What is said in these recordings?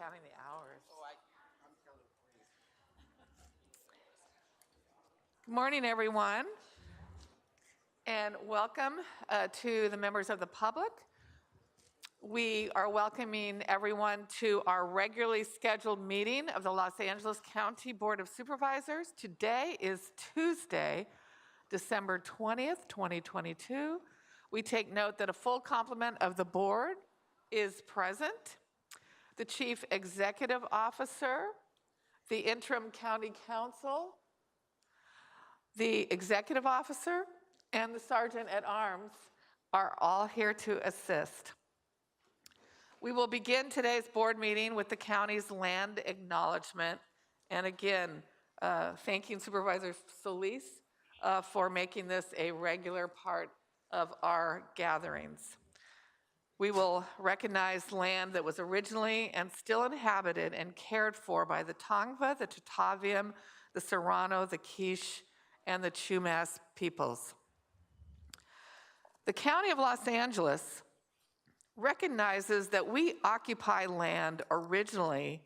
counting the hours. Good morning, everyone, and welcome to the members of the public. We are welcoming everyone to our regularly scheduled meeting of the Los Angeles County Board of Supervisors. Today is Tuesday, December 20th, 2022. We take note that a full complement of the board is present. The Chief Executive Officer, the Interim County Counsel, the Executive Officer, and the Sergeant at Arms are all here to assist. We will begin today's board meeting with the county's land acknowledgement. And again, thanking Supervisor Solis for making this a regular part of our gatherings. We will recognize land that was originally and still inhabited and cared for by the Tongva, the Tataviam, the Serrano, the Quiche, and the Chumash peoples. The County of Los Angeles recognizes that we occupy land originally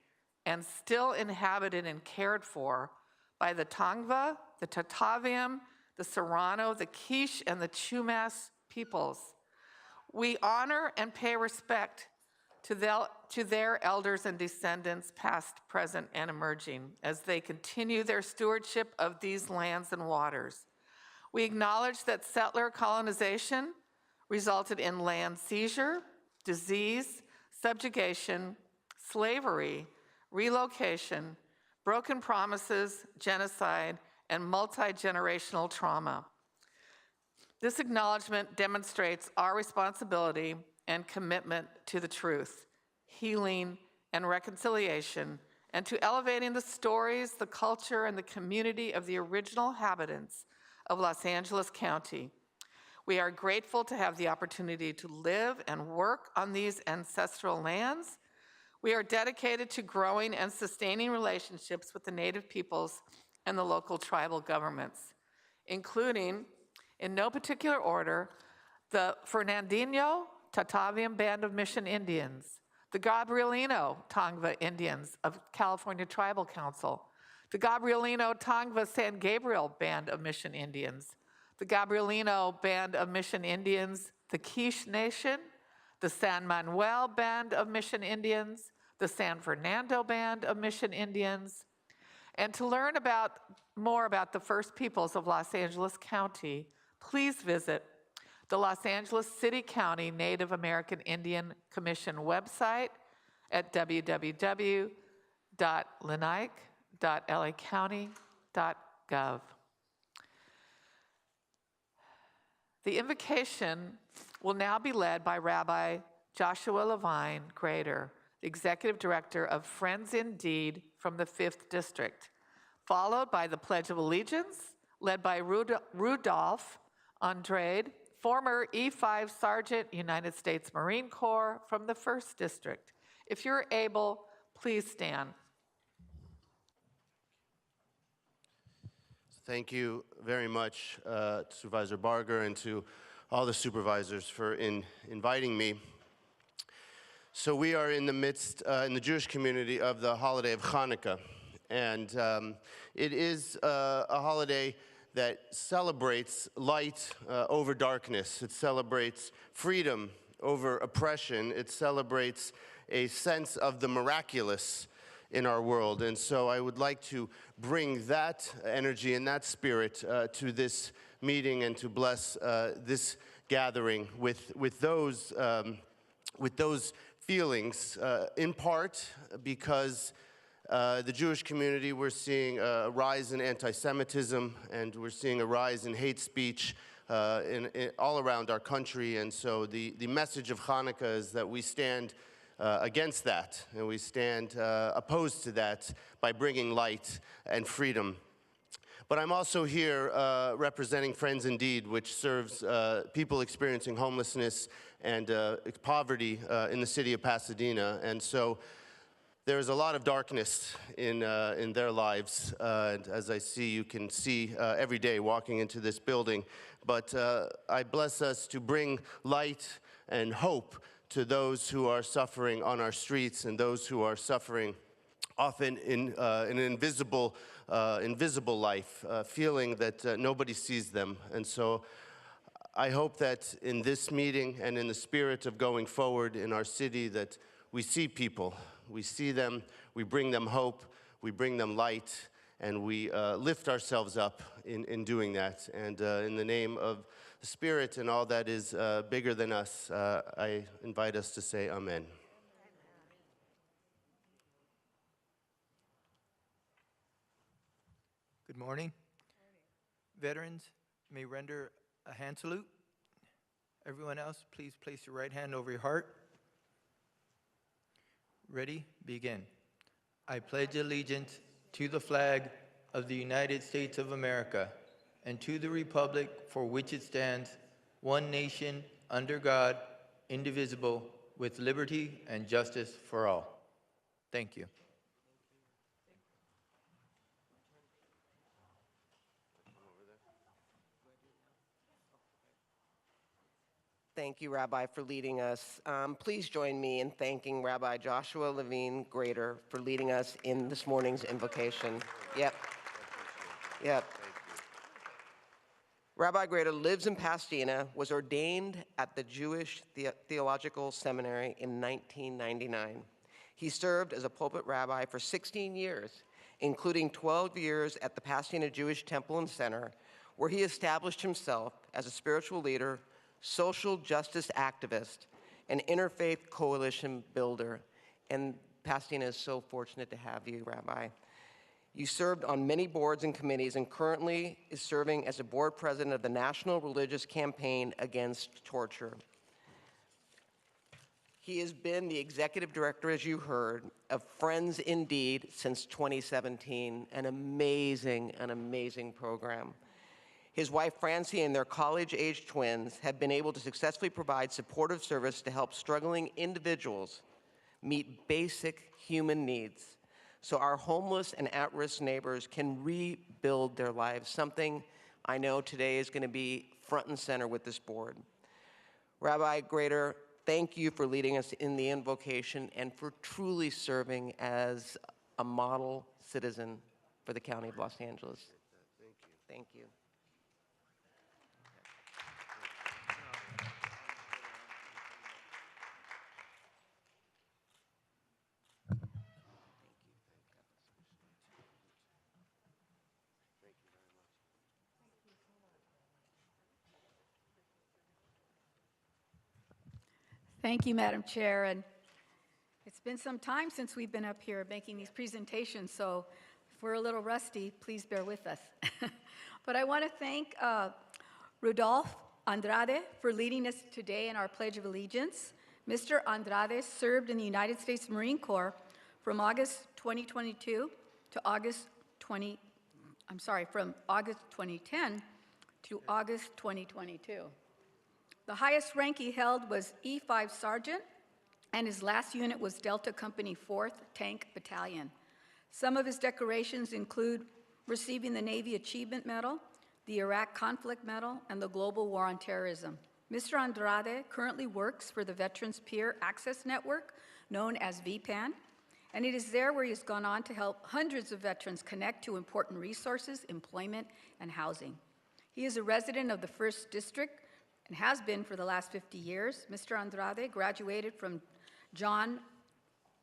and still inhabited and cared for by the Tongva, the Tataviam, the Serrano, the Quiche, and the Chumash peoples. We honor and pay respect to their elders and descendants, past, present, and emerging, as they continue their stewardship of these lands and waters. We acknowledge that settler colonization resulted in land seizure, disease, subjugation, slavery, relocation, broken promises, genocide, and multi-generational trauma. This acknowledgement demonstrates our responsibility and commitment to the truth, healing, and reconciliation, and to elevating the stories, the culture, and the community of the original inhabitants of Los Angeles County. We are grateful to have the opportunity to live and work on these ancestral lands. We are dedicated to growing and sustaining relationships with the Native peoples and the local tribal governments, including, in no particular order, the Fernandino Tataviam Band of Mission Indians, the Gabrielino Tongva Indians of California Tribal Council, the Gabrielino Tongva San Gabriel Band of Mission Indians, the Gabrielino Band of Mission Indians, the Quiche Nation, the San Manuel Band of Mission Indians, the San Fernando Band of Mission Indians. And to learn more about the First Peoples of Los Angeles County, please visit the Los Angeles City County Native American Indian Commission website at www.linaic.lacounty.gov. The invocation will now be led by Rabbi Joshua Levine Grader, the Executive Director of Friends Indeed from the 5th District, followed by the Pledge of Allegiance, led by Rudolph Andrade, former E5 Sergeant, United States Marine Corps from the 1st District. If you're able, please stand. Thank you very much, Supervisor Barger, and to all the supervisors for inviting me. So we are in the midst, in the Jewish community, of the holiday of Hanukkah. And it is a holiday that celebrates light over darkness. It celebrates freedom over oppression. It celebrates a sense of the miraculous in our world. And so I would like to bring that energy and that spirit to this meeting and to bless this gathering with those feelings, in part because the Jewish community, we're seeing a rise in anti-Semitism, and we're seeing a rise in hate speech all around our country. And so the message of Hanukkah is that we stand against that, and we stand opposed to that by bringing light and freedom. But I'm also here representing Friends Indeed, which serves people experiencing homelessness and poverty in the city of Pasadena. And so there's a lot of darkness in their lives, and as I see, you can see every day walking into this building. But I bless us to bring light and hope to those who are suffering on our streets and those who are suffering often in an invisible life, feeling that nobody sees them. And so I hope that in this meeting and in the spirit of going forward in our city that we see people, we see them, we bring them hope, we bring them light, and we lift ourselves up in doing that. And in the name of the Spirit and all that is bigger than us, I invite us to say amen. Good morning. Veterans may render a hand salute. Everyone else, please place your right hand over your heart. Ready? Begin. I pledge allegiance to the flag of the United States of America and to the republic for which it stands, one nation, under God, indivisible, with liberty and justice for all. Thank you. Thank you, Rabbi, for leading us. Please join me in thanking Rabbi Joshua Levine Grader for leading us in this morning's invocation. Yep. Rabbi Grader lives in Pasadena, was ordained at the Jewish Theological Seminary in 1999. He served as a pulpit rabbi for 16 years, including 12 years at the Pasadena Jewish Temple and Center, where he established himself as a spiritual leader, social justice activist, and interfaith coalition builder. And Pasadena is so fortunate to have you, Rabbi. You served on many boards and committees and currently is serving as a board president of the National Religious Campaign Against Torture. He has been the executive director, as you heard, of Friends Indeed since 2017, an amazing program. His wife, Francie, and their college-age twins have been able to successfully provide supportive service to help struggling individuals meet basic human needs so our homeless and at-risk neighbors can rebuild their lives, something I know today is going to be front and center with this board. Rabbi Grader, thank you for leading us in the invocation and for truly serving as a model citizen for the County of Los Angeles. Thank you. Thank you, Madam Chair. And it's been some time since we've been up here making these presentations, so if we're a little rusty, please bear with us. But I want to thank Rudolph Andrade for leading us today in our Pledge of Allegiance. Mr. Andrade served in the United States Marine Corps from August 2022 to from August 2010 to August 2022. The highest rank he held was E5 Sergeant, and his last unit was Delta Company 4th Tank Battalion. Some of his decorations include receiving the Navy Achievement Medal, the Iraq Conflict Medal, and the Global War on Terrorism. Mr. Andrade currently works for the Veterans Peer Access Network, known as VPAN, and it is there where he has gone on to help hundreds of veterans connect to important resources, employment, and housing. He is a resident of the 1st District and has been for the last 50 years. Mr. Andrade graduated from John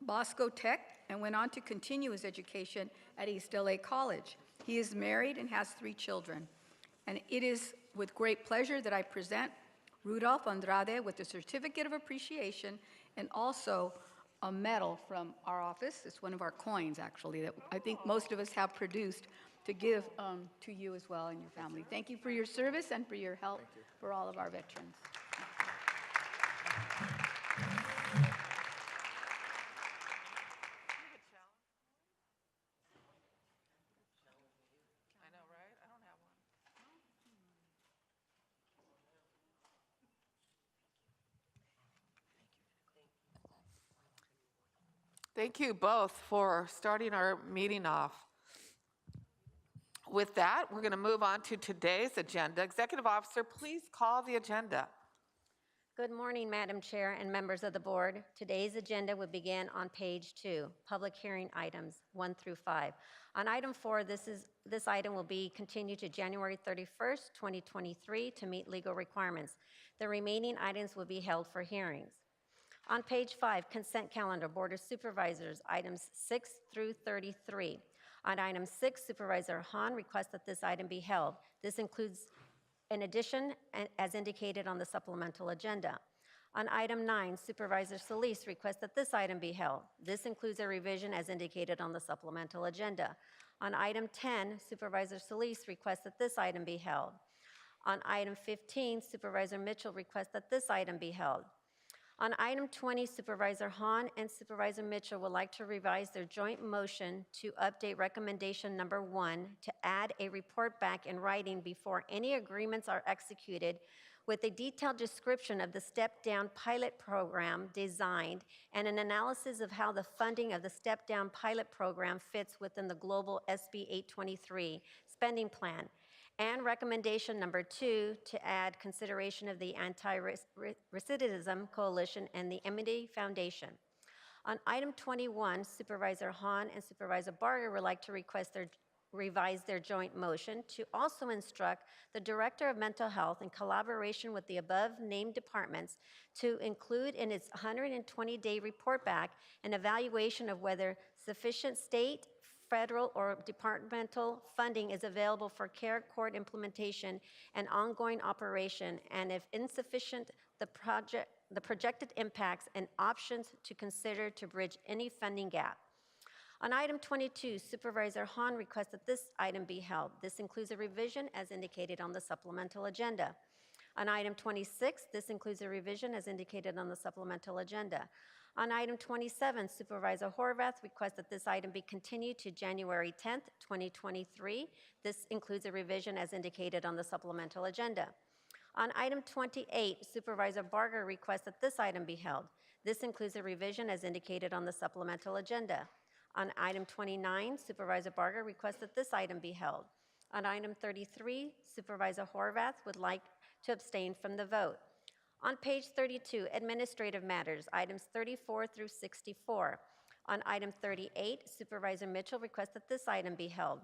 Bosco Tech and went on to continue his education at East LA College. He is married and has 3 children. And it is with great pleasure that I present Rudolph Andrade with a certificate of appreciation and also a medal from our office. It's one of our coins, actually, that I think most of us have produced to give to you as well and your family. Thank you for your service and for your help for all of our veterans. I know, right? I don't have one. Thank you both for starting our meeting off. With that, we're going to move on to today's agenda. Executive Officer, please call the agenda. Good morning, Madam Chair and members of the board. Today's agenda will begin on page 2, public hearing items 1 through 5. On item 4, this item will be continued to January 31st, 2023 to meet legal requirements. The remaining items will be held for hearings. On page 5, consent calendar, Board of Supervisors, items 6 through 33. On item 6, Supervisor Hahn requests that this item be held. This includes an addition as indicated on the supplemental agenda. On item 9, Supervisor Solis requests that this item be held. This includes a revision as indicated on the supplemental agenda. On item 10, Supervisor Solis requests that this item be held. On item 15, Supervisor Mitchell requests that this item be held. On item 20, Supervisor Hahn and Supervisor Mitchell would like to revise their joint motion to update recommendation number 1 to add a report back in writing before any agreements are executed with a detailed description of the step-down pilot program designed and an analysis of how the funding of the step-down pilot program fits within the global SB 823 spending plan. And recommendation number 2, to add consideration of the Anti-Recidivism Coalition and the Amity Foundation. On item 21, Supervisor Hahn and Supervisor Barger would like to revise their joint motion to also instruct the Director of Mental Health in collaboration with the above-named departments to include in its 120-day report back an evaluation of whether sufficient state, federal, or departmental funding is available for care court implementation and ongoing operation, and if insufficient, the projected impacts and options to consider to bridge any funding gap. On item 22, Supervisor Hahn requests that this item be held. This includes a revision as indicated on the supplemental agenda. On item 26, this includes a revision as indicated on the supplemental agenda. On item 27, Supervisor Horvath requests that this item be continued to January 10th, 2023. This includes a revision as indicated on the supplemental agenda. On item 28, Supervisor Barger requests that this item be held. This includes a revision as indicated on the supplemental agenda. On item 29, Supervisor Barger requests that this item be held. On item 33, Supervisor Horvath would like to abstain from the vote. On page 32, administrative matters, items 34 through 64. On item 38, Supervisor Mitchell requests that this item be held.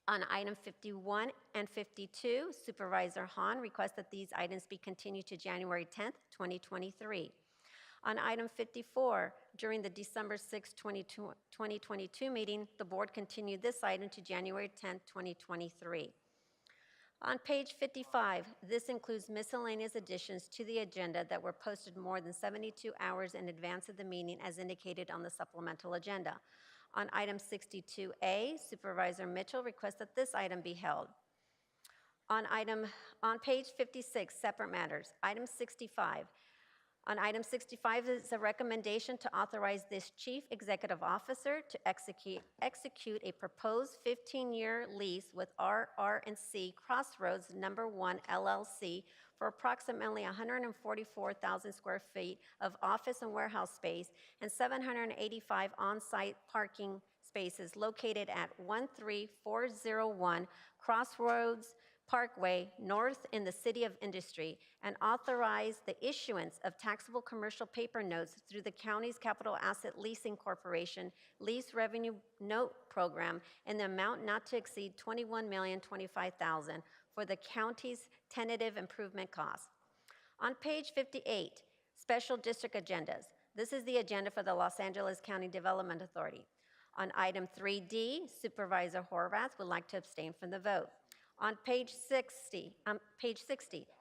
On item 51 and 52, Supervisor Hahn requests that these items be continued to January 10th, 2023. On item 54, during the December 6, 2022 meeting, the board continued this item to January 10th, 2023. On page 55, this includes miscellaneous additions to the agenda that were posted more than 72 hours in advance of the meeting as indicated on the supplemental agenda. On item 62A, Supervisor Mitchell requests that this item be held. On page 56, separate matters, item 65. On item 65 is a recommendation to authorize this chief executive officer to execute a proposed 15-year lease with RR&C Crossroads No. 1 LLC for approximately 144,000 square feet of office and warehouse space and 785 on-site parking spaces located at 13401 Crossroads Parkway North in the City of Industry, and authorize the issuance of taxable commercial paper notes through the county's Capital Asset Leasing Corporation Lease Revenue Note Program in the amount not to exceed $21,025,000 for the county's tentative improvement costs. On page 58, special district agendas. This is the agenda for the Los Angeles County Development Authority. On item 3D, Supervisor Horvath would like to abstain from the vote. On page 60,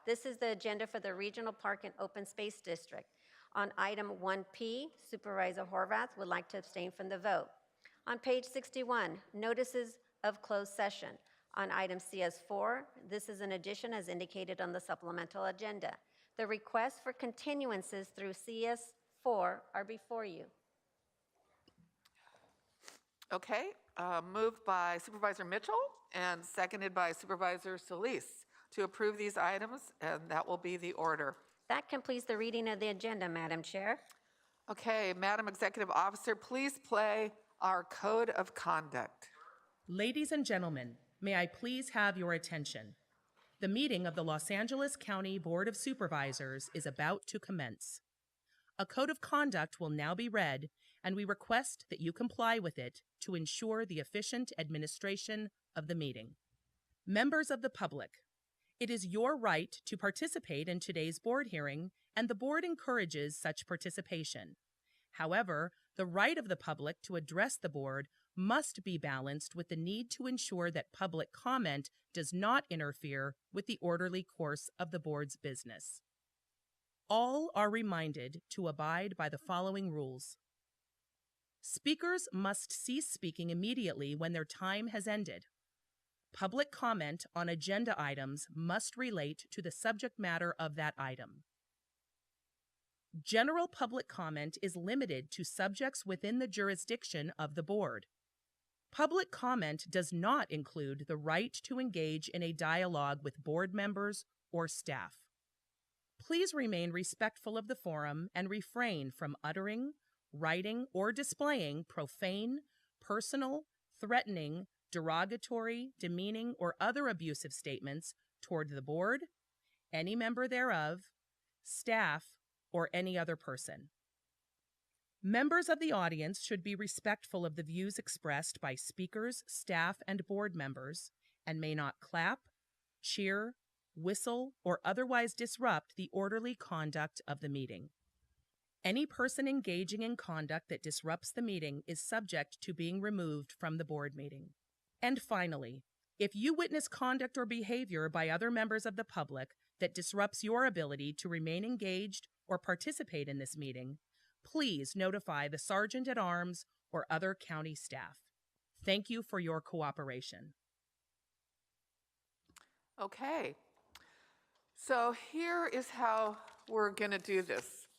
this is the agenda for the Regional Park and Open Space District. On item 1P, Supervisor Horvath would like to abstain from the vote. On page 61, notices of closed session. On item CS4, this is an addition as indicated on the supplemental agenda. The requests for continuances through CS4 are before you. Okay, moved by Supervisor Mitchell and seconded by Supervisor Solis to approve these items, and that will be the order. That completes the reading of the agenda, Madam Chair. Okay, Madam Executive Officer, please play our code of conduct. Ladies and gentlemen, may I please have your attention? The meeting of the Los Angeles County Board of Supervisors is about to commence. A code of conduct will now be read, and we request that you comply with it to ensure the efficient administration of the meeting. Members of the public, it is your right to participate in today's board hearing, and the board encourages such participation. However, the right of the public to address the board must be balanced with the need to ensure that public comment does not interfere with the orderly course of the board's business. All are reminded to abide by the following rules. Speakers must cease speaking immediately when their time has ended. Public comment on agenda items must relate to the subject matter of that item. General public comment is limited to subjects within the jurisdiction of the board. Public comment does not include the right to engage in a dialogue with board members or staff. Please remain respectful of the forum and refrain from uttering, writing, or displaying profane, personal, threatening, derogatory, demeaning, or other abusive statements toward the board, any member thereof, staff, or any other person. Members of the audience should be respectful of the views expressed by speakers, staff, and board members, and may not clap, cheer, whistle, or otherwise disrupt the orderly conduct of the meeting. Any person engaging in conduct that disrupts the meeting is subject to being removed from the board meeting. And finally, if you witness conduct or behavior by other members of the public that disrupts your ability to remain engaged or participate in this meeting, please notify the Sergeant at Arms or other county staff. Thank you for your cooperation. Okay. So here is how we're going to do this.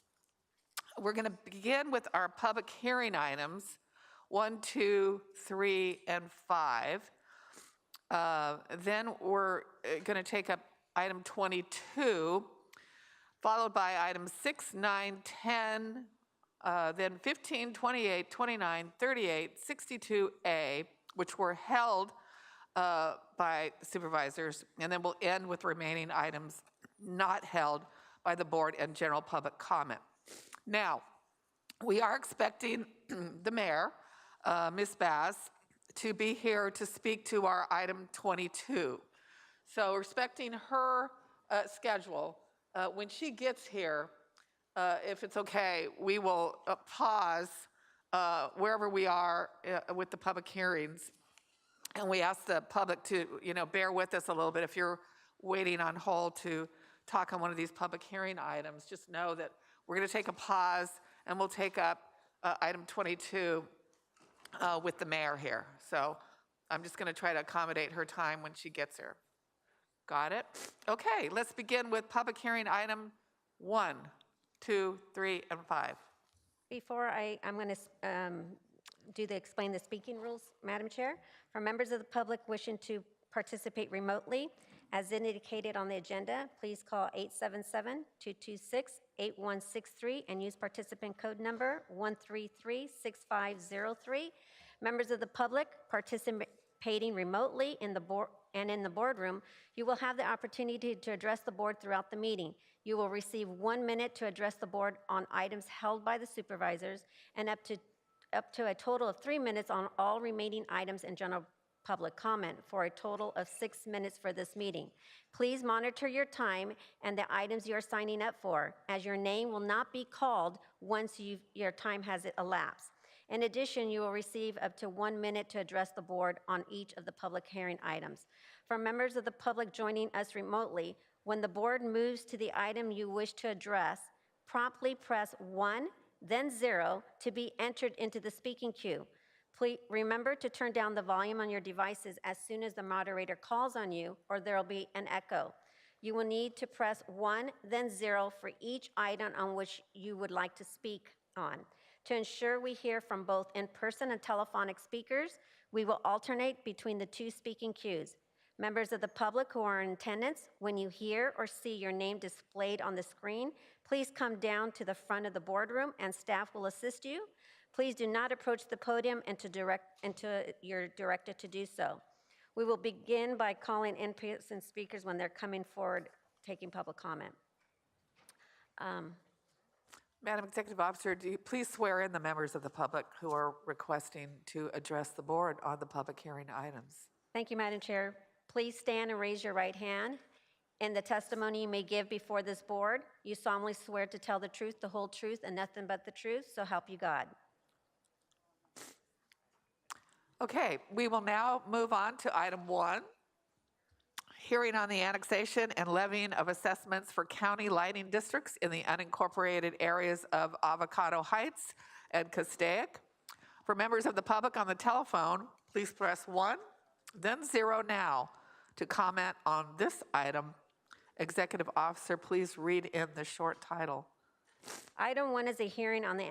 We're going to begin with our public hearing items, 1, 2, 3, and 5. Then we're going to take up item 22, followed by items 6, 9, 10, then 15, 28, 29, 38, 62A, which were held by supervisors, and then we'll end with remaining items not held by the board and general public comment. Now, we are expecting the mayor, Ms. Bass, to be here to speak to our item 22. So respecting her schedule, when she gets here, if it's okay, we will pause wherever we are with the public hearings. And we ask the public to, bear with us a little bit. If you're waiting on hold to talk on one of these public hearing items, just know that we're going to take a pause and we'll take up item 22 with the mayor here. So I'm just going to try to accommodate her time when she gets here. Got it? Okay, let's begin with public hearing item 1, 2, 3, and 5. Before I'm going to explain the speaking rules, Madam Chair. For members of the public wishing to participate remotely, as indicated on the agenda, please call 877-226-8163 and use participant code number 1336503. Members of the public participating remotely in the boardroom, you will have the opportunity to address the board throughout the meeting. You will receive 1 minute to address the board on items held by the supervisors and up to a total of 3 minutes on all remaining items and general public comment, for a total of 6 minutes for this meeting. Please monitor your time and the items you are signing up for, as your name will not be called once your time has elapsed. In addition, you will receive up to 1 minute to address the board on each of the public hearing items. For members of the public joining us remotely, when the board moves to the item you wish to address, promptly press 1, then 0 to be entered into the speaking queue. Please remember to turn down the volume on your devices as soon as the moderator calls on you, or there will be an echo. You will need to press 1, then 0 for each item on which you would like to speak on. To ensure we hear from both in-person and telephonic speakers, we will alternate between the 2 speaking queues. Members of the public who are in attendance, when you hear or see your name displayed on the screen, please come down to the front of the boardroom and staff will assist you. Please do not approach the podium until you're directed to do so. We will begin by calling in-person speakers when they're coming forward, taking public comment. Madam Executive Officer, do you please swear in the members of the public who are requesting to address the board on the public hearing items? Thank you, Madam Chair. Please stand and raise your right hand. In the testimony you may give before this board, you solemnly swear to tell the truth, the whole truth, and nothing but the truth, so help you God. Okay, we will now move on to item 1, hearing on the annexation and levying of assessments for county lighting districts in the unincorporated areas of Avocado Heights and Castaic. For members of the public on the telephone, please press 1, then 0 now to comment on this item. Executive Officer, please read in the short title. Item 1 is a hearing on the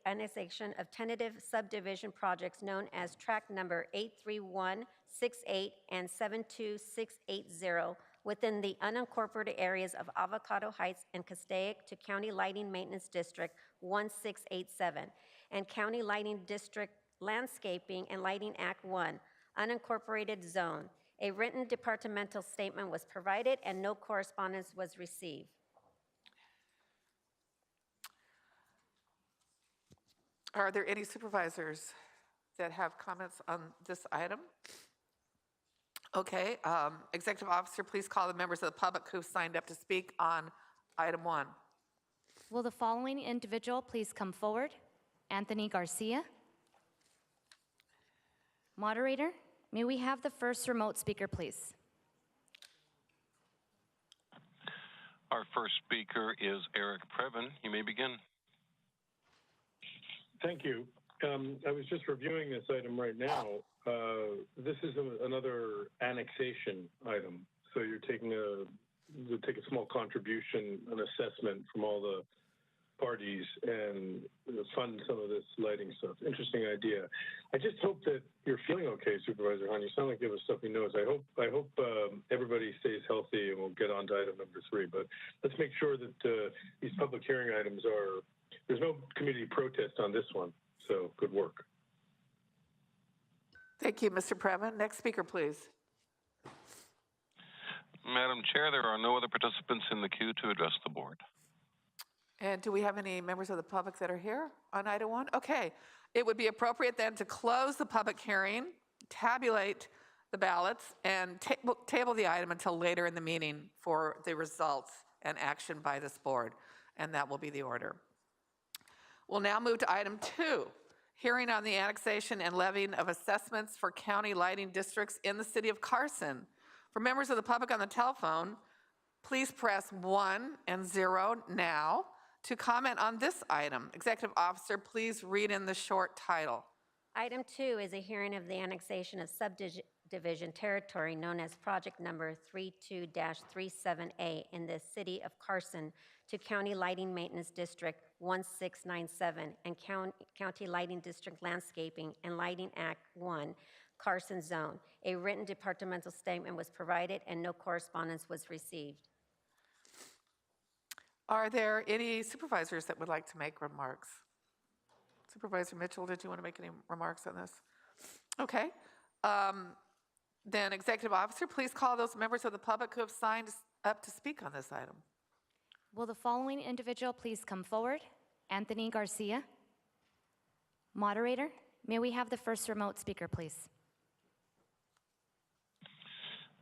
annexation of tentative subdivision projects known as tract number 83168 and 72680 within the unincorporated areas of Avocado Heights and Castaic to County Lighting Maintenance District 1687 and County Lighting District Landscaping and Lighting Act 1, unincorporated zone. A written departmental statement was provided and no correspondence was received. Are there any supervisors that have comments on this item? Okay, Executive Officer, please call the members of the public who signed up to speak on item 1. Will the following individual please come forward? Anthony Garcia. Moderator, may we have the first remote speaker, please? Our first speaker is Eric Previn. You may begin. Thank you. I was just reviewing this item right now. This is another annexation item. So you'll take a small contribution, an assessment from all the parties and fund some of this lighting stuff. Interesting idea. I just hope that you're feeling okay, Supervisor Hahn. You sound like you have a stuffy nose. I hope everybody stays healthy and we'll get on to item number 3. But let's make sure that these public hearing items there's no community protest on this one. So good work. Thank you, Mr. Previn. Next speaker, please. Madam Chair, there are no other participants in the queue to address the board. And do we have any members of the public that are here on item 1? Okay, it would be appropriate then to close the public hearing, tabulate the ballots, and table the item until later in the meeting for the results and action by this board, and that will be the order. We'll now move to item 2, hearing on the annexation and levying of assessments for county lighting districts in the city of Carson. For members of the public on the telephone, please press 1 and 0 now to comment on this item. Executive Officer, please read in the short title. Item 2 is a hearing of the annexation of subdivision territory known as project number 32-37A in the city of Carson to County Lighting Maintenance District 1697 and County Lighting District Landscaping and Lighting Act 1, Carson Zone. A written departmental statement was provided and no correspondence was received. Are there any supervisors that would like to make remarks? Supervisor Mitchell, did you want to make any remarks on this? Okay. Then Executive Officer, please call those members of the public who have signed up to speak on this item. Will the following individual please come forward? Anthony Garcia. Moderator, may we have the first remote speaker, please?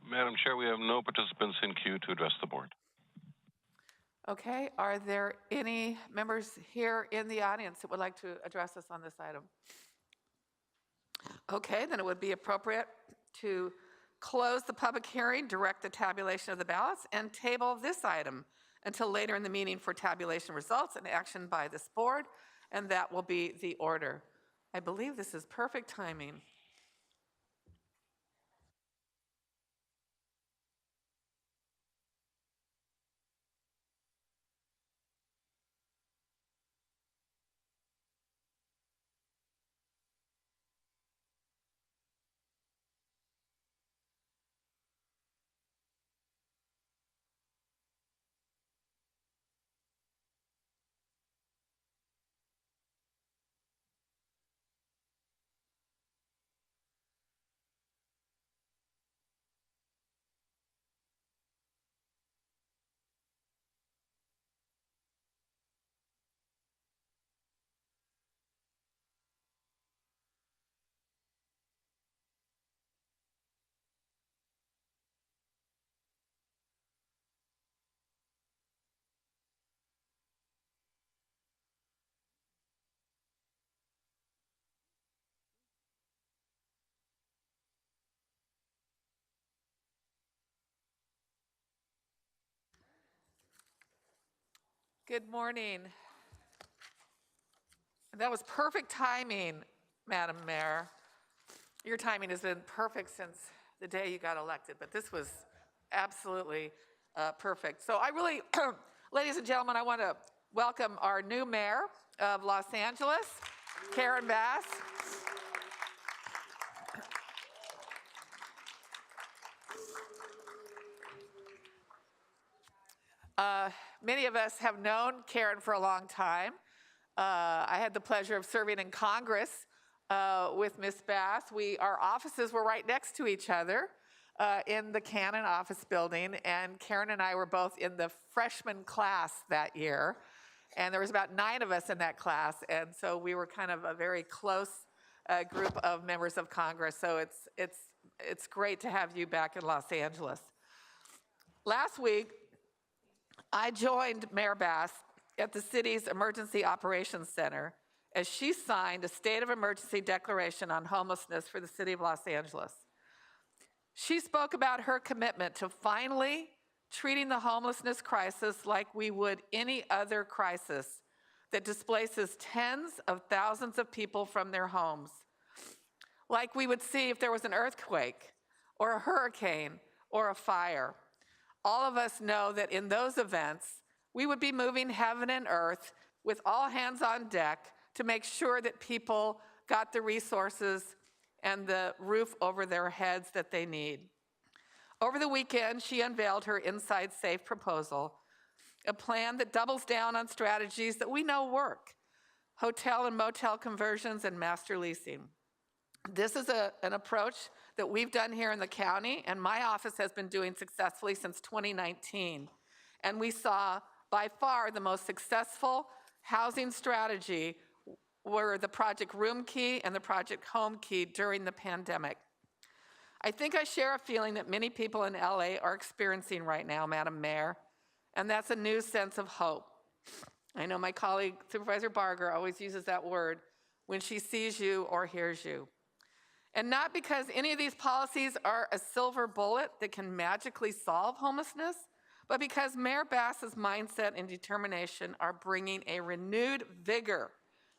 Madam Chair, we have no participants in queue to address the board. Okay, are there any members here in the audience that would like to address us on this item? Okay, then it would be appropriate to close the public hearing, direct the tabulation of the ballots, and table this item until later in the meeting for tabulation results and action by this board, and that will be the order. I believe this is perfect timing. Good morning. That was perfect timing, Madam Mayor. Your timing has been perfect since the day you got elected, but this was absolutely perfect. So I really, ladies and gentlemen, I want to welcome our new mayor of Los Angeles, Karen Bass. Many of us have known Karen for a long time. I had the pleasure of serving in Congress with Ms. Bass. Our offices were right next to each other in the Cannon office building, and Karen and I were both in the freshman class that year, and there was about 9 of us in that class, and so we were kind of a very close group of members of Congress, so it's great to have you back in Los Angeles. Last week, I joined Mayor Bass at the city's Emergency Operations Center as she signed a state of emergency declaration on homelessness for the city of Los Angeles. She spoke about her commitment to finally treating the homelessness crisis like we would any other crisis that displaces tens of thousands of people from their homes, like we would see if there was an earthquake or a hurricane or a fire. All of us know that in those events, we would be moving heaven and earth with all hands on deck to make sure that people got the resources and the roof over their heads that they need. Over the weekend, she unveiled her Inside Safe proposal, a plan that doubles down on strategies that we know work: hotel and motel conversions and master leasing. This is an approach that we've done here in the county, and my office has been doing successfully since 2019. And we saw by far the most successful housing strategy were the Project Room Key and the Project Home Key during the pandemic. I think I share a feeling that many people in LA are experiencing right now, Madam Mayor, and that's a new sense of hope. I know my colleague, Supervisor Barger, always uses that word when she sees you or hears you. And not because any of these policies are a silver bullet that can magically solve homelessness, but because Mayor Bass's mindset and determination are bringing a renewed vigor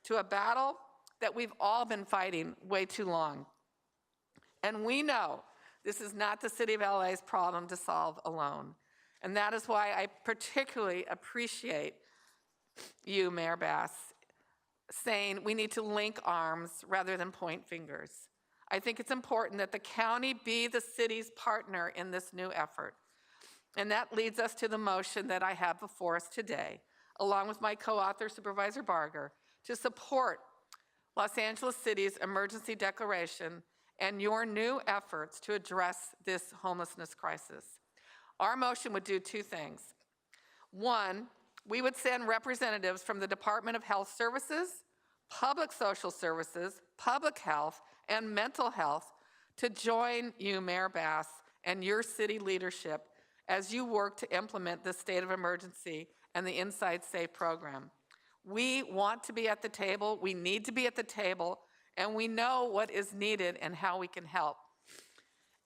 to a battle that we've all been fighting way too long. And we know this is not the City of LA's problem to solve alone. And that is why I particularly appreciate you, Mayor Bass, saying we need to link arms rather than point fingers. I think it's important that the county be the city's partner in this new effort. And that leads us to the motion that I have before us today, along with my co-author, Supervisor Barger, to support Los Angeles City's emergency declaration and your new efforts to address this homelessness crisis. Our motion would do 2 things. 1, we would send representatives from the Department of Health Services, Public Social Services, Public Health, and Mental Health to join you, Mayor Bass, and your city leadership as you work to implement the state of emergency and the Inside Safe program. We want to be at the table, we need to be at the table, and we know what is needed and how we can help.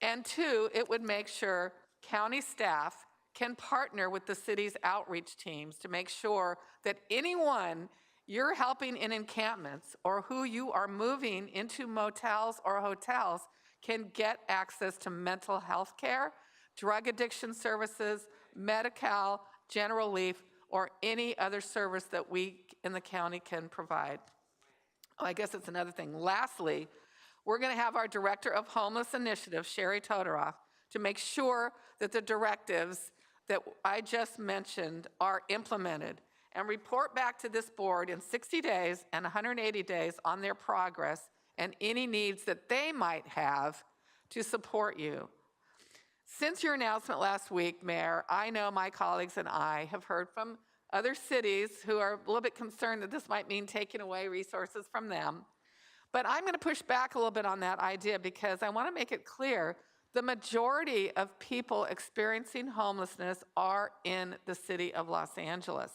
And 2, it would make sure county staff can partner with the city's outreach teams to make sure that anyone you're helping in encampments or who you are moving into motels or hotels can get access to mental health care, drug addiction services, Medi-Cal, general leave, or any other service that we in the county can provide. Oh, I guess it's another thing. Lastly, we're going to have our Director of Homeless Initiatives, Sherry Todoroff, to make sure that the directives that I just mentioned are implemented and report back to this board in 60 days and 180 days on their progress and any needs that they might have to support you. Since your announcement last week, Mayor, I know my colleagues and I have heard from other cities who are a little bit concerned that this might mean taking away resources from them. But I'm going to push back a little bit on that idea because I want to make it clear the majority of people experiencing homelessness are in the city of Los Angeles.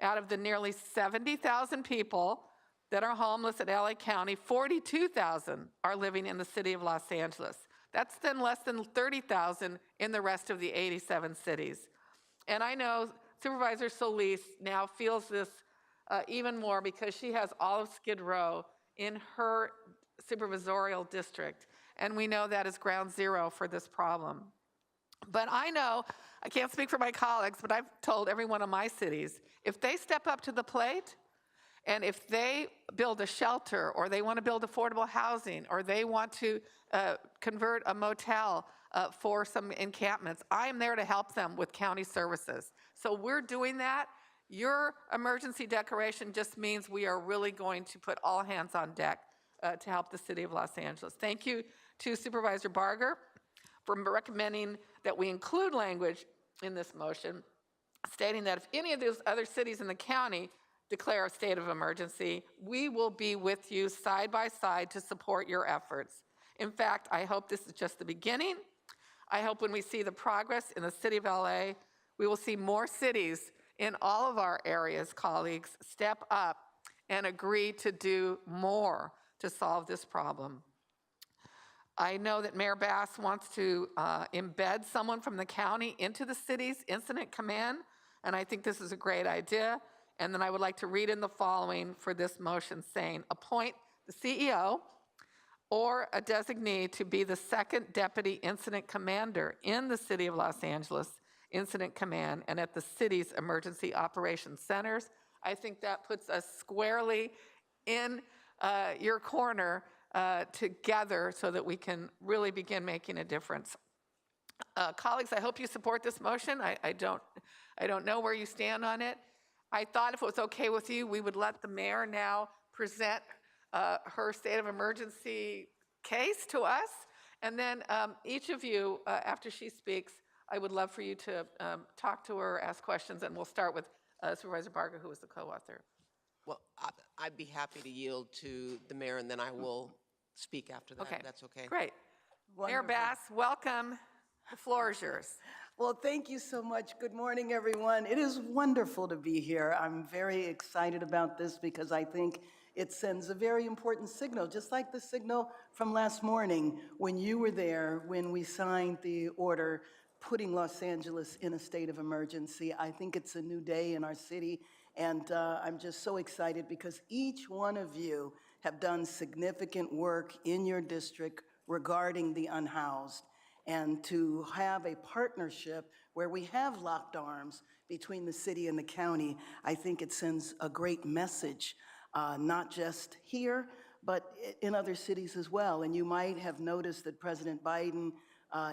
Out of the nearly 70,000 people that are homeless in LA County, 42,000 are living in the city of Los Angeles. That's then less than 30,000 in the rest of the 87 cities. And I know Supervisor Solis now feels this even more because she has all of Skid Row in her supervisorial district, and we know that is ground zero for this problem. But I know, I can't speak for my colleagues, but I've told every one of my cities, if they step up to the plate, and if they build a shelter, or they want to build affordable housing, or they want to convert a motel for some encampments, I am there to help them with county services. So we're doing that. Your emergency declaration just means we are really going to put all hands on deck to help the city of Los Angeles. Thank you to Supervisor Barger for recommending that we include language in this motion stating that if any of those other cities in the county declare a state of emergency, we will be with you side by side to support your efforts. In fact, I hope this is just the beginning. I hope when we see the progress in the city of LA, we will see more cities in all of our areas, colleagues, step up and agree to do more to solve this problem. I know that Mayor Bass wants to embed someone from the county into the city's incident command, and I think this is a great idea. And then I would like to read in the following for this motion saying, appoint the CEO or a designee to be the second deputy incident commander in the city of Los Angeles Incident Command and at the city's emergency operations centers. I think that puts us squarely in your corner together so that we can really begin making a difference. Colleagues, I hope you support this motion. I don't know where you stand on it. I thought if it was okay with you, we would let the mayor now present her state of emergency case to us. And then each of you, after she speaks, I would love for you to talk to her, ask questions, and we'll start with Supervisor Barger, who was the co-author. Well, I'd be happy to yield to the mayor, and then I will speak after that, if that's okay. Great. Wonderful. Mayor Bass, welcome. The floor is yours. Well, thank you so much. Good morning, everyone. It is wonderful to be here. I'm very excited about this because I think it sends a very important signal, just like the signal from last morning when you were there, when we signed the order putting Los Angeles in a state of emergency. I think it's a new day in our city, and I'm just so excited because each one of you have done significant work in your district regarding the unhoused. And to have a partnership where we have locked arms between the city and the county, I think it sends a great message, not just here, but in other cities as well. And you might have noticed that President Biden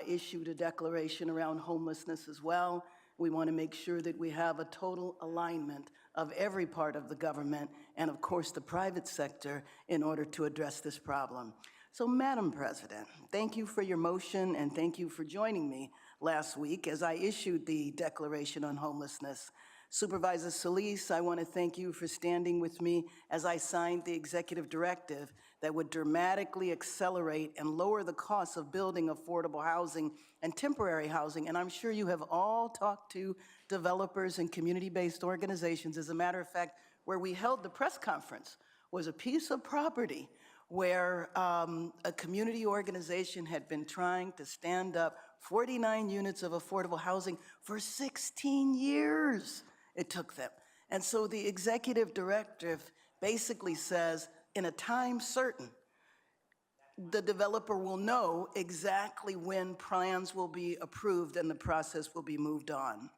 issued a declaration around homelessness as well. We want to make sure that we have a total alignment of every part of the government and, of course, the private sector in order to address this problem. So, Madam President, thank you for your motion and thank you for joining me last week as I issued the Declaration on Homelessness. Supervisor Solis, I want to thank you for standing with me as I signed the executive directive that would dramatically accelerate and lower the costs of building affordable housing and temporary housing. And I'm sure you have all talked to developers and community-based organizations. As a matter of fact, where we held the press conference was a piece of property where a community organization had been trying to stand up 49 units of affordable housing for 16 years it took them. And so the executive directive basically says, in a time certain, the developer will know exactly when plans will be approved and the process will be moved on.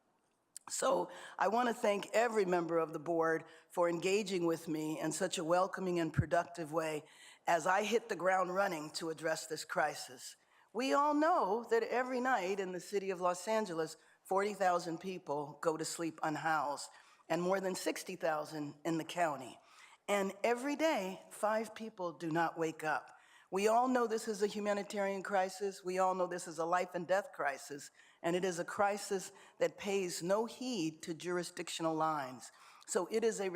So I want to thank every member of the board for engaging with me in such a welcoming and productive way as I hit the ground running to address this crisis. We all know that every night in the city of Los Angeles, 40,000 people go to sleep unhoused, and more than 60,000 in the county. And every day, 5 people do not wake up. We all know this is a humanitarian crisis. We all know this is a life and death crisis, and it is a crisis that pays no heed to jurisdictional lines. So it is a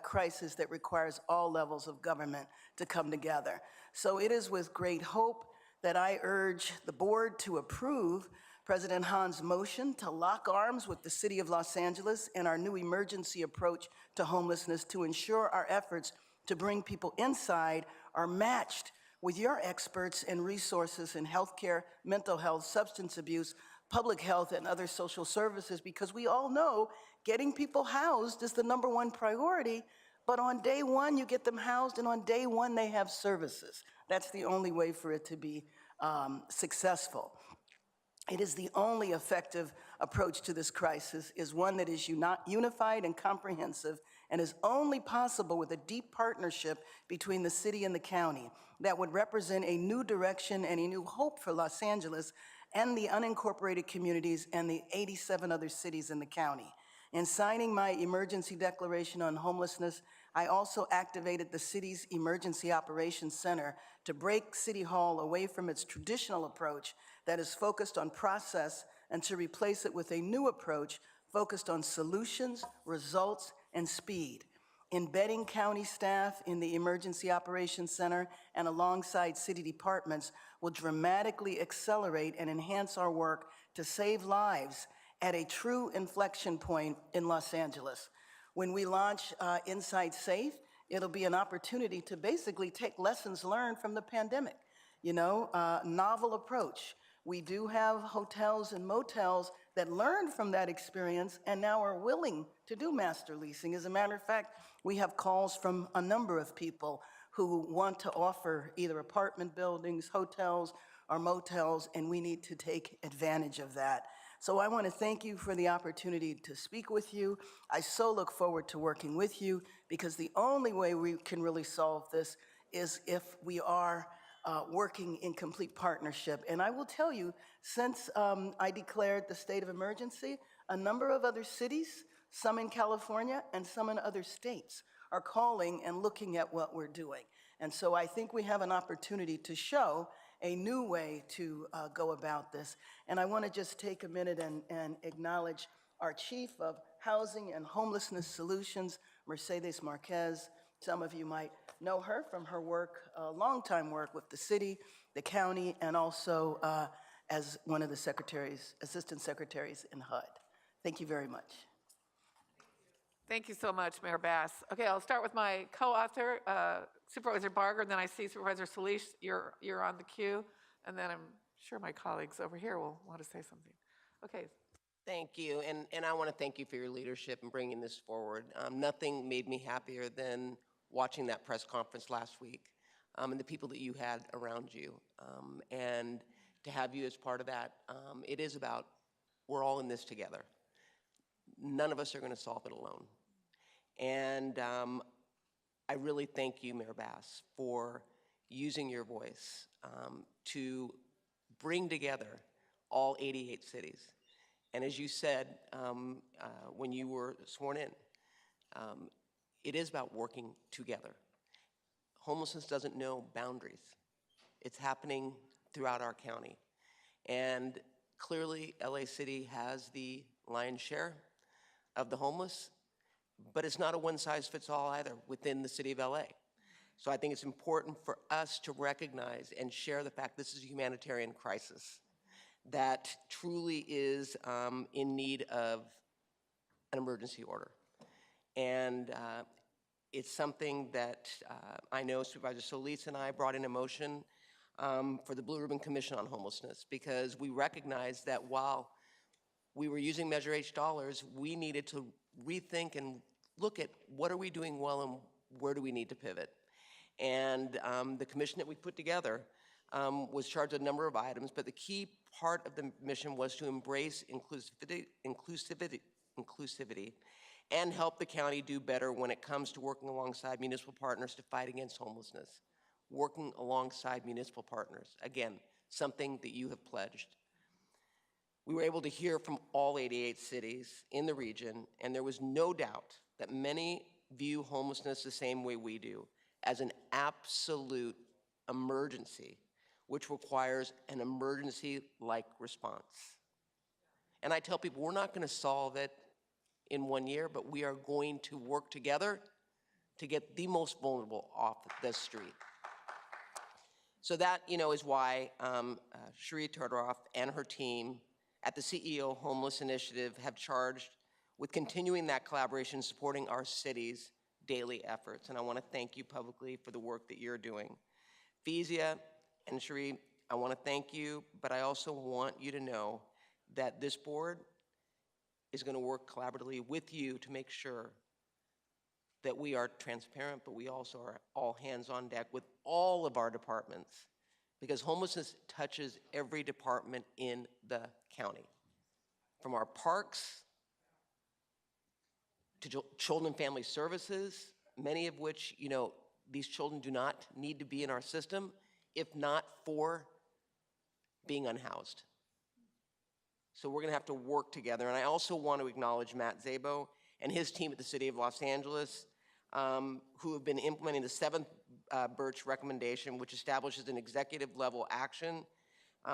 crisis that requires all levels of government to come together. So it is with great hope that I urge the board to approve President Han's motion to lock arms with the city of Los Angeles and our new emergency approach to homelessness to ensure our efforts to bring people inside are matched with your experts and resources in healthcare, mental health, substance abuse, public health and other social services, because we all know getting people housed is the #1 priority, but on day one, you get them housed, and on day one, they have services. That's the only way for it to be successful. It is the only effective approach to this crisis, is one that is unified and comprehensive, and is only possible with a deep partnership between the city and the county that would represent a new direction and a new hope for Los Angeles and the unincorporated communities and the 87 other cities in the county. In signing my emergency declaration on homelessness, I also activated the city's Emergency Operations Center to break City Hall away from its traditional approach that is focused on process and to replace it with a new approach focused on solutions, results, and speed. Embedding county staff in the Emergency Operations Center and alongside city departments will dramatically accelerate and enhance our work to save lives at a true inflection point in Los Angeles. When we launch Inside Safe, it'll be an opportunity to basically take lessons learned from the pandemic. Novel approach. We do have hotels and motels that learned from that experience and now are willing to do master leasing. As a matter of fact, we have calls from a number of people who want to offer either apartment buildings, hotels, or motels, and we need to take advantage of that. So I want to thank you for the opportunity to speak with you. I so look forward to working with you, because the only way we can really solve this is if we are working in complete partnership. And I will tell you, since I declared the state of emergency, a number of other cities, some in California and some in other states, are calling and looking at what we're doing. And so I think we have an opportunity to show a new way to go about this. And I want to just take a minute and acknowledge our Chief of Housing and Homelessness Solutions, Mercedes Marquez. Some of you might know her from her work, long-time work with the city, the county, and also as one of the assistant secretaries in HUD. Thank you very much. Thank you so much, Mayor Bass. Okay, I'll start with my co-author, Supervisor Barger, and then I see Supervisor Solis, you're on the queue, and then I'm sure my colleagues over here will want to say something. Okay. Thank you, and I want to thank you for your leadership in bringing this forward. Nothing made me happier than watching that press conference last week, and the people that you had around you, and to have you as part of that. It is about, we're all in this together. None of us are going to solve it alone. And I really thank you, Mayor Bass, for using your voice to bring together all 88 cities. And as you said when you were sworn in, it is about working together. Homelessness doesn't know boundaries. It's happening throughout our county. And clearly, LA City has the lion's share of the homeless, but it's not a one-size-fits-all either within the city of LA. So I think it's important for us to recognize and share the fact this is a humanitarian crisis that truly is in need of an emergency order. And it's something that I know Supervisor Solis and I brought in a motion for the Blue Ribbon Commission on Homelessness, because we recognize that while we were using Measure H dollars, we needed to rethink and look at what are we doing well and where do we need to pivot. And the commission that we put together was charged with a number of items, but the key part of the mission was to embrace inclusivity and help the county do better when it comes to working alongside municipal partners to fight against homelessness. Working alongside municipal partners, again, something that you have pledged. We were able to hear from all 88 cities in the region, and there was no doubt that many view homelessness the same way we do, as an absolute emergency, which requires an emergency-like response. And I tell people, we're not going to solve it in 1 year, but we are going to work together to get the most vulnerable off the street. So that, is why Cherie Tartaroff and her team at the CEO Homeless Initiative have charged with continuing that collaboration, supporting our city's daily efforts. And I want to thank you publicly for the work that you're doing. Fezia and Cherie, I want to thank you, but I also want you to know that this board is going to work collaboratively with you to make sure that we are transparent, but we also are all hands on deck with all of our departments, because homelessness touches every department in the county, from our parks to children and family services, many of which, you know, these children do not need to be in our system if not for being unhoused. So we're going to have to work together. And I also want to acknowledge Matt Szabo and his team at the City of Los Angeles, who have been implementing the 7th Birch recommendation, which establishes an executive-level action.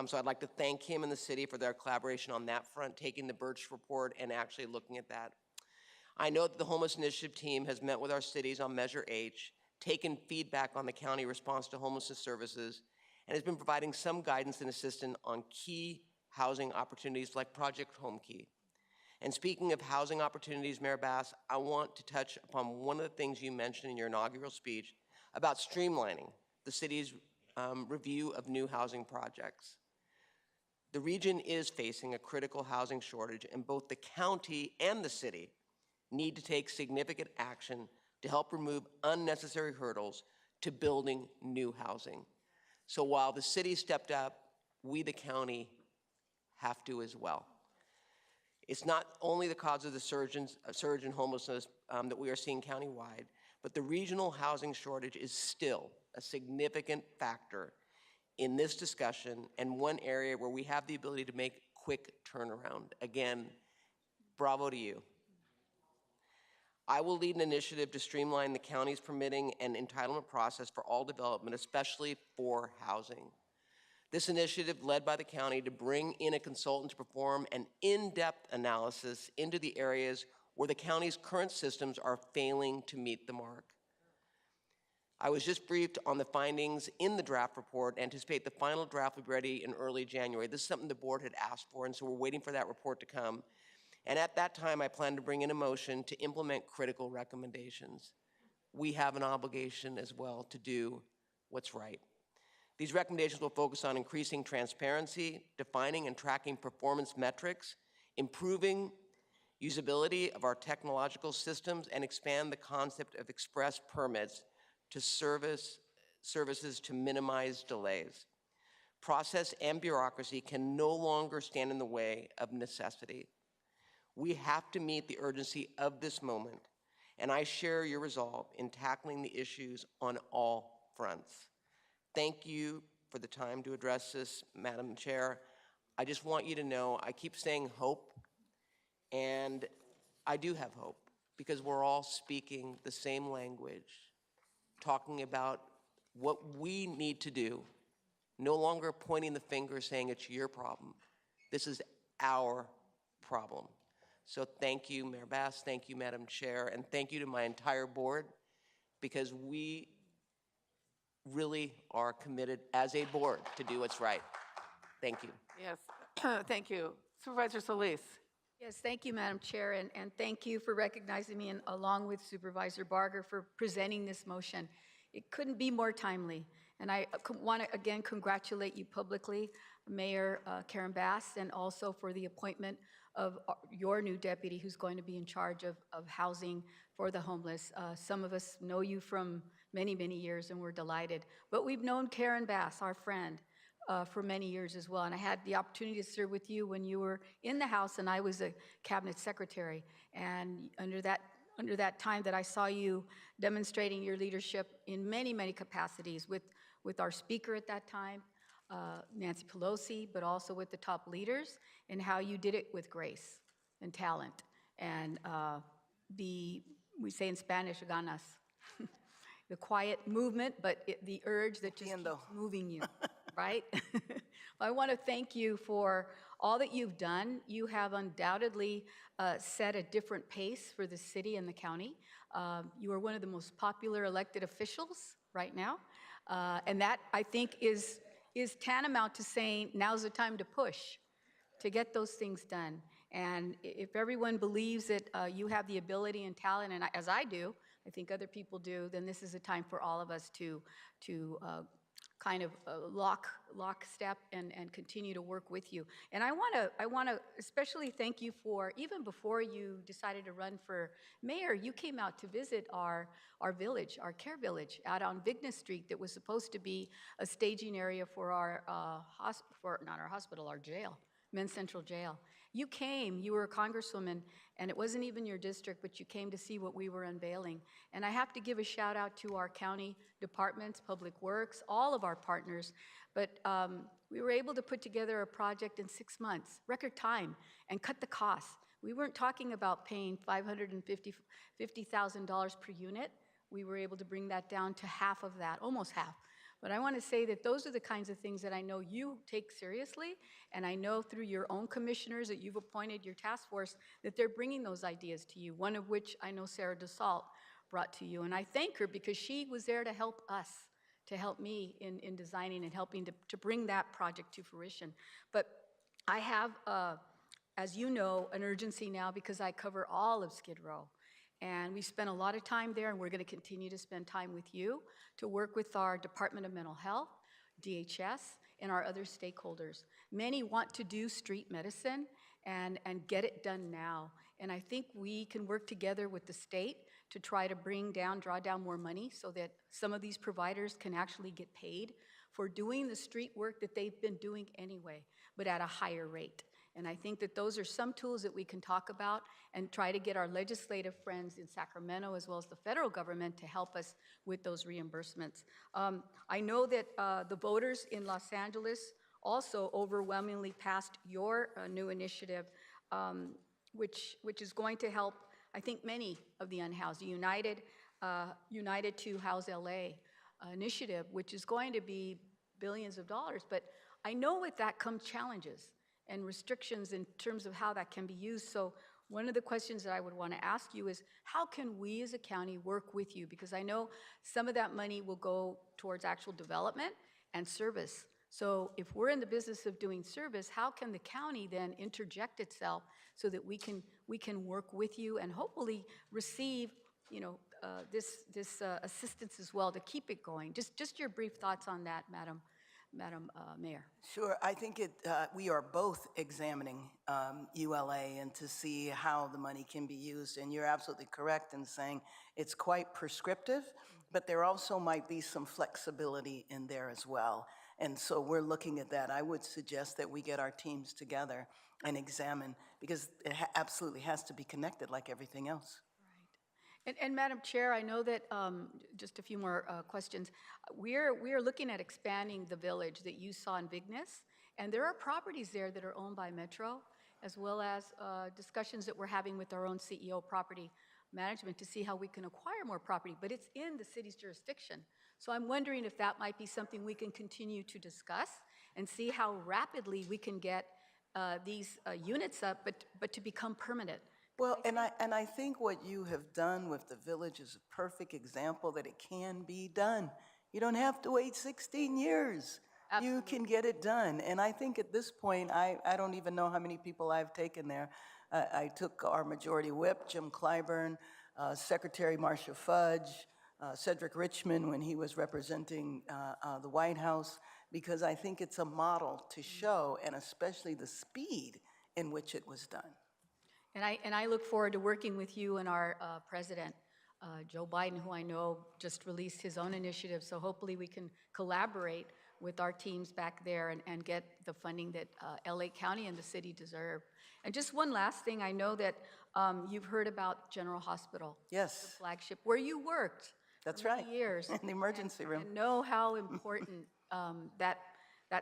So I'd like to thank him and the city for their collaboration on that front, taking the Birch report and actually looking at that. I know that the Homeless Initiative team has met with our cities on Measure H, taken feedback on the county response to homelessness services, and has been providing some guidance and assistance on key housing opportunities like Project Home Key. And speaking of housing opportunities, Mayor Bass, I want to touch upon one of the things you mentioned in your inaugural speech about streamlining the city's review of new housing projects. The region is facing a critical housing shortage, and both the county and the city need to take significant action to help remove unnecessary hurdles to building new housing. So while the city stepped up, we, the county, have to as well. It's not only the cause of the surge in homelessness that we are seeing countywide, but the regional housing shortage is still a significant factor in this discussion, and one area where we have the ability to make quick turnaround. Again, bravo to you. I will lead an initiative to streamline the county's permitting and entitlement process for all development, especially for housing. This initiative, led by the county, to bring in a consultant to perform an in-depth analysis into the areas where the county's current systems are failing to meet the mark. I was just briefed on the findings in the draft report and anticipate the final draft will be ready in early January. This is something the board had asked for, and so we're waiting for that report to come. And at that time, I plan to bring in a motion to implement critical recommendations. We have an obligation as well to do what's right. These recommendations will focus on increasing transparency, defining and tracking performance metrics, improving usability of our technological systems, and expand the concept of express permits to services to minimize delays. Process and bureaucracy can no longer stand in the way of necessity. We have to meet the urgency of this moment, and I share your resolve in tackling the issues on all fronts. Thank you for the time to address this, Madam Chair. I just want you to know, I keep saying hope, and I do have hope, because we're all speaking the same language, talking about what we need to do, no longer pointing the finger saying it's your problem. This is our problem. So thank you, Mayor Bass, thank you, Madam Chair, and thank you to my entire board, because we really are committed as a board to do what's right. Thank you. Yes, thank you. Supervisor Solis. Yes, thank you, Madam Chair, and thank you for recognizing me, and along with Supervisor Barger, for presenting this motion. It couldn't be more timely, and I want to again congratulate you publicly, Mayor Karen Bass, and also for the appointment of your new deputy who's going to be in charge of housing for the homeless. Some of us know you from many, many years, and we're delighted. But we've known Karen Bass, our friend, for many years as well. And I had the opportunity to serve with you when you were in the House and I was a cabinet secretary. And under that time that I saw you demonstrating your leadership in many, many capacities with our speaker at that time, Nancy Pelosi, but also with the top leaders, and how you did it with grace and talent. And we say in Spanish, ganas. The quiet movement, but the urge that just keeps moving you, right? I want to thank you for all that you've done. You have undoubtedly set a different pace for the city and the county. You are one of the most popular elected officials right now. And that, I think, is tantamount to saying now's the time to push, to get those things done. And if everyone believes that you have the ability and talent, and as I do, I think other people do, then this is a time for all of us to kind of lockstep and continue to work with you. And I want to especially thank you for, even before you decided to run for mayor, you came out to visit our village, our care village out on Vignes Street that was supposed to be a staging area for our not our hospital, our jail, Men's Central Jail. You came, you were a congresswoman, and it wasn't even your district, but you came to see what we were unveiling. And I have to give a shout out to our county departments, Public Works, all of our partners. But we were able to put together a project in 6 months, record time, and cut the costs. We weren't talking about paying $550,000 per unit. We were able to bring that down to half of that, almost half. But I want to say that those are the kinds of things that I know you take seriously, and I know through your own commissioners that you've appointed, your task force, that they're bringing those ideas to you, one of which I know Sarah DeSalt brought to you. And I thank her because she was there to help us, to help me in designing and helping to bring that project to fruition. But I have, as you know, an urgency now because I cover all of Skid Row. And we spent a lot of time there, and we're going to continue to spend time with you to work with our Department of Mental Health, DHS, and our other stakeholders. Many want to do street medicine and get it done now. And I think we can work together with the state to try to draw down more money so that some of these providers can actually get paid for doing the street work that they've been doing anyway, but at a higher rate. And I think that those are some tools that we can talk about and try to get our legislative friends in Sacramento as well as the federal government to help us with those reimbursements. I know that the voters in Los Angeles also overwhelmingly passed your new initiative, which is going to help, I think, many of the unhoused. The United to House LA initiative, which is going to be billions of dollars. But I know with that comes challenges and restrictions in terms of how that can be used. So one of the questions that I would want to ask you is, how can we as a county work with you? Because I know some of that money will go towards actual development and service. So if we're in the business of doing service, how can the county then interject itself so that we can work with you and hopefully receive, this assistance as well to keep it going? Just your brief thoughts on that, Madam Mayor. Sure. I think we are both examining ULA and to see how the money can be used. And you're absolutely correct in saying it's quite prescriptive, but there also might be some flexibility in there as well. And so we're looking at that. I would suggest that we get our teams together and examine, because it absolutely has to be connected like everything else. And Madam Chair, I know that, just a few more questions. We are looking at expanding the village that you saw in Vignes, and there are properties there that are owned by Metro, as well as discussions that we're having with our own CEO, Property Management, to see how we can acquire more property, but it's in the city's jurisdiction. So I'm wondering if that might be something we can continue to discuss and see how rapidly we can get these units up, but to become permanent. Well, and I think what you have done with the village is a perfect example that it can be done. You don't have to wait 16 years. Absolutely. You can get it done. And I think at this point, I don't even know how many people I've taken there. I took our majority whip, Jim Clyburn, Secretary Marcia Fudge, Cedric Richmond when he was representing the White House, because I think it's a model to show, and especially the speed in which it was done. And I look forward to working with you and our president, Joe Biden, who I know just released his own initiative. So hopefully we can collaborate with our teams back there and get the funding that LA County and the city deserve. And just one last thing, I know that you've heard about General Hospital. Yes. The flagship, where you worked. That's for many right. Years. In the emergency room. And know how important that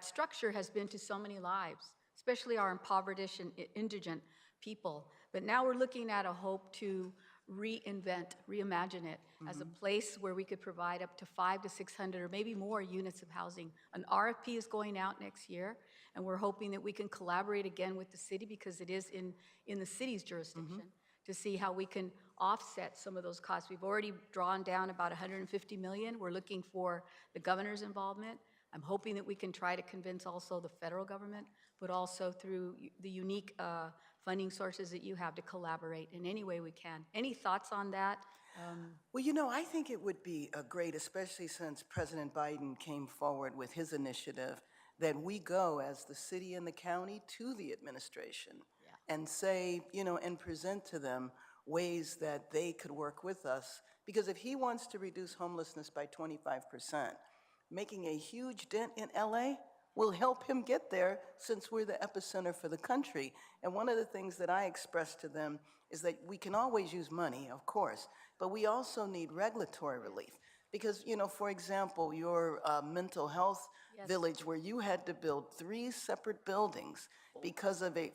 structure has been to so many lives, especially our impoverished and indigent people. But now we're looking at a hope to reimagine it as a place where we could provide up to 500 to 600 or maybe more units of housing. An RFP is going out next year, and we're hoping that we can collaborate again with the city, because it is in the city's jurisdiction, to see how we can offset some of those costs. We've already drawn down about $150 million. We're looking for the governor's involvement. I'm hoping that we can try to convince also the federal government, but also through the unique funding sources that you have to collaborate in any way we can. Any thoughts on that? Well, you know, I think it would be a great, especially since President Biden came forward with his initiative, that we go as the city and the county to the administration and say, you know, and present to them ways that they could work with us. Because if he wants to reduce homelessness by 25%, making a huge dent in LA will help him get there since we're the epicenter for the country. And one of the things that I expressed to them is that we can always use money, of course, but we also need regulatory relief. Because, you know, for example, your mental health village where you had to build 4 separate buildings because of a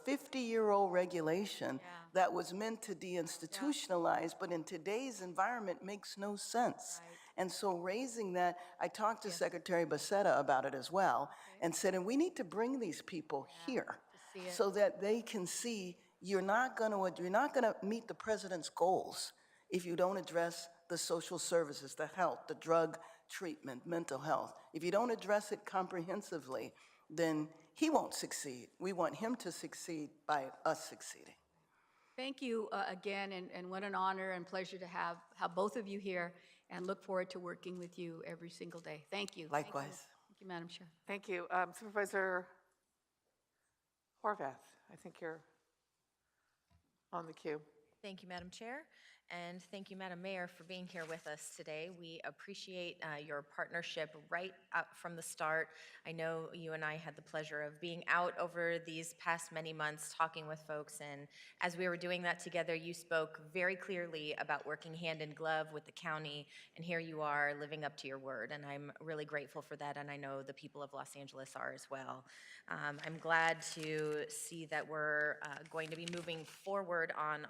50-year-old regulation that was meant to deinstitutionalize, but in today's environment makes no sense. And so raising that, I talked to Secretary Becerra about it as well, and said, and we need to bring these people here so that they can see you're not gonna meet the president's goals if you don't address the social services, the health, the drug treatment, mental health. If you don't address it comprehensively, then he won't succeed. We want him to succeed by us succeeding. Thank you again, and what an honor and pleasure to have both of you here, and look forward to working with you every single day. Thank you. Likewise. Thank you, Madam Chair. Thank you. Supervisor Horvath, I think you're on the queue. Thank you, Madam Chair, and thank you, Madam Mayor, for being here with us today. We appreciate your partnership right up from the start. I know you and I had the pleasure of being out over these past many months talking with folks, and as we were doing that together, you spoke very clearly about working hand in glove with the county, and here you are living up to your word, and I'm really grateful for that, and I know the people of Los Angeles are as well. I'm glad to see that we're going to be moving forward on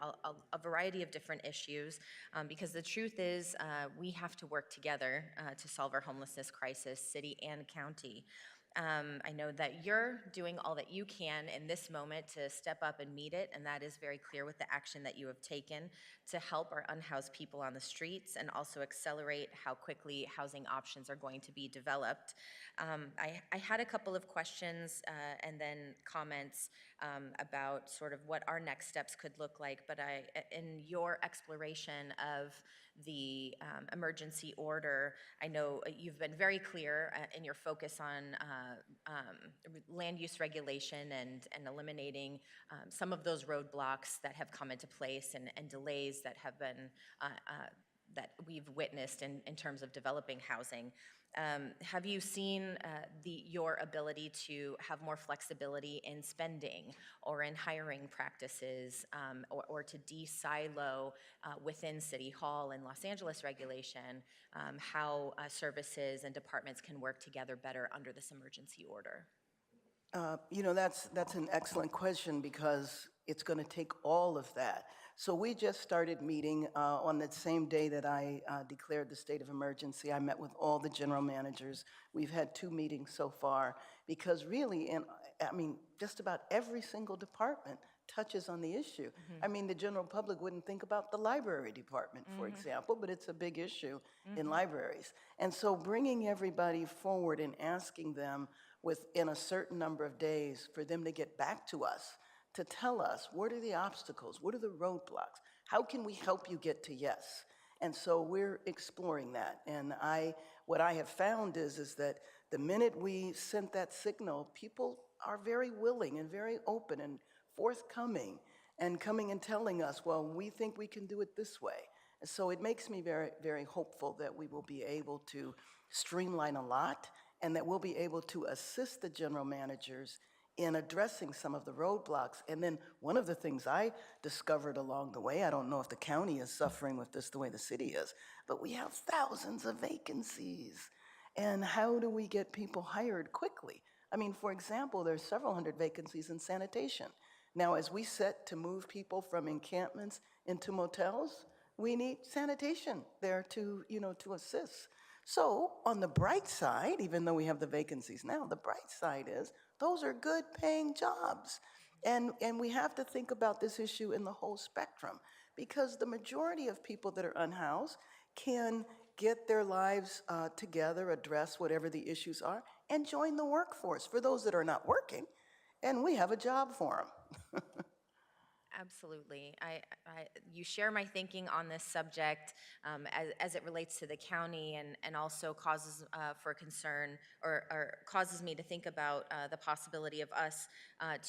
a variety of different issues, because the truth is we have to work together to solve our homelessness crisis, city and county. I know that you're doing all that you can in this moment to step up and meet it, and that is very clear with the action that you have taken to help our unhoused people on the streets and also accelerate how quickly housing options are going to be developed. I had a couple of questions and then comments about sort of what our next steps could look like, but in your exploration of the emergency order, I know you've been very clear in your focus on land use regulation and eliminating some of those roadblocks that have come into place and delays that have been that we've witnessed in terms of developing housing. Have you seen your ability to have more flexibility in spending or in hiring practices or to de-silo within City Hall and Los Angeles regulation how services and departments can work together better under this emergency order? You know, that's an excellent question because it's going to take all of that. So we just started meeting on the same day that I declared the state of emergency. I met with all the general managers. We've had 2 meetings so far because really, just about every single department touches on the issue. I mean, the general public wouldn't think about the library department, for example, but it's a big issue in libraries. And so bringing everybody forward and asking them within a certain number of days for them to get back to us, to tell us what are the obstacles, what are the roadblocks, how can we help you get to yes? And so we're exploring that. And what I have found is that the minute we sent that signal, people are very willing and very open and forthcoming and coming and telling us, well, we think we can do it this way. And so it makes me very, very hopeful that we will be able to streamline a lot and that we'll be able to assist the general managers in addressing some of the roadblocks. And then one of the things I discovered along the way, I don't know if the county is suffering with this the way the city is, but we have thousands of vacancies. And how do we get people hired quickly? I mean, for example, there's several hundred vacancies in sanitation. Now, as we set to move people from encampments into motels, we need sanitation there to assist. So on the bright side, even though we have the vacancies now, the bright side is those are good paying jobs. And we have to think about this issue in the whole spectrum because the majority of people that are unhoused can get their lives together, address whatever the issues are, and join the workforce for those that are not working. And we have a job for them. Absolutely. You share my thinking on this subject as it relates to the county and also causes for concern or causes me to think about the possibility of us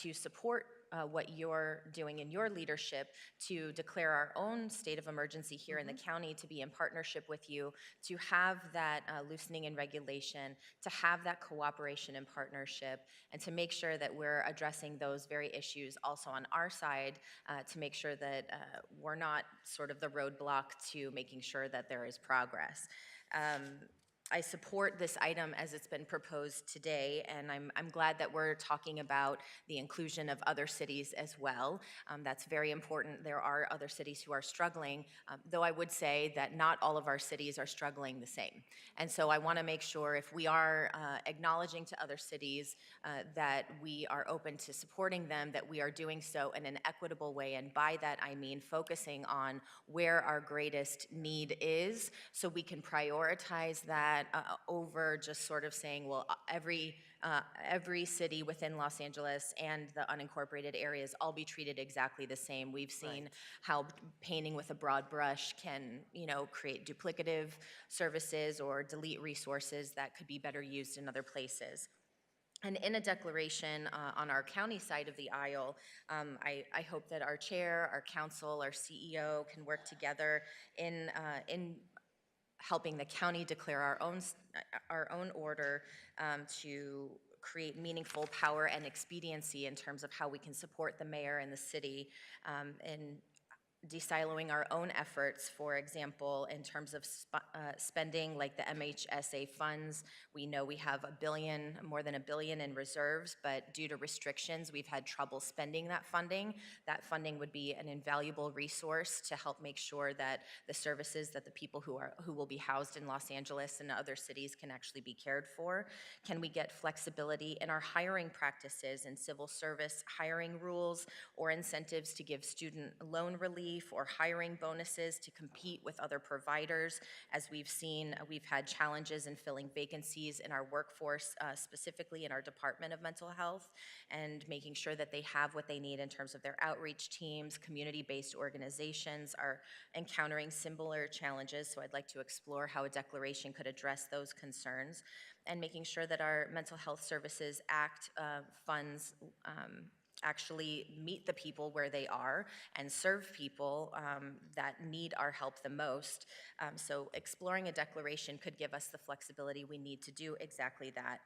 to support what you're doing in your leadership to declare our own state of emergency here in the county, to be in partnership with you, to have that loosening in regulation, to have that cooperation and partnership, and to make sure that we're addressing those very issues also on our side to make sure that we're not sort of the roadblock to making sure that there is progress. I support this item as it's been proposed today, and I'm glad that we're talking about the inclusion of other cities as well. That's very important. There are other cities who are struggling, though I would say that not all of our cities are struggling the same. And so I want to make sure if we are acknowledging to other cities that we are open to supporting them, that we are doing so in an equitable way. And by that, I mean focusing on where our greatest need is so we can prioritize that over just sort of saying, well, every city within Los Angeles and the unincorporated areas all be treated exactly the same. We've seen how painting with a broad brush can, create duplicative services or delete resources that could be better used in other places. And in a declaration on our county side of the aisle, I hope that our chair, our council, our CEO can work together in helping the county declare our own order to create meaningful power and expediency in terms of how we can support the mayor and the city in de-siloing our own efforts, for example, in terms of spending like the MHSA funds. We know we have more than $1 billion in reserves, but due to restrictions, we've had trouble spending that funding. That funding would be an invaluable resource to help make sure that the services that the people who will be housed in Los Angeles and other cities can actually be cared for. Can we get flexibility in our hiring practices and civil service hiring rules or incentives to give student loan relief or hiring bonuses to compete with other providers? As we've seen, we've had challenges in filling vacancies in our workforce, specifically in our Department of Mental Health, and making sure that they have what they need in terms of their outreach teams. Community-based organizations are encountering similar challenges, so I'd like to explore how a declaration could address those concerns, and making sure that our Mental Health Services Act funds actually meet the people where they are and serve people that need our help the most. So exploring a declaration could give us the flexibility we need to do exactly that.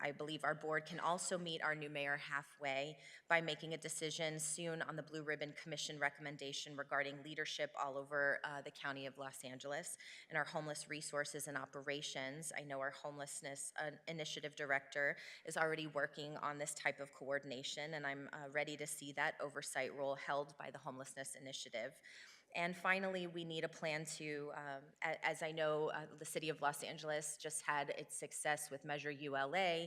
I believe our board can also meet our new mayor halfway by making a decision soon on the Blue Ribbon Commission recommendation regarding leadership all over the County of Los Angeles and our homeless resources and operations. I know our Homelessness Initiative Director is already working on this type of coordination, and I'm ready to see that oversight role held by the Homelessness Initiative. And finally, we need a plan to, as I know the city of Los Angeles just had its success with Measure ULA,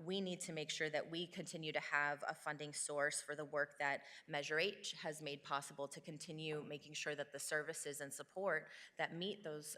we need to make sure that we continue to have a funding source for the work that Measure H has made possible to continue making sure that the services and support that meet those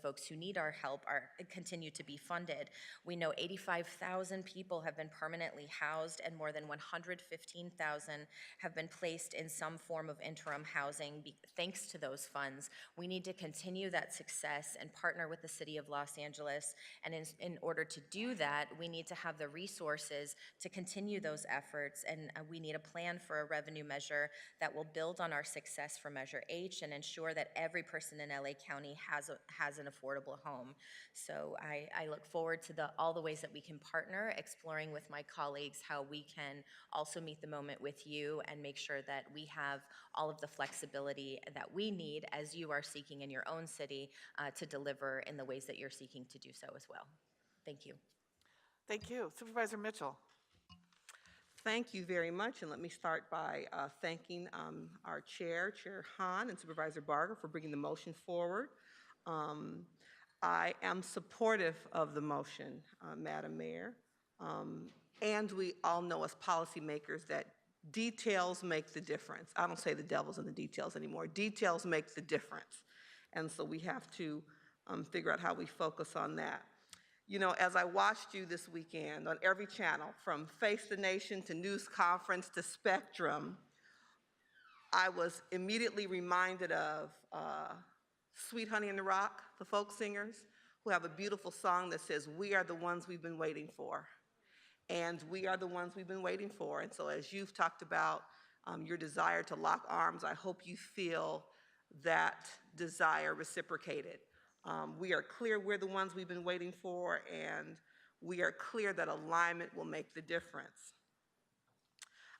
folks who need our help continue to be funded. We know 85,000 people have been permanently housed and more than 115,000 have been placed in some form of interim housing thanks to those funds. We need to continue that success and partner with the city of Los Angeles. And in order to do that, we need to have the resources to continue those efforts. And we need a plan for a revenue measure that will build on our success for Measure H and ensure that every person in LA County has an affordable home. So I look forward to all the ways that we can partner, exploring with my colleagues how we can also meet the moment with you and make sure that we have all of the flexibility that we need as you are seeking in your own city to deliver in the ways that you're seeking to do so as well. Thank you. Thank you. Supervisor Mitchell. Thank you very much, and let me start by thanking our Chair Hahn, and Supervisor Barger for bringing the motion forward. I am supportive of the motion, Madam Mayor, and we all know as policymakers that details make the difference. I don't say the devil's in the details anymore. Details make the difference, and so we have to figure out how we focus on that. You know, as I watched you this weekend on every channel, from Face the Nation to News Conference to Spectrum, I was immediately reminded of Sweet Honey in the Rock, the folk singers, who have a beautiful song that says, "We are the ones we've been waiting for." And we are the ones we've been waiting for. And so as you've talked about your desire to lock arms, I hope you feel that desire reciprocated. We are clear we're the ones we've been waiting for, and we are clear that alignment will make the difference.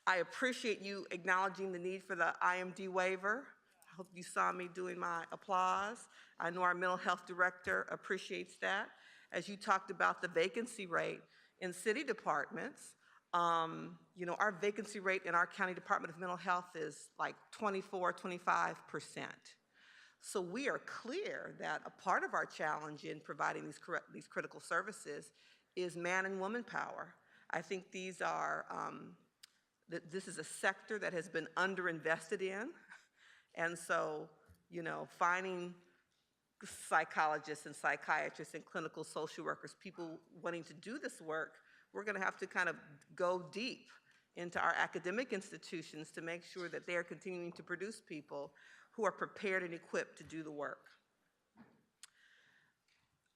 I appreciate you acknowledging the need for the IMD waiver. I hope you saw me doing my applause. I know our mental health director appreciates that. As you talked about the vacancy rate in city departments, you know, our vacancy rate in our county Department of Mental Health is like 24, 25%. So we are clear that a part of our challenge in providing these critical services is man and woman power. I think these are, this is a sector that has been underinvested in. And so, you know, finding psychologists and psychiatrists and clinical social workers, people wanting to do this work, we're going to have to kind of go deep into our academic institutions to make sure that they are continuing to produce people who are prepared and equipped to do the work.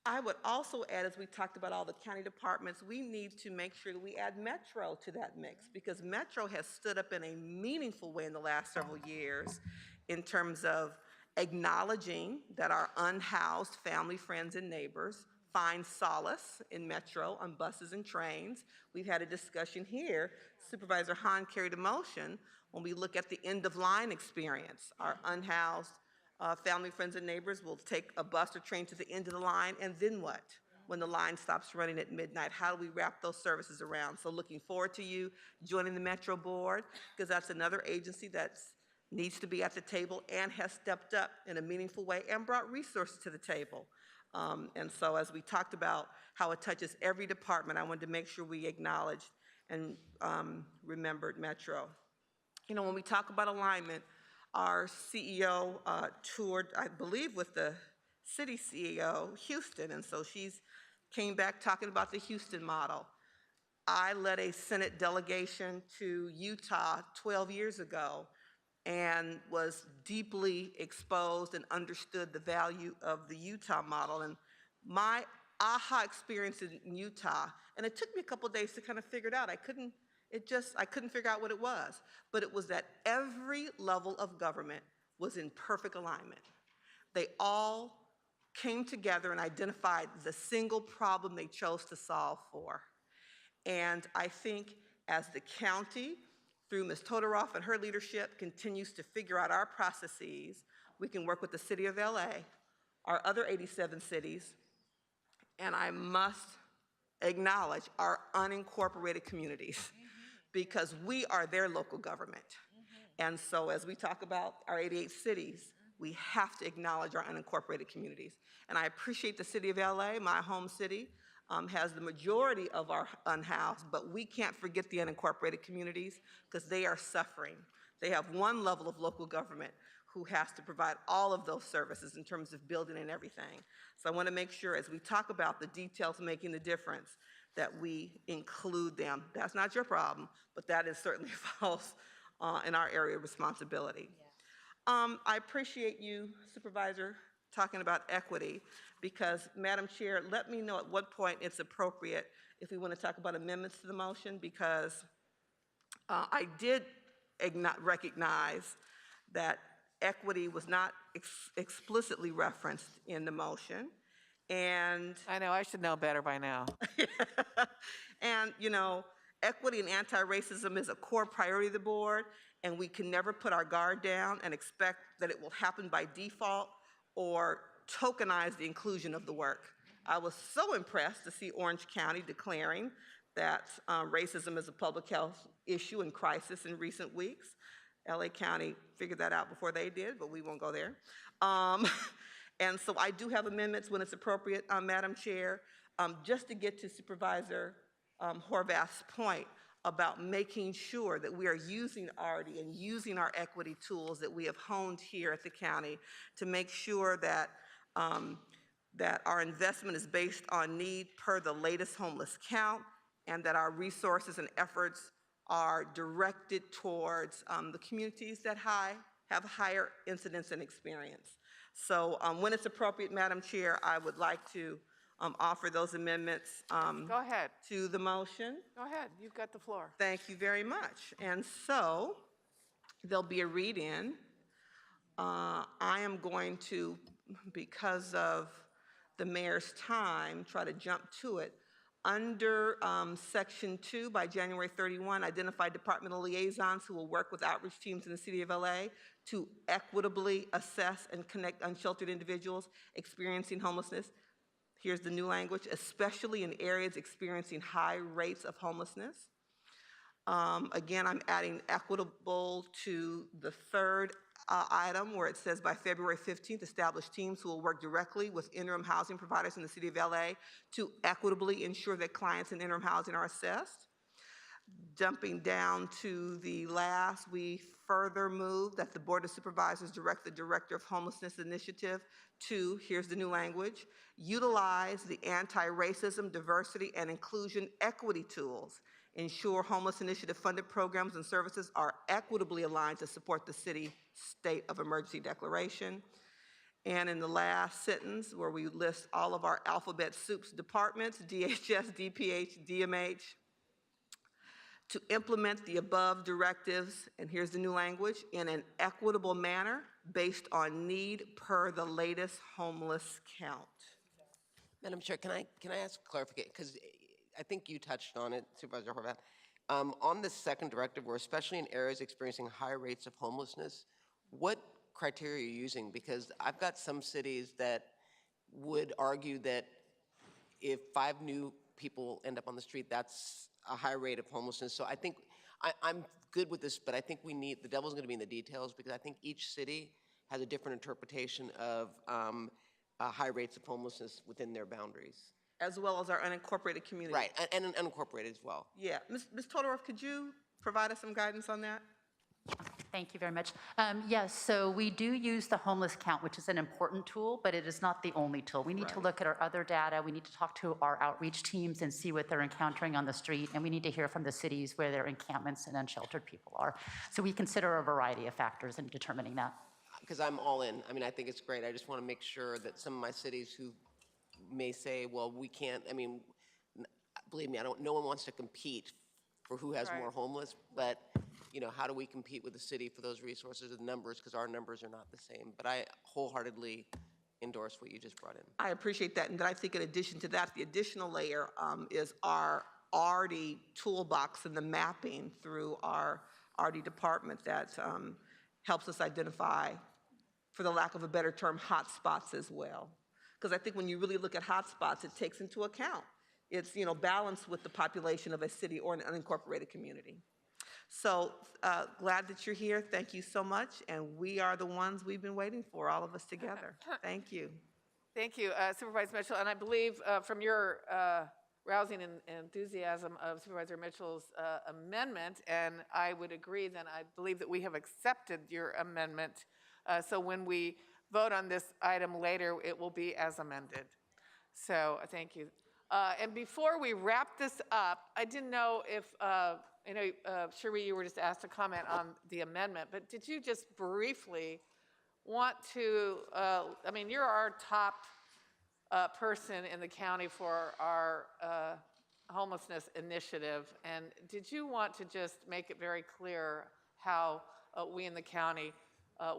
I would also add, as we talked about all the county departments, we need to make sure that we add Metro to that mix, because Metro has stood up in a meaningful way in the last several years in terms of acknowledging that our unhoused family, friends, and neighbors find solace in Metro on buses and trains. We've had a discussion here. Supervisor Hahn carried a motion when we look at the end-of-line experience. Our unhoused family, friends, and neighbors will take a bus or train to the end of the line, and then what? When the line stops running at midnight, how do we wrap those services around? So looking forward to you joining the Metro Board, because that's another agency that needs to be at the table and has stepped up in a meaningful way and brought resources to the table. And so as we talked about how it touches every department, I wanted to make sure we acknowledged and remembered Metro. You know, when we talk about alignment, our CEO toured, I believe, with the city CEO, Houston, and so she's came back talking about the Houston model. I led a Senate delegation to Utah 12 years ago and was deeply exposed and understood the value of the Utah model. And my aha experience in Utah, and it took me a couple days to kind of figure it out. I couldn't figure out what it was, but it was that every level of government was in perfect alignment. They all came together and identified the single problem they chose to solve for. And I think as the county, through Ms. Todoroff and her leadership, continues to figure out our processes, we can work with the city of LA, our other 87 cities, and I must acknowledge our unincorporated communities, because we are their local government. And so as we talk about our 88 cities, we have to acknowledge our unincorporated communities. And I appreciate the city of LA, my home city, has the majority of our unhoused, but we can't forget the unincorporated communities because they are suffering. They have one level of local government who has to provide all of those services in terms of building and everything. So I want to make sure as we talk about the details making the difference that we include them. That's not your problem, but that is certainly false in our area of responsibility. Yeah. I appreciate you, Supervisor, talking about equity, because, Madam Chair, let me know at what point it's appropriate if we want to talk about amendments to the motion, because I did recognize that equity was not explicitly referenced in the motion. And I know, I should know better by now. And, you know, equity and anti-racism is a core priority of the board, and we can never put our guard down and expect that it will happen by default or tokenize the inclusion of the work. I was so impressed to see Orange County declaring that racism is a public health issue and crisis in recent weeks. LA County figured that out before they did, but we won't go there. And so I do have amendments when it's appropriate, Madam Chair, just to get to Supervisor Horvath's point about making sure that we are using ARDI and using our equity tools that we have honed here at the county to make sure that, that our investment is based on need per the latest homeless count, and that our resources and efforts are directed towards the communities that have higher incidence and experience. So when it's appropriate, Madam Chair, I would like to offer those amendments Go ahead. to the motion. Go ahead. You've got the floor. Thank you very much. And so there'll be a read-in. I am going to, because of the mayor's time, try to jump to it. Under Section 2, by January 31, identify departmental liaisons who will work with outreach teams in the City of LA to equitably assess and connect unsheltered individuals experiencing homelessness. Here's the new language, especially in areas experiencing high rates of homelessness. Again, I'm adding equitable to the third item where it says by February 15th, establish teams who will work directly with interim housing providers in the City of LA to equitably ensure that clients in interim housing are assessed. Jumping down to the last, we further move that the Board of Supervisors direct the Director of Homelessness Initiative to, here's the new language, utilize the anti-racism, diversity, and inclusion equity tools. Ensure Homeless Initiative funded programs and services are equitably aligned to support the city state of emergency declaration. And in the last sentence, where we list all of our alphabet soups departments, DHS, DPH, DMH, to implement the above directives, and here's the new language, in an equitable manner based on need per the latest homeless count. Madam Chair, can I ask clarification? Because I think you touched on it, Supervisor Horvath. On the second directive, where especially in areas experiencing high rates of homelessness, what criteria are you using? Because I've got some cities that would argue that if 5 new people end up on the street, that's a high rate of homelessness. So I think I'm good with this, but I think we need, the devil's gonna be in the details, because I think each city has a different interpretation of high rates of homelessness within their boundaries. As well as our unincorporated community. Right, and unincorporated as well. Yeah, Ms. Todorov, could you provide us some guidance on that? Thank you very much. Yes, so we do use the homeless count, which is an important tool, but it is not the only tool. We need to look at our other data. We need to talk to our outreach teams and see what they're encountering on the street, and we need to hear from the cities where their encampments and unsheltered people are. So we consider a variety of factors in determining that. Because I'm all in. I mean, I think it's great. I just want to make sure that some of my cities who may say, well, we can't, I mean, believe me, no one wants to compete for who has more homeless, but you know, how do we compete with the city for those resources and numbers, because our numbers are not the same. But I wholeheartedly endorse what you just brought in. I appreciate that, and then I think in addition to that, the additional layer is our RD toolbox and the mapping through our RD department that helps us identify, for the lack of a better term, hot spots as well. Because I think when you really look at hot spots, it takes into account, it's, you know, balanced with the population of a city or an unincorporated community. So glad that you're here. Thank you so much. And we are the ones we've been waiting for, all of us together. Thank you. Thank you, Supervisor Mitchell. And I believe from your rousing enthusiasm of Supervisor Mitchell's amendment, and I would agree, then I believe that we have accepted your amendment. So when we vote on this item later, it will be as amended. So thank you. And before we wrap this up, I didn't know if, Cherie, you were just asked to comment on the amendment, but did you just briefly want to, I mean, you're our top person in the county for our homelessness initiative, and did you want to just make it very clear how we in the county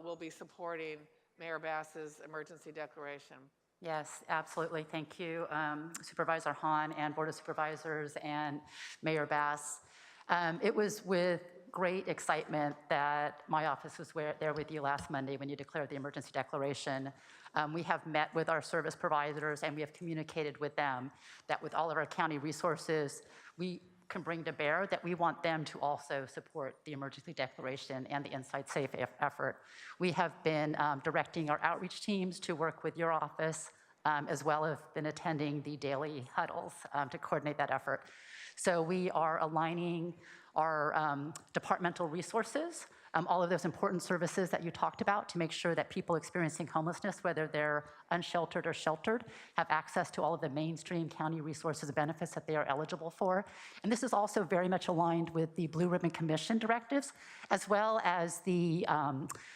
will be supporting Mayor Bass's emergency declaration? Yes, absolutely. Thank you, Supervisor Hahn and Board of Supervisors and Mayor Bass. It was with great excitement that my office was there with you last Monday when you declared the emergency declaration. We have met with our service providers and we have communicated with them that with all of our county resources, we can bring to bear that we want them to also support the emergency declaration and the Inside Safe effort. We have been directing our outreach teams to work with your office, as well as been attending the daily huddles to coordinate that effort. So we are aligning our departmental resources, all of those important services that you talked about, to make sure that people experiencing homelessness, whether they're unsheltered, or sheltered have access to all of the mainstream county resources and benefits that they are eligible for. And this is also very much aligned with the Blue Ribbon Commission directives, as well as the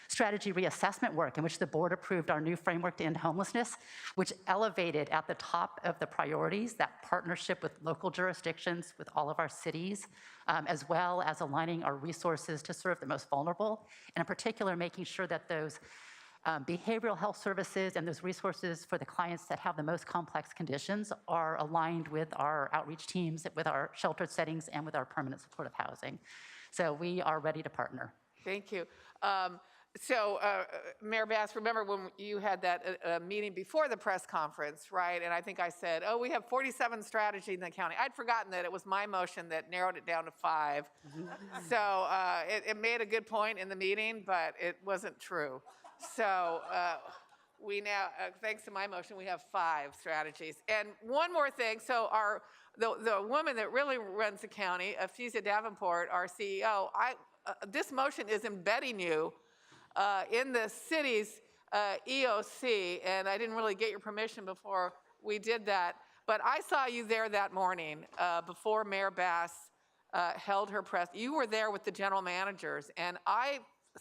strategy reassessment work in which the board approved our new framework to end homelessness, which elevated at the top of the priorities that partnership with local jurisdictions, with all of our cities, as well as aligning our resources to serve the most vulnerable, and in particular making sure that those behavioral health services and those resources for the clients that have the most complex conditions are aligned with our outreach teams, with our sheltered settings, and with our permanent supportive housing. So we are ready to partner. Thank you. Mayor Bass, remember when you had that meeting before the press conference, right? And I think I said, oh, we have 47 strategies in the county. I'd forgotten that it was my motion that narrowed it down to 5. So it made a good point in the meeting, but it wasn't true. So we now, thanks to my motion, we have 5 strategies. And one more thing, so the woman that really runs the county, Ephesia Davenport, our CEO, this motion is embedding you in the city's EOC, and I didn't really get your permission before we did that, but I saw you there that morning before Mayor Bass held her press. You were there with the general managers, and I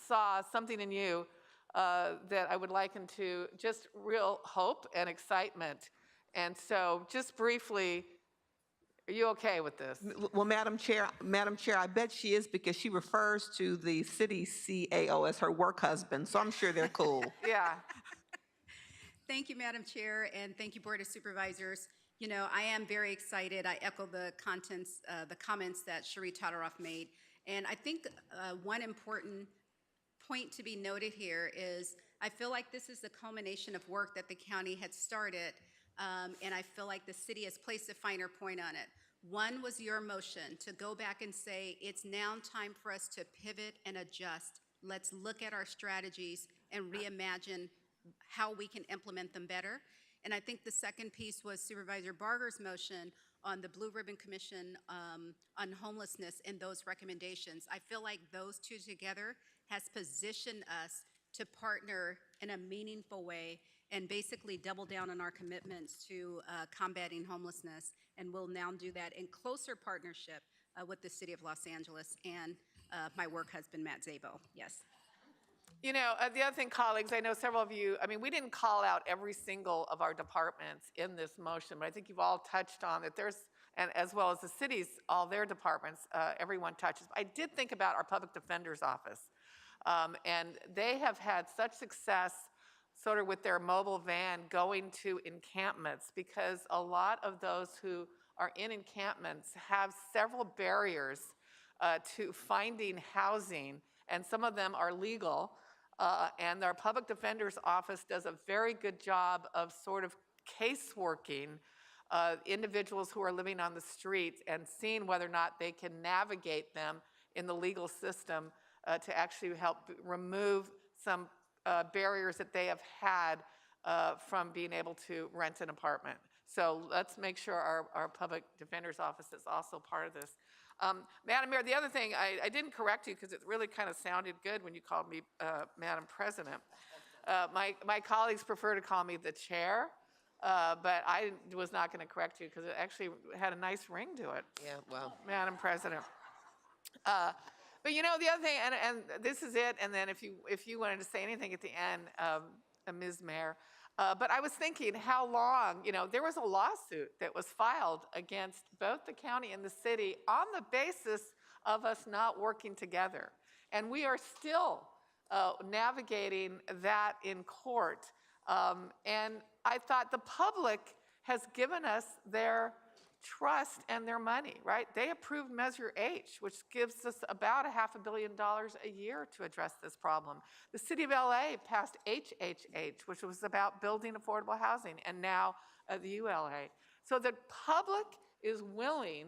saw something in you that I would liken to just real hope and excitement. And so just briefly, are you okay with this? Well, Madam Chair, I bet she is, because she refers to the city CAO as her work husband, so I'm sure they're cool. Yeah. Thank you, Madam Chair, and thank you, Board of Supervisors. You know, I am very excited. I echo the comments that Cherie Todoroff made. And I think one important point to be noted here is I feel like this is the culmination of work that the county had started, and I feel like the city has placed a finer point on it. One was your motion to go back and say, it's now time for us to pivot and adjust. Let's look at our strategies and reimagine how we can implement them better. And I think the second piece was Supervisor Barger's motion on the Blue Ribbon Commission on homelessness and those recommendations. I feel like those two together has positioned us to partner in a meaningful way and basically double down on our commitments to combating homelessness. And we'll now do that in closer partnership with the City of Los Angeles and my work husband, Matt Szabo. Yes. You know, the other thing, colleagues, I know several of you, I mean, we didn't call out every single of our departments in this motion, but I think you've all touched on that there's, and as well as the cities, all their departments, everyone touches. I did think about our public defender's office, and they have had such success sort of with their mobile van going to encampments, because a lot of those who are in encampments have several barriers to finding housing, and some of them are legal. And our public defender's office does a very good job of sort of caseworking individuals who are living on the streets and seeing whether or not they can navigate them in the legal system to actually help remove some barriers that they have had from being able to rent an apartment. So let's make sure our public defender's office is also part of this. Madam Mayor, the other thing, I didn't correct you because it really kind of sounded good when you called me Madam President. My colleagues prefer to call me the chair, but I was not going to correct you because it actually had a nice ring to it. Yeah, well. Madam President. But you know, the other thing, and this is it, and then if you wanted to say anything at the end, Ms. Mayor, but I was thinking how long, you know, there was a lawsuit that was filed against both the county and the city on the basis of us not working together. And we are still navigating that in court. And I thought the public has given us their trust and their money, right? They approved Measure H, which gives us about $500 million a year to address this problem. The City of LA passed HHH, which was about building affordable housing, and now the ULA. So the public is willing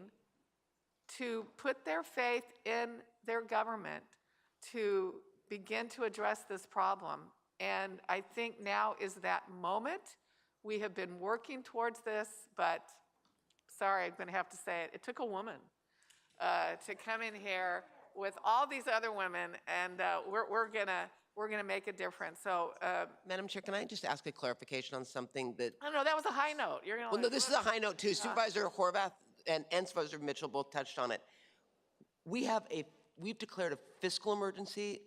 to put their faith in their government to begin to address this problem. And I think now is that moment. We have been working towards this, but sorry, I'm going to have to say it. It took a woman to come in here with all these other women, and we're going to we're going to make a difference. So, Madam Chair, can I just ask a clarification on something that? I don't know, that was a high note. You're going to. Well, no, this is a high note too. Supervisor Horvath and Supervisor Mitchell both touched on it. We've declared a fiscal emergency.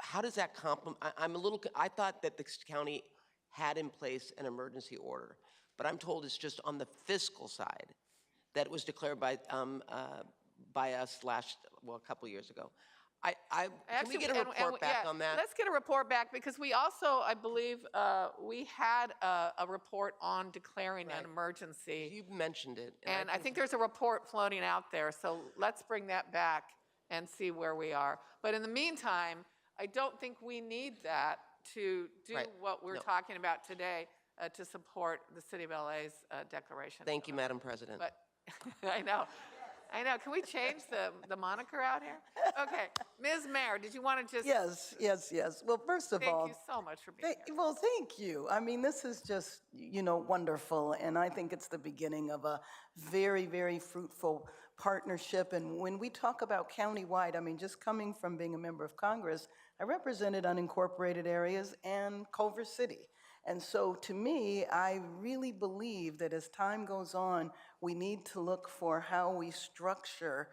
How does that I thought that the county had in place an emergency order, but I'm told it's just on the fiscal side that was declared by us a couple years ago. Can we get a report back on that? Let's get a report back, because we also, I believe, we had a report on declaring an emergency. You mentioned it. And I think there's a report floating out there, so let's bring that back and see where we are. But in the meantime, I don't think we need that to do what we're talking about today to support the City of LA's declaration. Thank you, Madam President. But I know. Can we change the moniker out here? Okay. Ms. Mayor, did you want to just? Yes. Well, first of all. Thank you so much for being here. Well, thank you. I mean, this is just, wonderful. And I think it's the beginning of a very, very fruitful partnership. And when we talk about countywide, I mean, just coming from being a member of Congress, I represented unincorporated areas and Culver City. And so to me, I really believe that as time goes on, we need to look for how we structure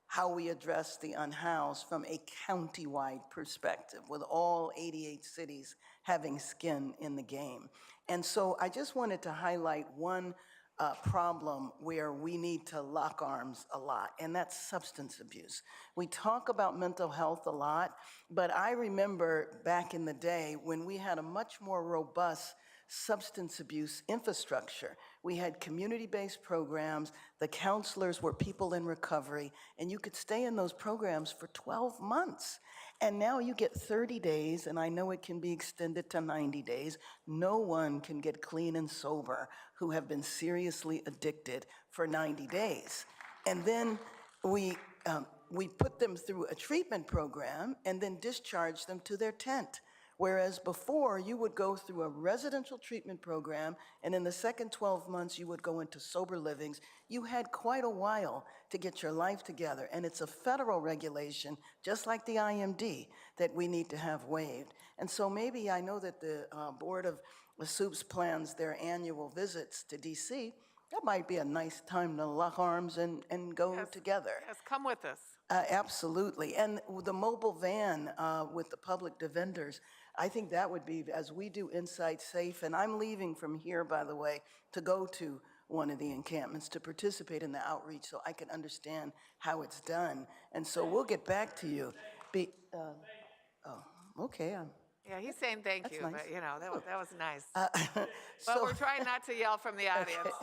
how we address the unhoused from a county-wide perspective, with all 88 cities having skin in the game. And so I just wanted to highlight one problem where we need to lock arms a lot, and that's substance abuse. We talk about mental health a lot, but I remember back in the day when we had a much more robust substance abuse infrastructure. We had community-based programs, the counselors were people in recovery, and you could stay in those programs for 12 months. And now you get 30 days, and I know it can be extended to 90 days. No one can get clean and sober who have been seriously addicted for 90 days. And then we put them through a treatment program and then discharge them to their tent. Whereas before, you would go through a residential treatment program, and in the second 12 months, you would go into sober livings. You had quite a while to get your life together, and it's a federal regulation, just like the IMD, that we need to have waived. And so maybe I know that the Board of Soups plans their annual visits to DC. That might be a nice time to lock arms and go together. Yes, come with us. Absolutely. And the mobile van with the public defenders, I think that would be, as we do Insight Safe, and I'm leaving from here, by the way, to go to one of the encampments to participate in the outreach so I can understand how it's done. And so we'll get back to you. Okay. Yeah, he's saying thank you, nice. But that was nice. But we're trying not to yell from the audience.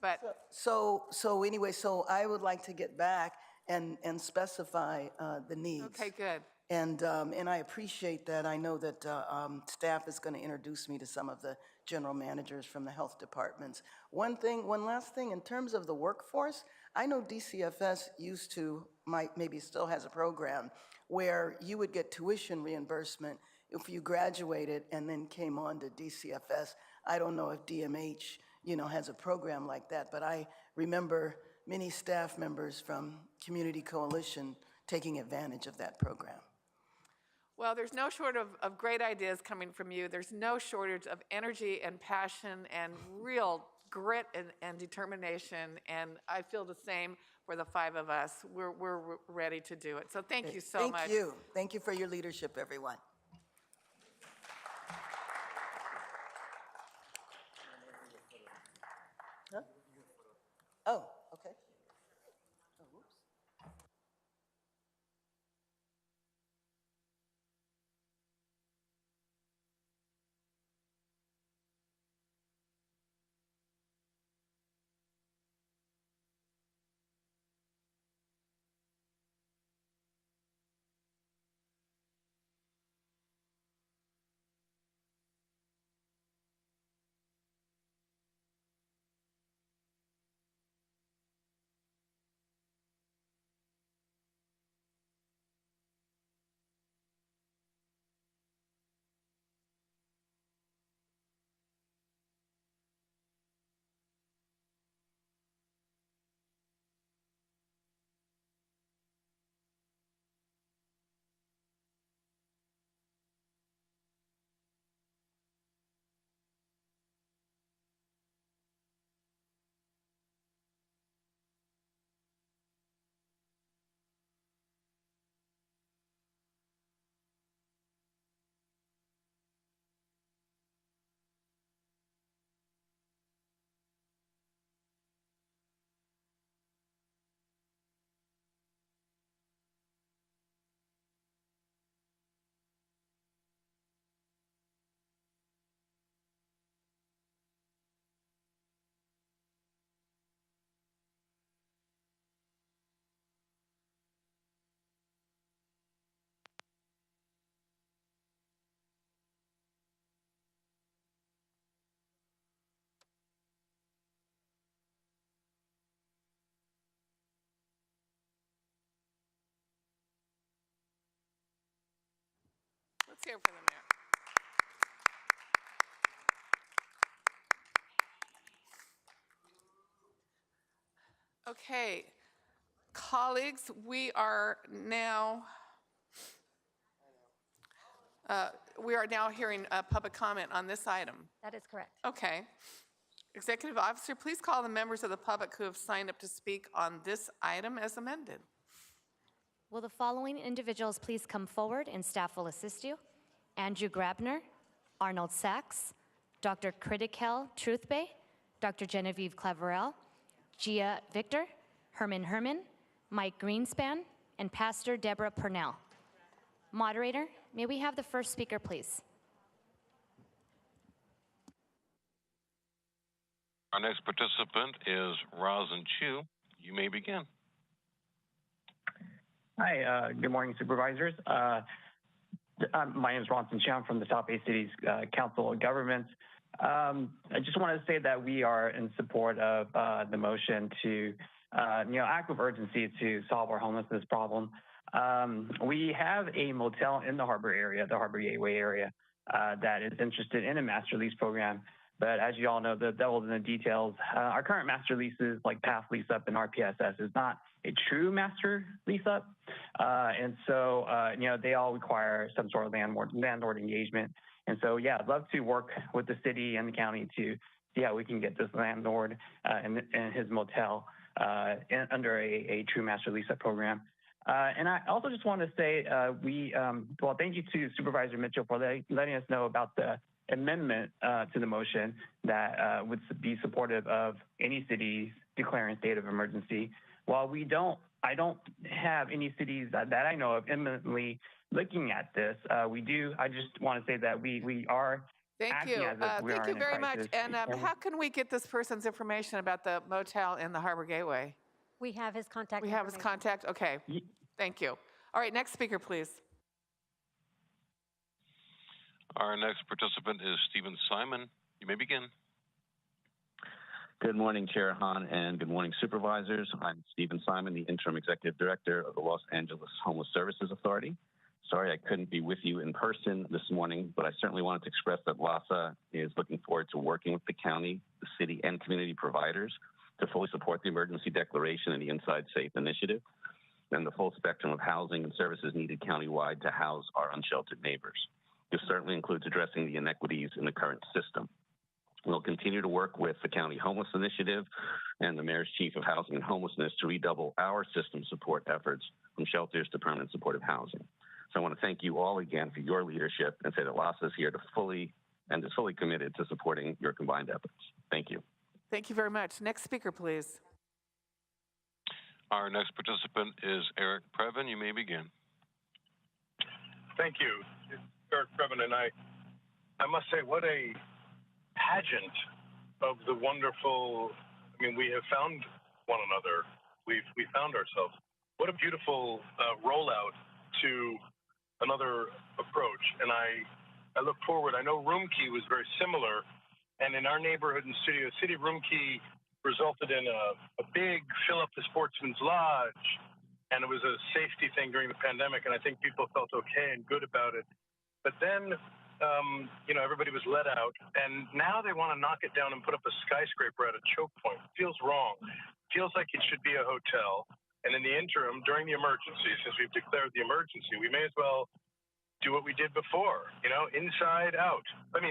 But So anyway, I would like to get back and specify the needs. Okay, good. And I appreciate that. I know that staff is going to introduce me to some of the general managers from the health departments. One last thing, in terms of the workforce, I know DCFS maybe still has a program where you would get tuition reimbursement if you graduated and then came on to DCFS. I don't know if DMH, has a program like that, but I remember many staff members from Community Coalition taking advantage of that program. Well, there's no shortage of great ideas coming from you. There's no shortage of energy and passion and real grit and determination, and I feel the same for the five of us. We're ready to do it. So thank you so much. Thank you. Thank you for your leadership, everyone. Huh? Oh, okay. Oh, whoops. hear for the mayor. Okay, colleagues, we are now hearing public comment on this item. That is correct. Okay. Executive Officer, please call the members of the public who have signed up to speak on this item as amended. Will the following individuals please come forward and staff will assist you? Andrew Grabner, Arnold Sachs, Dr. Critical Truthbay, Dr. Genevieve Claverell, Gia Victor, Herman, Mike Greenspan, and Pastor Deborah Purnell. Moderator, may we have the first speaker, please? Our next participant is Rosin Chu. You may begin. Hi, good morning, Supervisors. My name is Ronson Chu. I'm from the South Bay Cities Council of Governments. I just want to say that we are in support of the motion to, act with urgency to solve our homelessness problem. We have a motel in the Harbor area, the Harbor Gateway area, that is interested in a master lease program. But as you all know, the devil's in the details. Our current master leases, like past lease up and RPSS, is not a true master lease up. And so, they all require some sort of landlord engagement. And so, yeah, I'd love to work with the city and the county to see how we can get this landlord and his motel under a true master lease up program. And I also just want to say, thank you to Supervisor Mitchell for letting us know about the amendment to the motion that would be supportive of any cities declaring state of emergency. While I don't have any cities that I know of imminently looking at this. I just want to say that we are acting as if we are Thank you in a very much. crisis. And how can we get this person's information about the motel in the Harbor Gateway? We have his contact We have his contact? Okay. Thank you. All right, next speaker, please. Our next participant is Stephen Simon. You may begin. Good morning, Chair Hahn, and good morning, Supervisors. I'm Stephen Simon, the Interim Executive Director of the Los Angeles Homeless Services Authority. Sorry I couldn't be with you in person this morning, but I certainly wanted to express that LAHSA is looking forward to working with the county, the city, and community providers to fully support the emergency declaration and the Inside Safe initiative, and the full spectrum of housing and services needed countywide to house our unsheltered neighbors. This certainly includes addressing the inequities in the current system. We'll continue to work with the County Homeless Initiative and the Mayor's Chief of Housing and Homelessness to redouble our system support efforts from shelters to permanent supportive housing. So I want to thank you all again for your leadership and say that LAHSA is here to fully committed to supporting your combined efforts. Thank you. Thank you very much. Next speaker, please. Our next participant is Eric Previn. You may begin. Thank you. It's Eric Previn, and I must say, what a pageant of the wonderful, we have found one another. We found ourselves. What a beautiful rollout to another approach. And I look forward. I know Room Key was very similar. And in our neighborhood in Studio City, Room Key resulted in a big fill up the Sportsman's Lodge. And it was a safety thing during the pandemic. And I think people felt okay and good about it. But then, everybody was let out. And now they want to knock it down and put up a skyscraper at a choke point. It feels wrong. It feels like it should be a hotel. And in the interim, during the emergency, since we've declared the emergency, we may as well do what we did before, inside out. I'm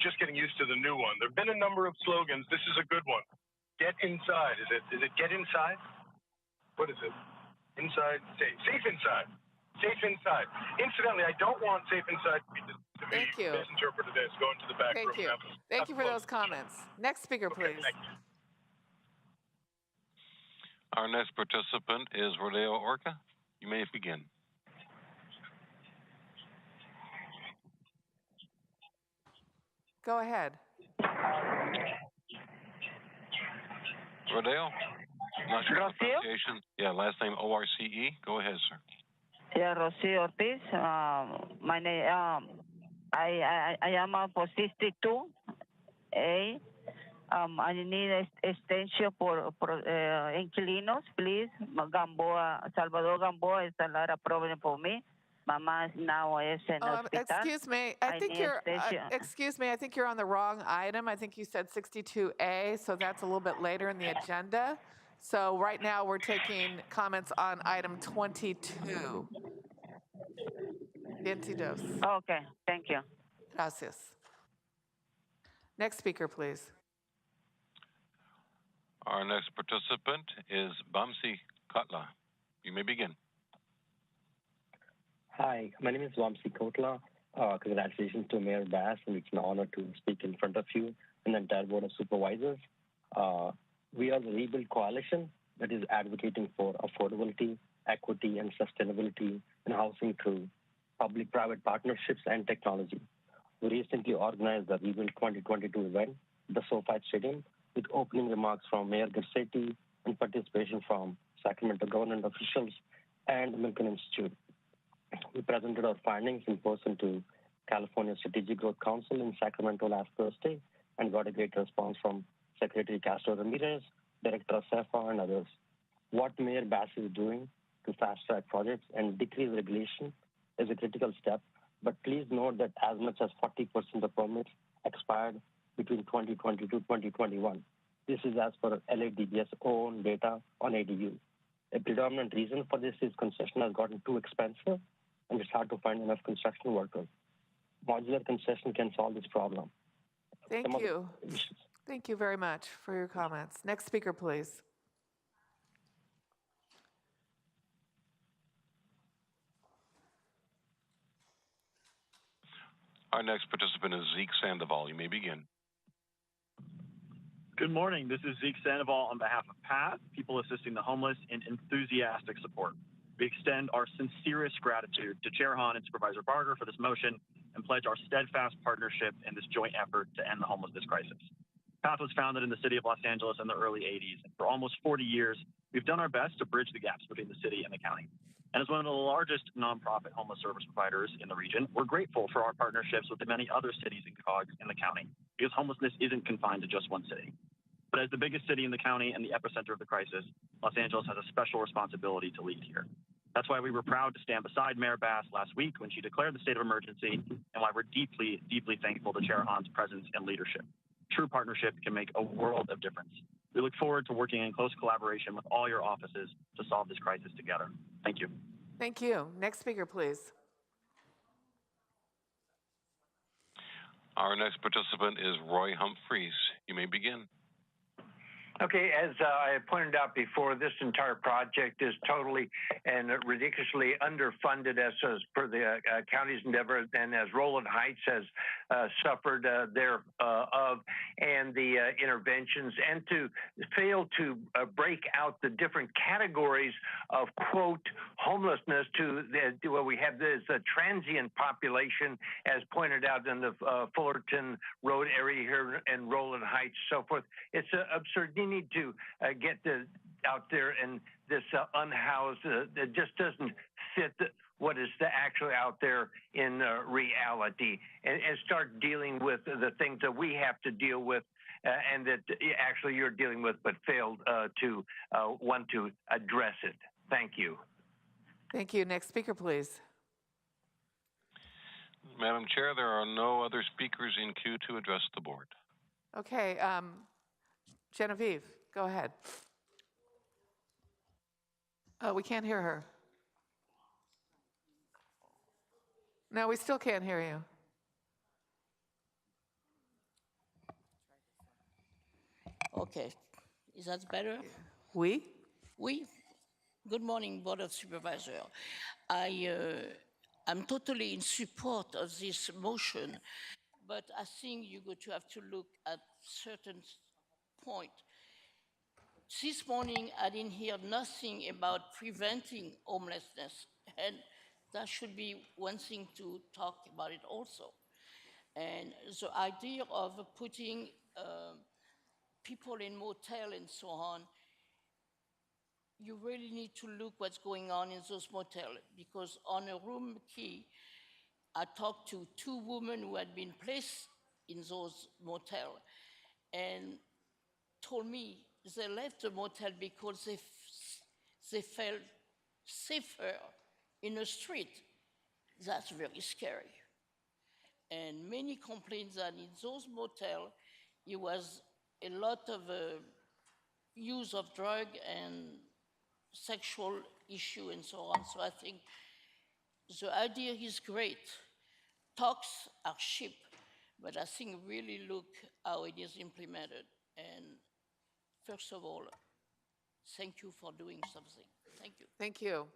just getting used to the new one. There have been a number of slogans. This is a good one. Get inside. Is it get inside? What is it? Inside, safe inside. Safe inside. Incidentally, I don't want safe inside to be misinterpreted as going to the back room. Thank you. Thank you for those comments. Next speaker, please. Thank you. Our next participant is Rodeo Orca. You may begin. Go ahead. Rodeo? Not sure the pronunciation. Yeah, last name O-R-C-E. Go ahead, sir. Yeah, Rosie Ortiz. My name, I am for 62A. I need extension por inquilinos, please. Salvador Gamboa is a lot of problem for me. Mamá now es en hospital. Excuse me, I think you're, excuse me, I think you're on the wrong item. I think you said 62A, so that's a little bit later in the agenda. So right now, we're taking comments on item 22. 22. Okay, thank you. Gracias. Next speaker, please. Our next participant is Bamsi Katla. You may begin. Hi, my name is Vamsi Kotla. Congratulations to Mayor Bass, and it's an honor to speak in front of you and the entire Board of Supervisors. We are the Rebuild Coalition that is advocating for affordability, equity, and sustainability in housing through public-private partnerships and technology. We recently organized the Rebuild 2022 event at the SoFi Stadium with opening remarks from Mayor Garcetti and participation from Sacramento government officials and the Milken Institute. We presented our findings in person to California Strategic Growth Council in Sacramento last Thursday and got a great response from Secretary Castro Ramirez, Director Acefa, and others. What Mayor Bass is doing to fast-track projects and decrease regulation is a critical step, but please note that as much as 40% of permits expired between 2020 to 2021. This is as per LADB's own data on ADU. A predominant reason for this is concession has gotten too expensive and it's hard to find enough construction workers. Modular concession can solve this problem. Thank you. Thank you very much for your comments. Next speaker, please. Our next participant is Zeke Sandoval. You may begin. Good morning. This is Zeke Sandoval on behalf of PATH, People Assisting the Homeless, in enthusiastic support. We extend our sincerest gratitude to Chair Hahn and Supervisor Barger for this motion and pledge our steadfast partnership in this joint effort to end the homelessness crisis. PATH was founded in the city of Los Angeles in the early 80s, and for almost 40 years, we've done our best to bridge the gaps between the city and the county. And as one of the largest nonprofit homeless service providers in the region, we're grateful for our partnerships with the many other cities and COGs in the county, because homelessness isn't confined to just one city. But as the biggest city in the county and the epicenter of the crisis, Los Angeles has a special responsibility to lead here. That's why we were proud to stand beside Mayor Bass last week when she declared the state of emergency, and why we're deeply, deeply thankful to Chair Hahn's presence and leadership. True partnership can make a world of difference. We look forward to working in close collaboration with all your offices to solve this crisis together. Thank you. Thank you. Next speaker, please. Our next participant is Roy Humphreys. You may begin. Okay, as I pointed out before, this entire project is totally and ridiculously underfunded as per the county's endeavor, and as Roland Heights has suffered thereof, and the interventions, and to fail to break out the different categories of, quote, homelessness to well, we have this transient population, as pointed out in the Fullerton Road area here in Roland Heights, so forth. It's absurd. You need to get out there, and this unhoused, it just doesn't fit what is actually out there in reality, and start dealing with the things that we have to deal with and that actually you're dealing with, but failed to want to address it. Thank you. Thank you. Next speaker, please. Madam Chair, there are no other speakers in queue to address the board. Okay, Genevieve, go ahead. We can't hear her. No, we still can't hear you. Okay, is that better? Oui. Oui. Good morning, Board of Supervisors. I'm totally in support of this motion, but I think you're going to have to look at certain point. This morning, I didn't hear nothing about preventing homelessness, and that should be one thing to talk about it also. And the idea of putting people in motel and so on, you really need to look what's going on in those motels, because on a room key, I talked to 2 women who had been placed in those motels and told me they left the motel because they felt safer in the street. That's very scary. And many complaints that in those motels, it was a lot of use of drug and sexual issue and so on. So I think the idea is great. Talks are cheap, but I think really look how it is implemented. And first of all, thank you for doing something. Thank you. Thank you.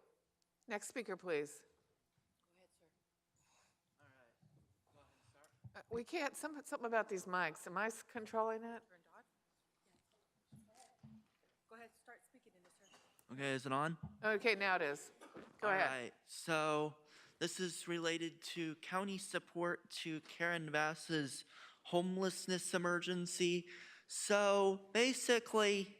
Next speaker, please. We can't, something about these mics. Am I controlling it? Go ahead, start speaking in this. Okay, is it on? Okay, now it is. Go ahead. All right, so this is related to county support to Karen Bass's homelessness emergency. So basically,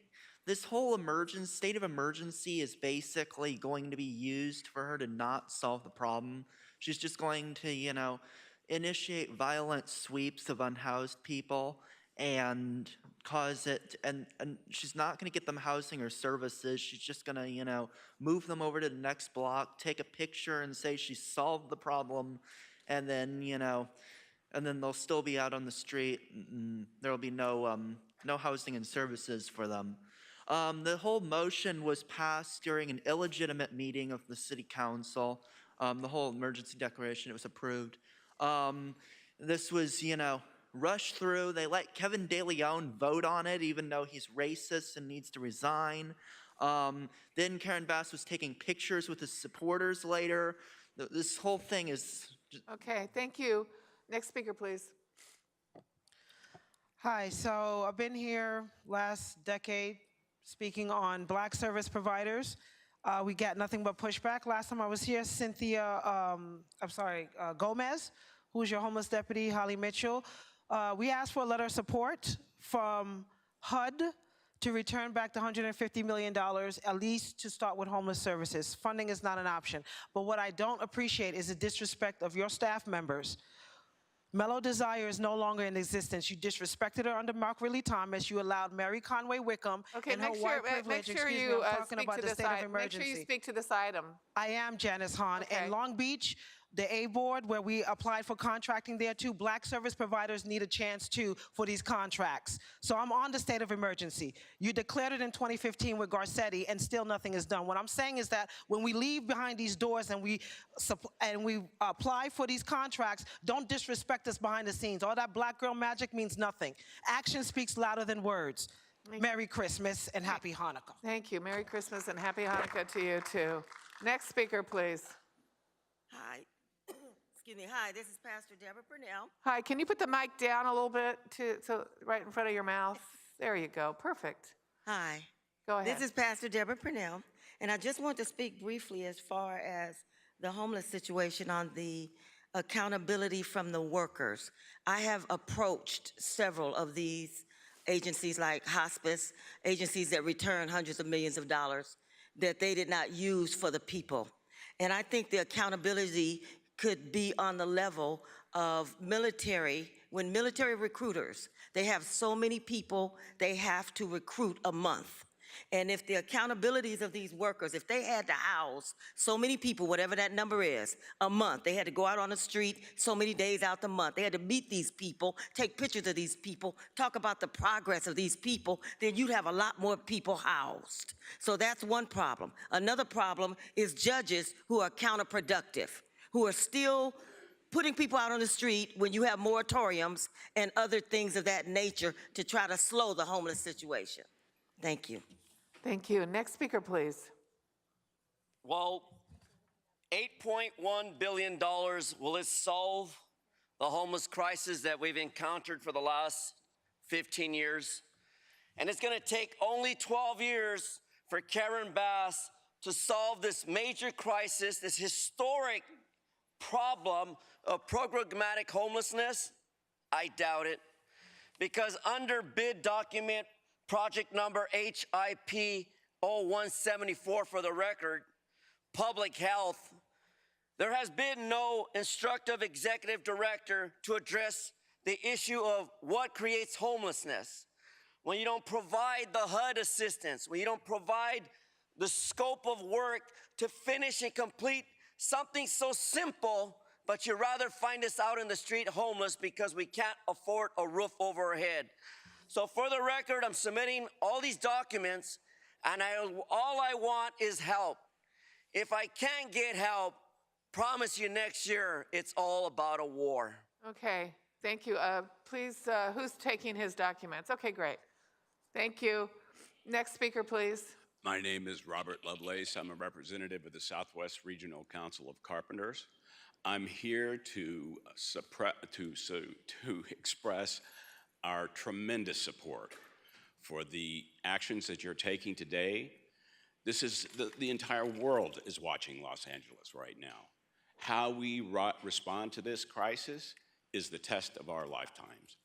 this whole state of emergency is basically going to be used for her to not solve the problem. She's just going to, initiate violent sweeps of unhoused people and cause it, and she's not going to get them housing or services. She's just going to, move them over to the next block, take a picture and say she solved the problem, and then, and then they'll still be out on the street. And there'll be no housing and services for them. The whole motion was passed during an illegitimate meeting of the city council. The whole emergency declaration, it was approved. This was, rushed through. They let Kevin De Leon vote on it, even though he's racist and needs to resign. Then Karen Bass was taking pictures with his supporters later. This whole thing is... Okay, thank you. Next speaker, please. Hi, so I've been here last decade speaking on Black service providers. We got nothing but pushback. Last time I was here, Gomez, who's your homeless deputy, Holly Mitchell. We asked for a letter of support from HUD to return back the $150 million, at least to start with homeless services. Funding is not an option. But what I don't appreciate is the disrespect of your staff members. Mellow Desire is no longer in existence. You disrespected her under Mark Ridley Thomas. You allowed Mary Conway Wickham and her white privilege. Make sure you Make sure you speak to this item. I am Janice Hahn. Okay. In Long Beach, the A board, where we applied for contracting there too, Black service providers need a chance too for these contracts. So I'm on the state of emergency. You declared it in 2015 with Garcetti, and still nothing is done. What I'm saying is that when we leave behind these doors and we apply for these contracts, don't disrespect us behind the scenes. All that black girl magic means nothing. Action speaks louder than words. Merry Christmas and Happy Hanukkah. Thank you. Merry Christmas and Happy Hanukkah to you too. Next speaker, please. Hi. Excuse me. Hi, this is Pastor Deborah Purnell. Hi, can you put the mic down a little bit so right in front of your mouth? There you go. Perfect. Hi. Go ahead. This is Pastor Deborah Purnell, and I just want to speak briefly as far as the homeless situation on the accountability from the workers. I have approached several of these agencies like hospice, agencies that return hundreds of millions of dollars that they did not use for the people. And I think the accountability could be on the level of military. When military recruiters, they have so many people they have to recruit a month. And if the accountabilities of these workers, if they had to house so many people, whatever that number is, a month, they had to go out on the street so many days out the month, they had to meet these people, take pictures of these people, talk about the progress of these people, then you'd have a lot more people housed. So that's one problem. Another problem is judges who are counterproductive, who are still putting people out on the street when you have moratoriums and other things of that nature to try to slow the homeless situation. Thank you. Thank you. Next speaker, please. Well, $8.1 billion, will it solve the homeless crisis that we've encountered for the last 15 years? And it's going to take only 12 years for Karen Bass to solve this major crisis, this historic problem of programmatic homelessness? I doubt it. Because under bid document project number HIP 0174 for the record, public health, there has been no instructive executive director to address the issue of what creates homelessness. When you don't provide the HUD assistance, when you don't provide the scope of work to finish and complete Something so simple, but you'd rather find us out in the street homeless because we can't afford a roof over our head. So for the record, I'm submitting all these documents, and all I want is help. If I can't get help, promise you next year, it's all about a war. Okay, thank you. Please, who's taking his documents? Okay, great. Thank you. Next speaker, please. My name is Robert Lovelace. I'm a representative of the Southwest Regional Council of Carpenters. I'm here to express our tremendous support for the actions that you're taking today. This is the entire world is watching Los Angeles right now. How we respond to this crisis is the test of our lifetimes.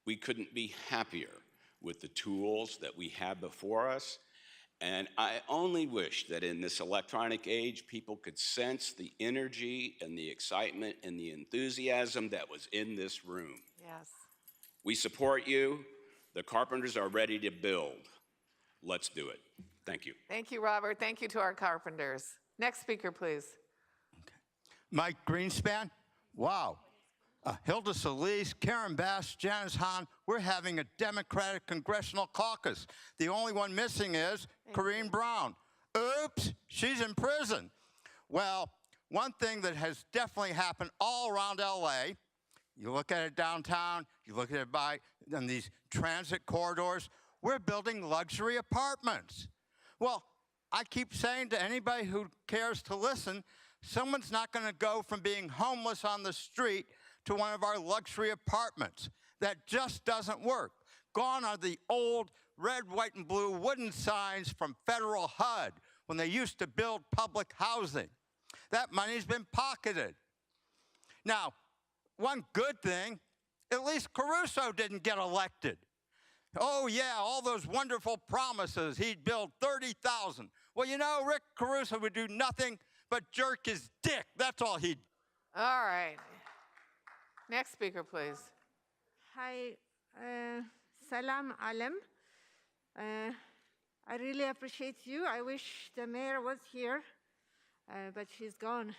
We couldn't be happier with the tools that we have before us. And I only wish that in this electronic age, people could sense the energy and the excitement and the enthusiasm that was in this room. Yes. We support you. The carpenters are ready to build. Let's do it. Thank you. Thank you, Robert. Thank you to our carpenters. Next speaker, please. Mike Greenspan. Wow. Hilda Solis, Karen Bass, Janice Hahn, we're having a Democratic Congressional Caucus. The only one missing is Corrine Brown. Oops, she's in prison. Well, one thing that has definitely happened all around LA, you look at it downtown, you look at it in these transit corridors, we're building luxury apartments. Well, I keep saying to anybody who cares to listen, someone's not going to go from being homeless on the street to one of our luxury apartments. That just doesn't work. Gone are the old red, white, and blue wooden signs from federal HUD when they used to build public housing. That money's been pocketed. Now, one good thing, at least Caruso didn't get elected. Oh yeah, all those wonderful promises, he'd build 30,000. Well, you know, Rick Caruso would do nothing but jerk his dick. That's all he'd do. All right. Next speaker, please. Hi, Salam Alem. I really appreciate you. I wish the mayor was here, but she's gone.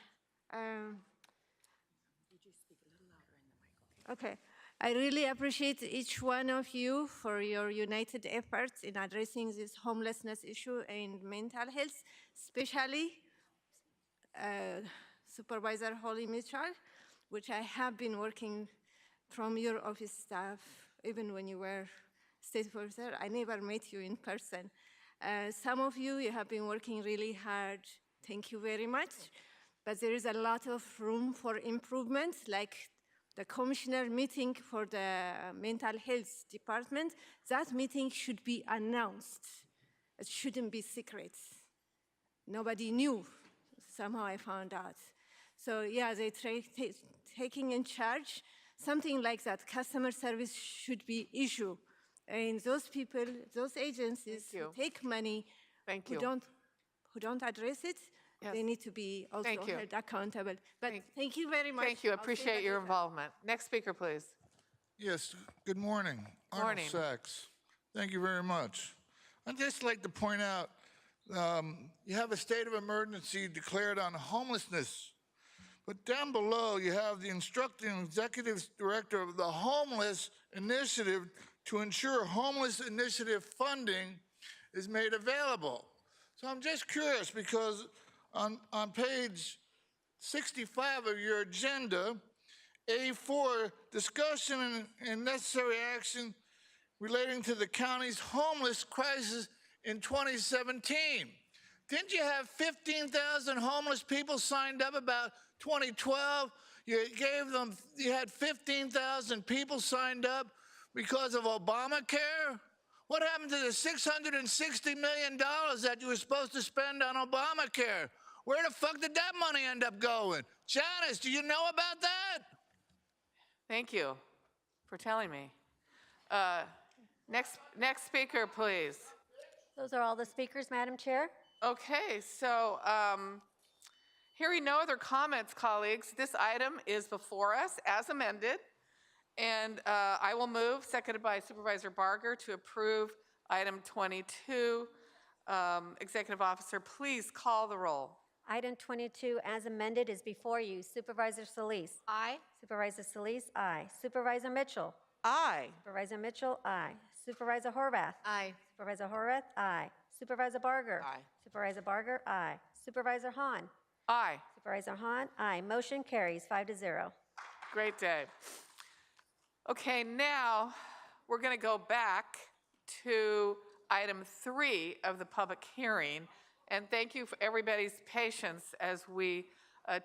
Would you speak a little louder in the microphone? Okay. I really appreciate each one of you for your united efforts in addressing this homelessness issue and mental health, especially Supervisor Holly Mitchell, which I have been working from your office staff, even when you were state officer. I never met you in person. Some of you have been working really hard. Thank you very much. But there is a lot of room for improvement, like the commissioner meeting for the mental health department. That meeting should be announced. It shouldn't be secret. Nobody knew. Somehow I found out. So yeah, they're taking in charge. Something like that, customer service should be issue. And those people, those agencies who take money, who don't address it, they need to be also held accountable. But thank you very much. Thank you. Appreciate your involvement. Next speaker, please. Yes, good morning. Morning. Arnold Sachs. Thank you very much. I'd just like to point out, you have a state of emergency declared on homelessness, but down below you have the instructing executive director of the Homeless Initiative to ensure homeless initiative funding is made available. So I'm just curious because on page 65 of your agenda, A4, discussion and necessary action relating to the county's homeless crisis in 2017. Didn't you have 15,000 homeless people signed up about 2012? You had 15,000 people signed up because of Obamacare? What happened to the $660 million that you were supposed to spend on Obamacare? Where the fuck did that money end up going? Janice, do you know about that? Thank you for telling me. Next speaker, please. Those are all the speakers, Madam Chair. Okay, so hearing no other comments, colleagues, this item is before us as amended. And I will move, seconded by Supervisor Barger, to approve item 22. Executive Officer, please call the roll. Item 22, as amended, is before you. Supervisor Solis. Aye. Supervisor Solis, aye. Supervisor Mitchell. Aye. Supervisor Mitchell, aye. Supervisor Horvath. Aye. Supervisor Horvath, aye. Supervisor Barger. Aye. Supervisor Barger, aye. Supervisor Hahn. Aye. Supervisor Hahn, aye. Motion carries 5-0. Great day. Okay, now we're going to go back to item 3 of the public hearing. And thank you for everybody's patience as we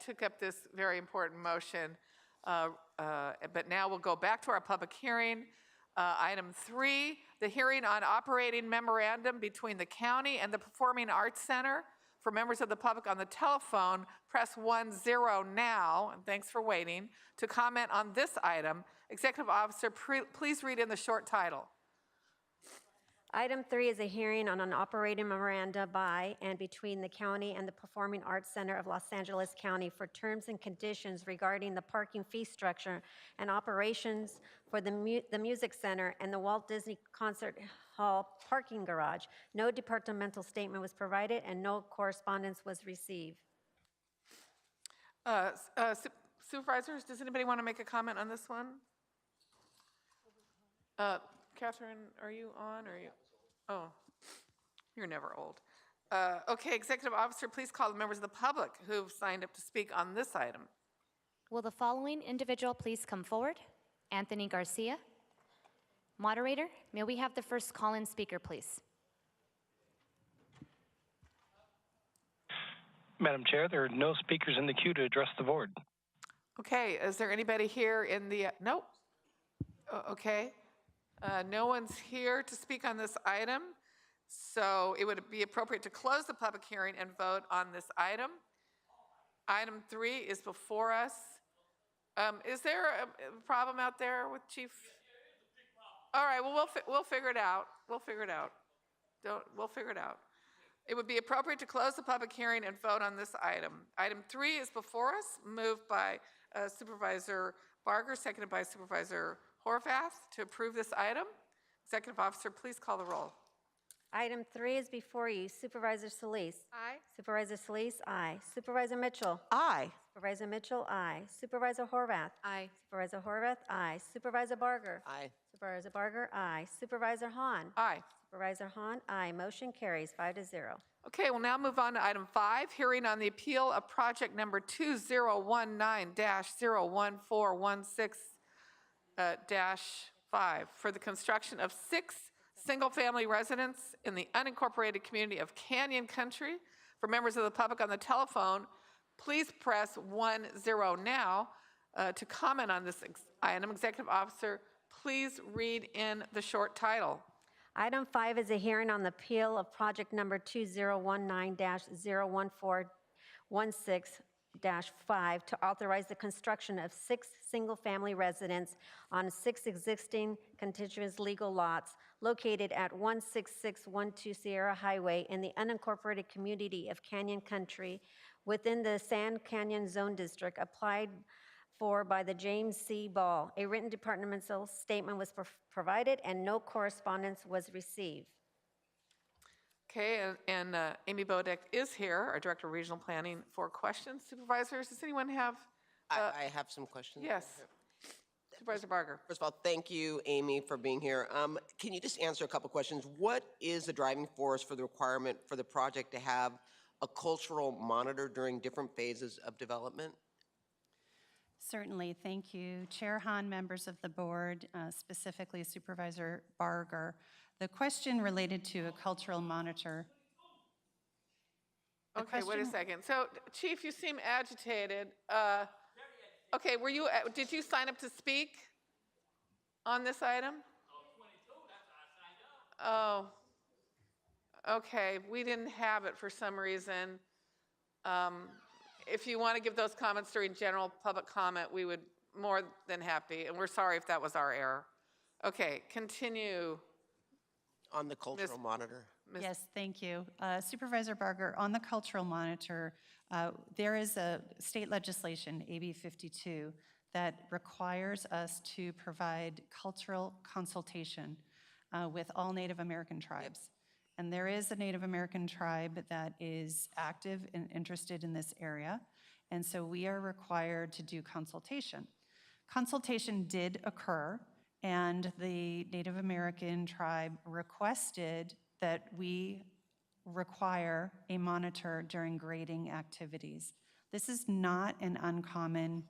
took up this very important motion. But now we'll go back to our public hearing. Item 3, the hearing on operating memorandum between the county and the Performing Arts Center. For members of the public on the telephone, press 10 now, and thanks for waiting, to comment on this item. Executive Officer, please read in the short title. Item 3 is a hearing on an operating memoranda by and between the county and the Performing Arts Center of Los Angeles County for terms and conditions regarding the parking fee structure and operations for the Music Center and the Walt Disney Concert Hall parking garage. No departmental statement was provided and no correspondence was received. Supervisors, does anybody want to make a comment on this one? Catherine, are you on? Or are you? Oh, you're never old. Okay, Executive Officer, please call the members of the public who've signed up to speak on this item. Will the following individual please come forward? Anthony Garcia. Moderator, may we have the first call-in speaker, please? Madam Chair, there are no speakers in the queue to address the board. Okay, is there anybody here in the, nope. Okay. No one's here to speak on this item, so it would be appropriate to close the public hearing and vote on this item. Item 3 is before us. Is there a problem out there with Chief? All right, well, we'll figure it out. We'll figure it out. We'll figure it out. It would be appropriate to close the public hearing and vote on this item. Item 3 is before us, moved by Supervisor Barger, seconded by Supervisor Horvath to approve this item. Executive Officer, please call the roll. Item 3 is before you. Supervisor Solis. Aye. Supervisor Solis, aye. Supervisor Mitchell. Aye. Supervisor Mitchell, aye. Supervisor Horvath. Aye. Supervisor Horvath, aye. Supervisor Barger. Aye. Supervisor Barger, aye. Supervisor Hahn. Aye. Supervisor Hahn, aye. Motion carries 5-0. Okay, we'll now move on to item 5, hearing on the appeal of project number 2019-014416-5 for the construction of 6 single-family residents in the unincorporated community of Canyon Country. For members of the public on the telephone, please press 10 now to comment on this item. Executive Officer, please read in the short title. Item 5 is a hearing on the appeal of project number 2019-01416-5 to authorize the construction of 6 single-family residents on 6 existing contiguous legal lots located at 16612 Sierra Highway in the unincorporated community of Canyon Country within the Sand Canyon Zone District, applied for by the James C. Ball. A written departmental statement was provided and no correspondence was received. Okay, and Amy Bodek is here, our Director of Regional Planning, for questions. Supervisors, does anyone have? I have some questions. Yes. Supervisor Barger. First of all, thank you, Amy, for being here. Can you just answer a couple questions? What is the driving force for the requirement for the project to have a cultural monitor during different phases of development? Certainly, thank you. Chair Hahn, members of the board, specifically Supervisor Barger. The question related to a cultural monitor. Okay, wait a second. So, Chief, you seem agitated. Okay, did you sign up to speak on this item? Oh, okay. We didn't have it for some reason. If you want to give those comments during general public comment, we would more than happy, and we're sorry if that was our error. Okay, continue. On the cultural monitor. Yes, thank you. Supervisor Barger, on the cultural monitor, there is a state legislation, AB 52, that requires us to provide cultural consultation with all Native American tribes. And there is a Native American tribe that is active and interested in this area. And so we are required to do consultation. Consultation did occur, and the Native American tribe requested that we require a monitor during grading activities. This is not an uncommon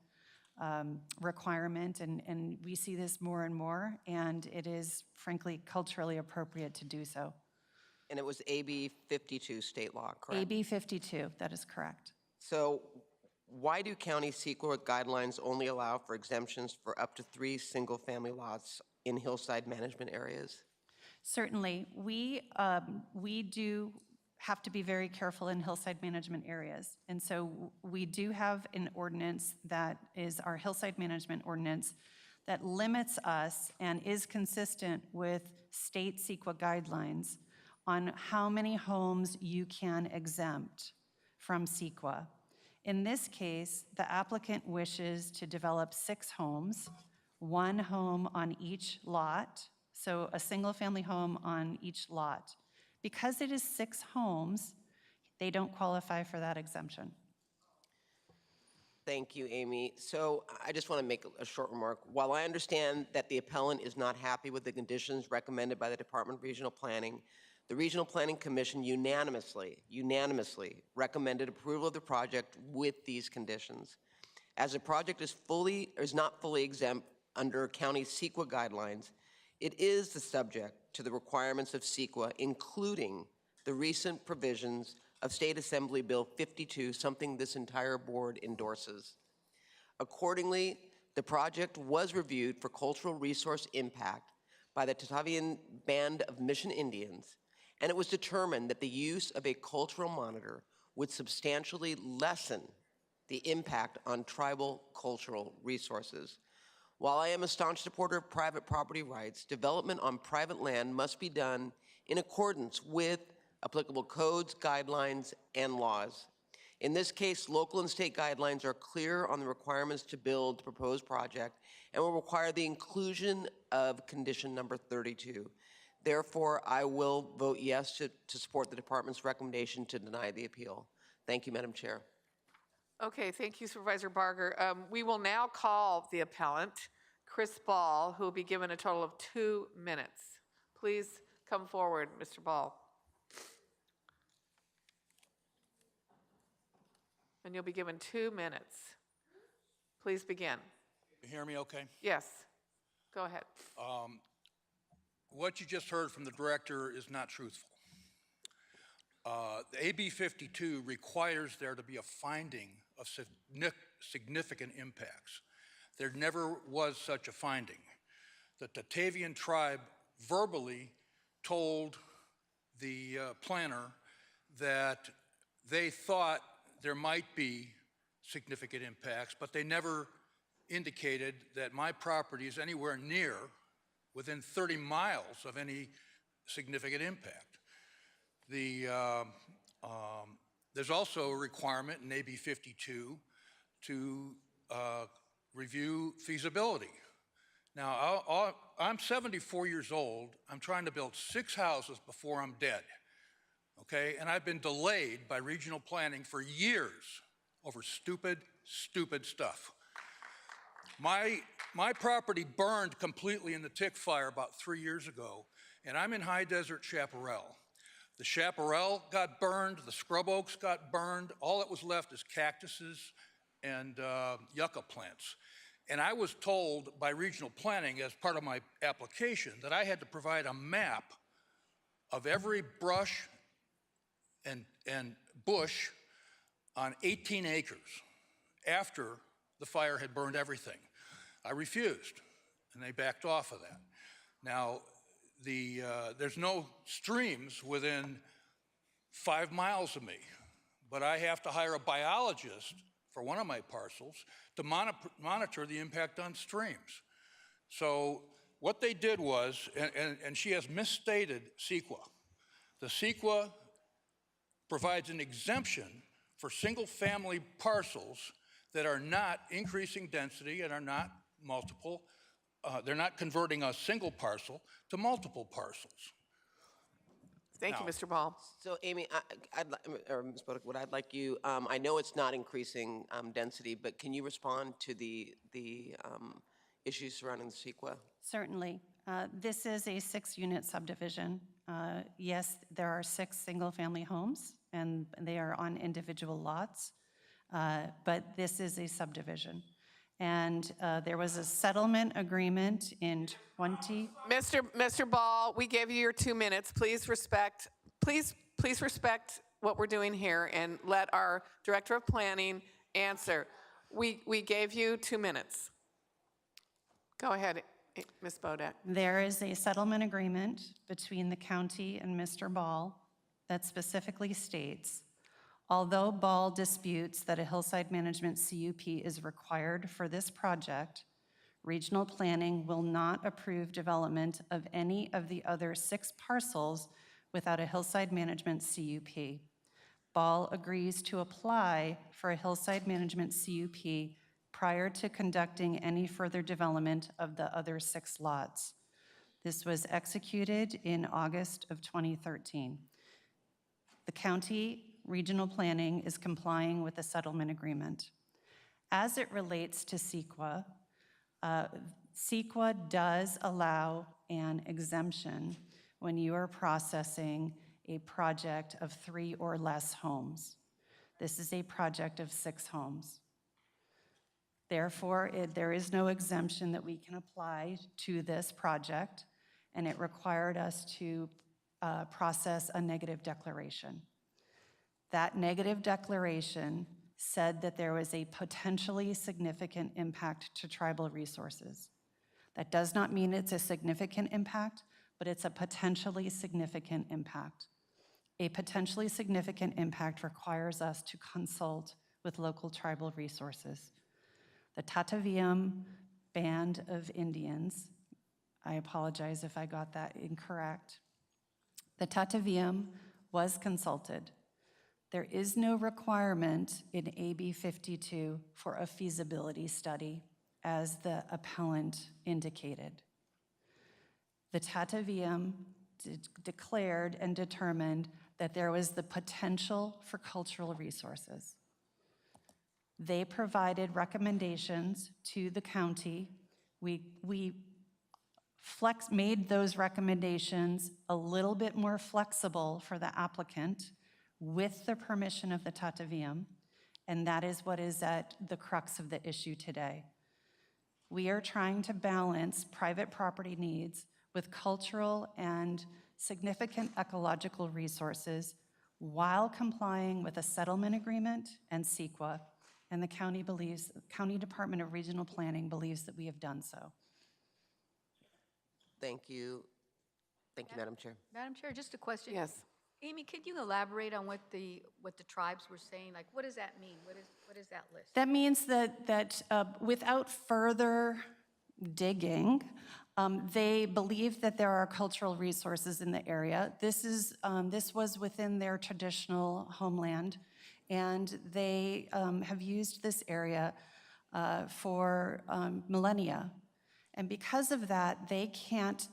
requirement, and we see this more and more, and it is frankly culturally appropriate to do so. And it was AB 52 state law, correct? AB 52, that is correct. So why do county CEQA guidelines only allow for exemptions for up to 3 single-family lots in hillside management areas? Certainly, we do have to be very careful in hillside management areas. And so we do have an ordinance that is our hillside management ordinance that limits us and is consistent with state CEQA guidelines on how many homes you can exempt from CEQA. In this case, the applicant wishes to develop 6 homes, 1 home on each lot, so a single-family home on each lot. Because it is 6 homes, they don't qualify for that exemption. Thank you, Amy. So I just want to make a short remark. While I understand that the appellant is not happy with the conditions recommended by the Department of Regional Planning, the Regional Planning Commission unanimously recommended approval of the project with these conditions. As the project is not fully exempt under county CEQA guidelines, it is the subject to the requirements of CEQA, including the recent provisions of State Assembly Bill 52, something this entire board endorses. Accordingly, the project was reviewed for cultural resource impact by the Tatavian Band of Mission Indians, and it was determined that the use of a cultural monitor would substantially lessen the impact on tribal cultural resources. While I am a staunch supporter of private property rights, development on private land must be done in accordance with applicable codes, guidelines, and laws. In this case, local and state guidelines are clear on the requirements to build the proposed project and will require the inclusion of condition number 32. Therefore, I will vote yes to support the department's recommendation to deny the appeal. Thank you, Madam Chair. Okay, thank you, Supervisor Barger. We will now call the appellant, Chris Ball, who will be given a total of 2 minutes. Please come forward, Mr. Ball. And you'll be given 2 minutes. Please begin. You hear me okay? Yes, go ahead. What you just heard from the director is not truthful. The AB 52 requires there to be a finding of significant impacts. There never was such a finding. The Tatavian tribe verbally told the planner that they thought there might be significant impacts, but they never indicated that my property is anywhere near within 30 miles of any significant impact. There's also a requirement in AB 52 to review feasibility. Now, I'm 74 years old. I'm trying to build 6 houses before I'm dead, okay? And I've been delayed by regional planning for years over stupid stuff. My property burned completely in the tick fire about 3 years ago, and I'm in high desert chaparral. The chaparral got burned, the scrub oaks got burned, all that was left is cactuses and yucca plants. And I was told by regional planning as part of my application that I had to provide a map of every brush and bush on 18 acres after the fire had burned everything. I refused, and they backed off of that. Now, there's no streams within 5 miles of me, but I have to hire a biologist for one of my parcels to monitor the impact on streams. So what they did was, and she has misstated CEQA. The CEQA provides an exemption for single-family parcels that are not increasing density and are not multiple. They're not converting a single parcel to multiple parcels. Thank you, Mr. Ball. So, Amy, or Ms. Bodek, what I'd like you, I know it's not increasing density, but can you respond to the issues surrounding the CEQA? Certainly. This is a 6-unit subdivision. Yes, there are 6 single-family homes, and they are on individual lots, but this is a subdivision. And there was a settlement agreement in 20... Mr. Ball, we gave you your 2 minutes. Please respect what we're doing here and let our Director of Planning answer. We gave you 2 minutes. Go ahead, Ms. Bodek. There is a settlement agreement between the county and Mr. Ball that specifically states, although Ball disputes that a hillside management CUP is required for this project, regional planning will not approve development of any of the other 6 parcels without a hillside management CUP. Ball agrees to apply for a hillside management CUP prior to conducting any further development of the other 6 lots. This was executed in August of 2013. The county regional planning is complying with the settlement agreement. As it relates to CEQA, CEQA does allow an exemption when you are processing a project of 3 or less homes. This is a project of 6 homes. Therefore, there is no exemption that we can apply to this project, and it required us to process a negative declaration. That negative declaration said that there was a potentially significant impact to tribal resources. That does not mean it's a significant impact, but it's a potentially significant impact. A potentially significant impact requires us to consult with local tribal resources. The Tataviam Band of Indians, I apologize if I got that incorrect. The Tataviam was consulted. There is no requirement in AB 52 for a feasibility study, as the appellant indicated. The Tataviam declared and determined that there was the potential for cultural resources. They provided recommendations to the county. We made those recommendations a little bit more flexible for the applicant with the permission of the Tataviam, and that is what is at the crux of the issue today. We are trying to balance private property needs with cultural and significant ecological resources while complying with a settlement agreement and CEQA, and the county Department of Regional Planning believes that we have done so. Thank you. Thank you, Madam Chair. Madam Chair, just a question. Yes. Amy, could you elaborate on what the tribes were saying? Like, what does that mean? What is that list? That means that without further digging, they believe that there are cultural resources in the area. This was within their traditional homeland, and they have used this area for millennia. And because of that, they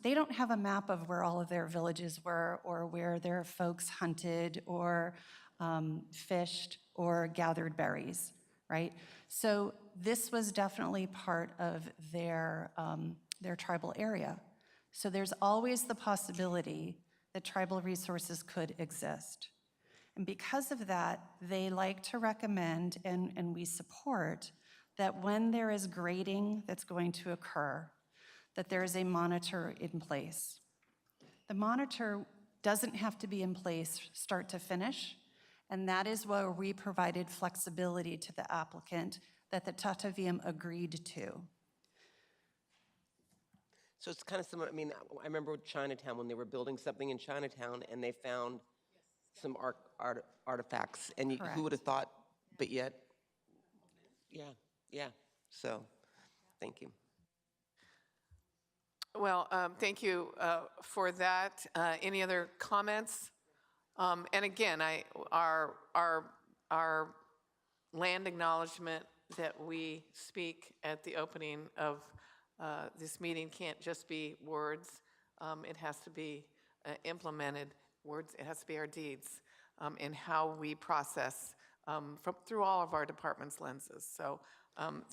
don't have a map of where all of their villages were or where their folks hunted or fished or gathered berries, right? So this was definitely part of their tribal area. So there's always the possibility that tribal resources could exist. And because of that, they like to recommend, and we support, that when there is grading that's going to occur, that there is a monitor in place. The monitor doesn't have to be in place start to finish, and that is where we provided flexibility to the applicant that the Tataviam agreed to. So it's kind of similar. I mean, I remember with Chinatown when they were building something in Chinatown and they found some artifacts, and who would have thought, but yet, yeah. So, thank you. Well, thank you for that. Any other comments? And again, our land acknowledgement that we speak at the opening of this meeting can't just be words. It has to be implemented words, it has to be our deeds, in how we process through all of our department's lenses. So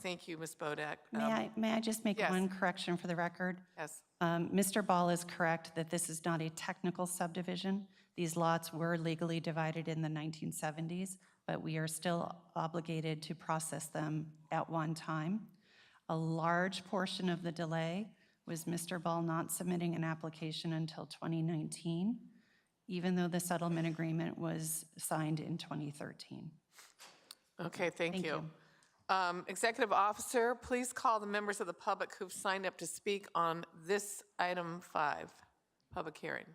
thank you, Ms. Bodek. May I just make yes. one correction for the record? Yes. Mr. Ball is correct that this is not a technical subdivision. These lots were legally divided in the 1970s, but we are still obligated to process them at one time. A large portion of the delay was Mr. Ball not submitting an application until 2019, even though the settlement agreement was signed in 2013. Okay, thank you. Executive Officer, please call the members of the public who've signed up to speak on this item 5, public hearing.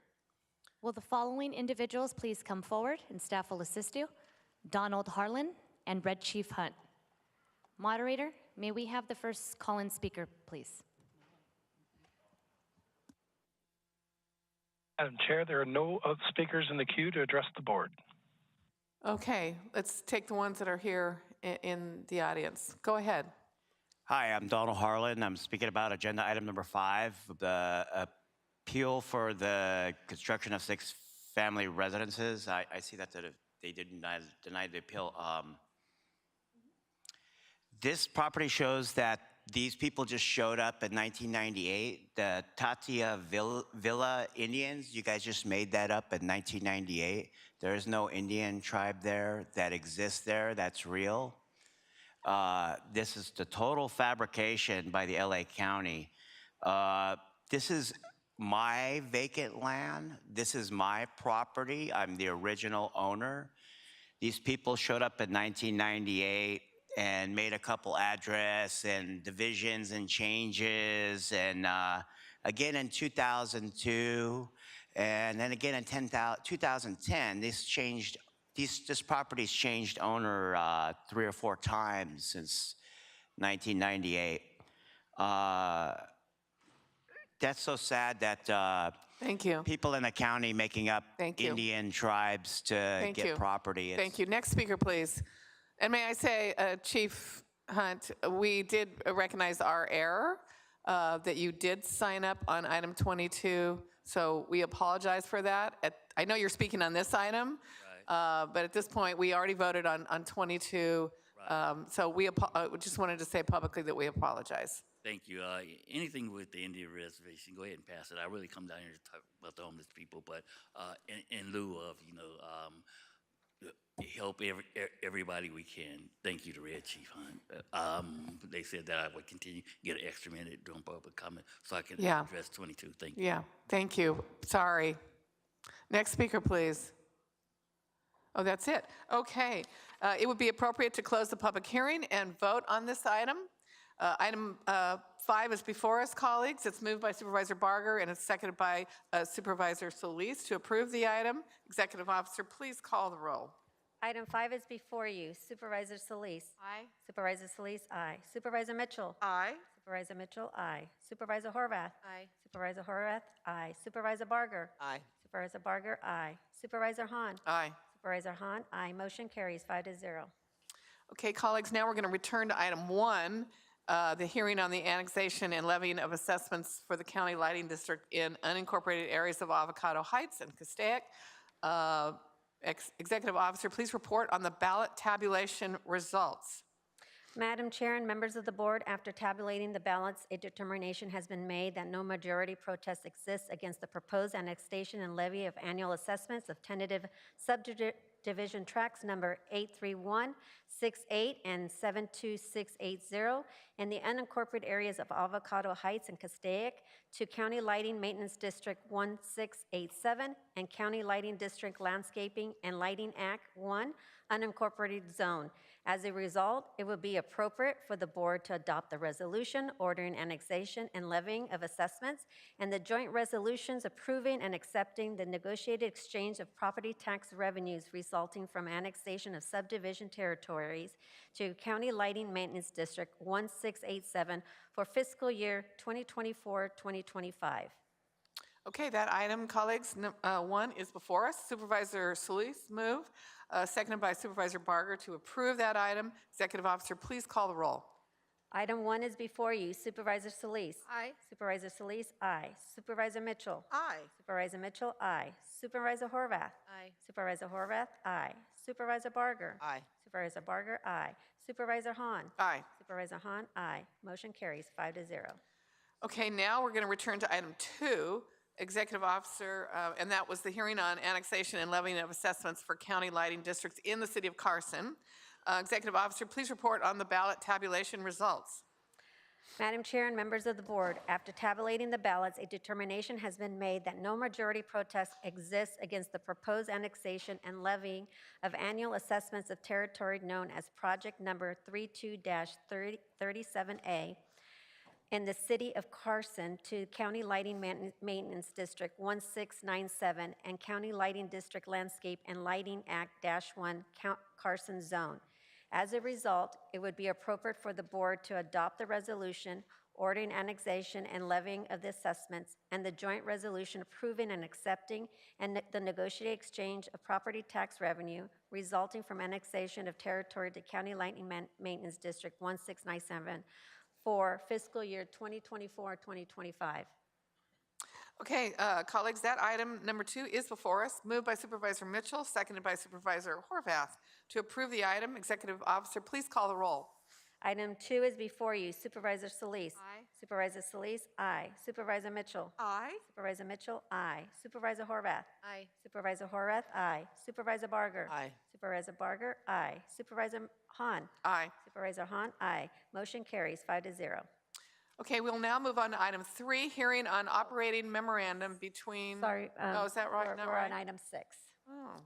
Will the following individuals please come forward and staff will assist you? Donald Harlan and Red Chief Hunt. Moderator, may we have the first call-in speaker, please? Madam Chair, there are no other speakers in the queue to address the board. Okay, let's take the ones that are here in the audience. Go ahead. Hi, I'm Donald Harlan. I'm speaking about agenda item number 5, the appeal for the construction of 6 family residences. I see that they did deny the appeal. This property shows that these people just showed up in 1998. The Tatia Villa Indians, you guys just made that up in 1998. There is no Indian tribe there that exists there, that's real. This is the total fabrication by the LA County. This is my vacant land. This is my property. I'm the original owner. These people showed up in 1998 and made a couple address and divisions and changes, and again in 2002, and then again in 2010. This property's changed owner 3 or 4 times since 1998. That's so sad that thank you. People in the county making up Indian tribes to get property. Thank you. Next speaker, please. And may I say, Chief Hunt, we did recognize our error, that you did sign up on item 22, so we apologize for that. I know you're speaking on this item, but at this point, we already voted on 22, so we just wanted to say publicly that we apologize. Thank you. Anything with the Indian reservation, go ahead and pass it. I really come down here to talk about the homeless people, but in lieu of, help everybody we can. Thank you to Red Chief Hunt. They said that I would continue to get an extra minute during public comment so I can address 22. Thank you. Yeah, thank you. Sorry. Next speaker, please. Oh, that's it. Okay. It would be appropriate to close the public hearing and vote on this item. Item 5 is before us, colleagues. It's moved by Supervisor Barger and it's seconded by Supervisor Solis to approve the item. Executive Officer, please call the roll. Item 5 is before you. Supervisor Solis. Aye. Supervisor Solis, aye. Supervisor Mitchell. Aye. Supervisor Mitchell, aye. Supervisor Horvath. Aye. Supervisor Horvath, aye. Supervisor Barger. Aye. Supervisor Barger, aye. Supervisor Hahn. Aye. Supervisor Hahn, aye. Motion carries 5-0. Okay, colleagues, now we're going to return to item 1, the hearing on the annexation and levying of assessments for the county lighting district in unincorporated areas of Avocado Heights and Castaic. Executive Officer, please report on the ballot tabulation results. Madam Chair and members of the board, after tabulating the ballots, a determination has been made that no majority protest exists against the proposed annexation and levy of annual assessments of tentative subdivision tracts number 83168 and 72680 in the unincorporated areas of Avocado Heights and Castaic to County Lighting Maintenance District 1687 and County Lighting District Landscaping and Lighting Act 1 unincorporated zone. As a result, it would be appropriate for the board to adopt the resolution ordering annexation and levying of assessments and the joint resolutions approving and accepting the negotiated exchange of property tax revenues resulting from annexation of subdivision territories to County Lighting Maintenance District 1687 for fiscal year 2024-2025. Okay, that item, colleagues, 1 is before us. Supervisor Solis move, seconded by Supervisor Barger to approve that item. Executive Officer, please call the roll. Item 1 is before you. Supervisor Solis. Aye. Supervisor Solis, aye. Supervisor Mitchell. Aye. Supervisor Mitchell, aye. Supervisor Horvath. Aye. Supervisor Horvath, aye. Supervisor Barger. Aye. Supervisor Barger, aye. Supervisor Hahn. Aye. Supervisor Hahn, aye. Motion carries 5-0. Okay, now we're going to return to item 2, Executive Officer, and that was the hearing on annexation and levying of assessments for county lighting districts in the city of Carson. Executive Officer, please report on the ballot tabulation results. Madam Chair and members of the board, after tabulating the ballots, a determination has been made that no majority protest exists against the proposed annexation and levying of annual assessments of territory known as Project Number 32-37A in the city of Carson to County Lighting Maintenance District 1697 and County Lighting District Landscape and Lighting Act-1 Carson Zone. As a result, it would be appropriate for the board to adopt the resolution ordering annexation and levying of the assessments and the joint resolution approving and accepting and the negotiated exchange of property tax revenue resulting from annexation of territory to County Lighting Maintenance District 1697 for fiscal year 2024-2025. Okay, colleagues, that item number 2 is before us, moved by Supervisor Mitchell, seconded by Supervisor Horvath. To approve the item, Executive Officer, please call the roll. Item 2 is before you. Supervisor Solis. Aye. Supervisor Solis, aye. Supervisor Mitchell. Aye. Supervisor Mitchell, aye. Supervisor Horvath. Aye. Supervisor Horvath, aye. Supervisor Barger. Aye. Supervisor Barger, aye. Supervisor Hahn. Aye. Supervisor Hahn, aye. Motion carries 5-0. Okay, we'll now move on to item 3, hearing on operating memorandum between. Sorry. Oh, is that right? We're, Not we're right? on item 6. Oh.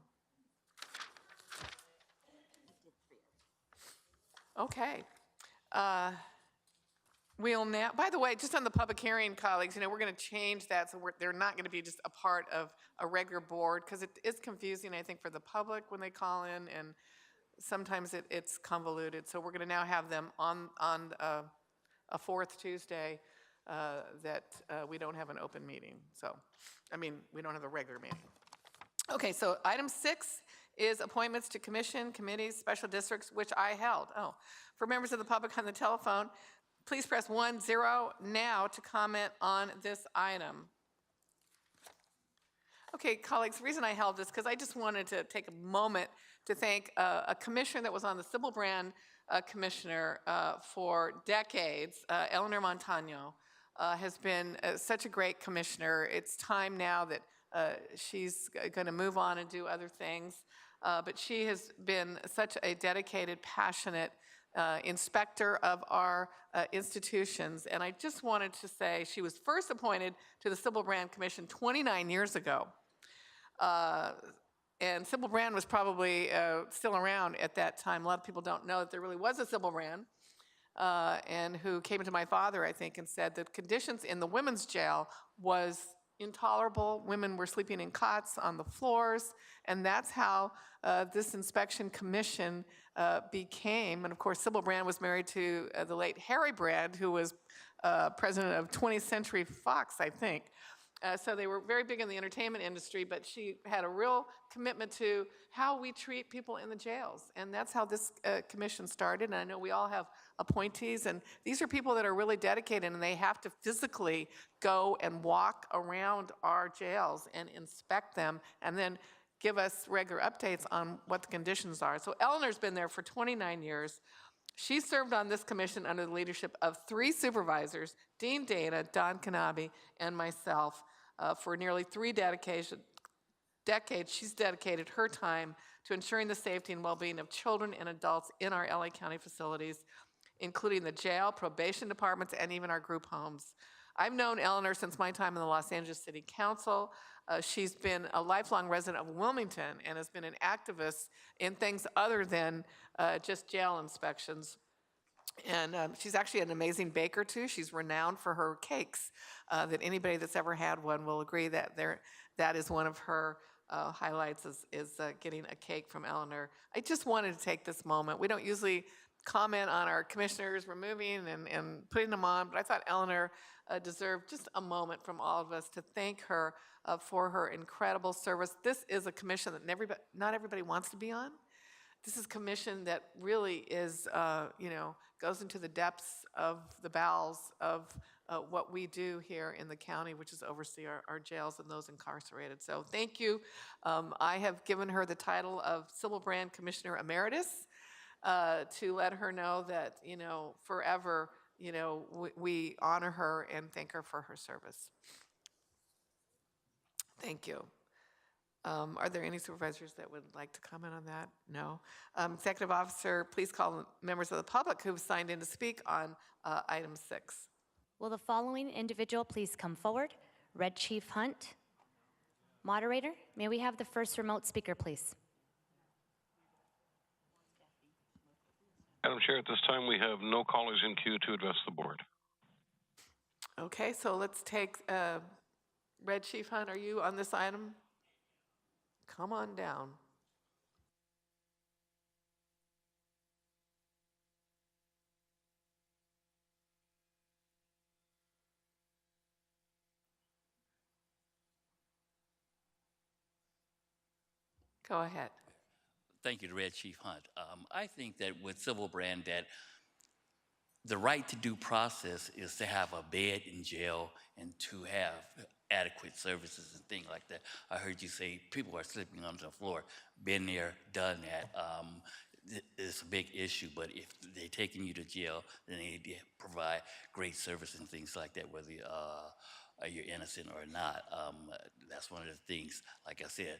Okay. We'll now, by the way, just on the public hearing, colleagues, we're going to change that so they're not going to be just a part of a regular board because it is confusing, I think, for the public when they call in, and sometimes it's convoluted. So we're going to now have them on a fourth Tuesday that we don't have an open meeting. So, we don't have a regular meeting. Okay, so item 6 is appointments to commission, committees, special districts, which I held. Oh, for members of the public on the telephone, please press 10 now to comment on this item. Okay, colleagues, the reason I held this because I just wanted to take a moment to thank a commissioner that was on the Sybil Brand commissioner for decades, Eleanor Montano, has been such a great commissioner. It's time now that she's going to move on and do other things, but she has been such a dedicated, passionate inspector of our institutions. And I just wanted to say she was first appointed to the Sybil Brand Commission 29 years ago. And Sybil Brand was probably still around at that time. A lot of people don't know that there really was a Sybil Brand, and who came to my father, I think, and said that conditions in the women's jail was intolerable. Women were sleeping in cots on the floors, and that's how this inspection commission became. And of course, Sybil Brand was married to the late Harry Brand, who was president of 20th Century Fox, I think. So they were very big in the entertainment industry, but she had a real commitment to how we treat people in the jails. And that's how this commission started. And I know we all have appointees, and these are people that are really dedicated, and they have to physically go and walk around our jails and inspect them, and then give us regular updates on what the conditions are. So Eleanor's been there for 29 years. She served on this commission under the leadership of 3 supervisors, Dean Dana, Don Kanabe, and myself, for nearly 3 decades. She's dedicated her time to ensuring the safety and well-being of children and adults in our LA County facilities, including the jail, probation departments, and even our group homes. I've known Eleanor since my time in the Los Angeles City Council. She's been a lifelong resident of Wilmington and has been an activist in things other than just jail inspections. And she's actually an amazing baker, too. She's renowned for her cakes, that anybody that's ever had one will agree that that is one of her highlights is getting a cake from Eleanor. I just wanted to take this moment. We don't usually comment on our commissioners removing and putting them on, but I thought Eleanor deserved just a moment from all of us to thank her for her incredible service. This is a commission that not everybody wants to be on. this is commission that really is, goes into the depths of the bowels of what we do here in the county, which is oversee our jails and those incarcerated. So thank you. I have given her the title of Sybil Brand Commissioner Emeritus to let her know that, forever, we honor her and thank her for her service. Thank you. Are there any supervisors that would like to comment on that? No. Executive officer, please call members of the public who've signed in to speak on item 6. Will the following individual please come forward? Red Chief Hunt. Moderator, may we have the first remote speaker, please? Madam Chair, at this time, we have no callers in queue to address the board. Okay, so let's take Red Chief Hunt. Are you on this item? Come on down. Go ahead. Thank you to Red Chief Hunt. I think that with Sybil Brand that the right to due process is to have a bed in jail and to have adequate services and things like that. I heard you say people are sleeping on the floor. Been there, done that. It's a big issue, but if they're taking you to jail, then they need to provide great service and things like that, whether you're innocent or not. That's one of the things, like I said,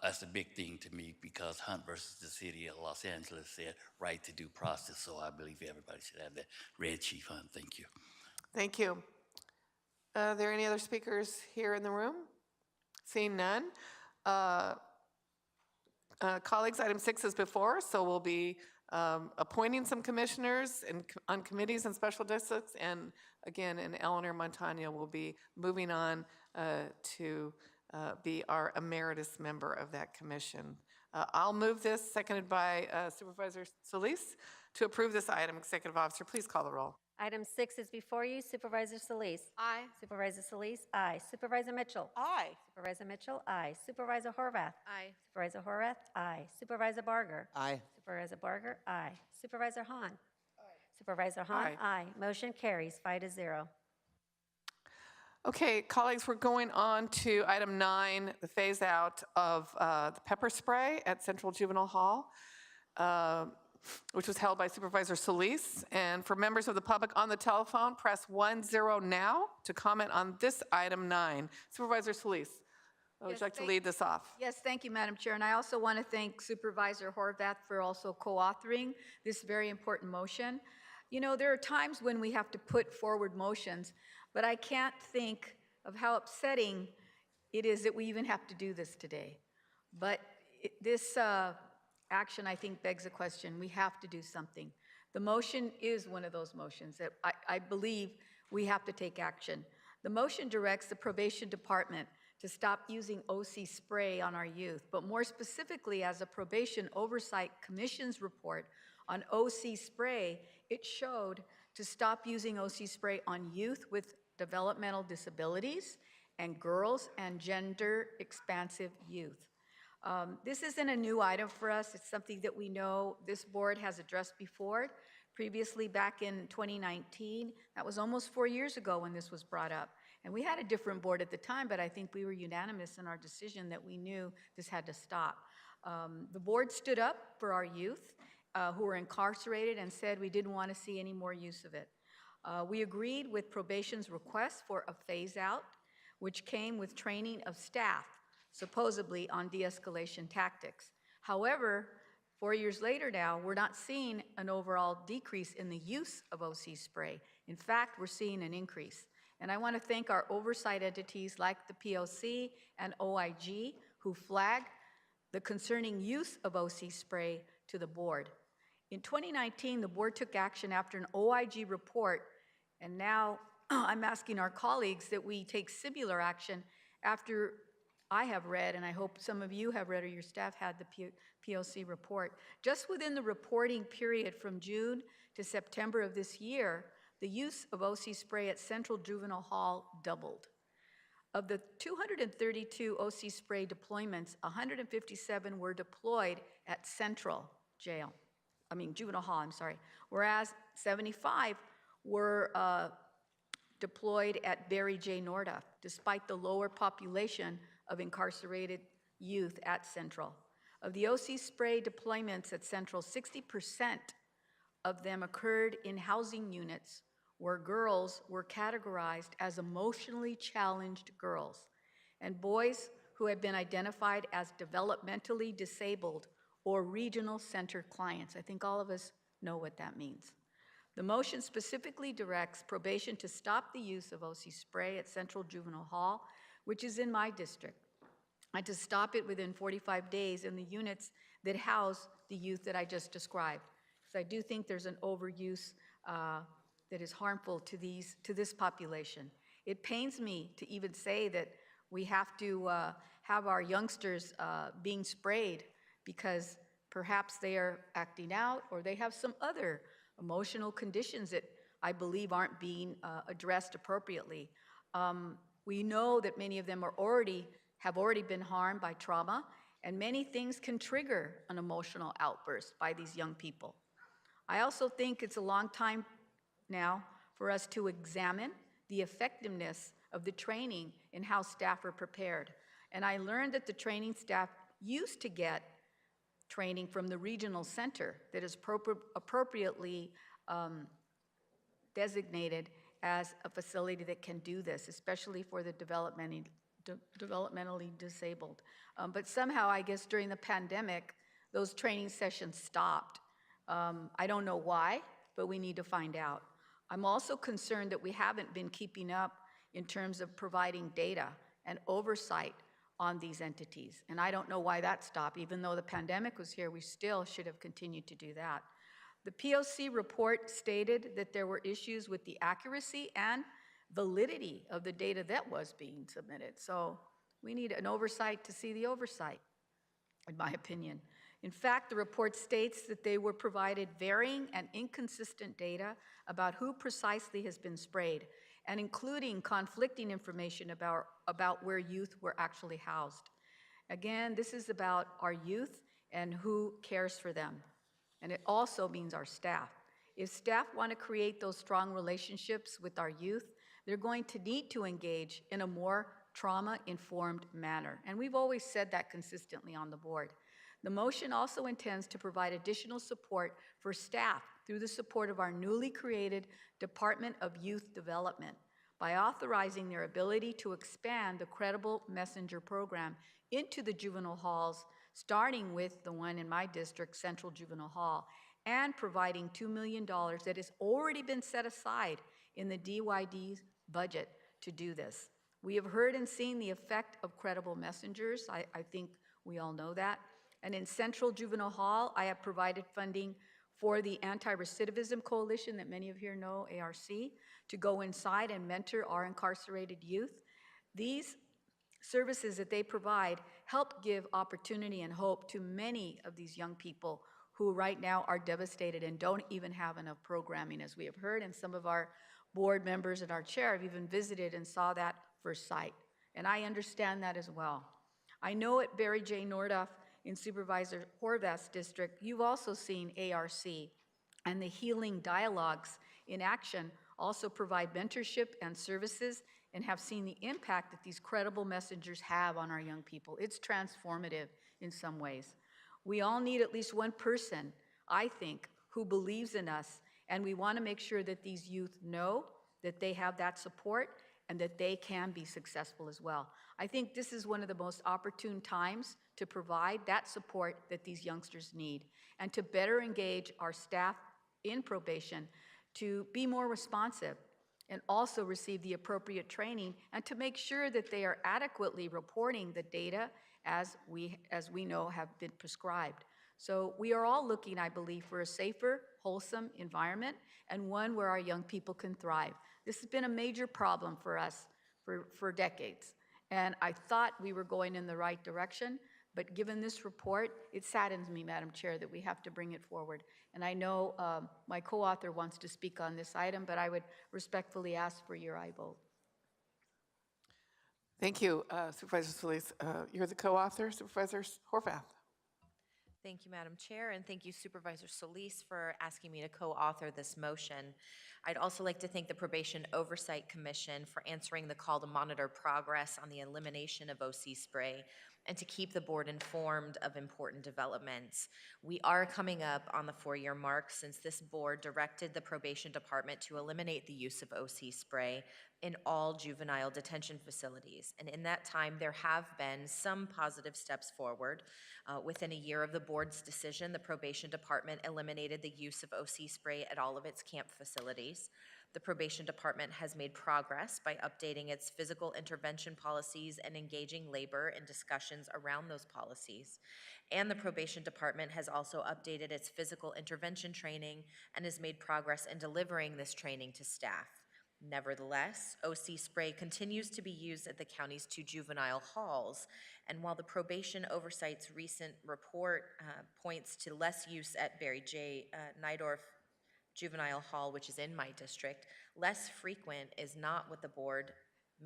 that's a big thing to me because Hunt versus the city of Los Angeles said right to due process, so I believe everybody should have that. Red Chief Hunt, thank you. Thank you. Are there any other speakers here in the room? Seeing none. Colleagues, item 6 is before us, so we'll be appointing some commissioners on committees and special districts, and again, and Eleanor Montano will be moving on to be our emeritus member of that commission. I'll move this, seconded by Supervisor Solis, to approve this item. Executive Officer, please call the roll. Item 6 is before you. Supervisor Solis. Aye. Supervisor Solis, aye. Supervisor Mitchell. Aye. Supervisor Mitchell, aye. Supervisor Horvath. Aye. Supervisor Horvath, aye. Supervisor Barger. Aye. Supervisor Barger, aye. Supervisor Hahn. Aye. Supervisor Hahn, Aye. Motion carries 5-0. Okay, colleagues, we're going on to item 9, the phase out of the pepper spray at Central Juvenile Hall, which was held by Supervisor Solis. And for members of the public on the telephone, press 10 now to comment on this item 9. Supervisor Solis, would you like to lead this off? Yes, thank you, Madam Chair. And I also want to thank Supervisor Horvath for also co-authoring this very important motion. You know, there are times when we have to put forward motions, but I can't think of how upsetting it is that we even have to do this today. But this action, I think, begs a question. We have to do something. The motion is one of those motions that I believe we have to take action. The motion directs the probation department to stop using OC spray on our youth, but more specifically, as a probation oversight commission's report on OC spray, it showed to stop using OC spray on youth with developmental disabilities and girls and gender expansive youth. This isn't a new item for us. It's something that we know this board has addressed before. Previously, back in 2019, that was almost 4 years ago when this was brought up. And we had a different board at the time, but I think we were unanimous in our decision that we knew this had to stop. The board stood up for our youth who were incarcerated and said we didn't want to see any more use of it. We agreed with probation's request for a phase out, which came with training of staff, supposedly on de-escalation tactics. However, 4 years later now, we're not seeing an overall decrease in the use of OC spray. In fact, we're seeing an increase. And I want to thank our oversight entities like the POC and OIG who flagged the concerning use of OC spray to the board. In 2019, the board took action after an OIG report, and now I'm asking our colleagues that we take similar action after I have read, and I hope some of you have read or your staff had the POC report. Just within the reporting period from June to September of this year, the use of OC spray at Central Juvenile Hall doubled. Of the 232 OC spray deployments, 157 were deployed at Juvenile Hall, I'm sorry, whereas 75 were deployed at Barry J. Norduff, despite the lower population of incarcerated youth at Central. Of the OC spray deployments at Central, 60% of them occurred in housing units where girls were categorized as emotionally challenged girls, and boys who had been identified as developmentally disabled or regional center clients. I think all of us know what that means. The motion specifically directs probation to stop the use of OC spray at Central Juvenile Hall, which is in my district, and to stop it within 45 days in the units that house the youth that I just described. Because I do think there's an overuse that is harmful to this population. It pains me to even say that we have to have our youngsters being sprayed because perhaps they are acting out or they have some other emotional conditions that I believe aren't being addressed appropriately. We know that many of them have already been harmed by trauma, and many things can trigger an emotional outburst by these young people. I also think it's a long time now for us to examine the effectiveness of the training and how staff are prepared. And I learned that the training staff used to get training from the regional center that is appropriately designated as a facility that can do this, especially for the developmentally disabled. But somehow, I guess during the pandemic, those training sessions stopped. I don't know why, but we need to find out. I'm also concerned that we haven't been keeping up in terms of providing data and oversight on these entities. And I don't know why that stopped. Even though the pandemic was here, we still should have continued to do that. The POC report stated that there were issues with the accuracy and validity of the data that was being submitted. So we need an oversight to see the oversight, in my opinion. In fact, the report states that they were provided varying and inconsistent data about who precisely has been sprayed, and including conflicting information about where youth were actually housed. Again, this is about our youth and who cares for them. And it also means our staff. If staff want to create those strong relationships with our youth, they're going to need to engage in a more trauma-informed manner. And we've always said that consistently on the board. The motion also intends to provide additional support for staff through the support of our newly created Department of Youth Development by authorizing their ability to expand the Credible Messenger program into the juvenile halls, starting with the one in my district, Central Juvenile Hall, and providing $2 million that has already been set aside in the DYD's budget to do this. We have heard and seen the effect of Credible Messengers. I think we all know that. And in Central Juvenile Hall, I have provided funding for the Anti-Recidivism Coalition that many of you here know, ARC, to go inside and mentor our incarcerated youth. These services that they provide help give opportunity and hope to many of these young people who right now are devastated and don't even have enough programming, as we have heard, and some of our board members and our chair have even visited and saw that first sight. And I understand that as well. I know at Barry J. Norduff, in Supervisor Horvath's district, you've also seen ARC and the Healing Dialogues in action also provide mentorship and services and have seen the impact that these credible messengers have on our young people. It's transformative in some ways. We all need at least one person, I think, who believes in us, and we want to make sure that these youth know that they have that support and that they can be successful as well. I think this is one of the most opportune times to provide that support that these youngsters need and to better engage our staff in probation to be more responsive and also receive the appropriate training and to make sure that they are adequately reporting the data as we know have been prescribed. So we are all looking, I believe, for a safer, wholesome environment and one where our young people can thrive. This has been a major problem for us for decades. And I thought we were going in the right direction, but given this report, it saddens me, Madam Chair, that we have to bring it forward. And I know my co-author wants to speak on this item, but I would respectfully ask for your aye vote. Thank you, Supervisor Solis. You're the co-author, Supervisor Horvath. Thank you, Madam Chair, and thank you, Supervisor Solis, for asking me to co-author this motion. I'd also like to thank the Probation Oversight Commission for answering the call to monitor progress on the elimination of OC spray and to keep the board informed of important developments. We are coming up on the 4-year mark since this board directed the Probation Department to eliminate the use of OC spray in all juvenile detention facilities. And in that time, there have been some positive steps forward. Within a year of the board's decision, the Probation Department eliminated the use of OC spray at all of its camp facilities. The Probation Department has made progress by updating its physical intervention policies and engaging labor in discussions around those policies. And the Probation Department has also updated its physical intervention training and has made progress in delivering this training to staff. Nevertheless, OC spray continues to be used at the county's 2 juvenile halls, and while the Probation Oversight's recent report points to less use at Barry J. Nydorf Juvenile Hall, which is in my district, less frequent is not what the board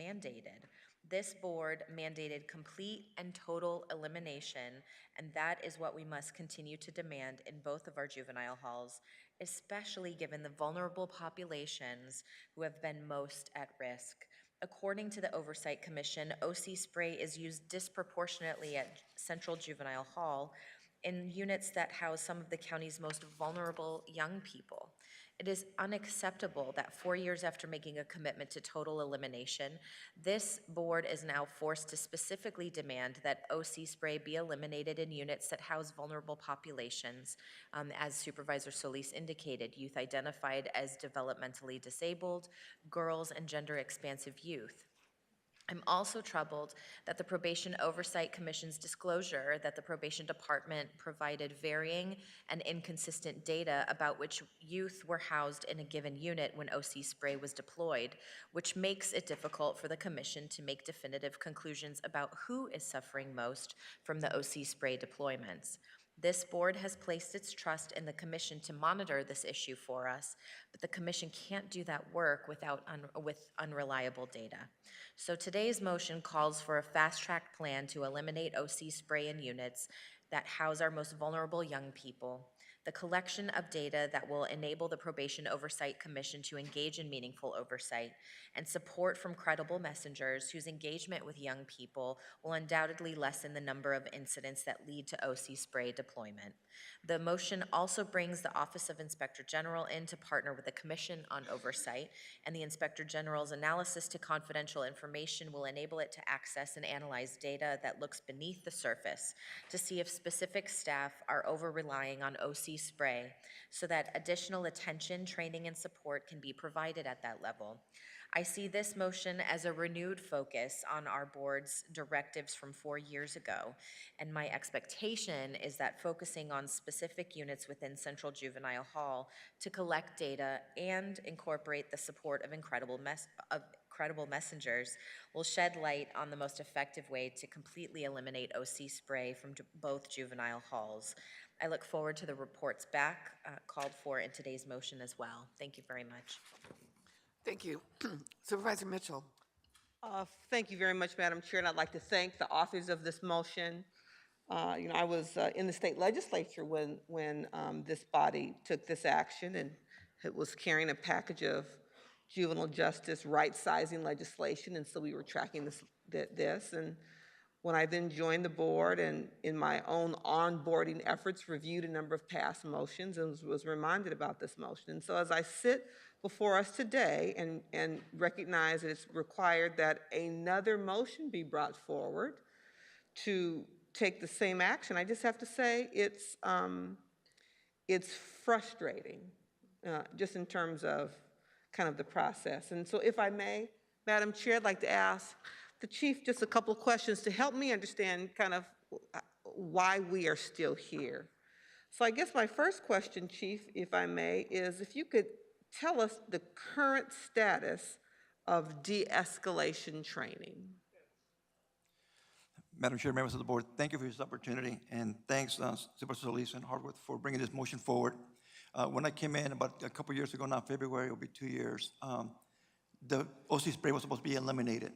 mandated. This board mandated complete and total elimination, and that is what we must continue to demand in both of our juvenile halls, especially given the vulnerable populations who have been most at risk. According to the Oversight Commission, OC spray is used disproportionately at Central Juvenile Hall in units that house some of the county's most vulnerable young people. It is unacceptable that 4 years after making a commitment to total elimination, this board is now forced to specifically demand that OC spray be eliminated in units that house vulnerable populations, as Supervisor Solis indicated, youth identified as developmentally disabled, girls, and gender-expansive youth. I'm also troubled that the Probation Oversight Commission's disclosure that the Probation Department provided varying and inconsistent data about which youth were housed in a given unit when OC spray was deployed, which makes it difficult for the Commission to make definitive conclusions about who is suffering most from the OC spray deployments. This board has placed its trust in the Commission to monitor this issue for us, but the Commission can't do that work with unreliable data. So today's motion calls for a fast-track plan to eliminate OC spray in units that house our most vulnerable young people, the collection of data that will enable the Probation Oversight Commission to engage in meaningful oversight, and support from credible messengers whose engagement with young people will undoubtedly lessen the number of incidents that lead to OC spray deployment. The motion also brings the Office of Inspector General in to partner with the Commission on oversight, and the Inspector General's analysis to confidential information will enable it to access and analyze data that looks beneath the surface to see if specific staff are over-relying on OC spray so that additional attention, training, and support can be provided at that level. I see this motion as a renewed focus on our board's directives from 4 years ago, and my expectation is that focusing on specific units within Central Juvenile Hall to collect data and incorporate the support of credible messengers will shed light on the most effective way to completely eliminate OC spray from both juvenile halls. I look forward to the reports back called for in today's motion as well. Thank you very much. Thank you. Supervisor Mitchell. Thank you very much, Madam Chair, and I'd like to thank the authors of this motion. I was in the state legislature when this body took this action, and it was carrying a package of juvenile justice right-sizing legislation, and so we were tracking this. And when I then joined the board and in my own onboarding efforts reviewed a number of past motions and was reminded about this motion. And so as I sit before us today and recognize that it's required that another motion be brought forward to take the same action, I just have to say it's frustrating just in terms of kind of the process. And so if I may, Madam Chair, I'd like to ask the Chief just a couple of questions to help me understand kind of why we are still here. So I guess my first question, Chief, if I may, is if you could tell us the current status of de-escalation training. Madam Chair, members of the board, thank you for this opportunity, and thanks Supervisor Solis and Hartworth for bringing this motion forward. When I came in about a couple years ago now, February, it'll be 2 years, the OC spray was supposed to be eliminated.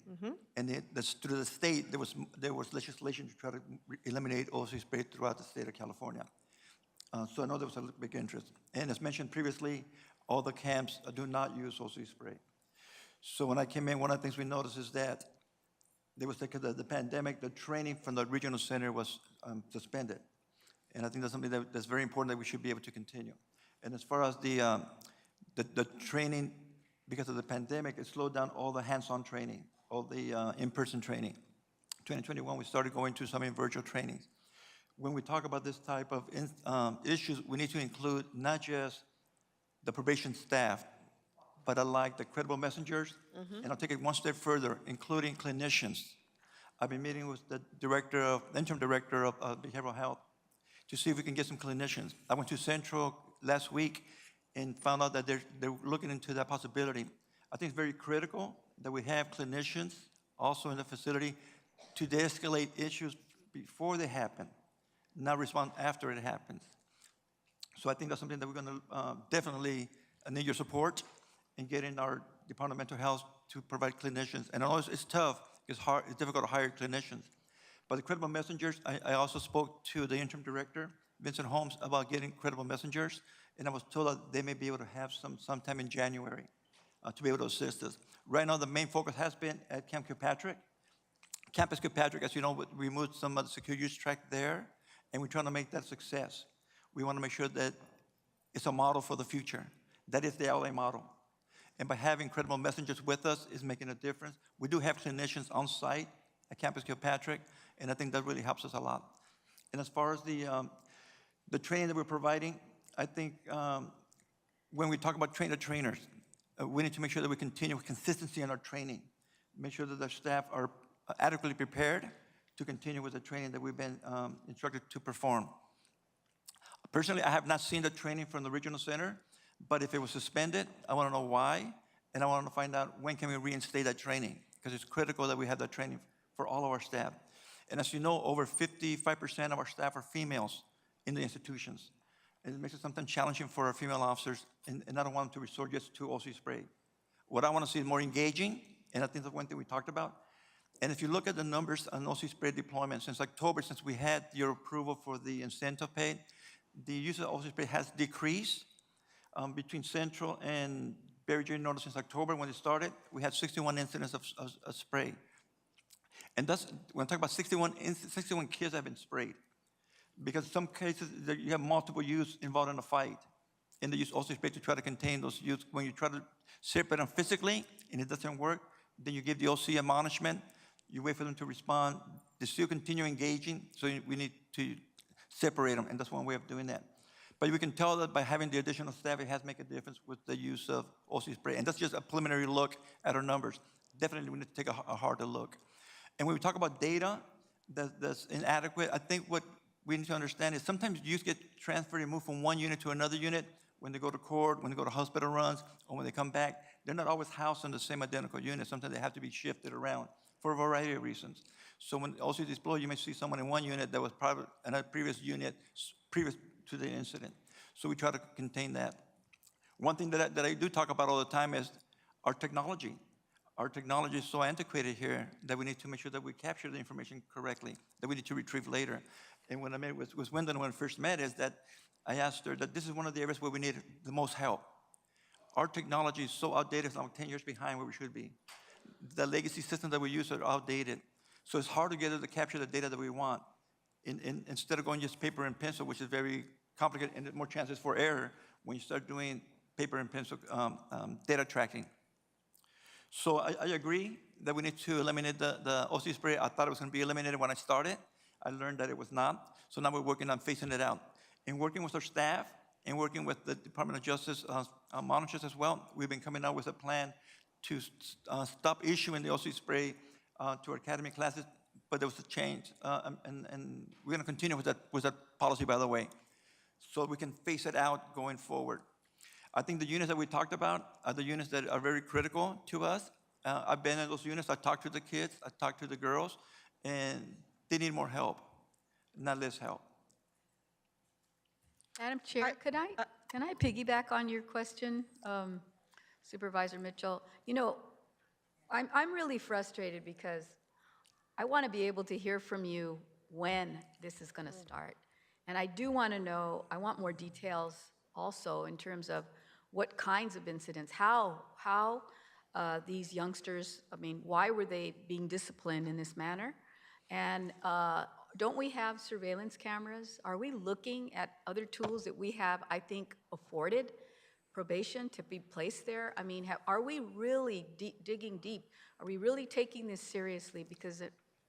And through the state, there was legislation to try to eliminate OC spray throughout the state of California. So I know there was a big interest. And as mentioned previously, all the camps do not use OC spray. So when I came in, one of the things we noticed is that there was the pandemic, the training from the regional center was suspended. And I think that's something that's very important that we should be able to continue. And as far as the training, because of the pandemic, it slowed down all the hands-on training, all the in-person training. 2021, we started going to some virtual trainings. When we talk about this type of issues, we need to include not just the probation staff, but I like the credible messengers, and I'll take it one step further, including clinicians. I've been meeting with the interim director of behavioral health to see if we can get some clinicians. I went to Central last week and found out that they're looking into that possibility. I think it's very critical that we have clinicians also in the facility to de-escalate issues before they happen, not respond after it happens. So I think that's something that we're going to definitely need your support in getting our Department of Mental Health to provide clinicians. And I know it's tough, it's difficult to hire clinicians. But the credible messengers, I also spoke to the interim director, Vincent Holmes, about getting credible messengers, and I was told that they may be able to have sometime in January to be able to assist us. Right now, the main focus has been at Camp Kilpatrick. Campus Kilpatrick, as you know, we moved some of the secure use track there, and we're trying to make that a success. We want to make sure that it's a model for the future. That is the LA model. And by having credible messengers with us is making a difference. We do have clinicians on site at Campus Kilpatrick, and I think that really helps us a lot. And as far as the training that we're providing, I think when we talk about train the trainers, we need to make sure that we continue with consistency in our training. Make sure that the staff are adequately prepared to continue with the training that we've been instructed to perform. Personally, I have not seen the training from the regional center, but if it was suspended, I want to know why, and I want to find out when can we reinstate that training, because it's critical that we have that training for all of our staff. And as you know, over 55% of our staff are females in the institutions. And it makes it sometimes challenging for our female officers, and I don't want them to resort just to OC spray. What I want to see is more engaging, and I think that's one thing we talked about. And if you look at the numbers on OC spray deployment, since October, since we had your approval for the incentive pay, the use of OC spray has decreased. Between Central and Berry J. Norton since October when it started, we had 61 incidents of spray. And that's, when I talk about 61 kids have been sprayed. Because in some cases, you have multiple youths involved in a fight. And they use OC spray to try to contain those youths. When you try to separate them physically and it doesn't work, then you give the OC admonishment, you wait for them to respond, they still continue engaging, so we need to separate them, and that's one way of doing that. But we can tell that by having the additional staff, it has made a difference with the use of OC spray. And that's just a preliminary look at our numbers. Definitely we need to take a harder look. And when we talk about data that's inadequate, I think what we need to understand is sometimes youth get transferred and moved from one unit to another unit when they go to court, when they go to hospital runs, or when they come back. They're not always housed in the same identical unit. Sometimes they have to be shifted around for a variety of reasons. So when OC is deployed, you may see someone in one unit that was probably in a previous unit previous to the incident. So we try to contain that. One thing that I do talk about all the time is our technology. Our technology is so antiquated here that we need to make sure that we capture the information correctly, that we need to retrieve later. And when I met with Wyndon when I first met is that I asked her that this is one of the areas where we need the most help. Our technology is so outdated, it's now 10 years behind where we should be. The legacy systems that we use are outdated. So it's hard to get it to capture the data that we want. Instead of going just paper and pencil, which is very complicated and more chances for error when you start doing paper and pencil data tracking. So I agree that we need to eliminate the OC spray. I thought it was going to be eliminated when I started. I learned that it was not. So now we're working on phasing it out. And working with our staff and working with the Department of Justice monitors as well, we've been coming out with a plan to stop issuing the OC spray to our academy classes, but there was a change. And we're going to continue with that policy, by the way, so we can phase it out going forward. I think the units that we talked about are the units that are very critical to us. I've been in those units. I talked to the kids. I talked to the girls, and they need more help, not less help. Madam Chair, can I piggyback on your question, Supervisor Mitchell? You know, I'm really frustrated because I want to be able to hear from you when this is going to start. And I do want to know, I want more details also in terms of what kinds of incidents, how these youngsters, I mean, why were they being disciplined in this manner? And don't we have surveillance cameras? Are we looking at other tools that we have, I think, afforded probation to be placed there? I mean, are we really digging deep? Are we really taking this seriously? Because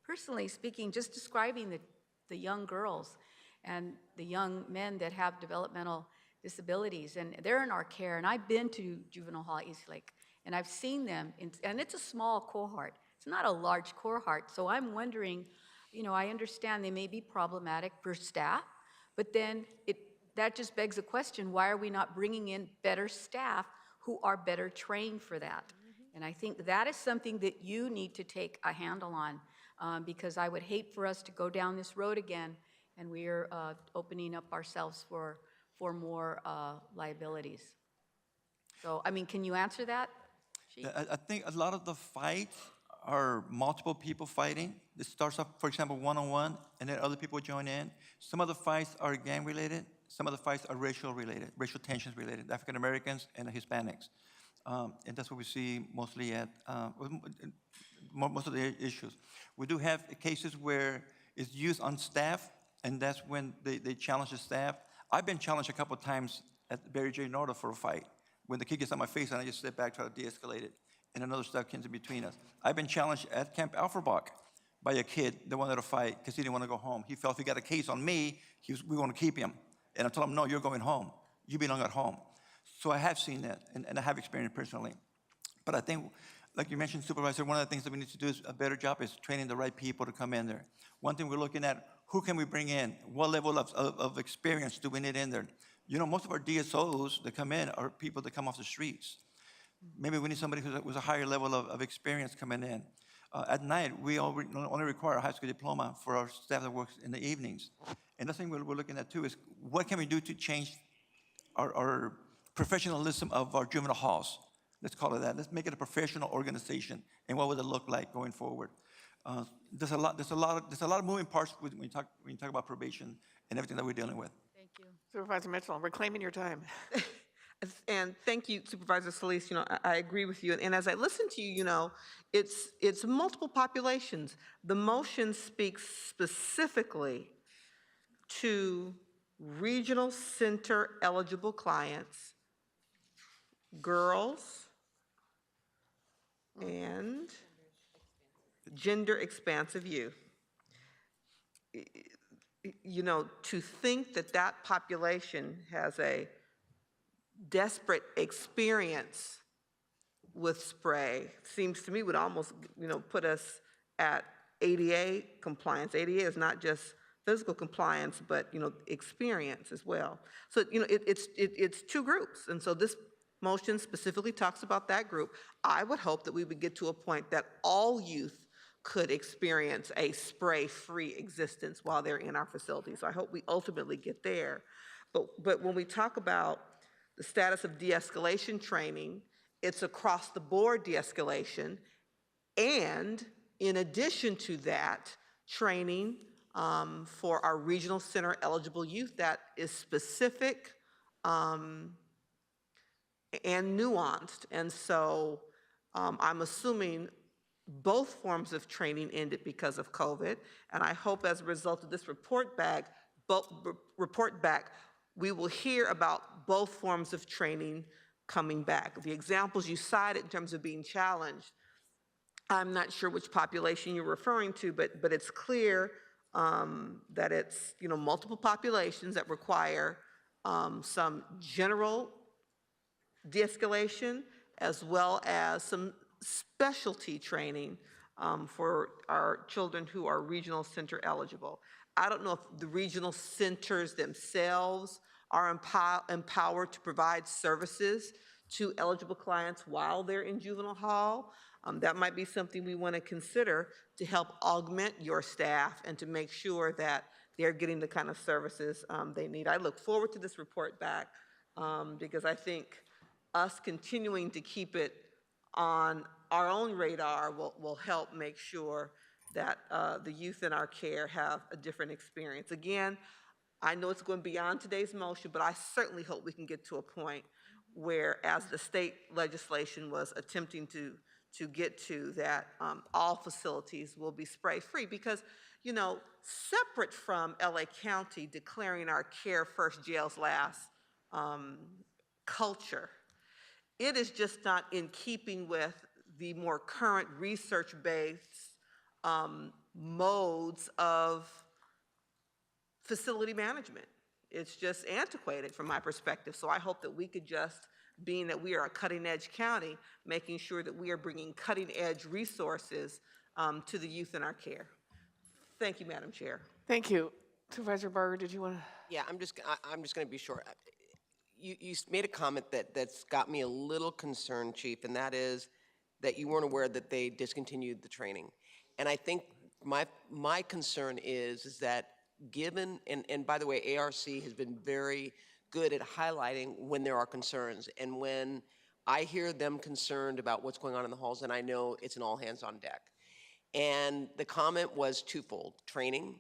personally speaking, just describing the young girls and the young men that have developmental disabilities, and they're in our care, and I've been to Juvenile Hall Eastlake, and I've seen them, and it's a small cohort. It's not a large cohort, so I'm wondering, you know, I understand they may be problematic for staff, but then that just begs the question, why are we not bringing in better staff who are better trained for that? And I think that is something that you need to take a handle on, because I would hate for us to go down this road again, and we are opening up ourselves for more liabilities. So, I mean, can you answer that? I think a lot of the fights are multiple people fighting. It starts off, for example, one-on-one, and then other people join in. Some of the fights are gang-related. Some of the fights are racial-related, racial tensions-related, African Americans and the Hispanics. And that's what we see mostly at most of the issues. We do have cases where it's used on staff, and that's when they challenge the staff. I've been challenged a couple of times at Barry J. Norda for a fight. When the kid gets on my face and I just step back, try to de-escalate it, and another staff comes in between us. I've been challenged at Camp Alphabach by a kid that wanted to fight because he didn't want to go home. He felt if he got a case on me, we want to keep him. And I told him, no, you're going home. You belong at home. So I have seen that, and I have experienced personally. But I think, like you mentioned, Supervisor, one of the things that we need to do is a better job is training the right people to come in there. One thing we're looking at, who can we bring in? What level of experience do we need in there? You know, most of our DSOs that come in are people that come off the streets. Maybe we need somebody who's a higher level of experience coming in. At night, we only require a high school diploma for our staff that works in the evenings. And the thing we're looking at too is what can we do to change our professionalism of our juvenile halls? Let's call it that. Let's make it a professional organization. And what would it look like going forward? There's a lot of moving parts when you talk about probation and everything that we're dealing with. Thank you. Supervisor Mitchell, reclaiming your time. And thank you, Supervisor Solis. You know, I agree with you. And as I listen to you, you know, it's multiple populations. The motion speaks specifically to regional center eligible clients, girls, and gender expansive youth. You know, to think that that population has a desperate experience with spray seems to me would almost, you know, put us at ADA compliance. ADA is not just physical compliance, but, you know, experience as well. So, you know, it's two groups. And so this motion specifically talks about that group. I would hope that we would get to a point that all youth could experience a spray-free existence while they're in our facilities. So I hope we ultimately get there. But when we talk about the status of de-escalation training, it's across the board de-escalation. And in addition to that, training for our regional center eligible youth that is specific and nuanced. And so I'm assuming both forms of training ended because of COVID. And I hope as a result of this report back, we will hear about both forms of training coming back. The examples you cited in terms of being challenged, I'm not sure which population you're referring to, but it's clear that it's, you know, multiple populations that require some general de-escalation as well as some specialty training for our children who are regional center eligible. I don't know if the regional centers themselves are empowered to provide services to eligible clients while they're in juvenile hall. That might be something we want to consider to help augment your staff and to make sure that they're getting the kind of services they need. I look forward to this report back because I think us continuing to keep it on our own radar will help make sure that the youth in our care have a different experience. Again, I know it's going beyond today's motion, but I certainly hope we can get to a point where, as the state legislation was attempting to get to, that all facilities will be spray-free. Because, you know, separate from LA County declaring our care first, jails last culture, it is just not in keeping with the more current research-based modes of facility management. It's just antiquated from my perspective. So I hope that we could just, being that we are a cutting edge county, making sure that we are bringing cutting edge resources to the youth in our care. Thank you, Madam Chair. Thank you. Supervisor Berger, did you want to? Yeah, I'm just going to be short. You made a comment that's got me a little concerned, Chief, and that is that you weren't aware that they discontinued the training. And I think my concern is that given, and by the way, ARC has been very good at highlighting when there are concerns, and when I hear them concerned about what's going on in the halls, and I know it's an all hands on deck. And the comment was twofold: training,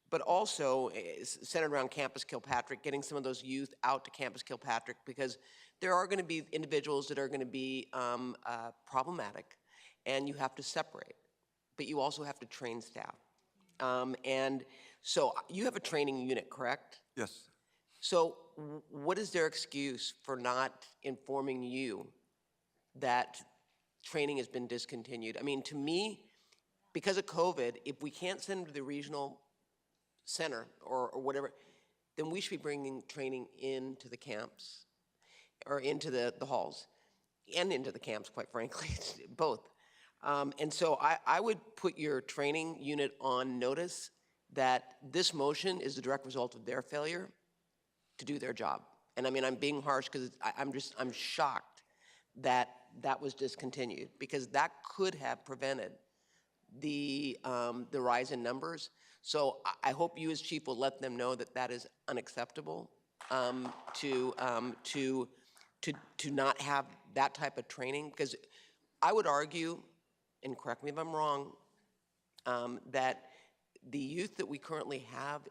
but also centered around Campus Kilpatrick, getting some of those youth out to Campus Kilpatrick, because there are going to be individuals that are going to be problematic, and you have to separate, but you also have to train staff. And so you have a training unit, correct? Yes. So what is their excuse for not informing you that training has been discontinued? I mean, to me, because of COVID, if we can't send them to the regional center or whatever, then we should be bringing training into the camps or into the halls and into the camps, quite frankly, both. And so I would put your training unit on notice that this motion is the direct result of their failure to do their job. And I mean, I'm being harsh because I'm shocked that that was discontinued, because that could have prevented the rise in numbers. So I hope you as chief will let them know that that is unacceptable, to not have that type of training, because I would argue, and correct me if I'm wrong, that the youth that we currently have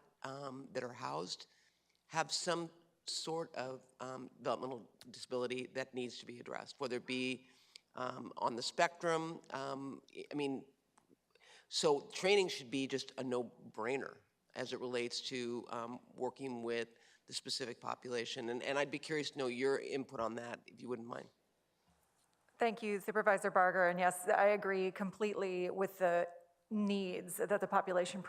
that are housed have some sort of developmental disability that needs to be addressed, whether it be on the spectrum. I mean, so training should be just a no-brainer as it relates to working with the specific population. And I'd be curious to know your input on that, if you wouldn't mind. Thank you, Supervisor Barger. And yes, I agree completely with the needs that the population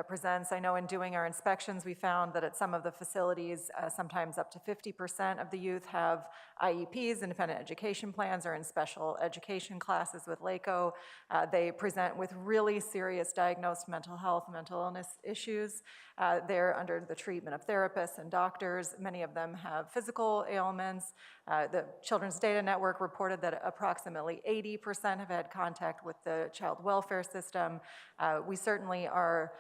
presents. I know in doing our inspections, we found that at some of the facilities, sometimes up to 50% of the youth have IEPs, independent education plans, or in special education classes with LACO. They present with really serious diagnosed mental health, mental illness issues. They're under the treatment of therapists and doctors. Many of them have physical ailments. The Children's Data Network reported that approximately 80% have had contact with the child welfare system. We certainly are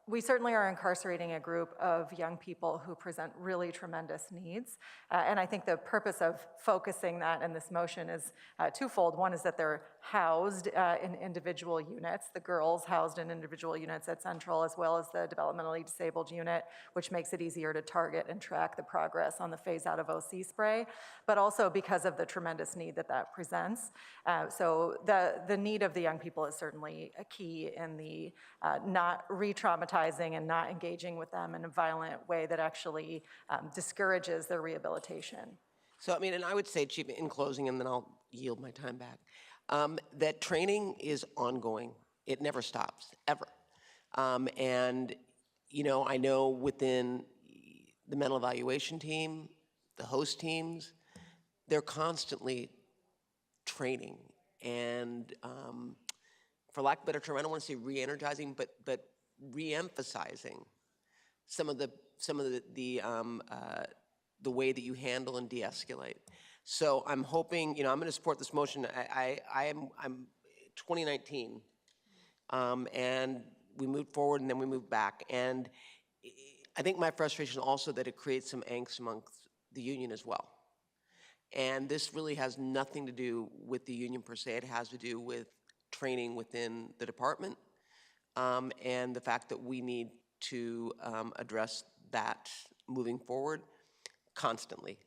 incarcerating a group of young people who present really tremendous needs. And I think the purpose of focusing that in this motion is twofold. One is that they're housed in individual units, the girls housed in individual units at Central, as well as the developmentally disabled unit, which makes it easier to target and track the progress on the phase out of OC spray, but also because of the tremendous need that presents. So the need of the young people is certainly a key in the not re-traumatizing and not engaging with them in a violent way that actually discourages their rehabilitation. So, I mean, and I would say, Chief, in closing, and then I'll yield my time back, that training is ongoing. It never stops, ever. And, you know, I know within the mental evaluation team, the host teams, they're constantly training. And for lack of a better term, I don't want to say re-energizing, but re-emphasizing some of the way that you handle and de-escalate. So I'm hoping, you know, I'm going to support this motion. I'm 2019, and we moved forward and then we moved back. And I think my frustration also that it creates some angst amongst the union as well. And this really has nothing to do with the union per se. It has to do with training within the department, and the fact that we need to address that moving forward constantly,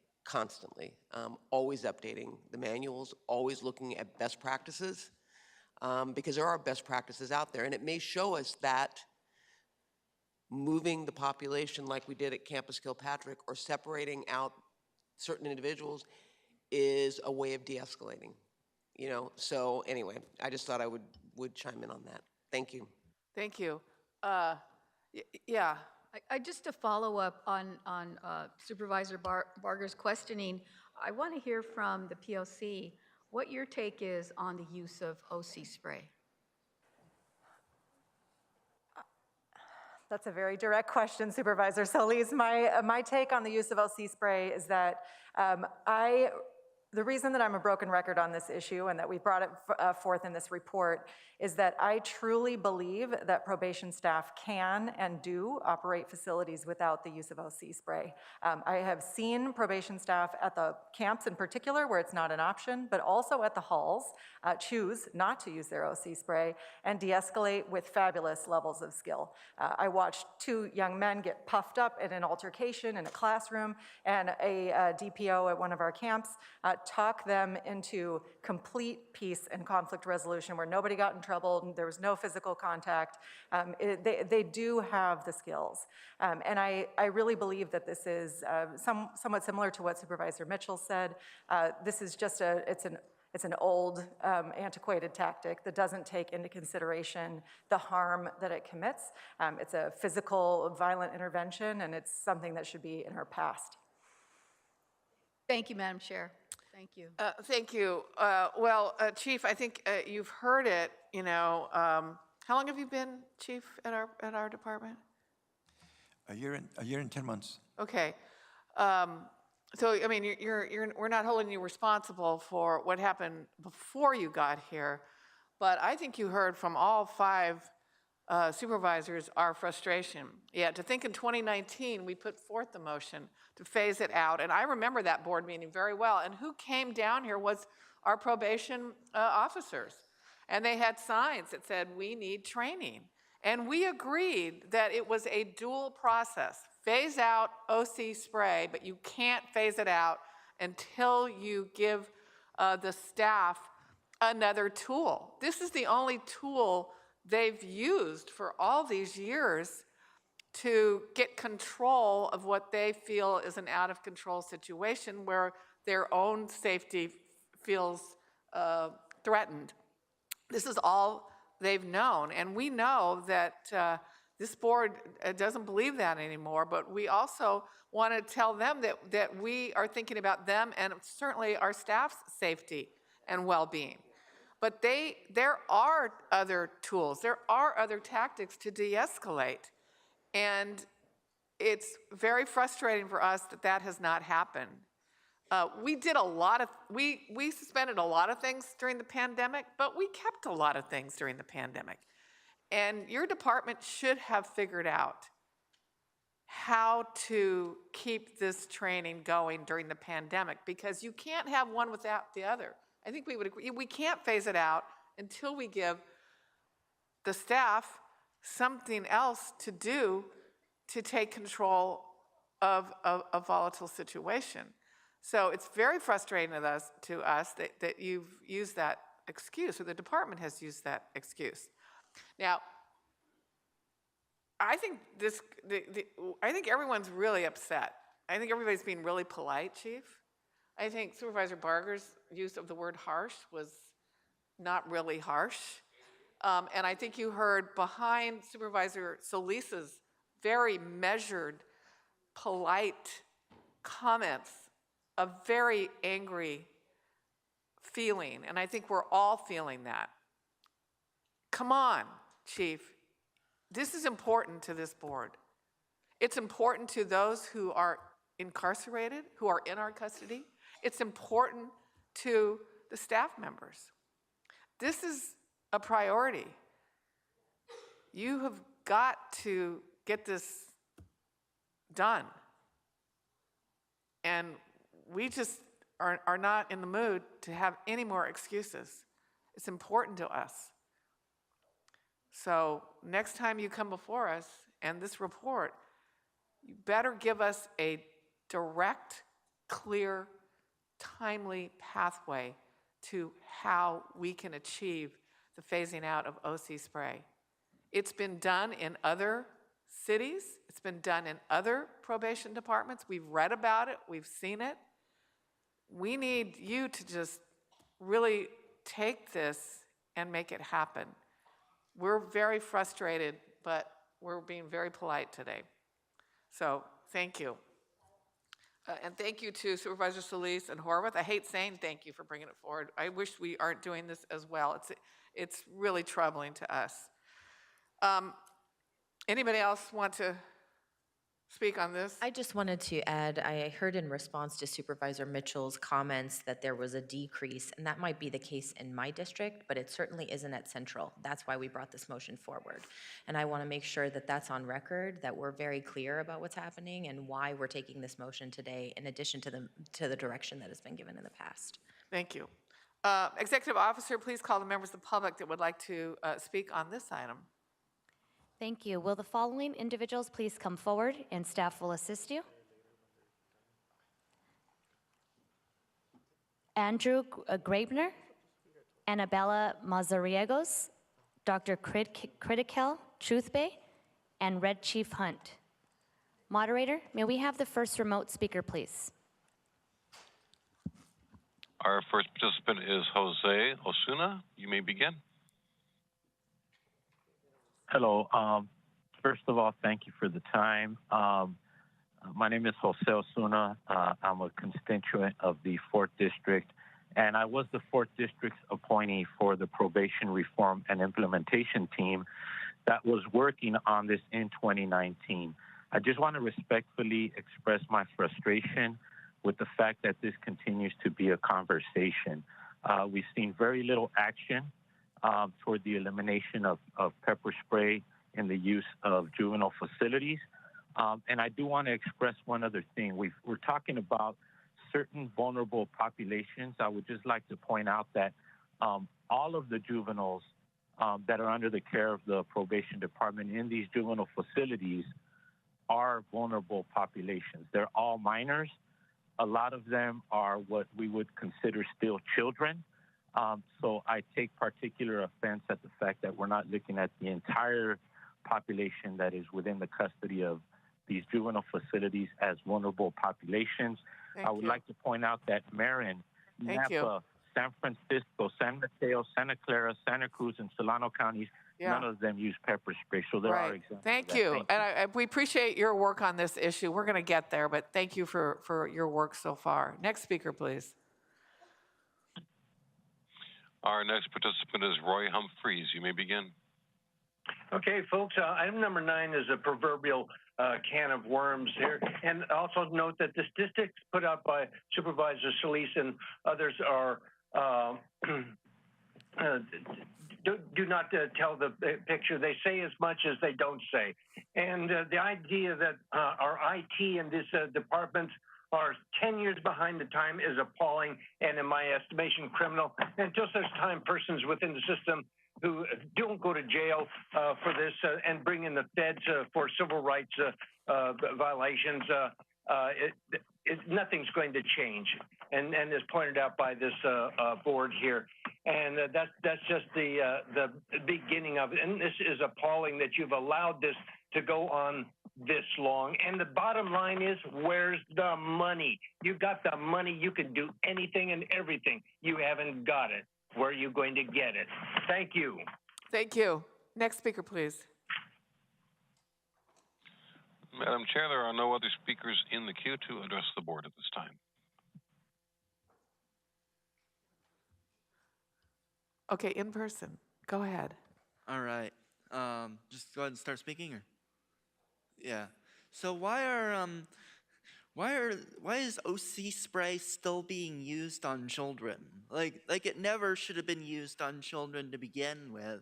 always updating the manuals, always looking at best practices, because there are best practices out there. And it may show us that moving the population like we did at Campus Kilpatrick or separating out certain individuals is a way of de-escalating, you know? So anyway, I just thought I would chime in on that. Thank you. Thank you. Yeah. I just to follow up on Supervisor Barger's questioning, I want to hear from the POC what your take is on the use of OC spray. That's a very direct question, Supervisor Solis. My take on the use of OC spray is that the reason that I'm a broken record on this issue and that we brought it forth in this report is that I truly believe that probation staff can and do operate facilities without the use of OC spray. I have seen probation staff at the camps in particular where it's not an option, but also at the halls choose not to use their OC spray and de-escalate with fabulous levels of skill. I watched 2 young men get puffed up in an altercation in a classroom, and a DPO at one of our camps talk them into complete peace and conflict resolution where nobody got in trouble and there was no physical contact. They do have the skills. And I really believe that this is somewhat similar to what Supervisor Mitchell said. This is just it's an old, antiquated tactic that doesn't take into consideration the harm that it commits. It's a physical, violent intervention, and it's something that should be in our past. Thank you, Madam Chair. Thank you. Thank you. Chief, I think you've heard it. You know, how long have you been chief at our department? A year and 10 months. Okay. So I mean, we're not holding you responsible for what happened before you got here, but I think you heard from all 5 supervisors our frustration. Yeah, to think in 2019 we put forth the motion to phase it out, and I remember that board meeting very well. And who came down here was our probation officers, and they had signs that said we need training, and we agreed that it was a dual process. Phase out OC spray, but you can't phase it out until you give the staff another tool. This is the only tool they've used for all these years to get control of what they feel is an out-of-control situation where their own safety feels threatened. This is all they've known, and we know that this board doesn't believe that anymore, but we also want to tell them that we are thinking about them and certainly our staff's safety and well-being. But there are other tools, there are other tactics to de-escalate, and it's very frustrating for us that that has not happened. We suspended a lot of things during the pandemic, but we kept a lot of things during the pandemic. And your department should have figured out how to keep this training going during the pandemic, because you can't have one without the other. I think we would agree. We can't phase it out until we give the staff something else to do to take control of a volatile situation. So it's very frustrating to us that you've used that excuse, or the department has used that excuse. Now, I think I think everyone's really upset. I think everybody's being really polite, Chief. I think Supervisor Barger's use of the word harsh was not really harsh. And I think you heard behind Supervisor Solis's very measured, polite comments a very angry feeling. And I think we're all feeling that. Come on, Chief. This is important to this board. It's important to those who are incarcerated, who are in our custody. It's important to the staff members. This is a priority. You have got to get this done. And we just are not in the mood to have any more excuses. It's important to us. So next time you come before us and this report, you better give us a direct, clear, timely pathway to how we can achieve the phasing out of OC spray. It's been done in other cities. It's been done in other probation departments. We've read about it. We've seen it. We need you to just really take this and make it happen. We're very frustrated, but we're being very polite today. So thank you. And thank you to Supervisor Solis and Horwath. I hate saying thank you for bringing it forward. I wish we aren't doing this as well. It's really troubling to us. Anybody else want to speak on this? I just wanted to add, I heard in response to Supervisor Mitchell's comments that there was a decrease, and that might be the case in my district, but it certainly isn't at Central. That's why we brought this motion forward. And I want to make sure that that's on record, that we're very clear about what's happening and why we're taking this motion today, in addition to the direction that has been given in the past. Thank you. Executive Officer, please call the members of the public that would like to speak on this item. Thank you. Will the following individuals please come forward and staff will assist you? Andrew Grabner, Annabella Mazariegos, Dr. Critical Truthbay, and Red Chief Hunt. Moderator, may we have the first remote speaker, please? Our first participant is Jose Osuna. You may begin. Hello. First of all, thank you for the time. My name is Jose Osuna. I'm a constituent of the 4th District, and I was the 4th District's appointee for the probation reform and implementation team that was working on this in 2019. I just want to respectfully express my frustration with the fact that this continues to be a conversation. We've seen very little action toward the elimination of pepper spray in the use of juvenile facilities. And I do want to express one other thing. We're talking about certain vulnerable populations. I would just like to point out that all of the juveniles that are under the care of the probation department in these juvenile facilities are vulnerable populations. They're all minors. A lot of them are what we would consider still children. So I take particular offense at the fact that we're not looking at the entire population that is within the custody of these juvenile facilities as vulnerable populations. I would like to point out that Marin, Napa, San Francisco, San Mateo, Santa Clara, Santa Cruz, and Solano counties, none of them use pepper spray. So there are examples. Thank you. And we appreciate your work on this issue. We're going to get there, but thank you for your work so far. Next speaker, please. Our next participant is Roy Humphreys. You may begin. Okay, folks, item number 9 is a proverbial can of worms here. And also note that the statistics put out by Supervisor Solis and others are do not tell the picture. They say as much as they don't say. And the idea that our IT in this department are 10 years behind the time is appalling and, in my estimation, criminal. Until such time persons within the system who don't go to jail for this and bring in the feds for civil rights violations, nothing's going to change. And as pointed out by this board here. And that's just the beginning of it. And this is appalling that you've allowed this to go on this long. And the bottom line is, where's the money? You've got the money. You can do anything and everything. You haven't got it. Where are you going to get it? Thank you. Thank you. Next speaker, please. Madam Chair, there are no other speakers in the queue to address the board at this time. Okay, in person. Go ahead. All right. Just go ahead and start speaking, or? Yeah. So why is OC spray still being used on children? Like it never should have been used on children to begin with.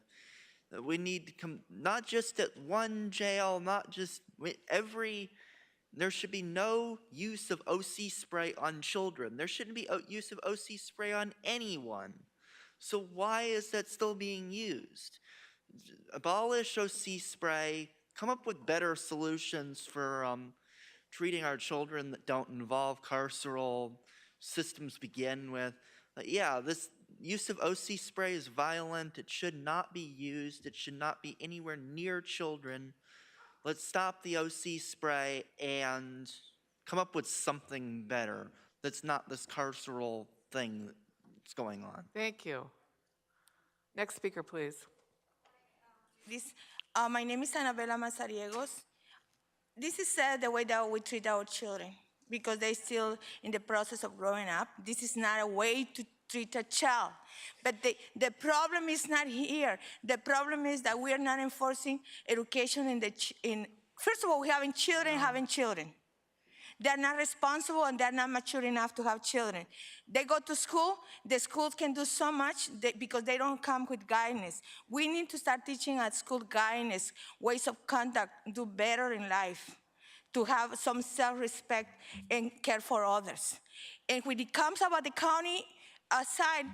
We need not just at one jail, not just every There should be no use of OC spray on children. There shouldn't be use of OC spray on anyone. So why is that still being used? Abolish OC spray, come up with better solutions for treating our children that don't involve carceral systems to begin with. Yeah, this use of OC spray is violent. It should not be used. It should not be anywhere near children. Let's stop the OC spray and come up with something better that's not this carceral thing that's going on. Thank you. Next speaker, please. My name is Anabela Mazariegos. This is sad the way that we treat our children because they're still in the process of growing up. This is not a way to treat a child. But the problem is not here. The problem is that we are not enforcing education first of all, we having children having children. They're not responsible and they're not mature enough to have children. They go to school, the schools can do so much because they don't come with guidance. We need to start teaching at school guidance, ways of conduct, do better in life, to have some self-respect and care for others. And when it comes about the county side,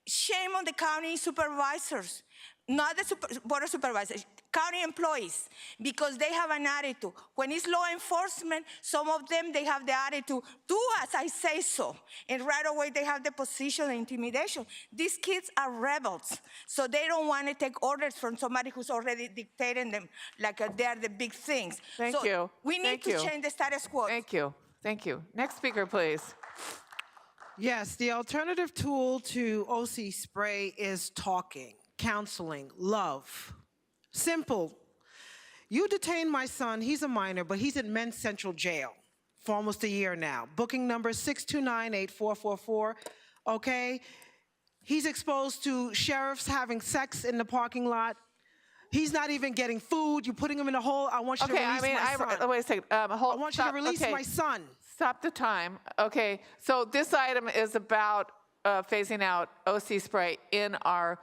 shame on the county supervisors, not the board of supervisors, county employees, because they have an attitude. When it's law enforcement, some of them, they have the attitude, do as I say so. And right away, they have the position of intimidation. These kids are rebels, so they don't want to take orders from somebody who's already dictating them like they're the big things. Thank you. We need to change the status quo. Thank you. Thank you. Next speaker, please. Yes, the alternative tool to OC spray is talking, counseling, love. Simple. You detained my son, he's a minor, but he's in Men's Central Jail for almost a year now. Booking number 629-8444, okay? He's exposed to sheriffs having sex in the parking lot. He's not even getting food. You're putting him in a hole. I want you to release my son. Wait a second. I want you to release my son. Stop the time. Okay, so this item is about phasing out OC spray in our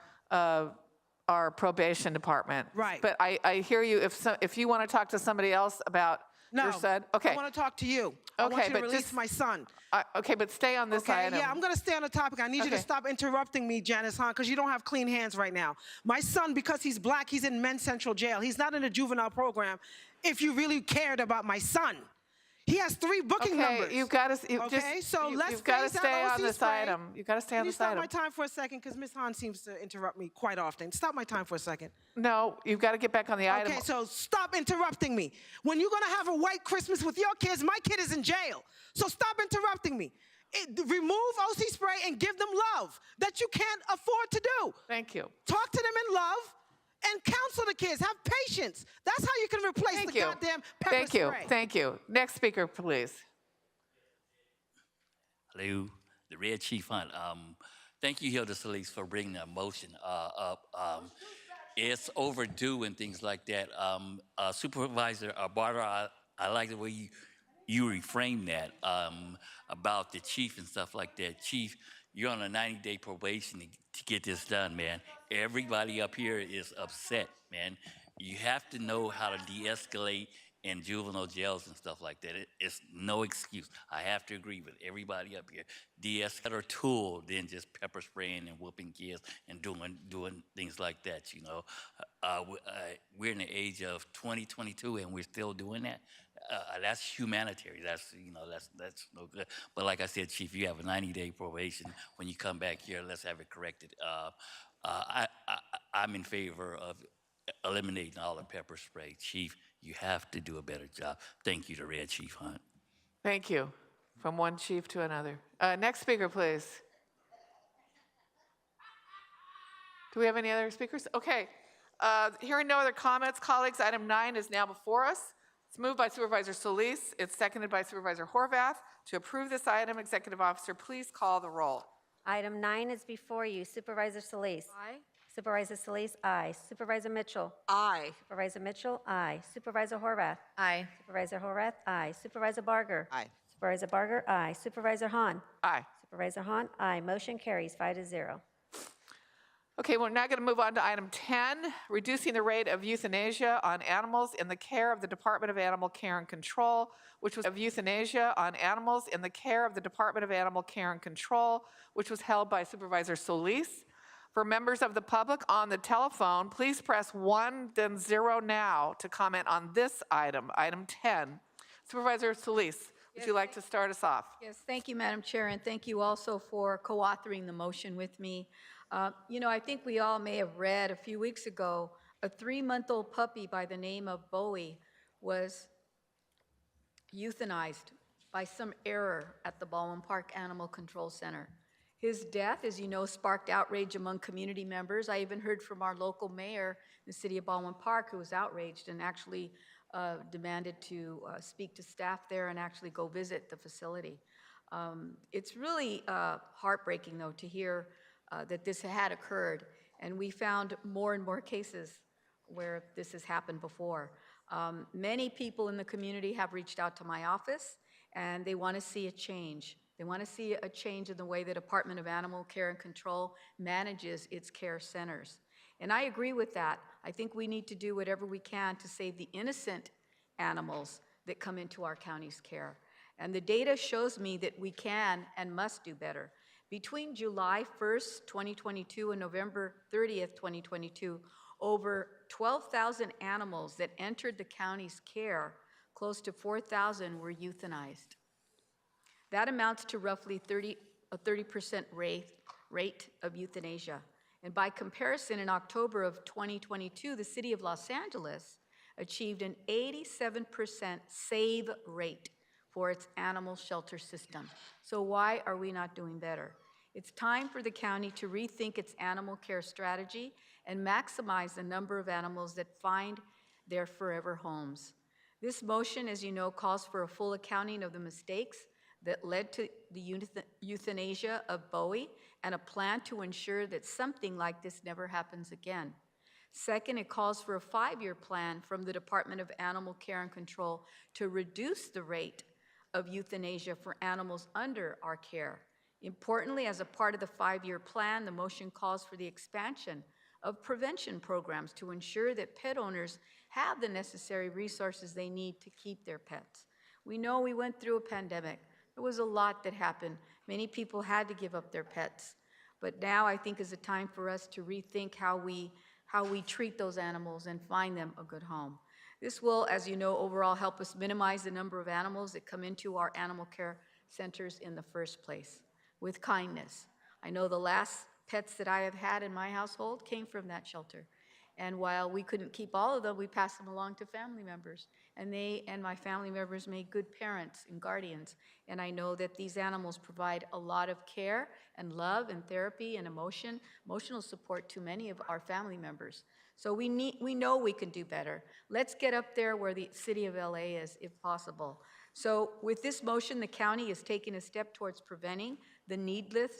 probation department. Right. But I hear you. If you want to talk to somebody else about your son, okay. I want to talk to you. I want you to release my son. Okay, but stay on this item. Yeah, I'm going to stay on the topic. I need you to stop interrupting me, Janice Hahn, because you don't have clean hands right now. My son, because he's black, he's in Men's Central Jail. He's not in a juvenile program. If you really cared about my son. He has 3 booking numbers. You've got to. Let's stay on this item. You've got to stay on this item. Can you stop my time for a second? Because Ms. Hahn seems to interrupt me quite often. Stop my time for a second. No, you've got to get back on the item. Okay, so stop interrupting me. When you're going to have a white Christmas with your kids, my kid is in jail. So stop interrupting me. Remove OC spray and give them love that you can't afford to do. Thank you. Talk to them in love. And counsel the kids. Have patience. That's how you can replace the goddamn pepper spray. Thank you. Next speaker, please. Hello, the Red Chief Hunt. Thank you, Hilda Solis, for bringing that motion up. It's overdue and things like that. Supervisor Barter, I like the way you reframe that about the chief and stuff like that. Chief, you're on a 90-day probation to get this done, man. Everybody up here is upset, man. You have to know how to de-escalate in juvenile jails and stuff like that. It's no excuse. I have to agree with everybody up here. De-escalate better tool than just pepper spraying and whooping kids and doing things like that, you know. We're in the age of 2022 and we're still doing that. That's humanitarian. That's no good. But like I said, Chief, you have a 90-day probation. When you come back here, let's have it corrected. I'm in favor of eliminating all the pepper spray. Chief, you have to do a better job. Thank you to Red Chief Hunt. Thank you. From one chief to another. Next speaker, please. Do we have any other speakers? Okay. Hearing no other comments, colleagues, item 9 is now before us. It's moved by Supervisor Solis. It's seconded by Supervisor Horvath. To approve this item, Executive Officer, please call the roll. Item 9 is before you. Supervisor Solis. Aye. Supervisor Solis, aye. Supervisor Mitchell. Aye. Supervisor Mitchell, aye. Supervisor Horvath. Aye. Supervisor Horvath, aye. Supervisor Barger. Aye. Supervisor Barger, aye. Supervisor Hahn. Aye. Supervisor Hahn, aye. Motion carries 5-0. Okay, we're now going to move on to item 10, reducing the rate of euthanasia on animals in the care of the Department of Animal Care and Control, which was of euthanasia on animals in the care of the Department of Animal Care and Control, which was held by Supervisor Solis. For members of the public on the telephone, please press 1, then 0 now to comment on this item, item 10. Supervisor Solis, would you like to start us off? Yes, thank you, Madam Chair, and thank you also for co-authoring the motion with me. I think we all may have read a few weeks ago, a 3-month-old puppy by the name of Bowie was euthanized by some error at the Baldwin Park Animal Control Center. His death, as you know, sparked outrage among community members. I even heard from our local mayor in the city of Baldwin Park, who was outraged and actually demanded to speak to staff there and actually go visit the facility. It's really heartbreaking, though, to hear that this had occurred, and we found more and more cases where this has happened before. Many people in the community have reached out to my office, and they want to see a change. They want to see a change in the way the Department of Animal Care and Control manages its care centers. And I agree with that. I think we need to do whatever we can to save the innocent animals that come into our county's care. And the data shows me that we can and must do better. Between July 1st, 2022 and November 30th, 2022, over 12,000 animals that entered the county's care, close to 4,000 were euthanized. That amounts to roughly a 30% rate of euthanasia. And by comparison, in October of 2022, the city of Los Angeles achieved an 87% save rate for its animal shelter system. So why are we not doing better? It's time for the county to rethink its animal care strategy and maximize the number of animals that find their forever homes. This motion, as you know, calls for a full accounting of the mistakes that led to the euthanasia of Bowie and a plan to ensure that something like this never happens again. Second, it calls for a 5-year plan from the Department of Animal Care and Control to reduce the rate of euthanasia for animals under our care. Importantly, as a part of the 5-year plan, the motion calls for the expansion of prevention programs to ensure that pet owners have the necessary resources they need to keep their pets. We know we went through a pandemic. There was a lot that happened. Many people had to give up their pets. But now I think is a time for us to rethink how we treat those animals and find them a good home. This will, as you know, overall help us minimize the number of animals that come into our animal care centers in the first place, with kindness. I know the last pets that I have had in my household came from that shelter. And while we couldn't keep all of them, we passed them along to family members. And they and my family members made good parents and guardians. And I know that these animals provide a lot of care and love and therapy and emotional support to many of our family members. So we know we can do better. Let's get up there where the city of LA is, if possible. So with this motion, the county is taking a step towards preventing the needless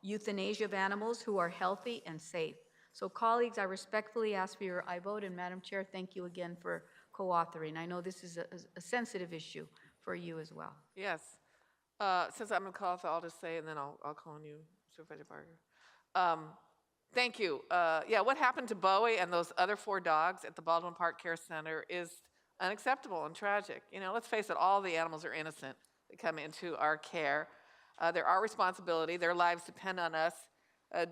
euthanasia of animals who are healthy and safe. So colleagues, I respectfully ask for your aye vote, and Madam Chair, thank you again for co-authoring. I know this is a sensitive issue for you as well. Yes. Since I'm going to call, I'll just say, and then I'll call on you, Supervisor Barger. Thank you. Yeah, what happened to Bowie and those other 4 dogs at the Baldwin Park Care Center is unacceptable and tragic. You know, let's face it, all the animals are innocent that come into our care. They're our responsibility. Their lives depend on us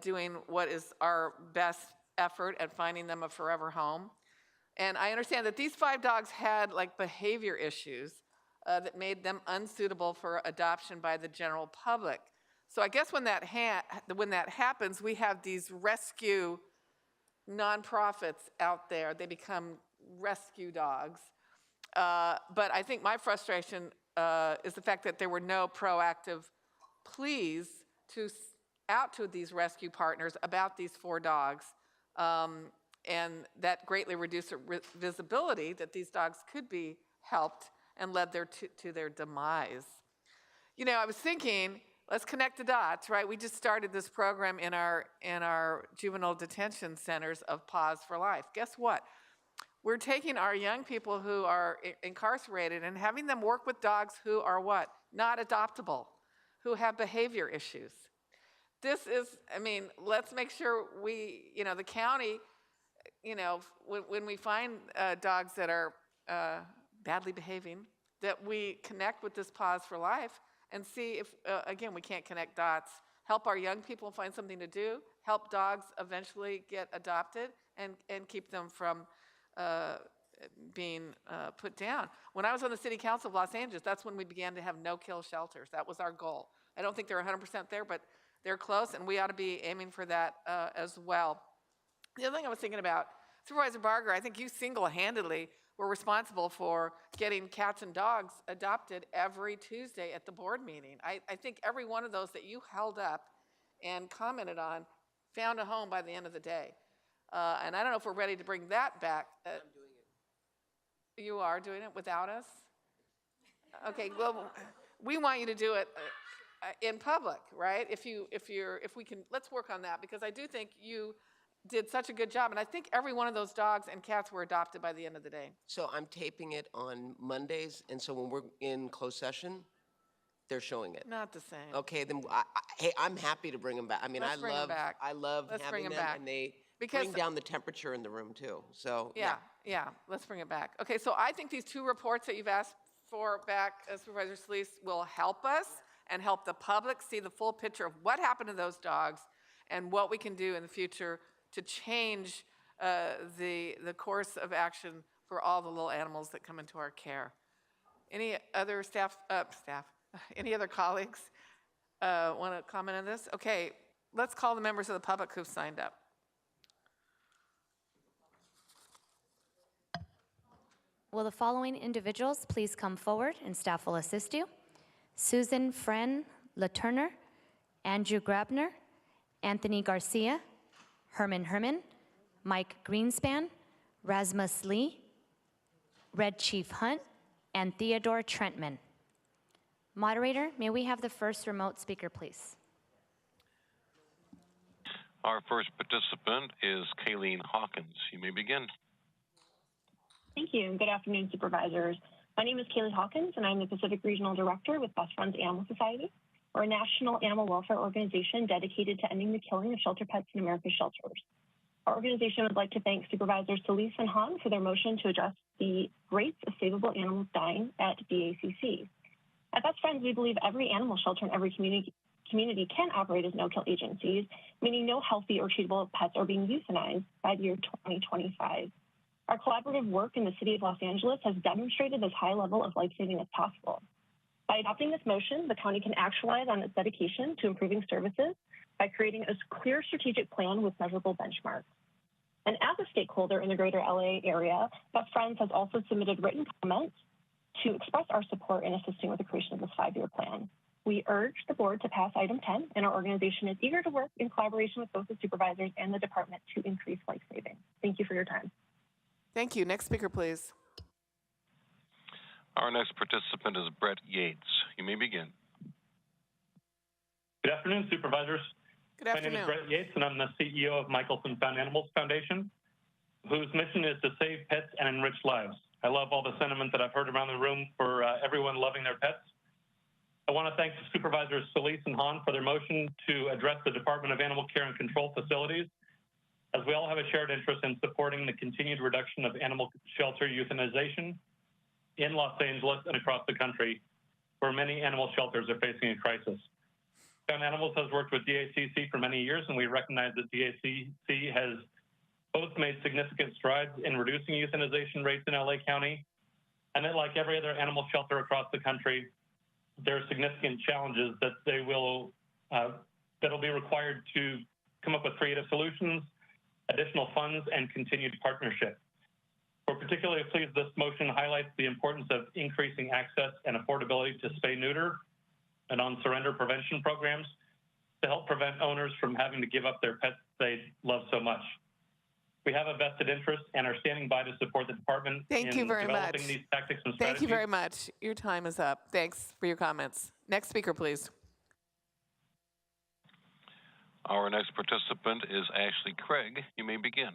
doing what is our best effort at finding them a forever home. And I understand that these 5 dogs had like behavior issues that made them unsuitable for adoption by the general public. So I guess when that happens, we have these rescue nonprofits out there. They become rescue dogs. But I think my frustration is the fact that there were no proactive pleas out to these rescue partners about these 4 dogs. And that greatly reduced the visibility that these dogs could be helped and led to their demise. You know, I was thinking, let's connect the dots, right? We just started this program in our juvenile detention centers of Pause for Life. Guess what? We're taking our young people who are incarcerated and having them work with dogs who are what? Not adoptable, who have behavior issues. this is, I mean, let's make sure we, the county, when we find dogs that are badly behaving, that we connect with this Pause for Life and see if, again, we can't connect dots. Help our young people find something to do, help dogs eventually get adopted, and keep them from being put down. When I was on the City Council of Los Angeles, that's when we began to have no-kill shelters. That was our goal. I don't think they're 100% there, but they're close, and we ought to be aiming for that as well. The other thing I was thinking about, Supervisor Barger, I think you single-handedly were responsible for getting cats and dogs adopted every Tuesday at the board meeting. I think every one of those that you held up and commented on found a home by the end of the day. And I don't know if we're ready to bring that back. I'm doing it. You are doing it without us? Okay, well, we want you to do it in public, right? If we can, let's work on that, because I do think you did such a good job, and I think every one of those dogs and cats were adopted by the end of the day. So I'm taping it on Mondays, and so when we're in closed session, they're showing it. Not the same. Okay, then hey, I'm happy to bring them back. I mean, I love having them, and they bring down the temperature in the room too. So yeah, let's bring it back. Okay, so I think these two reports that you've asked for back, Supervisor Solis, will help us and help the public see the full picture of what happened to those dogs and what we can do in the future to change the course of action for all the little animals that come into our care. Any other any other colleagues want to comment on this? Okay, let's call the members of the public who've signed up. Will the following individuals please come forward and staff will assist you? Susan Fren Laturner, Andrew Grabner, Anthony Garcia, Herman Herman, Mike Greenspan, Rasmus Lee, Red Chief Hunt, and Theodore Trentman. Moderator, may we have the first remote speaker, please? Our first participant is Kayleen Hawkins. You may begin. Thank you. Good afternoon, supervisors. My name is Kaylee Hawkins, and I'm the Pacific Regional Director with Best Friends Animal Society. We're a national animal welfare organization dedicated to ending the killing of shelter pets in America's shelters. Our organization would like to thank Supervisors Solis and Hahn for their motion to address the rates of savable animals dying at BACC. At Best Friends, we believe every animal shelter in every community can operate as no-kill agencies, meaning no healthy or treatable pets are being euthanized by the year 2025. Our collaborative work in the City of Los Angeles has demonstrated this high level of life-saving as possible. By adopting this motion, the county can actualize on its dedication to improving services by creating a clear strategic plan with measurable benchmarks. And as a stakeholder in the greater LA area, Best Friends has also submitted written comments to express our support in assisting with the creation of this 5-year plan. We urge the board to pass item 10, and our organization is eager to work in collaboration with both the supervisors and the department to increase life saving. Thank you for your time. Thank you. Next speaker, please. Our next participant is Brett Yates. You may begin. Good afternoon, supervisors. Good afternoon. My name is Brett Yates, and I'm the CEO of Michelson Found Animals Foundation, whose mission is to save pets and enrich lives. I love all the sentiment that I've heard around the room for everyone loving their pets. I want to thank Supervisors Solis and Hahn for their motion to address the Department of Animal Care and Control facilities, as we all have a shared interest in supporting the continued reduction of animal shelter euthanization in Los Angeles and across the country, where many animal shelters are facing a crisis. Found Animals has worked with DACC for many years, and we recognize that DACC has both made significant strides in reducing euthanization rates in LA County, and that like every other animal shelter across the country, there are significant challenges that that'll be required to come up with creative solutions, additional funds, and continued partnership. We're particularly pleased this motion highlights the importance of increasing access and affordability to spay-neuter and on-surrender prevention programs to help prevent owners from having to give up their pets they love so much. We have a vested interest and are standing by to support the department in developing these tactics and strategies. Thank you very much. Your time is up. Thanks for your comments. Next speaker, please. Our next participant is Ashley Craig. You may begin.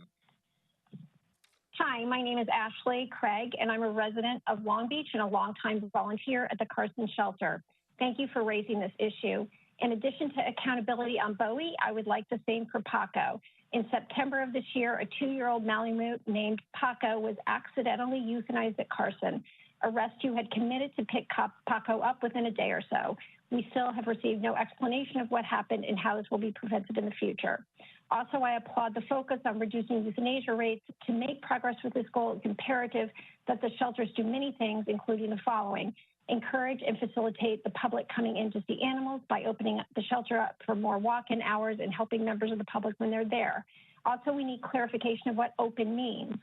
Hi, my name is Ashley Craig, and I'm a resident of Long Beach and a longtime volunteer at the Carson Shelter. Thank you for raising this issue. In addition to accountability on Bowie, I would like the same for Paco. In September of this year, a 2-year-old Malamute named Paco was accidentally euthanized at Carson. A rescue had committed to pick Paco up within a day or so. We still have received no explanation of what happened and how this will be prevented in the future. Also, I applaud the focus on reducing euthanasia rates. To make progress with this goal, it's imperative that the shelters do many things, including the following: encourage and facilitate the public coming in to see animals by opening the shelter up for more walk-in hours and helping members of the public when they're there. Also, we need clarification of what open means.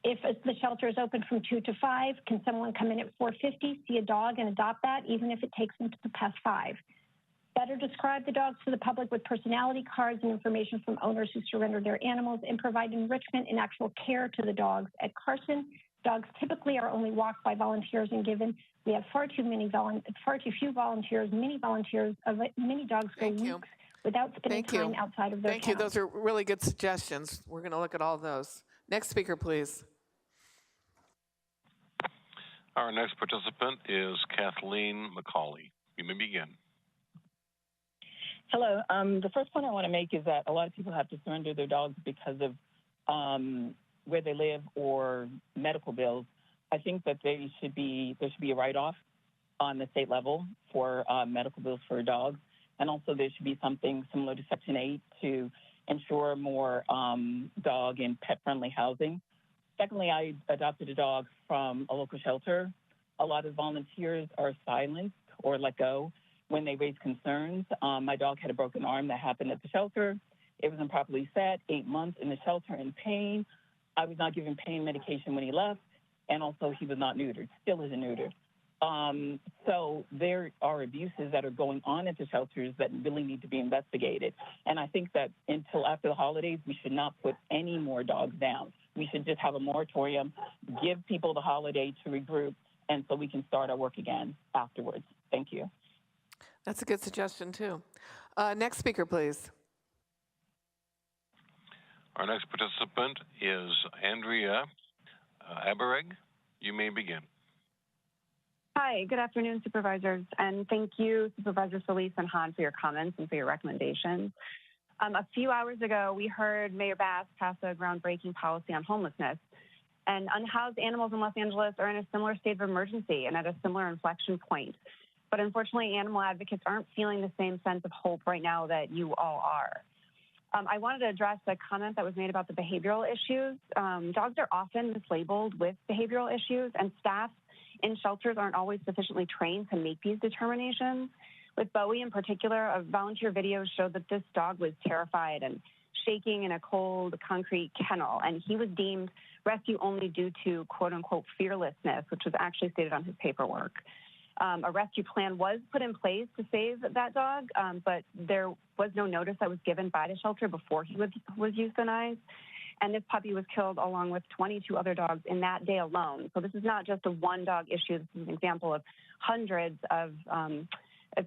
If the shelter is open from 2 to 5, can someone come in at 4:50, see a dog and adopt that, even if it takes them to past 5? Better describe the dogs to the public with personality cards and information from owners who surrendered their animals, and provide enrichment and actual care to the dogs. At Carson, dogs typically are only walked by volunteers, and given we have far too few volunteers, many dogs go weeks without spending time outside of their Thank you. kennel. Those are really good suggestions. We're going to look at all those. Next speaker, please. Our next participant is Kathleen McCauley. You may begin. Hello. The first point I want to make is that a lot of people have to surrender their dogs because of where they live or medical bills. I think that there should be a write-off on the state level for medical bills for dogs, and also there should be something similar to Section 8 to ensure more dog and pet-friendly housing. Secondly, I adopted a dog from a local shelter. A lot of volunteers are silenced or let go when they raise concerns. My dog had a broken arm that happened at the shelter. It was improperly set, 8 months in the shelter in pain. I was not given pain medication when he left, and also he was not neutered, still isn't neutered. So there are abuses that are going on at the shelters that really need to be investigated. And I think that until after the holidays, we should not put any more dogs down. We should just have a moratorium, give people the holiday to regroup, and so we can start our work again afterwards. Thank you. That's a good suggestion, too. Next speaker, please. Our next participant is Andrea Abereg. You may begin. Hi, good afternoon, Supervisors, and thank you, Supervisor Solis and Hahn, for your comments and for your recommendations. A few hours ago, we heard Mayor Bass pass a groundbreaking policy on homelessness, and unhoused animals in Los Angeles are in a similar state of emergency and at a similar inflection point. But unfortunately, animal advocates aren't feeling the same sense of hope right now that you all are. I wanted to address a comment that was made about the behavioral issues. Dogs are often mislabeled with behavioral issues, and staff in shelters aren't always sufficiently trained to make these determinations. With Bowie in particular, a volunteer video showed that this dog was terrified and shaking in a cold concrete kennel, and he was deemed rescue only due to quote unquote fearlessness, which was actually stated on his paperwork. A rescue plan was put in place to save that dog, but there was no notice that was given by the shelter before he was euthanized. And this puppy was killed along with 22 other dogs in that day alone. So this is not just a one-dog issue. This is an example of hundreds of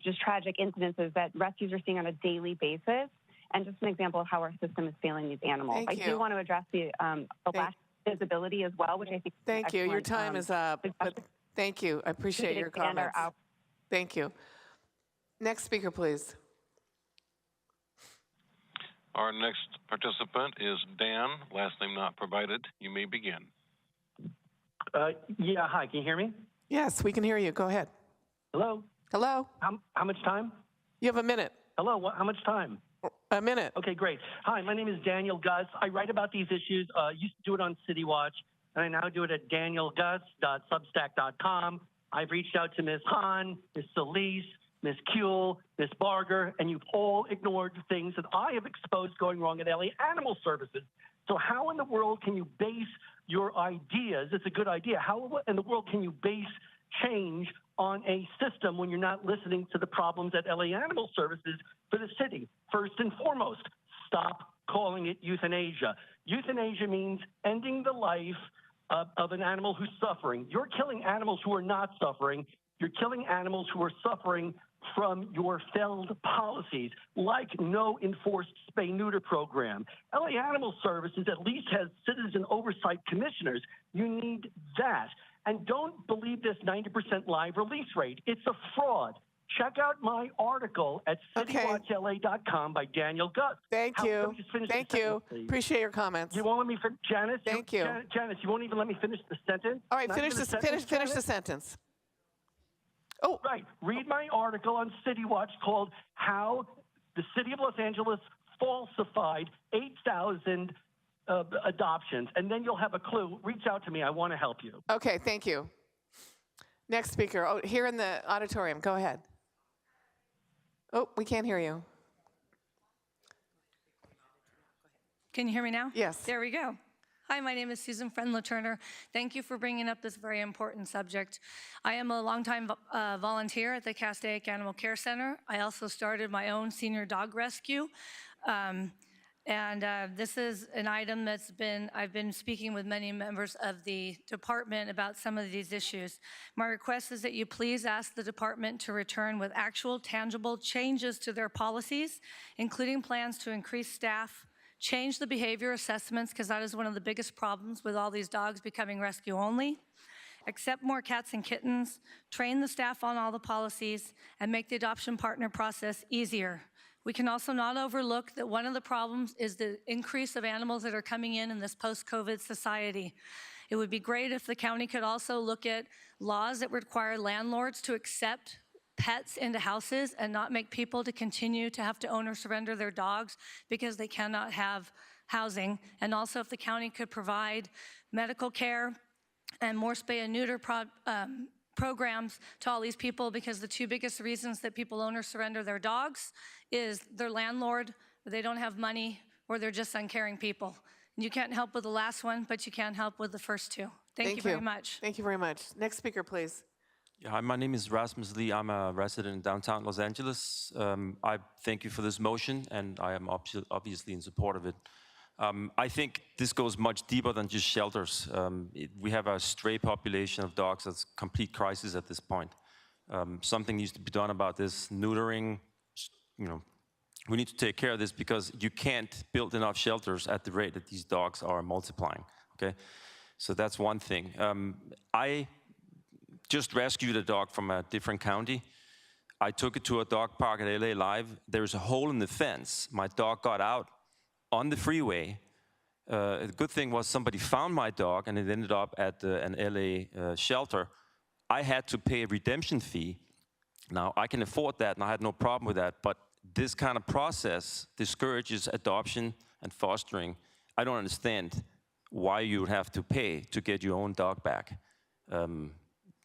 just tragic incidences that rescues are seeing on a daily basis, and just an example of how our system is failing these animals. I do want to address the lack of visibility as well, which I think Thank you. Your time is up. But thank you. I appreciate your comments. Thank you. Next speaker, please. Our next participant is Dan, last name not provided. You may begin. Yeah, hi, can you hear me? Yes, we can hear you. Go ahead. Hello? Hello? How much time? You have a minute. Hello, how much time? A minute. Okay, great. Hi, my name is Daniel Gus. I write about these issues, used to do it on City Watch, and I now do it at danielgus.substack.com. I've reached out to Ms. Hahn, Ms. Solis, Ms. Kuehl, Ms. Barger, and you've all ignored the things that I have exposed going wrong at LA Animal Services. So how in the world can you base your ideas? It's a good idea. How in the world can you base change on a system when you're not listening to the problems at LA Animal Services for the city? First and foremost, stop calling it euthanasia. Euthanasia means ending the life of an animal who's suffering. You're killing animals who are not suffering. You're killing animals who are suffering from your failed policies, like no enforced spay-neuter program. LA Animal Services at least has citizen oversight commissioners. You need that. And don't believe this 90% live release rate. It's a fraud. Check out my article at citywatchla.com by Daniel Gus. Thank you. Thank you. Appreciate your comments. You won't let me finish, Janice? Thank you. Janice, you won't even let me finish the sentence? All right, Not finish even the a sentence, finish the Janice? sentence. Oh. Right. Read my article on City Watch called How the City of Los Angeles Falsified 8,000 adoptions, and then you'll have a clue. Reach out to me. I want to help you. Okay, thank you. Next speaker. Oh, here in the auditorium. Go ahead. Oh, we can't hear you. Can you hear me now? Yes. There we go. Hi, my name is Susan Friendler-Turner. Thank you for bringing up this very important subject. I am a longtime volunteer at the Castaic Animal Care Center. I also started my own senior dog rescue. This is an item I've been speaking with many members of the department about some of these issues. My request is that you please ask the department to return with actual tangible changes to their policies, including plans to increase staff, change the behavior assessments, because that is one of the biggest problems with all these dogs becoming rescue only, accept more cats and kittens, train the staff on all the policies, and make the adoption partner process easier. We can also not overlook that one of the problems is the increase of animals that are coming in this post-COVID society. It would be great if the county could also look at laws that require landlords to accept pets into houses and not make people to continue to have to own or surrender their dogs because they cannot have housing. And also if the county could provide medical care and more spay and neuter programs to all these people, because the two biggest reasons that people own or surrender their dogs is their landlord, they don't have money, or they're just uncaring people. You can't help with the last one, but you can help with the first two. Thank you very much. Thank you very much. Next speaker, please. Yeah, hi, my name is Rasmus Lee. I'm a resident in downtown Los Angeles. I thank you for this motion, and I am obviously in support of it. I think this goes much deeper than just shelters. We have a stray population of dogs that's a complete crisis at this point. Something needs to be done about this. Neutering, we need to take care of this because you can't build enough shelters at the rate that these dogs are multiplying, okay? So that's one thing. I just rescued a dog from a different county. I took it to a dog park at LA Live. There's a hole in the fence. My dog got out on the freeway. The good thing was somebody found my dog and it ended up at an LA shelter. I had to pay a redemption fee. Now, I can afford that and I had no problem with that, but this kind of process discourages adoption and fostering. I don't understand why you would have to pay to get your own dog back.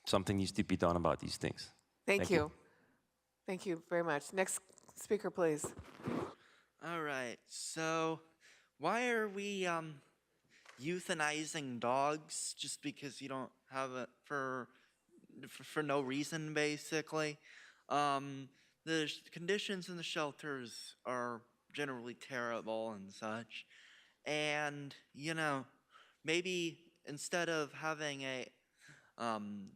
Something needs to be done about these things. Thank you. Thank you very much. Next speaker, please. All right, so why are we euthanizing dogs just because you don't have it for no reason, basically? The conditions in the shelters are generally terrible and such. And, maybe instead of having a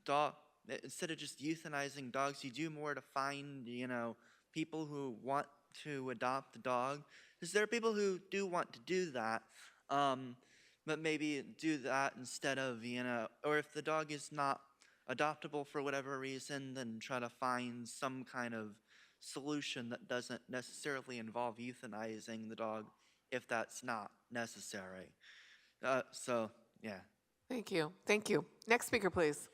dog, instead of just euthanizing dogs, you do more to find, people who want to adopt a dog. Because there are people who do want to do that, but maybe do that instead of, or if the dog is not adoptable for whatever reason, then try to find some kind of solution that doesn't necessarily involve euthanizing the dog if that's not necessary. Yeah. Thank you. Thank you. Next speaker, please.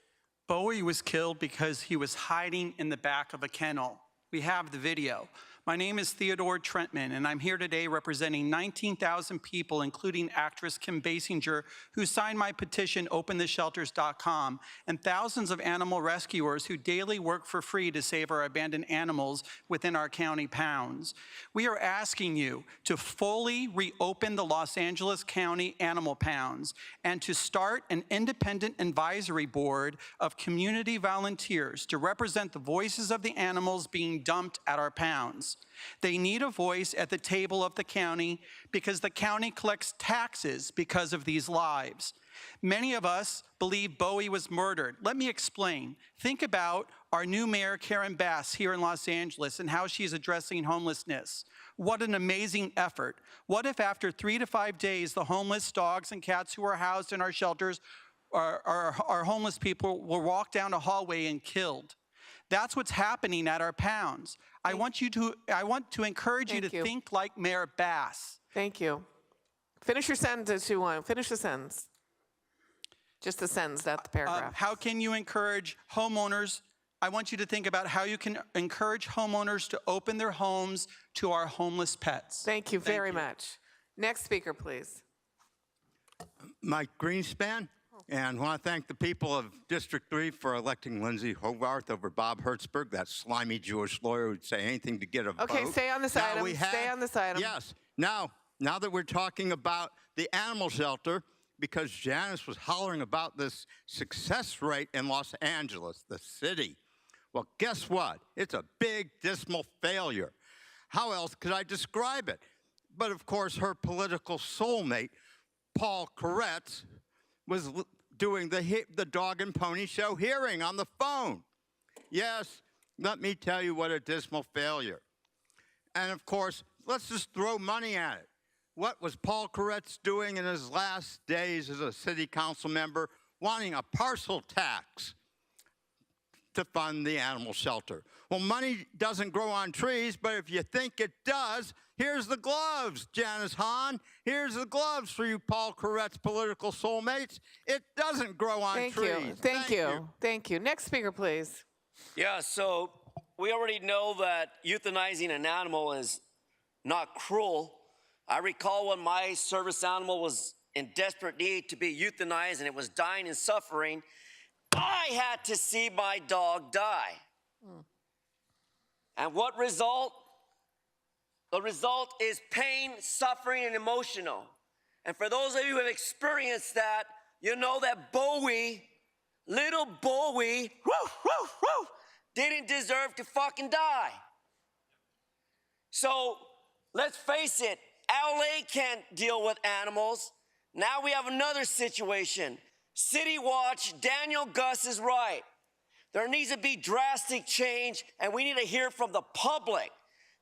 Bowie was killed because he was hiding in the back of a kennel. We have the video. My name is Theodore Trentman, and I'm here today representing 19,000 people, including actress Kim Basinger, who signed my petition, opentheshelters.com, and thousands of animal rescuers who daily work for free to save our abandoned animals within our county pounds. We are asking you to fully reopen the Los Angeles County Animal Pounds and to start an independent advisory board of community volunteers to represent the voices of the animals being dumped at our pounds. They need a voice at the table of the county because the county collects taxes because of these lives. Many of us believe Bowie was murdered. Let me explain. Think about our new mayor, Karen Bass, here in Los Angeles and how she's addressing homelessness. What an amazing effort. What if after 3 to 5 days, the homeless dogs and cats who are housed in our shelters, our homeless people, were walked down a hallway and killed? That's what's happening at our pounds. I want to encourage you to think like Mayor Bass. Thank you. Finish your sentence if you want. Finish the sentence. Just the sentence, not the paragraph. How can you encourage homeowners? I want you to think about how you can encourage homeowners to open their homes to our homeless pets. Thank you very much. Next speaker, please. Mike Greenspan, and want to thank the people of District 3 for electing Lindsay Hogarth over Bob Hertzberg, that slimy Jewish lawyer who'd say anything to get a vote. Okay, stay on this item. Stay on this item. Yes. Now that we're talking about the animal shelter, because Janice was hollering about this success rate in Los Angeles, the city. Well, guess what? It's a big, dismal failure. How else could I describe it? But of course, her political soulmate, Paul Koretz, was doing the dog and pony show hearing on the phone. Yes, let me tell you what a dismal failure. And of course, let's just throw money at it. What was Paul Koretz doing in his last days as a city council member? Wanting a parcel tax to fund the animal shelter. Well, money doesn't grow on trees, but if you think it does, here's the gloves, Janice Hahn. Here's the gloves for you Paul Koretz political soulmates. It doesn't grow on trees. Thank you. Next speaker, please. Yeah, so we already know that euthanizing an animal is not cruel. I recall when my service animal was in desperate need to be euthanized and it was dying and suffering, I had to see my dog die. And what result? The result is pain, suffering, and emotional. And for those of you who have experienced that, you know that Bowie, little Bowie, didn't deserve to fucking die. So let's face it, LA can't deal with animals. Now we have another situation. City Watch, Daniel Gus is right. There needs to be drastic change, and we need to hear from the public,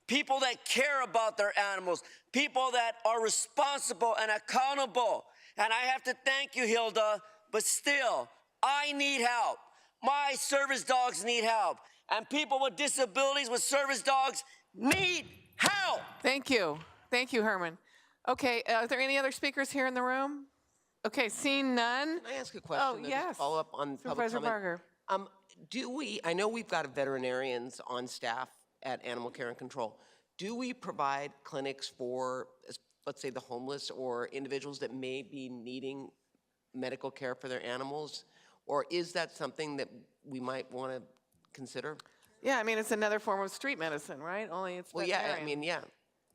people that care about their animals, people that are responsible and accountable. And I have to thank you, Hilda, but still, I need help. My service dogs need help, and people with disabilities with service dogs need help. Thank you. Thank you, Herman. Okay, are there any other speakers here in the room? Okay, seeing none. Can I ask a question? Oh, yes. Follow up on Supervisor public comment. Barger. I know we've got veterinarians on staff at Animal Care and Control. Do we provide clinics for, let's say, the homeless or individuals that may be needing medical care for their animals? Or is that something that we might want to consider? Yeah, I mean, it's another form of street medicine, right? Only it's veterinarian. Yeah.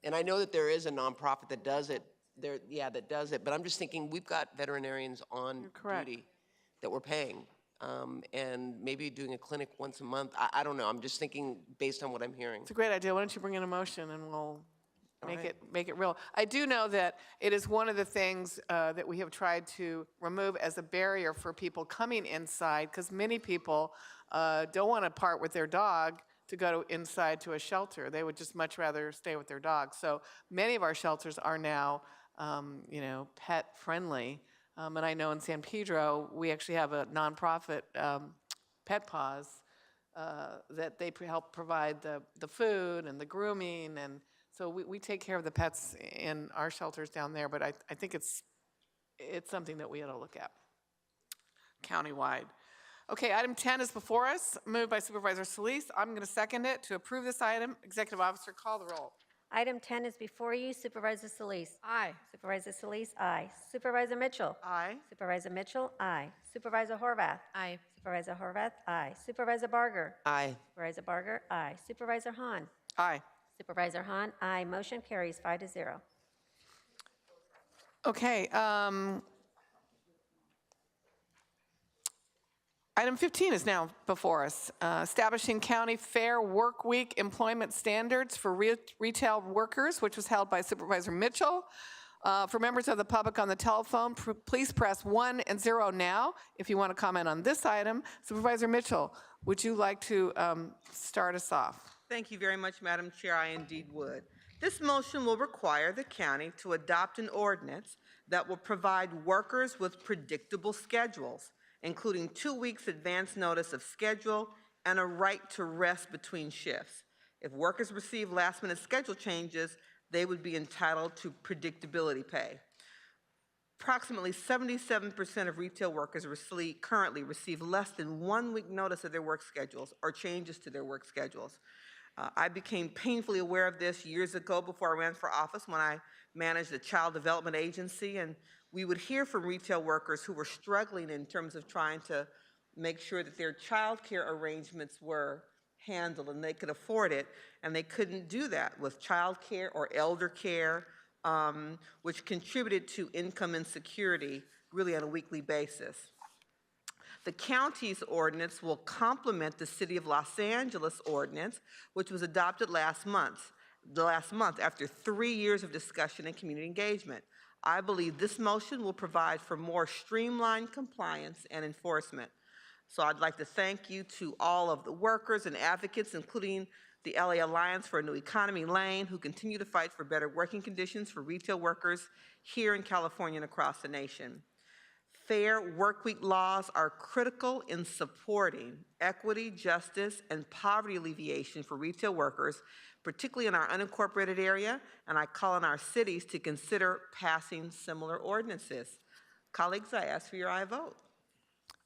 And I know that there is a nonprofit that does it. That does it. But I'm just thinking we've got veterinarians on duty that we're paying, and maybe doing a clinic once a month. I don't know. I'm just thinking based on what I'm hearing. It's a great idea. Why don't you bring in a motion and we'll make it real. I do know that it is one of the things that we have tried to remove as a barrier for people coming inside, because many people don't want to part with their dog to go inside to a shelter. They would just much rather stay with their dog. So many of our shelters are now, pet friendly. And I know in San Pedro, we actually have a nonprofit, Pet Paws, that they help provide the food and the grooming. And so we take care of the pets in our shelters down there. But I think it's something that we ought to look at countywide. Okay, item 10 is before us, moved by Supervisor Solis. I'm going to second it to approve this item. Executive Officer, call the roll. Item 10 is before you. Supervisor Solis. Aye. Supervisor Solis, aye. Supervisor Mitchell. Aye. Supervisor Mitchell, aye. Supervisor Horvath. Aye. Supervisor Horvath, aye. Supervisor Barger. Aye. Supervisor Barger, aye. Supervisor Hahn. Aye. Supervisor Hahn, aye. Motion carries 5-0. Okay. Item 15 is now before us. Establishing county fair work week employment standards for retail workers, which was held by Supervisor Mitchell. For members of the public on the telephone, please press 1 and 0 now if you want to comment on this item. Supervisor Mitchell, would you like to start us off? Thank you very much, Madam Chair. I indeed would. This motion will require the county to adopt an ordinance that will provide workers with predictable schedules, including 2 weeks advance notice of schedule and a right to rest between shifts. If workers receive last-minute schedule changes, they would be entitled to predictability pay. Approximately 77% of retail workers currently receive less than 1 week notice of their work schedules or changes to their work schedules. I became painfully aware of this years ago before I ran for office when I managed a child development agency, and we would hear from retail workers who were struggling in terms of trying to make sure that their child care arrangements were handled and they could afford it, and they couldn't do that with child care or elder care, which contributed to income insecurity really on a weekly basis. The county's ordinance will complement the City of Los Angeles ordinance, which was adopted last month after 3 years of discussion and community engagement. I believe this motion will provide for more streamlined compliance and enforcement. So I'd like to thank you to all of the workers and advocates, including the LA Alliance for a New Economy, Lane, who continue to fight for better working conditions for retail workers here in California and across the nation. Fair workweek laws are critical in supporting equity, justice, and poverty alleviation for retail workers, particularly in our unincorporated area, and I call on our cities to consider passing similar ordinances. Colleagues, I ask for your aye vote.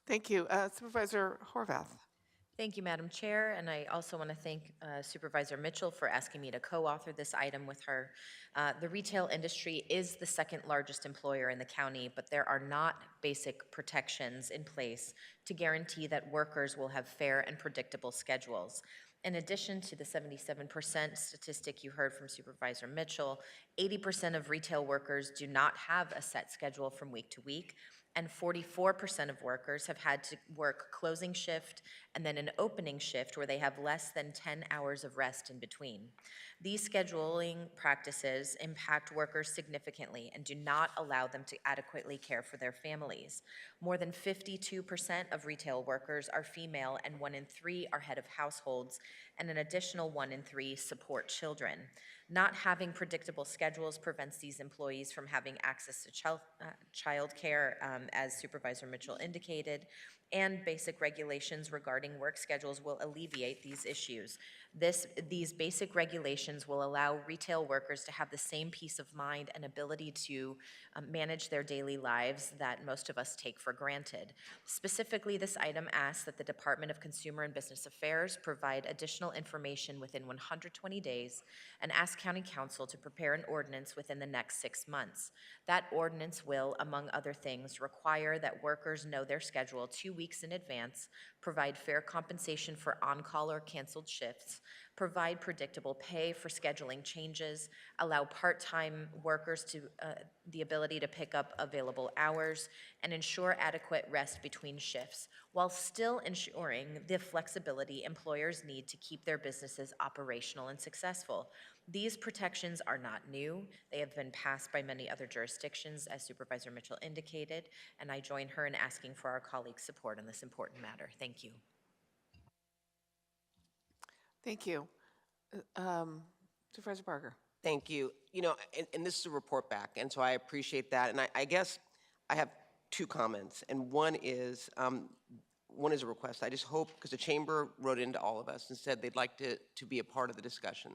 Thank you. Supervisor Horvath. Thank you, Madam Chair, and I also want to thank Supervisor Mitchell for asking me to co-author this item with her. The retail industry is the second largest employer in the county, but there are not basic protections in place to guarantee that workers will have fair and predictable schedules. In addition to the 77% statistic you heard from Supervisor Mitchell, 80% of retail workers do not have a set schedule from week to week, and 44% of workers have had to work closing shift and then an opening shift where they have less than 10 hours of rest in between. These scheduling practices impact workers significantly and do not allow them to adequately care for their families. More than 52% of retail workers are female, and 1 in 3 are head of households, and an additional 1 in 3 support children. Not having predictable schedules prevents these employees from having access to child care, as Supervisor Mitchell indicated, and basic regulations regarding work schedules will alleviate these issues. These basic regulations will allow retail workers to have the same peace of mind and ability to manage their daily lives that most of us take for granted. Specifically, this item asks that the Department of Consumer and Business Affairs provide additional information within 120 days and ask County Council to prepare an ordinance within the next 6 months. That ordinance will, among other things, require that workers know their schedule 2 weeks in advance, provide fair compensation for on-call or canceled shifts, provide predictable pay for scheduling changes, allow part-time workers to the ability to pick up available hours, and ensure adequate rest between shifts, while still ensuring the flexibility employers need to keep their businesses operational and successful. These protections are not new. They have been passed by many other jurisdictions, as Supervisor Mitchell indicated, and I join her in asking for our colleagues' support on this important matter. Thank you. Thank you. Supervisor Barger. Thank you. You know, and this is a report back, and so I appreciate that. And I guess I have 2 comments, and one is a request. I just hope, because the Chamber wrote into all of us and said they'd like to be a part of the discussion.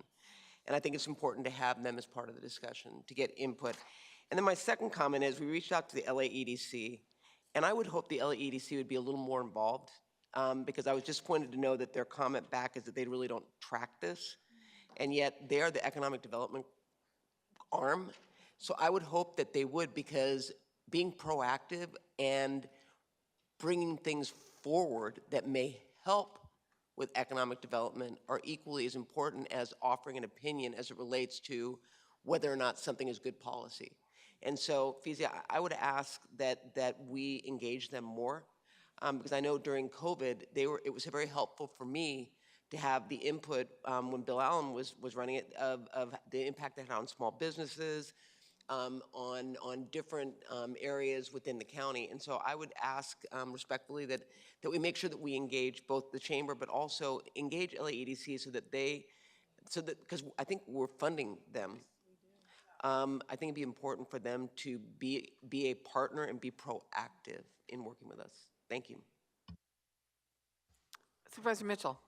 And I think it's important to have them as part of the discussion, to get input. And then my second comment is we reached out to the LA EDC, and I would hope the LA EDC would be a little more involved, because I was disappointed to know that their comment back is that they really don't track this, and yet they're the economic development arm. So I would hope that they would, because being proactive and bringing things forward that may help with economic development are equally as important as offering an opinion as it relates to whether or not something is good policy. And so, Fizia, I would ask that we engage them more, because I know during COVID, it was very helpful for me to have the input when Bill Allen was running it of the impact it had on small businesses, on different areas within the county. And so I would ask respectfully that we make sure that we engage both the Chamber, but also engage LAEDC because I think we're funding them. I think it'd be important for them to be a partner and be proactive in working with us. Thank you. Supervisor Mitchell.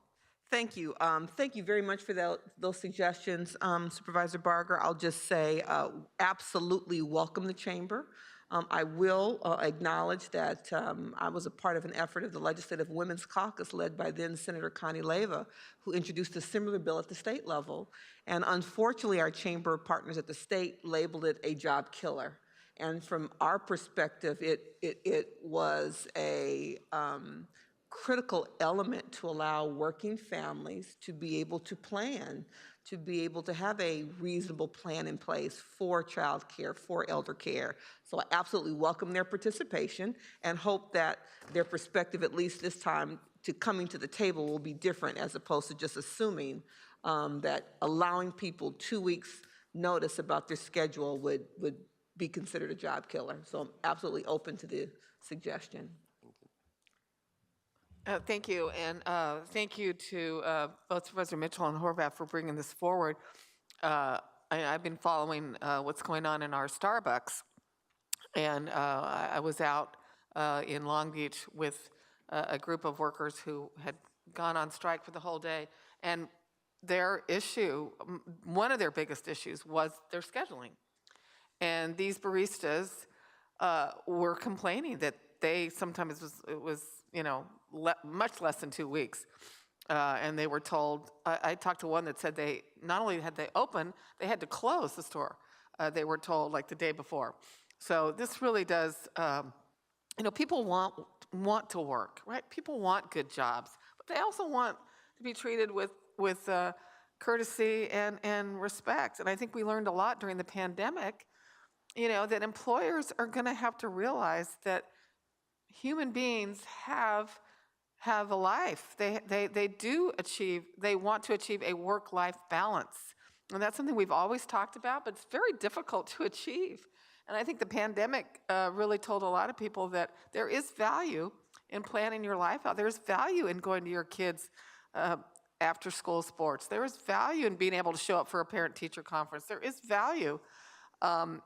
Thank you. Thank you very much for those suggestions, Supervisor Barger. I'll just say absolutely welcome the chamber. I will acknowledge that I was a part of an effort of the Legislative Women's Caucus led by then Senator Connie Leyva, who introduced a similar bill at the state level. And unfortunately, our chamber partners at the state labeled it a job killer. And from our perspective, it was a critical element to allow working families to be able to plan, to be able to have a reasonable plan in place for child care, for elder care. So I absolutely welcome their participation and hope that their perspective, at least this time, to coming to the table will be different as opposed to just assuming that allowing people 2 weeks notice about their schedule would be considered a job killer. So I'm absolutely open to the suggestion. Thank you, and thank you to both Supervisor Mitchell and Horvath for bringing this forward. I've been following what's going on in our Starbucks, and I was out in Long Beach with a group of workers who had gone on strike for the whole day, and their issue, one of their biggest issues, was their scheduling. And these baristas were complaining that they sometimes it was much less than 2 weeks. And they were told, I talked to one that said they, not only had they opened, they had to close the store. They were told like the day before. So this really does, people want to work, right? People want good jobs, but they also want to be treated with courtesy and respect. And I think we learned a lot during the pandemic, that employers are gonna have to realize that human beings have a life. They want to achieve a work-life balance. And that's something we've always talked about, but it's very difficult to achieve. And I think the pandemic really told a lot of people that there is value in planning your life out. There's value in going to your kids' after-school sports. There is value in being able to show up for a parent-teacher conference. There is value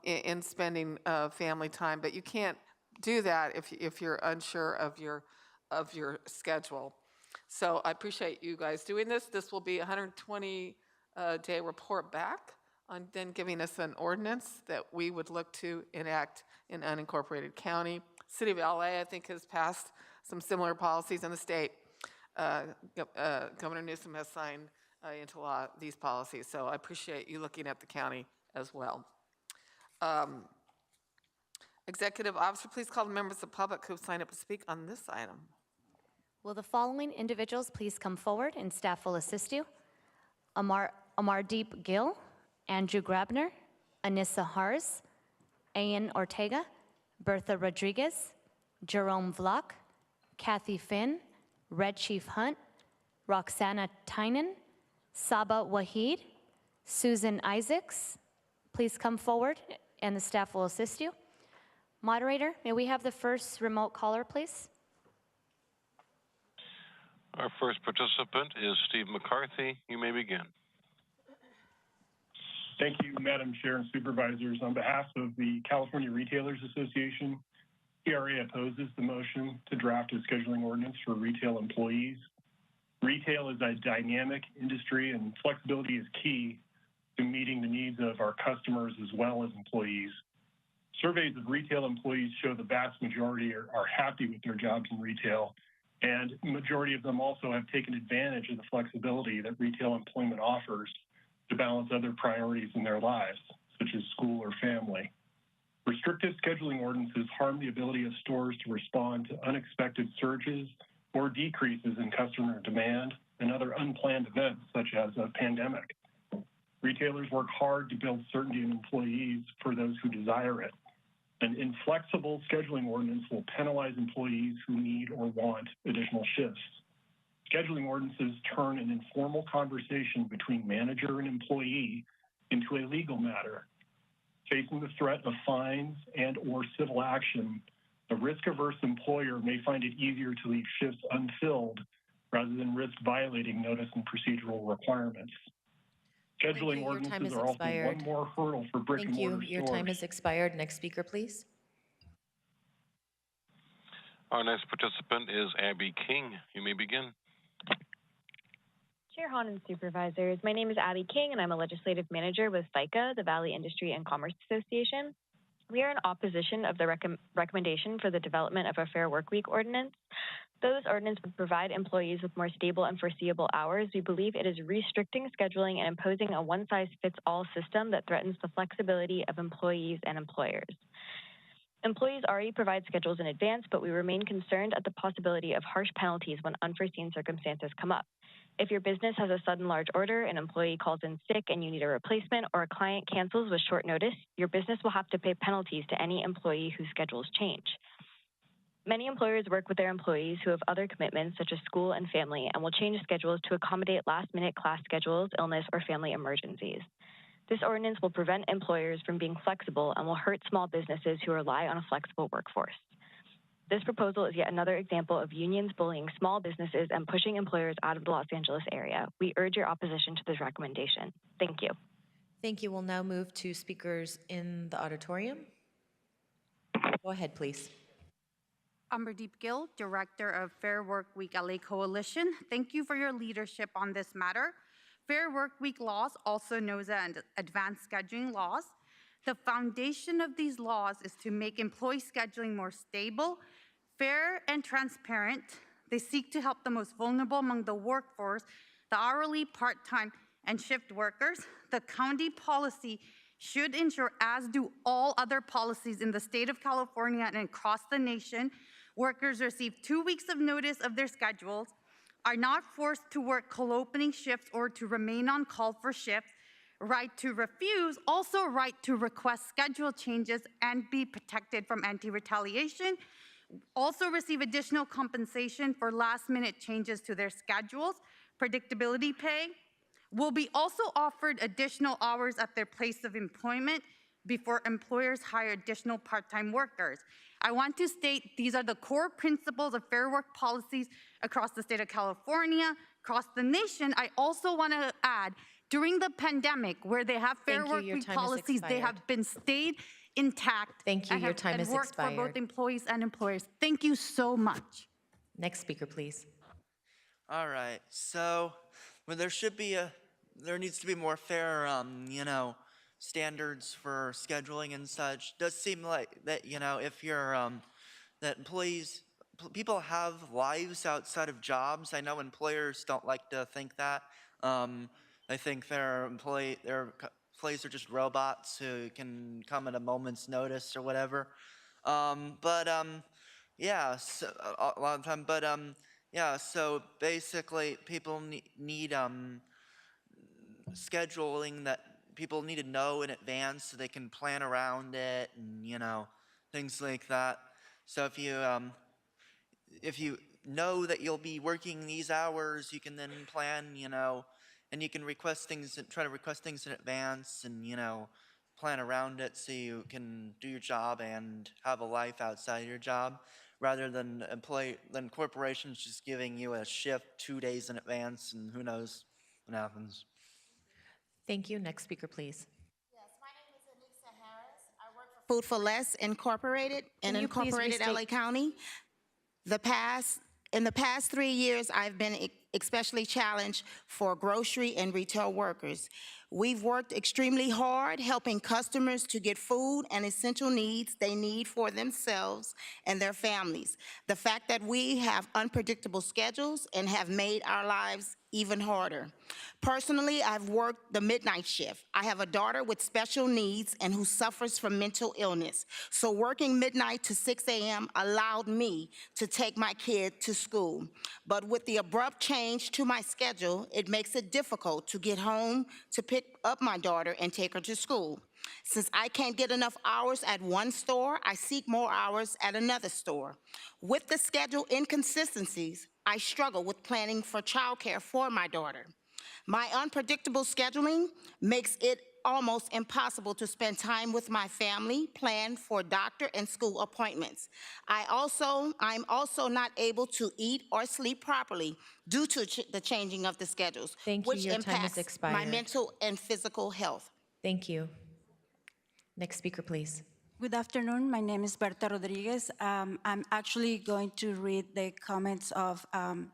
in spending family time, but you can't do that if you're unsure of your schedule. So I appreciate you guys doing this. This will be a 120-day report back on then giving us an ordinance that we would look to enact in unincorporated county. City of LA, I think, has passed some similar policies in the state. Governor Newsom has signed into law these policies. So I appreciate you looking at the county as well. Executive officer, please call the members of the public who have signed up to speak on this item. Will the following individuals please come forward and staff will assist you? Amardeep Gill, Andrew Grabner, Anissa Harz, Ian Ortega, Bertha Rodriguez, Jerome Vlock, Kathy Finn, Red Chief Hunt, Roxana Tynan, Saba Wahid, Susan Isaacs. Please come forward and the staff will assist you. Moderator, may we have the first remote caller, please? Our first participant is Steve McCarthy. You may begin. Thank you, Madam Chair and Supervisors. On behalf of the California Retailers Association, CRA opposes the motion to draft a scheduling ordinance for retail employees. Retail is a dynamic industry and flexibility is key to meeting the needs of our customers as well as employees. Surveys of retail employees show the vast majority are happy with their jobs in retail, and the majority of them also have taken advantage of the flexibility that retail employment offers to balance other priorities in their lives, such as school or family. Restrictive scheduling ordinances harm the ability of stores to respond to unexpected surges or decreases in customer demand and other unplanned events, such as a pandemic. Retailers work hard to build certainty in employees for those who desire it. An inflexible scheduling ordinance will penalize employees who need or want additional shifts. Scheduling ordinances turn an informal conversation between manager and employee into a legal matter. Facing the threat of fines and or civil action, a risk-averse employer may find it easier to leave shifts unfilled rather than risk violating notice and procedural requirements. Scheduling ordinances are also one more hurdle for brick and mortar stores. Your time has expired. Next speaker, please. Our next participant is Abby King. You may begin. Chair Hahn and Supervisors, my name is Abby King and I'm a Legislative Manager with FICA, the Valley Industry and Commerce Association. We are in opposition of the recommendation for the development of a Fair Workweek ordinance. Though this ordinance would provide employees with more stable and foreseeable hours, we believe it is restricting scheduling and imposing a one-size-fits-all system that threatens the flexibility of employees and employers. Employees already provide schedules in advance, but we remain concerned at the possibility of harsh penalties when unforeseen circumstances come up. If your business has a sudden large order, an employee calls in sick and you need a replacement, or a client cancels with short notice, your business will have to pay penalties to any employee whose schedules change. Many employers work with their employees who have other commitments such as school and family and will change schedules to accommodate last-minute class schedules, illness, or family emergencies. This ordinance will prevent employers from being flexible and will hurt small businesses who rely on a flexible workforce. This proposal is yet another example of unions bullying small businesses and pushing employers out of the Los Angeles area. We urge your opposition to this recommendation. Thank you. Thank you. We'll now move to speakers in the auditorium. Go ahead, please. Amardeep Gill, Director of Fair Work Week LA Coalition. Thank you for your leadership on this matter. Fair Work Week laws, also known as advanced scheduling laws. The foundation of these laws is to make employee scheduling more stable, fair, and transparent. They seek to help the most vulnerable among the workforce, the hourly, part-time, and shift workers. The county policy should ensure, as do all other policies in the state of California and across the nation, workers receive 2 weeks of notice of their schedules, are not forced to work co-opening shifts or to remain on call for shifts, right to refuse, also right to request schedule changes and be protected from anti-retaliation, also receive additional compensation for last-minute changes to their schedules, predictability pay, will be also offered additional hours at their place of employment before employers hire additional part-time workers. I want to state these are the core principles of fair work policies across the state of California, across the nation. I also want to add, during the pandemic, where they have fair work week policies, they have been stayed intact. Thank you. Your time is worked expired. for both employees and employers. Thank you so much. Next speaker, please. All right, so well, there needs to be more fair, standards for scheduling and such. Does seem like that, if you're, that people have lives outside of jobs. I know employers don't like to think that. I think their employees are just robots who can come at a moment's notice or whatever. Yeah, so, a lot of time. But yeah, so basically, people need scheduling that people need to know in advance so they can plan around it, and things like that. So if you know that you'll be working these hours, you can then plan, and you can try to request things in advance, and plan around it so you can do your job and have a life outside your job, rather than corporations just giving you a shift 2 days in advance, and who knows what happens. Thank you. Next speaker, please. Food for Less Incorporated in Incorporated LA County. In the past 3 years, I've been especially challenged for grocery and retail workers. We've worked extremely hard helping customers to get food and essential needs they need for themselves and their families. The fact that we have unpredictable schedules and have made our lives even harder. Personally, I've worked the midnight shift. I have a daughter with special needs and who suffers from mental illness. So working midnight to 6 a.m. allowed me to take my kid to school. But with the abrupt change to my schedule, it makes it difficult to get home to pick up my daughter and take her to school. Since I can't get enough hours at one store, I seek more hours at another store. With the schedule inconsistencies, I struggle with planning for childcare for my daughter. My unpredictable scheduling makes it almost impossible to spend time with my family, plan for doctor and school appointments. I'm also not able to eat or sleep properly due to the changing of the schedules, which impacts my mental and physical health. Thank you. Next speaker, please. Good afternoon. My name is Berta Rodriguez. I'm actually going to read the comments of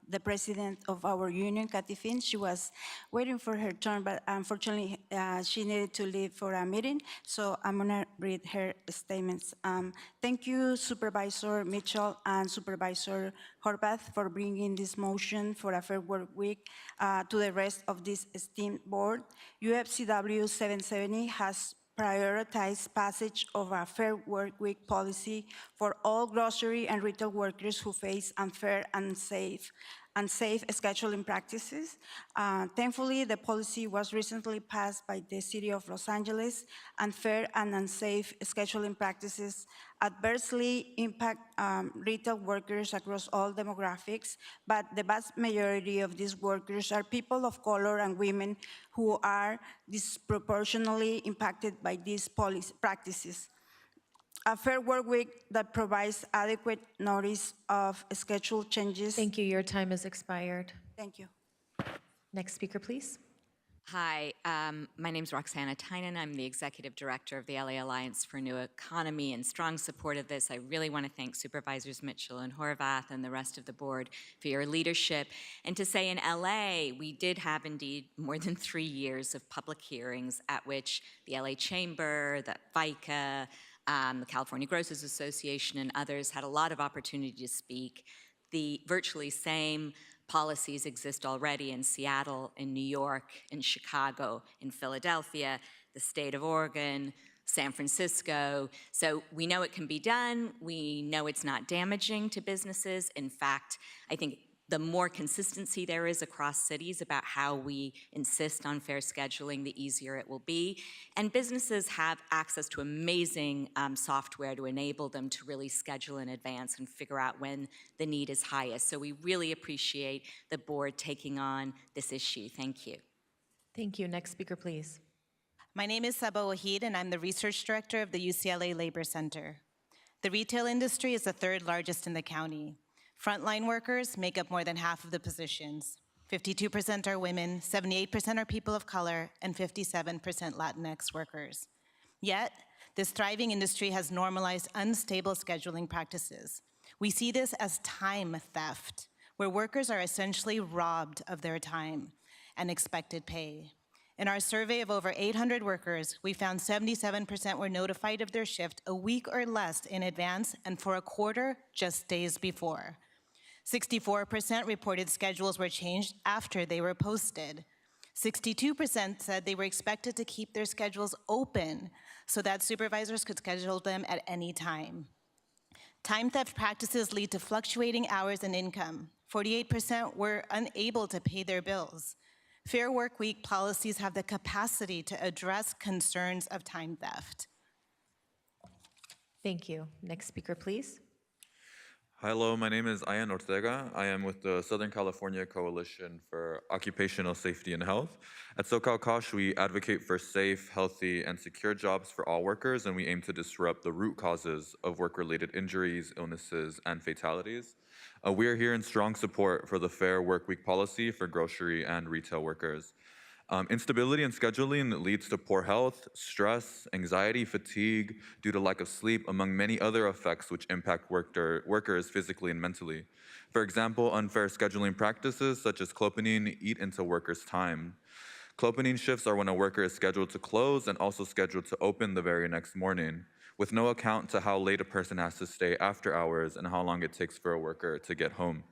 the president of our union, Kathy Finn. She was waiting for her turn, but unfortunately, she needed to leave for a meeting, so I'm going to read her statements. Thank you, Supervisor Mitchell and Supervisor Horvath, for bringing this motion for a Fair Work Week to the rest of this esteemed board. UFCW 770 has prioritize passage of a Fair Work Week policy for all grocery and retail workers who face unfair and unsafe scheduling practices. Thankfully, the policy was recently passed by the City of Los Angeles. Unfair and unsafe scheduling practices adversely impact retail workers across all demographics, but the vast majority of these workers are people of color and women who are disproportionately impacted by these practices. A Fair Work Week that provides adequate notice of schedule changes. Thank you. Your time has expired. Thank you. Next speaker, please. Hi, my name is Roxana Tynan. I'm the Executive Director of the LA Alliance for a New Economy. In strong support of this, I really want to thank Supervisors Mitchell and Horvath and the rest of the board for your leadership. And to say in LA, we did have indeed more than 3 years of public hearings at which the LA Chamber, the FICA, the California Grocers Association, and others had a lot of opportunity to speak. The virtually same policies exist already in Seattle, in New York, in Chicago, in Philadelphia, the state of Oregon, San Francisco. So we know it can be done. We know it's not damaging to businesses. In fact, I think the more consistency there is across cities about how we insist on fair scheduling, the easier it will be. And businesses have access to amazing software to enable them to really schedule in advance and figure out when the need is highest. So we really appreciate the board taking on this issue. Thank you. Thank you. Next speaker, please. My name is Saba Wahid, and I'm the Research Director of the UCLA Labor Center. The retail industry is the third largest in the county. Frontline workers make up more than half of the positions. 52% are women, 78% are people of color, and 57% Latinx workers. Yet, this thriving industry has normalized unstable scheduling practices. We see this as time theft, where workers are essentially robbed of their time and expected pay. In our survey of over 800 workers, we found 77% were notified of their shift a week or less in advance, and for a quarter, just days before. 64% reported schedules were changed after they were posted. 62% said they were expected to keep their schedules open so that supervisors could schedule them at any time. Time theft practices lead to fluctuating hours and income. 48% were unable to pay their bills. Fair Work Week policies have the capacity to address concerns of time theft. Thank you. Next speaker, please. Hello, my name is Ian Ortega. I am with the Southern California Coalition for Occupational Safety and Health. At SoCal COSH, we advocate for safe, healthy, and secure jobs for all workers, and we aim to disrupt the root causes of work-related injuries, illnesses, and fatalities. We are here in strong support for the Fair Work Week policy for grocery and retail workers. Instability in scheduling leads to poor health, stress, anxiety, fatigue due to lack of sleep, among many other effects which impact workers physically and mentally. For example, unfair scheduling practices such as clopening eat into workers' time. Clopening shifts are when a worker is scheduled to close and also scheduled to open the very next morning, with no account to how late a person has to stay after hours and how long it takes for a worker to get home.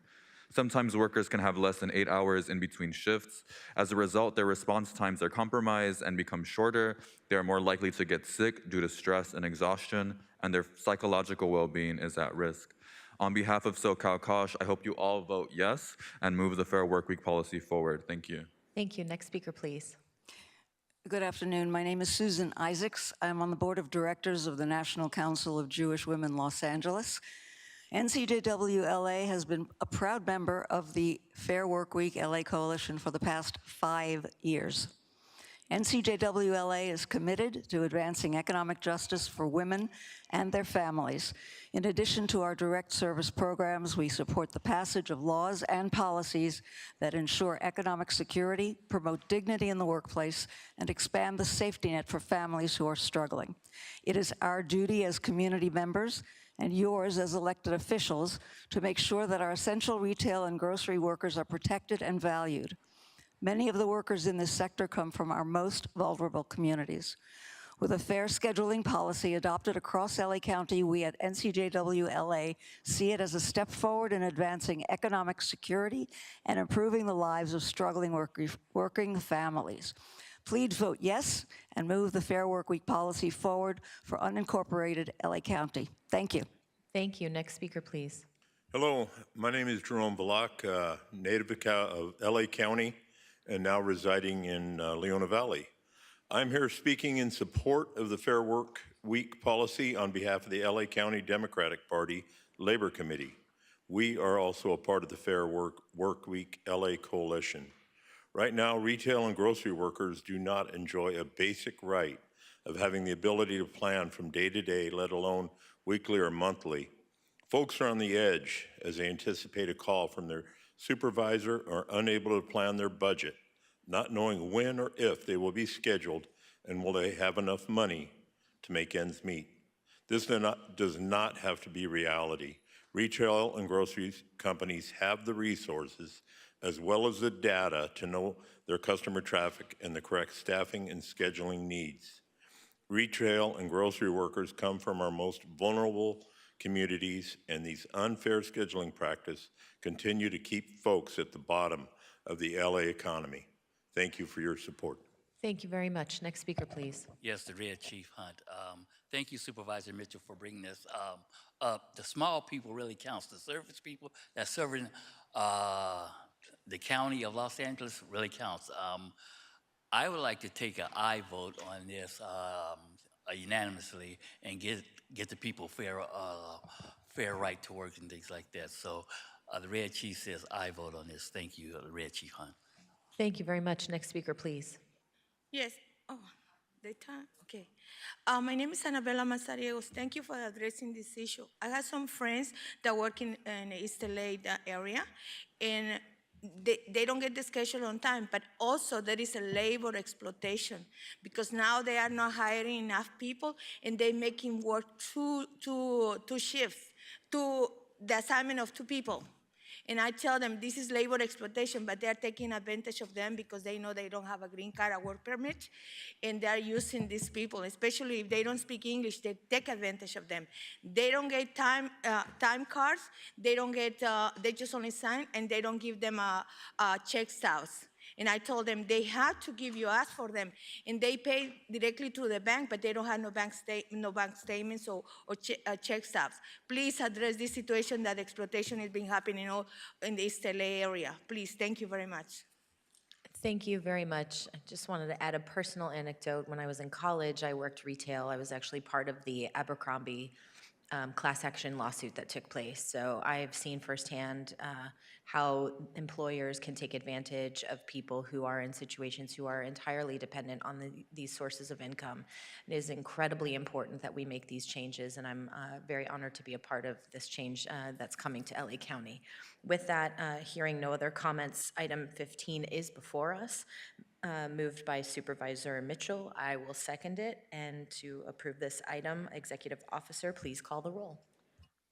Sometimes workers can have less than 8 hours in between shifts. As a result, their response times are compromised and become shorter. They are more likely to get sick due to stress and exhaustion, and their psychological well-being is at risk. On behalf of SoCal COSH, I hope you all vote yes and move the Fair Work Week policy forward. Thank you. Thank you. Next speaker, please. Good afternoon. My name is Susan Isaacs. I'm on the board of directors of the National Council of Jewish Women Los Angeles. NCJW-LA has been a proud member of the Fair Work Week LA Coalition for the past 5 years. NCJWLA is committed to advancing economic justice for women and their families. In addition to our direct service programs, we support the passage of laws and policies that ensure economic security, promote dignity in the workplace, and expand the safety net for families who are struggling. It is our duty as community members and yours as elected officials to make sure that our essential retail and grocery workers are protected and valued. Many of the workers in this sector come from our most vulnerable communities. With a fair scheduling policy adopted across LA County, we at NCJWLA see it as a step forward in advancing economic security and improving the lives of struggling working families. Please vote yes and move the Fair Workweek policy forward for unincorporated LA County. Thank you. Thank you. Next speaker, please. Hello, my name is Jerome Balak, native of LA County and now residing in Leona Valley. I'm here speaking in support of the Fair Work Week policy on behalf of the LA County Democratic Party Labor Committee. We are also a part of the Fair Work Week LA Coalition. Right now, retail and grocery workers do not enjoy a basic right of having the ability to plan from day to day, let alone weekly or monthly. Folks are on the edge as they anticipate a call from their supervisor or unable to plan their budget, not knowing when or if they will be scheduled and will they have enough money to make ends meet. This does not have to be reality. Retail and grocery companies have the resources as well as the data to know their customer traffic and the correct staffing and scheduling needs. Retail and grocery workers come from our most vulnerable communities, and these unfair scheduling practices continue to keep folks at the bottom of the LA economy. Thank you for your support. Thank you very much. Next speaker, please. Yes, the Red Chief Hunt. Thank you, Supervisor Mitchell, for bringing this up. The small people really counts. The service people that serving the county of Los Angeles really counts. I would like to take an aye vote on this unanimously and get the people fair right to work and things like that. So the Red Chief says aye vote on this. Thank you, Red Chief Hunt. Thank you very much. Next speaker, please. Yes. Oh, the time? Okay. My name is Annabella Mazariegos. Thank you for addressing this issue. I have some friends that work in East LA area, and they don't get the schedule on time, but also there is a labor exploitation because now they are not hiring enough people and they're making work two shifts, the assignment of 2 people. And I tell them this is labor exploitation, but they're taking advantage of them because they know they don't have a green card or work permit, and they're using these people, especially if they don't speak English, they take advantage of them. They don't get time cards, they don't get, they just only sign, and they don't give them a check stubs. And I told them they have to give you, ask for them, and they pay directly to the bank, but they don't have no bank statements or check stubs. Please address this situation that exploitation is being happening in the East LA area. Please, thank you very much. Thank you very much. I just wanted to add a personal anecdote. When I was in college, I worked retail. I was actually part of the Abercrombie class action lawsuit that took place. So I've seen firsthand how employers can take advantage of people who are in situations who are entirely dependent on these sources of income. It is incredibly important that we make these changes, and I'm very honored to be a part of this change that's coming to LA County. With that, hearing no other comments, item 15 is before us. Moved by Supervisor Mitchell. I will second it. And to approve this item, Executive Officer, please call the roll.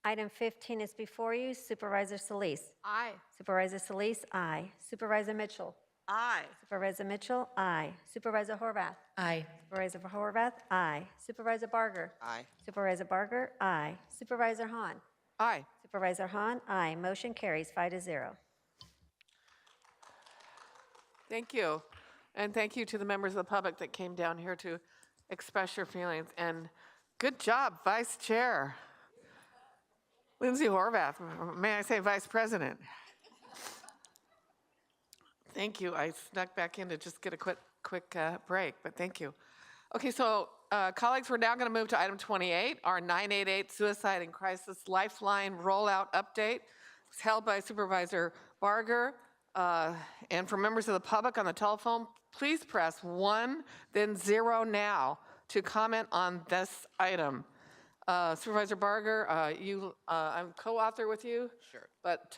Item 15 is before you. Supervisor Solis. Aye. Supervisor Solis, aye. Supervisor Mitchell. Aye. Supervisor Mitchell, aye. Supervisor Horvath. Aye. Supervisor Horvath, aye. Supervisor Barger. Aye. Supervisor Barger, aye. Supervisor Hahn. Aye. Supervisor Hahn, aye. Motion carries 5-0. Thank you. And thank you to the members of the public that came down here to express your feelings. And good job, Vice Chair. Lindsay Horvath, may I say Vice President? Thank you. I snuck back in to just get a quick break, but thank you. Okay, so colleagues, we're now going to move to item 28, our 988 Suicide and Crisis Lifeline Rollout Update. It's held by Supervisor Barger. And for members of the public on the telephone, please press 1, then 0 now to comment on this item. Supervisor Barger, I'm co-author with you. Sure. But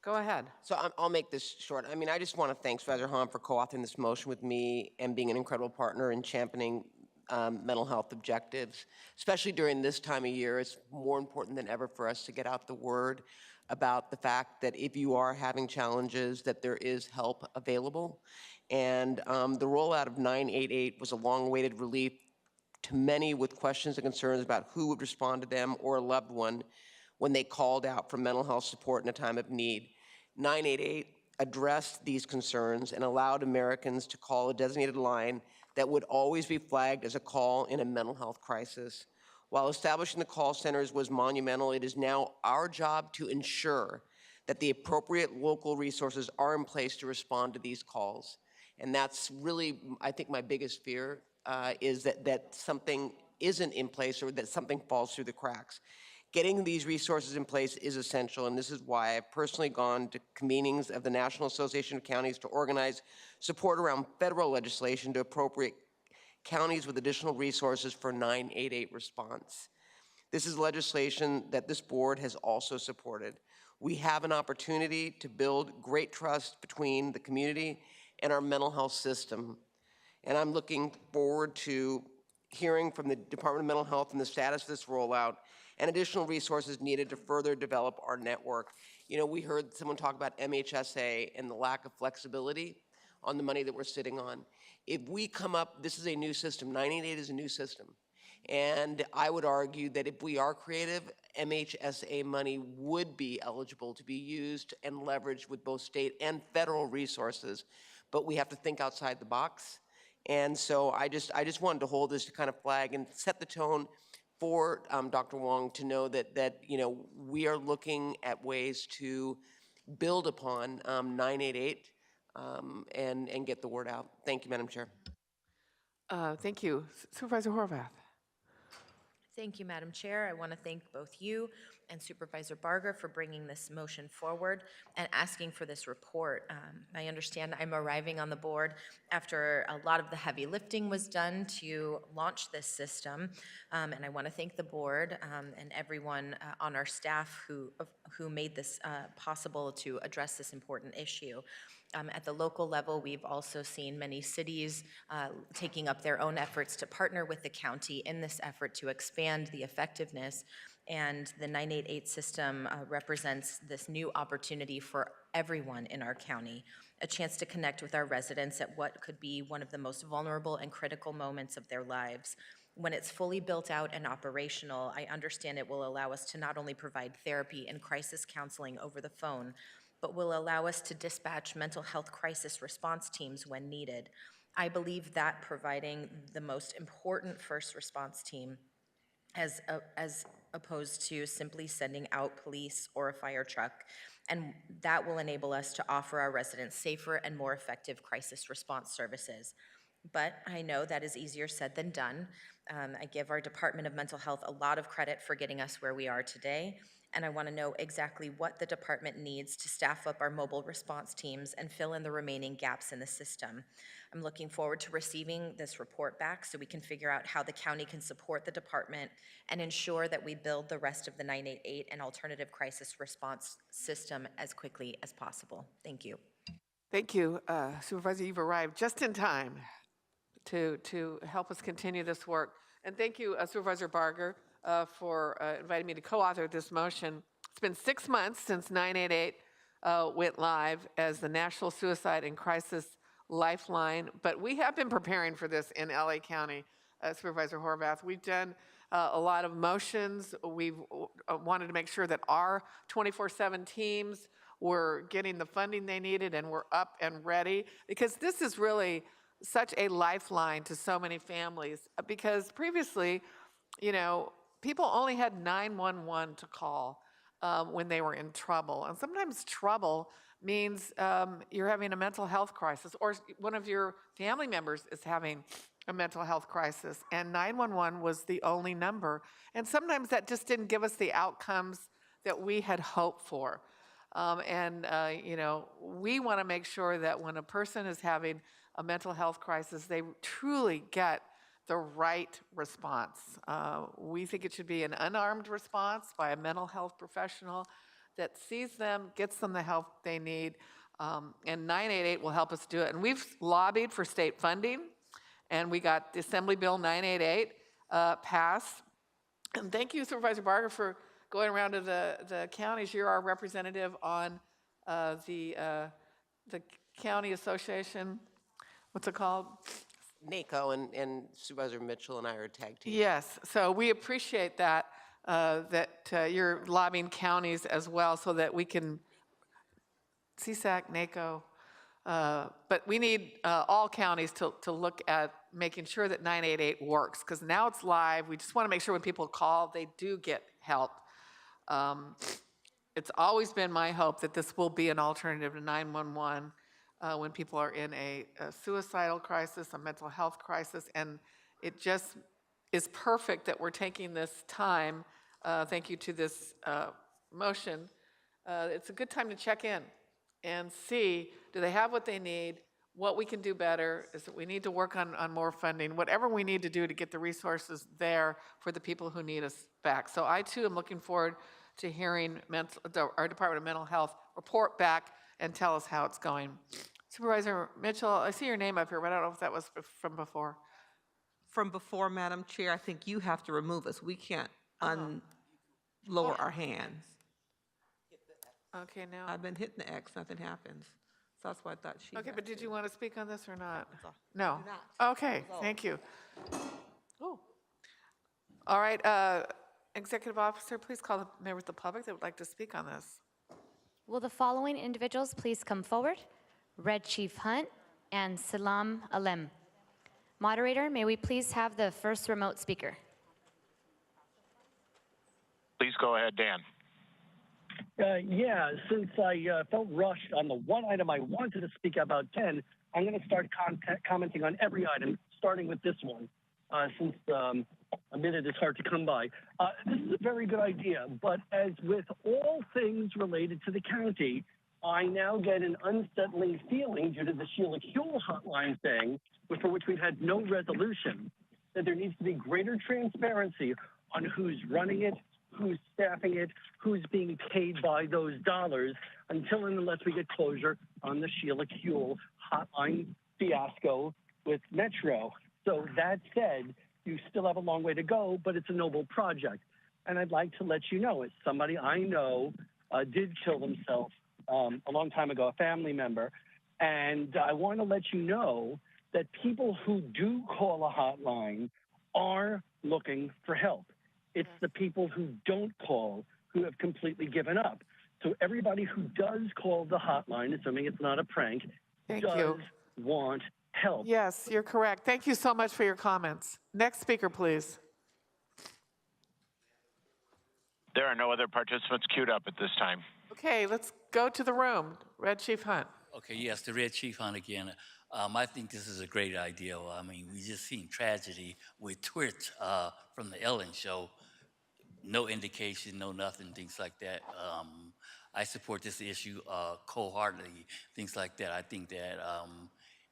go ahead. So I'll make this short. I mean, I just want to thank Supervisor Hahn for co-authoring this motion with me and being an incredible partner in championing mental health objectives, especially during this time of year. It's more important than ever for us to get out the word about the fact that if you are having challenges, that there is help available. And the rollout of 988 was a long-awaited relief to many with questions and concerns about who would respond to them or a loved one when they called out for mental health support in a time of need. 988 addressed these concerns and allowed Americans to call a designated line that would always be flagged as a call in a mental health crisis. While establishing the call centers was monumental, it is now our job to ensure that the appropriate local resources are in place to respond to these calls. And that's really, I think, my biggest fear is that something isn't in place or that something falls through the cracks. Getting these resources in place is essential, and this is why I've personally gone to convenings of the National Association of Counties to organize support around federal legislation to appropriate counties with additional resources for 988 response. This is legislation that this board has also supported. We have an opportunity to build great trust between the community and our mental health system, and I'm looking forward to hearing from the Department of Mental Health and the status of this rollout and additional resources needed to further develop our network. You know, we heard someone talk about MHSA and the lack of flexibility on the money that we're sitting on. If we come up, this is a new system, 988 is a new system. And I would argue that if we are creative, MHSA money would be eligible to be used and leveraged with both state and federal resources, but we have to think outside the box. And so I just wanted to hold this kind of flag and set the tone for Dr. Wong to know that you know, we are looking at ways to build upon 988 and get the word out. Thank you, Madam Chair. Thank you. Supervisor Horvath. Thank you, Madam Chair. I want to thank both you and Supervisor Barger for bringing this motion forward and asking for this report. I understand I'm arriving on the board after a lot of the heavy lifting was done to launch this system, and I want to thank the board and everyone on our staff who made this possible to address this important issue. At the local level, we've also seen many cities taking up their own efforts to partner with the county in this effort to expand the effectiveness, and the 988 system represents this new opportunity for everyone in our county, a chance to connect with our residents at what could be one of the most vulnerable and critical moments of their lives. When it's fully built out and operational, I understand it will allow us to not only provide therapy and crisis counseling over the phone, but will allow us to dispatch mental health crisis response teams when needed. I believe that providing the most important first response team as opposed to simply sending out police or a fire truck, and that will enable us to offer our residents safer and more effective crisis response services. But I know that is easier said than done. I give our Department of Mental Health a lot of credit for getting us where we are today, and I want to know exactly what the department needs to staff up our mobile response teams and fill in the remaining gaps in the system. I'm looking forward to receiving this report back so we can figure out how the county can support the department and ensure that we build the rest of the 988 and alternative crisis response system as quickly as possible. Thank you. Thank you, Supervisor. You've arrived just in time to help us continue this work. And thank you, Supervisor Barger, for inviting me to co-author this motion. It's been 6 months since 988 went live as the National Suicide and Crisis Lifeline, but we have been preparing for this in LA County, Supervisor Horvath. We've done a lot of motions. We've wanted to make sure that our 24/7 teams were getting the funding they needed and were up and ready, because this is really such a lifeline to so many families. Because previously, you know, people only had 911 to call when they were in trouble. And sometimes trouble means you're having a mental health crisis, or one of your family members is having a mental health crisis, and 911 was the only number. And sometimes that just didn't give us the outcomes that we had hoped for. You know, we want to make sure that when a person is having a mental health crisis, they truly get the right response. We think it should be an unarmed response by a mental health professional that sees them, gets them the help they need, and 988 will help us do it. And we've lobbied for state funding, and we got the Assembly Bill 988 passed. And thank you, Supervisor Barger, for going around to the counties. You're our representative on the county association. What's it called? NACO and Supervisor Mitchell and I are a tag team. Yes, so we appreciate that, you're lobbying counties as well so that we can, CSAC, NACO, but we need all counties to look at making sure that 988 works, because now it's live. We just want to make sure when people call, they do get help. It's always been my hope that this will be an alternative to 911 when people are in a suicidal crisis, a mental health crisis, and it just is perfect that we're taking this time. Thank you to this motion. It's a good time to check in and see, do they have what they need? What we can do better is that we need to work on more funding, whatever we need to do to get the resources there for the people who need us back. So I too am looking forward to hearing our Department of Mental Health report back and tell us how it's going. Supervisor Mitchell, I see your name up here, but I don't know if that was from before. From before, Madam Chair, I think you have to remove us. We can't lower our hands. Okay, now. I've been hitting the X, nothing happens. So that's why I thought she. Okay, but did you want to speak on this or not? No. No? Okay, thank you. Oh. All right, Executive Officer, please call the members of the public that would like to speak on this. Will the following individuals please come forward? Red Chief Hunt and Salam Alem. Moderator, may we please have the first remote speaker? Please go ahead, Dan. Yeah, since I felt rushed on the one item I wanted to speak about 10, I'm going to start commenting on every item, starting with this one, since a minute is hard to come by. This is a very good idea, but as with all things related to the county, I now get an unsettling feeling due to the Sheila Kuehl hotline thing, for which we've had no resolution, that there needs to be greater transparency on who's running it, who's staffing it, who's being paid by those dollars, until and unless we get closure on the Sheila Kuehl hotline fiasco with Metro. So that said, you still have a long way to go, but it's a noble project. And I'd like to let you know, as somebody I know did kill themselves a long time ago, a family member, and I want to let you know that people who do call a hotline are looking for help. It's the people who don't call who have completely given up. So everybody who does call the hotline, assuming it's not a prank, does want help. Yes, you're correct. Thank you so much for your comments. Next speaker, please. There are no other participants queued up at this time. Okay, let's go to the room. Red Chief Hunt. Okay, yes, the Red Chief Hunt again. I think this is a great idea. I mean, we just seen tragedy with Twitch from the Ellen show. No indication, no nothing, things like that. I support this issue wholeheartedly, things like that. I think that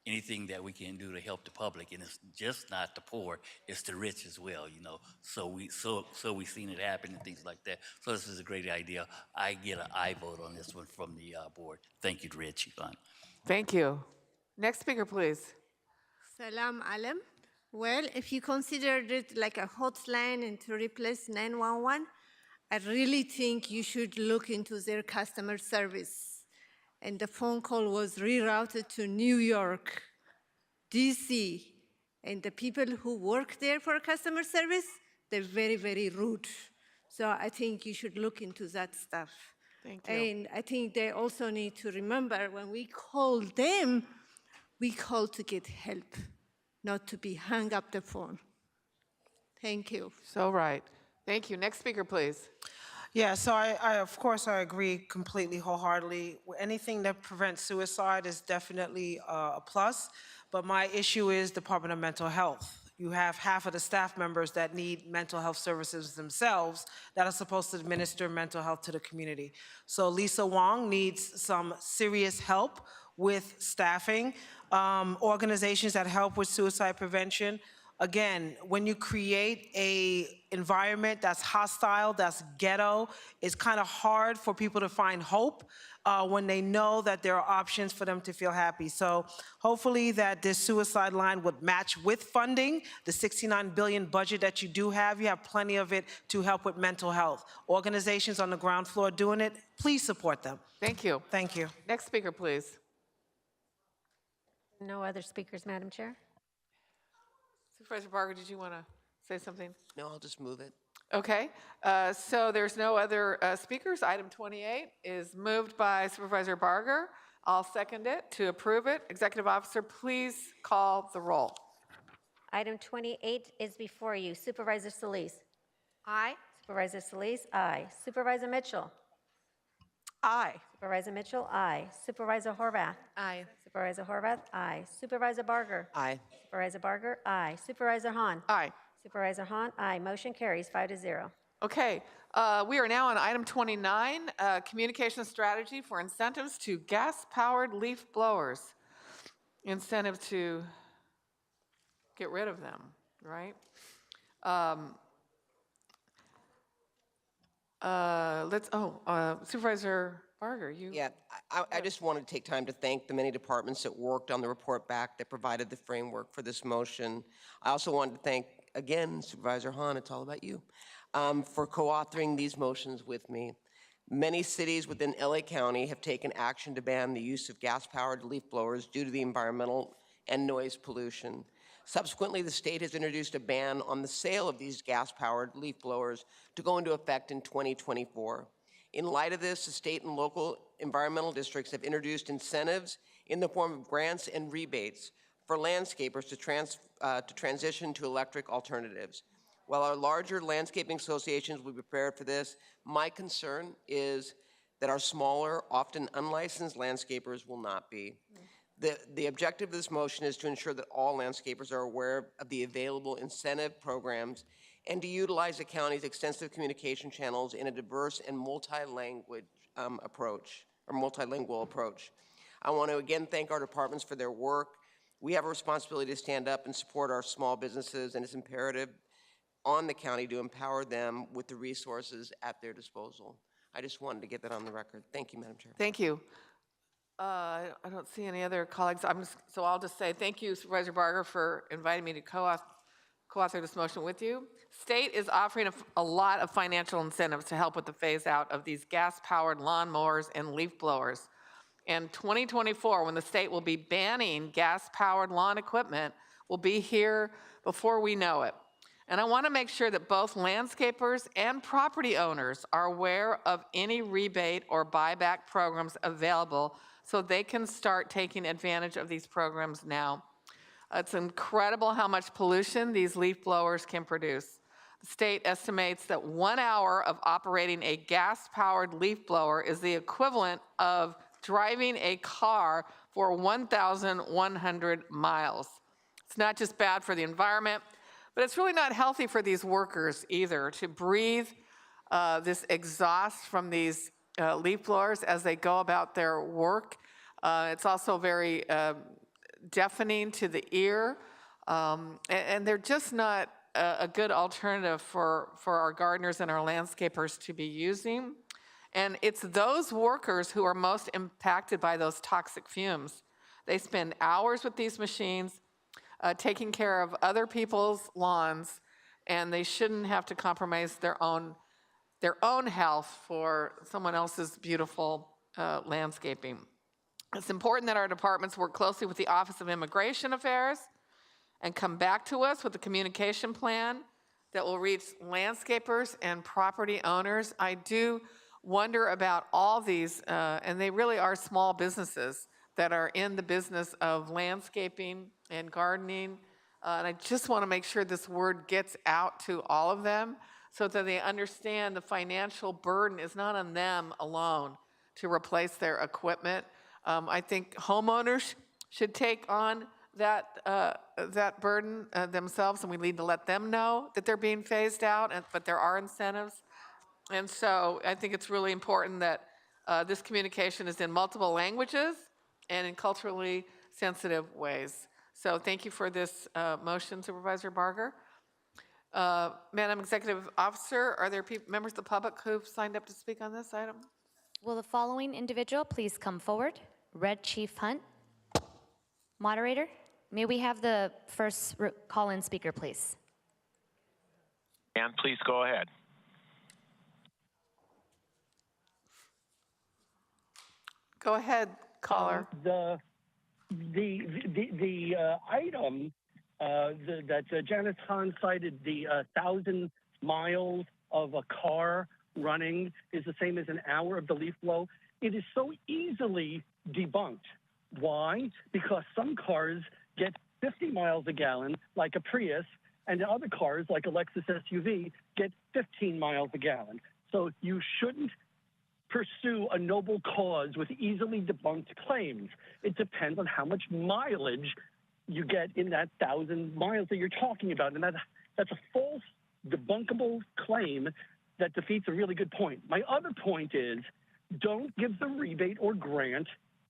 anything that we can do to help the public, and it's just not the poor, it's the rich as well, you know. So we've seen it happen and things like that. So this is a great idea. I get an aye vote on this one from the board. Thank you, Red Chief Hunt. Thank you. Next speaker, please. Salam Alem. Well, if you considered it like a hotline and to replace 911, I really think you should look into their customer service. And the phone call was rerouted to New York, DC, and the people who work there for customer service, they're very, very rude. So I think you should look into that stuff. Thank you. And I think they also need to remember when we call them, we call to get help, not to be hung up the phone. Thank you. So right. Thank you. Next speaker, please. Yeah, so I of course, I agree completely wholeheartedly. Anything that prevents suicide is definitely a plus, but my issue is Department of Mental Health. you have half of the staff members that need mental health services themselves that are supposed to administer mental health to the community. So Lisa Wong needs some serious help with staffing, organizations that help with suicide prevention. Again, when you create a environment that's hostile, that's ghetto, it's kind of hard for people to find hope when they know that there are options for them to feel happy. So hopefully that this suicide line would match with funding, the $69 billion budget that you do have. You have plenty of it to help with mental health. Organizations on the ground floor doing it, please support them. Thank you. Thank you. Next speaker, please. No other speakers, Madam Chair? Supervisor Barger, did you want to say something? No, I'll just move it. Okay, so there's no other speakers. Item 28 is moved by Supervisor Barger. I'll second it to approve it. Executive Officer, please call the roll. Item 28 is before you. Supervisor Solis? Aye. Supervisor Solis? Aye. Supervisor Mitchell? Aye. Supervisor Mitchell? Aye. Supervisor Horvath? Aye. Supervisor Horvath? Aye. Supervisor Barger? Aye. Supervisor Barger? Aye. Supervisor Hahn? Aye. Supervisor Hahn? Aye. Motion carries 5-0. Okay, we are now on item 29, communication strategy for incentives to gas-powered leaf blowers. Incentive to get rid of them, right? Supervisor Barger, you. Yeah, I just wanted to take time to thank the many departments that worked on the report back that provided the framework for this motion. I also wanted to thank, again, Supervisor Hahn, it's all about you, for co-authoring these motions with me. Many cities within LA County have taken action to ban the use of gas-powered leaf blowers due to the environmental and noise pollution. Subsequently, the state has introduced a ban on the sale of these gas-powered leaf blowers to go into effect in 2024. In light of this, the state and local environmental districts have introduced incentives in the form of grants and rebates for landscapers to transition to electric alternatives. While our larger landscaping associations will be prepared for this, my concern is that our smaller, often unlicensed landscapers will not be. The objective of this motion is to ensure that all landscapers are aware of the available incentive programs and to utilize the county's extensive communication channels in a diverse and multi-language approach, or multilingual approach. I want to again thank our departments for their work. We have a responsibility to stand up and support our small businesses, and it's imperative on the county to empower them with the resources at their disposal. I just wanted to get that on the record. Thank you, Madam Chair. Thank you. I don't see any other colleagues. So I'll just say thank you, Supervisor Barger, for inviting me to co-author this motion with you. State is offering a lot of financial incentives to help with the phase out of these gas-powered lawnmowers and leaf blowers. And 2024, when the state will be banning gas-powered lawn equipment, will be here before we know it. And I want to make sure that both landscapers and property owners are aware of any rebate or buyback programs available so they can start taking advantage of these programs now. It's incredible how much pollution these leaf blowers can produce. The state estimates that 1 hour of operating a gas-powered leaf blower is the equivalent of driving a car for 1,100 miles. It's not just bad for the environment, but it's really not healthy for these workers either to breathe this exhaust from these leaf blowers as they go about their work. It's also very deafening to the ear, and they're just not a good alternative for our gardeners and our landscapers to be using. And it's those workers who are most impacted by those toxic fumes. They spend hours with these machines, taking care of other people's lawns, and they shouldn't have to compromise their own health for someone else's beautiful landscaping. It's important that our departments work closely with the Office of Immigration Affairs and come back to us with a communication plan that will reach landscapers and property owners. I do wonder about all these, and they really are small businesses that are in the business of landscaping and gardening. And I just want to make sure this word gets out to all of them so that they understand the financial burden is not on them alone to replace their equipment. I think homeowners should take on that burden themselves, and we need to let them know that they're being phased out, but there are incentives. And so I think it's really important that this communication is in multiple languages and in culturally sensitive ways. So thank you for this motion, Supervisor Barger. Madam Executive Officer, are there members of the public who've signed up to speak on this item? Will the following individual please come forward? Red Chief Hunt. Moderator, may we have the first call-in speaker, please? And please go ahead. Go ahead, caller. The item that Janice Hahn cited, the 1,000 miles of a car running is the same as an hour of the leaf blow. It is so easily debunked. Why? Because some cars get 50 miles a gallon, like a Prius, and other cars, like a Lexus SUV, get 15 miles a gallon. So you shouldn't pursue a noble cause with easily debunked claims. It depends on how much mileage you get in that 1,000 miles that you're talking about. And that's a false, debunkable claim that defeats a really good point. My other point is, don't give the rebate or grant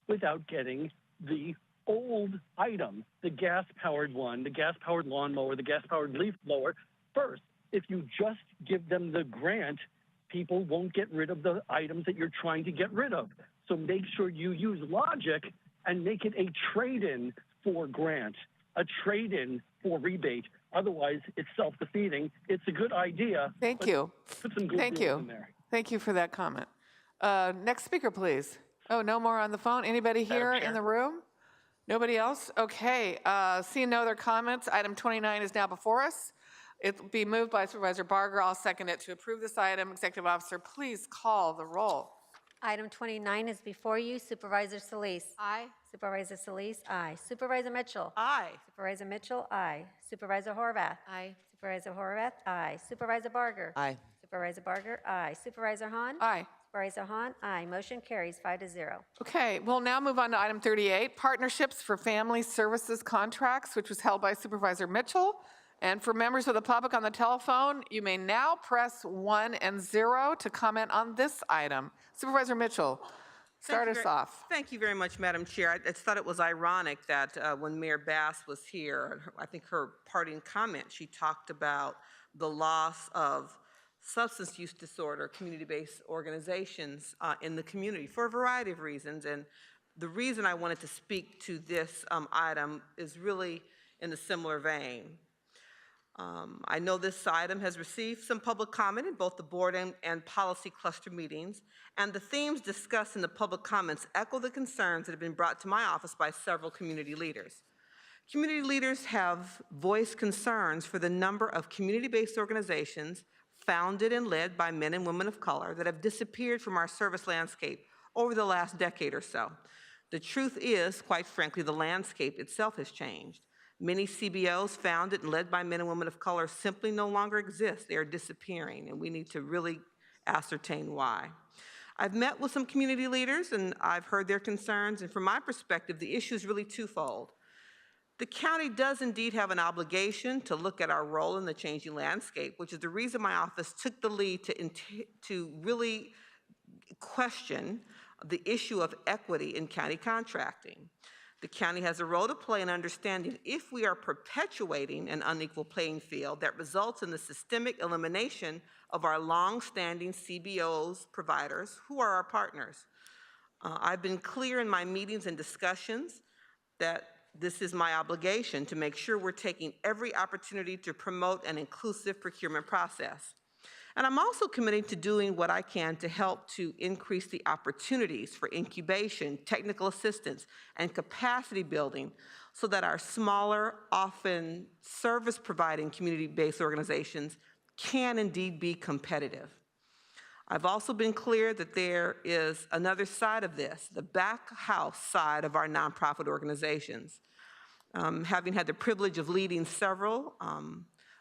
without getting the old item, the gas-powered one, the gas-powered lawnmower, the gas-powered leaf blower first. If you just give them the grant, people won't get rid of the items that you're trying to get rid of. So make sure you use logic and make it a trade-in for grant, a trade-in for rebate. Otherwise, it's self-defeating. It's a good idea. Thank you. Put some good Thank rules you. in there. Thank you for that comment. Next speaker, please. Oh, no more on the phone? Anybody here in the room? Nobody else? Okay. Seeing no other comments, item 29 is now before us. It will be moved by Supervisor Barger. I'll second it to approve this item. Executive Officer, please call the roll. Item 29 is before you. Supervisor Solis. Aye. Supervisor Solis, aye. Supervisor Mitchell. Aye. Supervisor Mitchell, aye. Supervisor Horvath. Aye. Supervisor Horvath, aye. Supervisor Barger. Aye. Supervisor Barger, aye. Supervisor Hahn. Aye. Supervisor Hahn, aye. Motion carries 5-0. Okay, we'll now move on to item 38, Partnerships for Family Services Contracts, which was held by Supervisor Mitchell. And for members of the public on the telephone, you may now press 1 and 0 to comment on this item. Supervisor Mitchell, start us off. Thank you very much, Madam Chair. I just thought it was ironic that when Mayor Bass was here, I think her parting comment, she talked about the loss of substance use disorder community-based organizations in the community for a variety of reasons. And the reason I wanted to speak to this item is really in a similar vein. I know this item has received some public comment in both the board and policy cluster meetings, and the themes discussed in the public comments echo the concerns that have been brought to my office by several community leaders. Community leaders have voiced concerns for the number of community-based organizations founded and led by men and women of color that have disappeared from our service landscape over the last decade or so. The truth is, quite frankly, the landscape itself has changed. Many CBOs founded and led by men and women of color simply no longer exist. They are disappearing, and we need to really ascertain why. I've met with some community leaders, and I've heard their concerns, and from my perspective, the issue is really twofold. The county does indeed have an obligation to look at our role in the changing landscape, which is the reason my office took the lead to really question the issue of equity in county contracting. The county has a role to play in understanding if we are perpetuating an unequal playing field that results in the systemic elimination of our long-standing CBOs providers, who are our partners. I've been clear in my meetings and discussions that this is my obligation to make sure we're taking every opportunity to promote an inclusive procurement process. And I'm also committed to doing what I can to help to increase the opportunities for incubation, technical assistance, and capacity building so that our smaller, often service-providing community-based organizations can indeed be competitive. I've also been clear that there is another side of this, the back house side of our nonprofit organizations. Having had the privilege of leading several,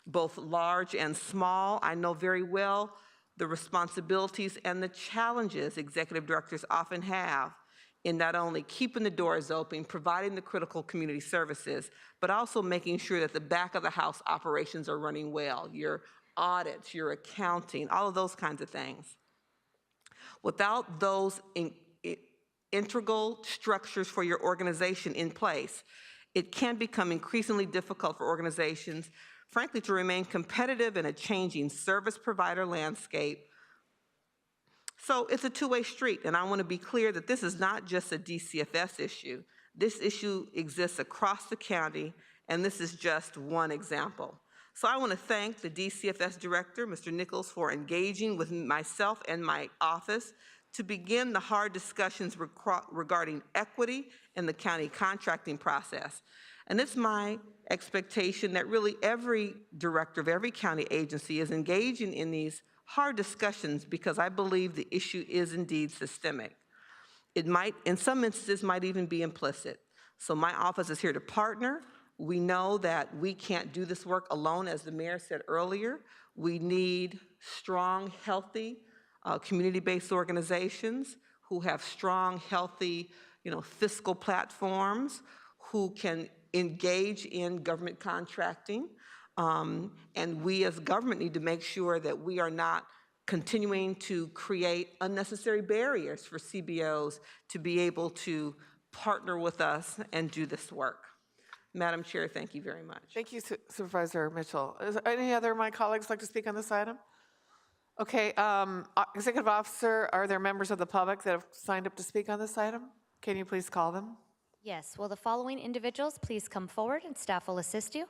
both large and small, I know very well the responsibilities and the challenges executive directors often have in not only keeping the doors open, providing the critical community services, but also making sure that the back of the house operations are running well, your audits, your accounting, all of those kinds of things. Without those integral structures for your organization in place, it can become increasingly difficult for organizations, frankly, to remain competitive in a changing service provider landscape. So it's a two-way street, and I want to be clear that this is not just a DCFS issue. This issue exists across the county, and this is just one example. So I want to thank the DCFS director, Mr. Nichols, for engaging with myself and my office to begin the hard discussions regarding equity in the county contracting process. And it's my expectation that really every director of every county agency is engaging in these hard discussions, because I believe the issue is indeed systemic. It might, in some instances, might even be implicit. So my office is here to partner. We know that we can't do this work alone, as the mayor said earlier. We need strong, healthy, community-based organizations who have strong, healthy, fiscal platforms, who can engage in government contracting. And we as government need to make sure that we are not continuing to create unnecessary barriers for CBOs to be able to partner with us and do this work. Madam Chair, thank you very much. Thank you, Supervisor Mitchell. Is there any other of my colleagues like to speak on this item? Okay, Executive Officer, are there members of the public that have signed up to speak on this item? Can you please call them? Yes, will the following individuals please come forward and staff will assist you?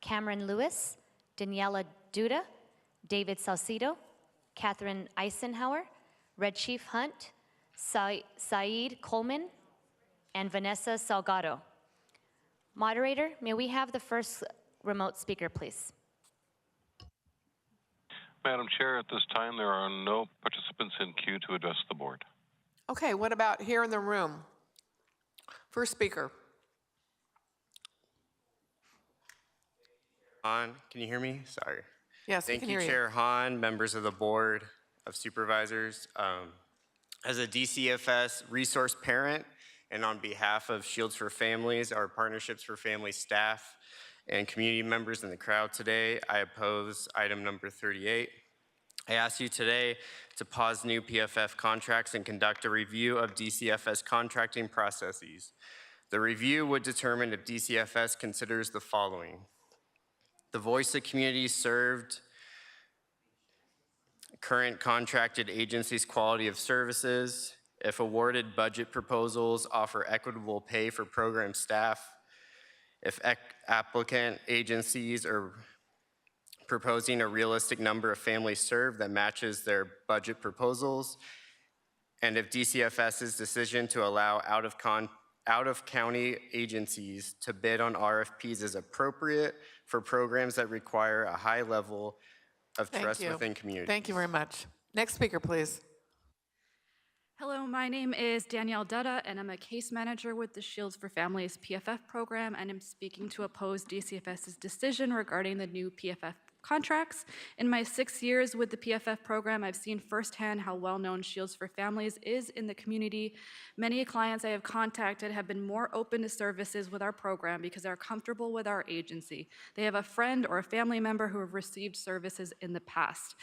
Cameron Lewis, Daniela Duda, David Salcido, Catherine Eisenhower, Red Chief Hunt, Saeed Coleman, and Vanessa Salgado. Moderator, may we have the first remote speaker, please? Madam Chair, at this time, there are no participants in queue to address the board. Okay, what about here in the room? First speaker. Can you hear me? Sorry. Yes, we Thank can you, hear you. Chair Hahn, members of the Board of Supervisors. As a DCFS resource parent, and on behalf of Shields for Families, our Partnerships for Family staff, and community members in the crowd today, I oppose item number 38. I ask you today to pause new PFF contracts and conduct a review of DCFS contracting processes. The review would determine if DCFS considers the following: the voice of communities served, current contracted agencies' quality of services, if awarded budget proposals offer equitable pay for program staff, if applicant agencies are proposing a realistic number of families served that matches their budget proposals, and if DCFS's decision to allow out-of-county agencies to bid on RFPs is appropriate for programs that require a high level of trust within communities. Thank you very much. Next speaker, please. Hello, my name is Danielle Dutta, and I'm a case manager with the Shields for Families PFF program, and I'm speaking to oppose DCFS's decision regarding the new PFF contracts. In my 6 years with the PFF program, I've seen firsthand how well-known Shields for Families is in the community. Many clients I have contacted have been more open to services with our program because they're comfortable with our agency. They have a friend or a family member who have received services in the past.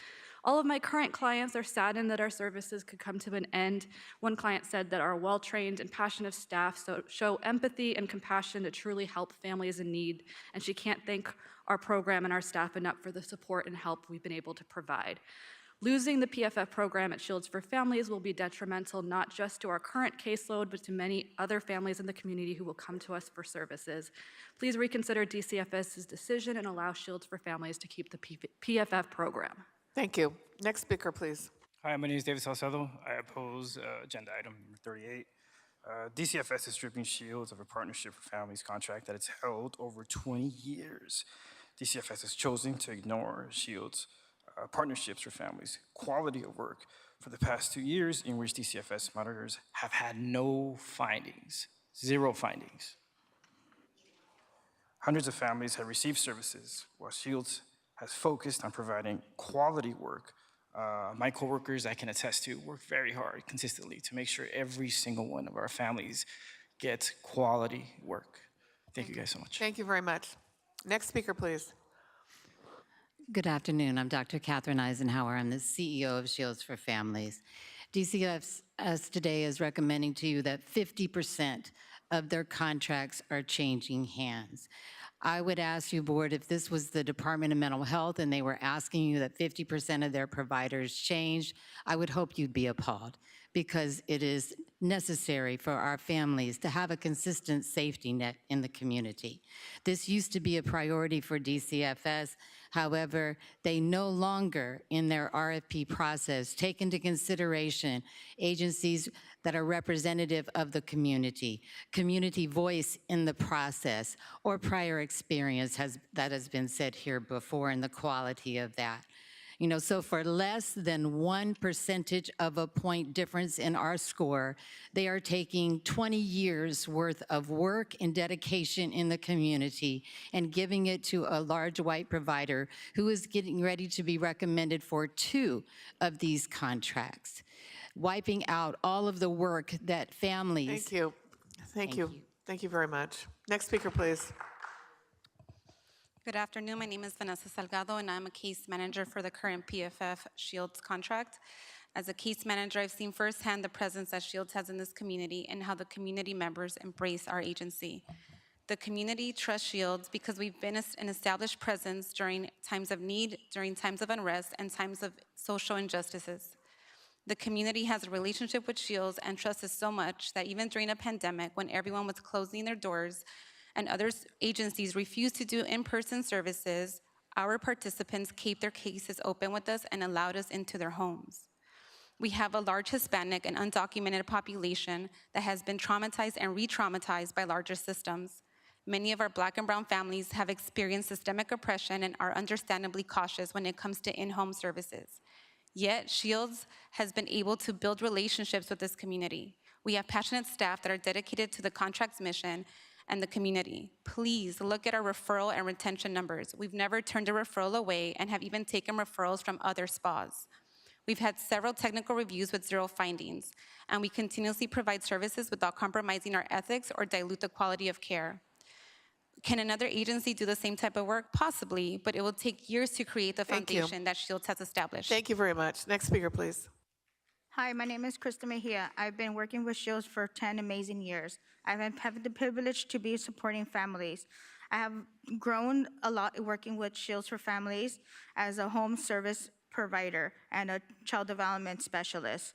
All of my current clients are saddened that our services could come to an end. One client said that our well-trained and passionate staff show empathy and compassion to truly help families in need, and she can't thank our program and our staff enough for the support and help we've been able to provide. Losing the PFF program at Shields for Families will be detrimental not just to our current caseload, but to many other families in the community who will come to us for services. Please reconsider DCFS's decision and allow Shields for Families to keep the PFF program. Thank you. Next speaker, please. Hi, my name is David Salcedo. I oppose agenda item number 38. DCFS is stripping Shields of a Partnership for Families contract that it's held over 20 years. DCFS has chosen to ignore Shields' Partnerships for Families quality of work for the past 2 years, in which DCFS monitors have had no findings, 0 findings. Hundreds of families have received services, while Shields has focused on providing quality work My coworkers, I can attest to, work very hard consistently to make sure every single one of our families gets quality work. Thank you guys so much. Thank you very much. Next speaker, please. Good afternoon. I'm Dr. Catherine Eisenhower. I'm the CEO of Shields for Families. DCFS today is recommending to you that 50% of their contracts are changing hands. I would ask you, board, if this was the Department of Mental Health and they were asking you that 50% of their providers changed, I would hope you'd be appalled, because it is necessary for our families to have a consistent safety net in the community. This used to be a priority for DCFS. However, they no longer, in their RFP process, take into consideration agencies that are representative of the community voice in the process, or prior experience that has been said here before, and the quality of that. You know, so for less than 1 percentage of a point difference in our score, they are taking 20 years worth of work and dedication in the community and giving it to a large white provider who is getting ready to be recommended for 2 of these contracts, wiping out all of the work that families. Thank you. Thank you. Thank you very much. Next speaker, please. Good afternoon. My name is Vanessa Salgado, and I'm a case manager for the current PFF Shields contract. As a case manager, I've seen firsthand the presence that Shields has in this community and how the community members embrace our agency. The community trusts Shields because we've been an established presence during times of need, during times of unrest, and times of social injustices. The community has a relationship with Shields and trusts us so much that even during a pandemic, when everyone was closing their doors and other agencies refused to do in-person services, our participants kept their cases open with us and allowed us into their homes. We have a large Hispanic and undocumented population that has been traumatized and re-traumatized by larger systems. Many of our Black and brown families have experienced systemic oppression and are understandably cautious when it comes to in-home services. Yet, Shields has been able to build relationships with this community. We have passionate staff that are dedicated to the contract's mission and the community. Please look at our referral and retention numbers. We've never turned a referral away and have even taken referrals from other spas. We've had several technical reviews with 0 findings, and we continuously provide services without compromising our ethics or dilute the quality of care. Can another agency do the same type of work? Possibly, but it will take years to create the foundation that Shields has established. Thank you very much. Next speaker, please. Hi, my name is Krista Mejia. I've been working with Shields for 10 amazing years. I've had the privilege to be supporting families. I have grown a lot working with Shields for Families as a home service provider and a child development specialist.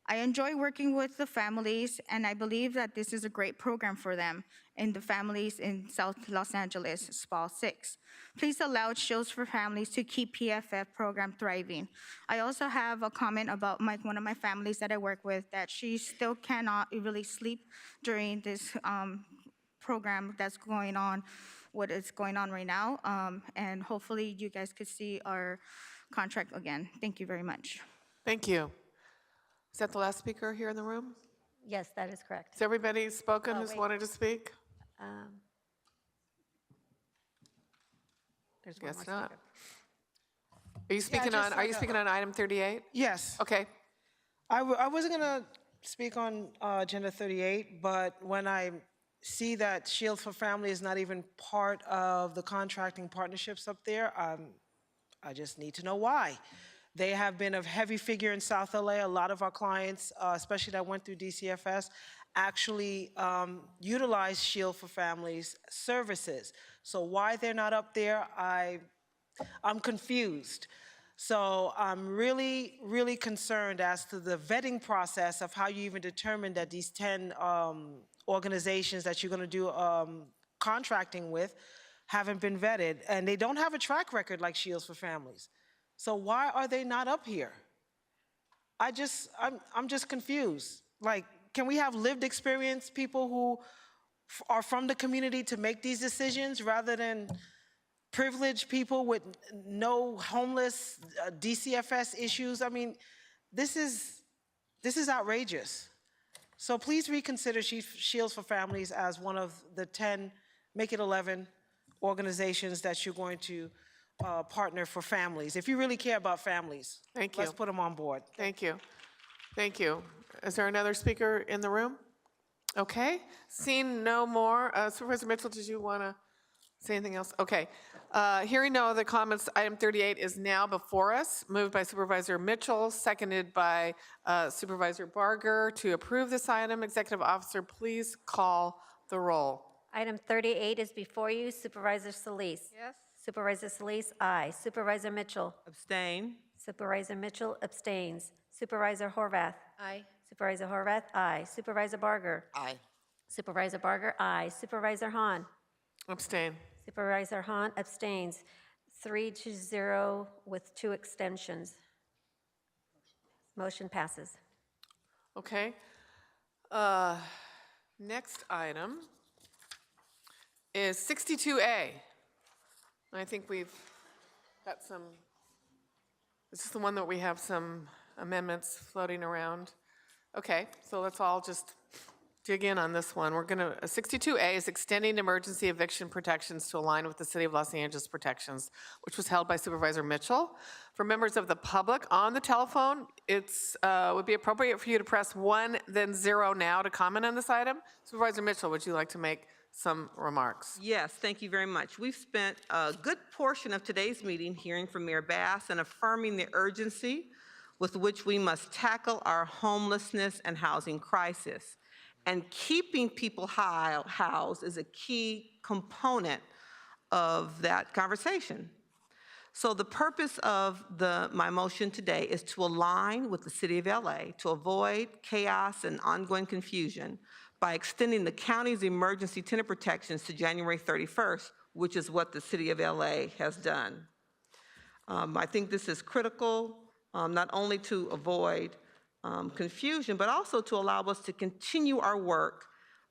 I enjoy working with the families, and I believe that this is a great program for them in the families in South Los Angeles, SPA 6. Please allow Shields for Families to keep PFF program thriving. I also have a comment about one of my families that I work with, that she still cannot really sleep during this program that's going on, what is going on right now, and hopefully you guys could see our contract again. Thank you very much. Thank you. Is that the last speaker here in the room? Yes, that is correct. Has everybody spoken who's wait. wanted to speak? There's one Guess more not. speaker. Are you speaking on? Are you speaking on item 38? Yes. Okay. I wasn't going to speak on Agenda 38, but when I see that Shields for Family is not even part of the contracting partnerships up there, I just need to know why. They have been a heavy figure in South LA. A lot of our clients, especially that went through DCFS, actually utilize Shield for Families services. So why they're not up there, I'm confused. So I'm really, really concerned as to the vetting process of how you even determine that these 10 organizations that you're going to do contracting with haven't been vetted, and they don't have a track record like Shields for Families. So why are they not up here? I'm just confused. Like, can we have lived experience people who are from the community to make these decisions rather than privileged people with no homeless DCFS issues? I mean, this is outrageous. So please reconsider Shields for Families as one of the 10, make it 11 organizations that you're going to partner for families. If you really care about families, Thank you. let's put them on board. Thank you. Thank you. Is there another speaker in the room? Okay, seeing no more. Supervisor Mitchell, did you want to say anything else? Okay. Hearing no other comments, item 38 is now before us, moved by Supervisor Mitchell, seconded by Supervisor Barger to approve this item. Executive Officer, please call the roll. Item 38 is before you. Supervisor Solis. Yes. Supervisor Solis, aye. Supervisor Mitchell. Abstain. Supervisor Mitchell abstains. Supervisor Horvath. Aye. Supervisor Horvath, aye. Supervisor Barger. Aye. Supervisor Barger, aye. Supervisor Hahn. Abstain. Supervisor Hahn abstains. 3-0 with 2 extensions. Motion passes. Okay. Next item is 62A. I think we've got some, this is the one that we have some amendments floating around. Okay, so let's all just dig in on this one. We're gonna, 62A is extending emergency eviction protections to align with the City of Los Angeles protections, which was held by Supervisor Mitchell. For members of the public on the telephone, it's would be appropriate for you to press 1, then 0 now to comment on this item. Supervisor Mitchell, would you like to make some remarks? Yes, thank you very much. We've spent a good portion of today's meeting hearing from Mayor Bass and affirming the urgency with which we must tackle our homelessness and housing crisis. And keeping people housed is a key component of that conversation. So the purpose of my motion today is to align with the City of LA to avoid chaos and ongoing confusion by extending the county's emergency tenant protections to January 31st, which is what the City of LA has done. I think this is critical, not only to avoid confusion, but also to allow us to continue our work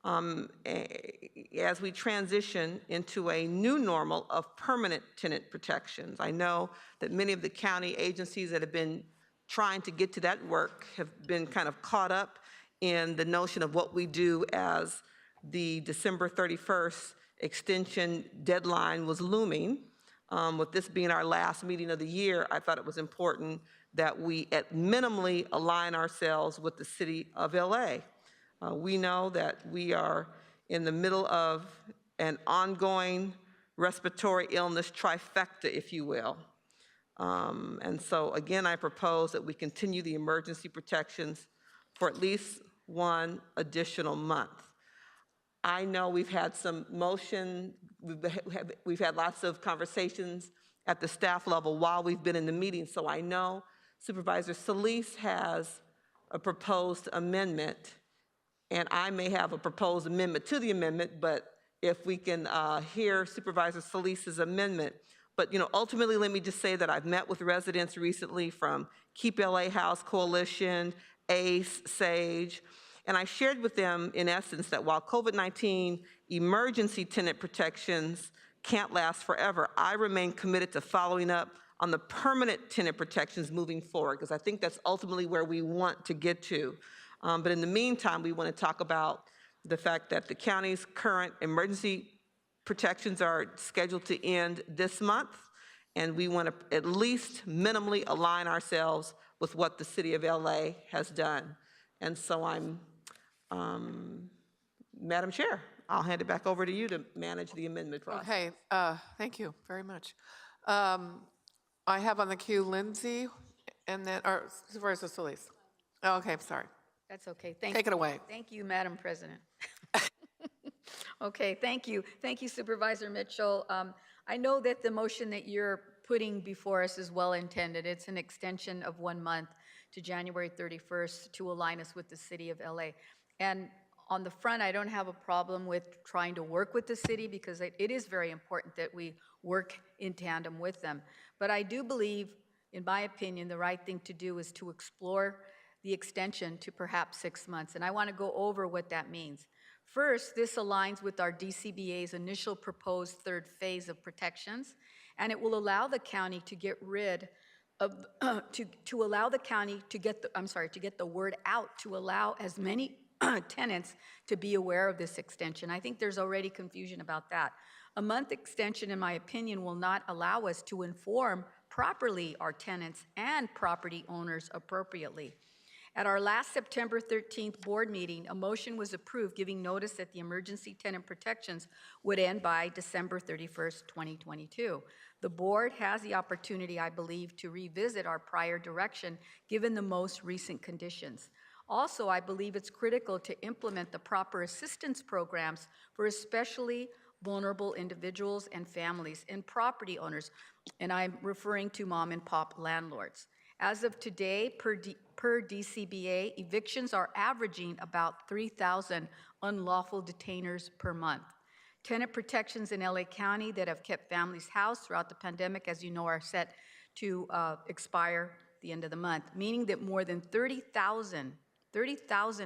as we transition into a new normal of permanent tenant protections. I know that many of the county agencies that have been trying to get to that work have been kind of caught up in the notion of what we do as the December 31st extension deadline was looming. With this being our last meeting of the year, I thought it was important that we at minimally align ourselves with the City of LA. We know that we are in the middle of an ongoing respiratory illness trifecta, if you will. And so again, I propose that we continue the emergency protections for at least 1 additional month. I know we've had some motion, we've had lots of conversations at the staff level while we've been in the meeting, so I know Supervisor Solis has a proposed amendment, and I may have a proposed amendment to the amendment, but if we can hear Supervisor Solis's amendment. But ultimately, let me just say that I've met with residents recently from Keep LA House Coalition, ACE, SAGE, and I shared with them, in essence, that while COVID-19 emergency tenant protections can't last forever, I remain committed to following up on the permanent tenant protections moving forward, because I think that's ultimately where we want to get to. But in the meantime, we want to talk about the fact that the county's current emergency protections are scheduled to end this month, and we want to at least minimally align ourselves with what the City of LA has done. And so Madam Chair, I'll hand it back over to you to manage the amendment process. Okay, thank you very much. I have on the queue Lindsay, and then, or Supervisor Solis. Oh, okay, I'm sorry. That's okay. Take it away. Thank you, Madam President. Okay, thank you. Thank you, Supervisor Mitchell. I know that the motion that you're putting before us is well intended. It's an extension of 1 month to January 31st to align us with the City of LA. And on the front, I don't have a problem with trying to work with the city, because it is very important that we work in tandem with them. But I do believe, in my opinion, the right thing to do is to explore the extension to perhaps 6 months. And I want to go over what that means. First, this aligns with our DCBA's initial proposed 3rd phase of protections, and it will allow the county to get rid of, to allow the county to get the word out to allow as many tenants to be aware of this extension. I think there's already confusion about that. A month extension, in my opinion, will not allow us to inform properly our tenants and property owners appropriately. At our last September 13th board meeting, a motion was approved giving notice that the emergency tenant protections would end by December 31st, 2022. The board has the opportunity, I believe, to revisit our prior direction given the most recent conditions. Also, I believe it's critical to implement the proper assistance programs for especially vulnerable individuals and families and property owners, and I'm referring to mom and pop landlords. As of today, per DCBA, evictions are averaging about 3,000 unlawful detainers per month. Tenant protections in LA County that have kept families housed throughout the pandemic, as you know, are set to expire the end of the month, meaning that more than 30,000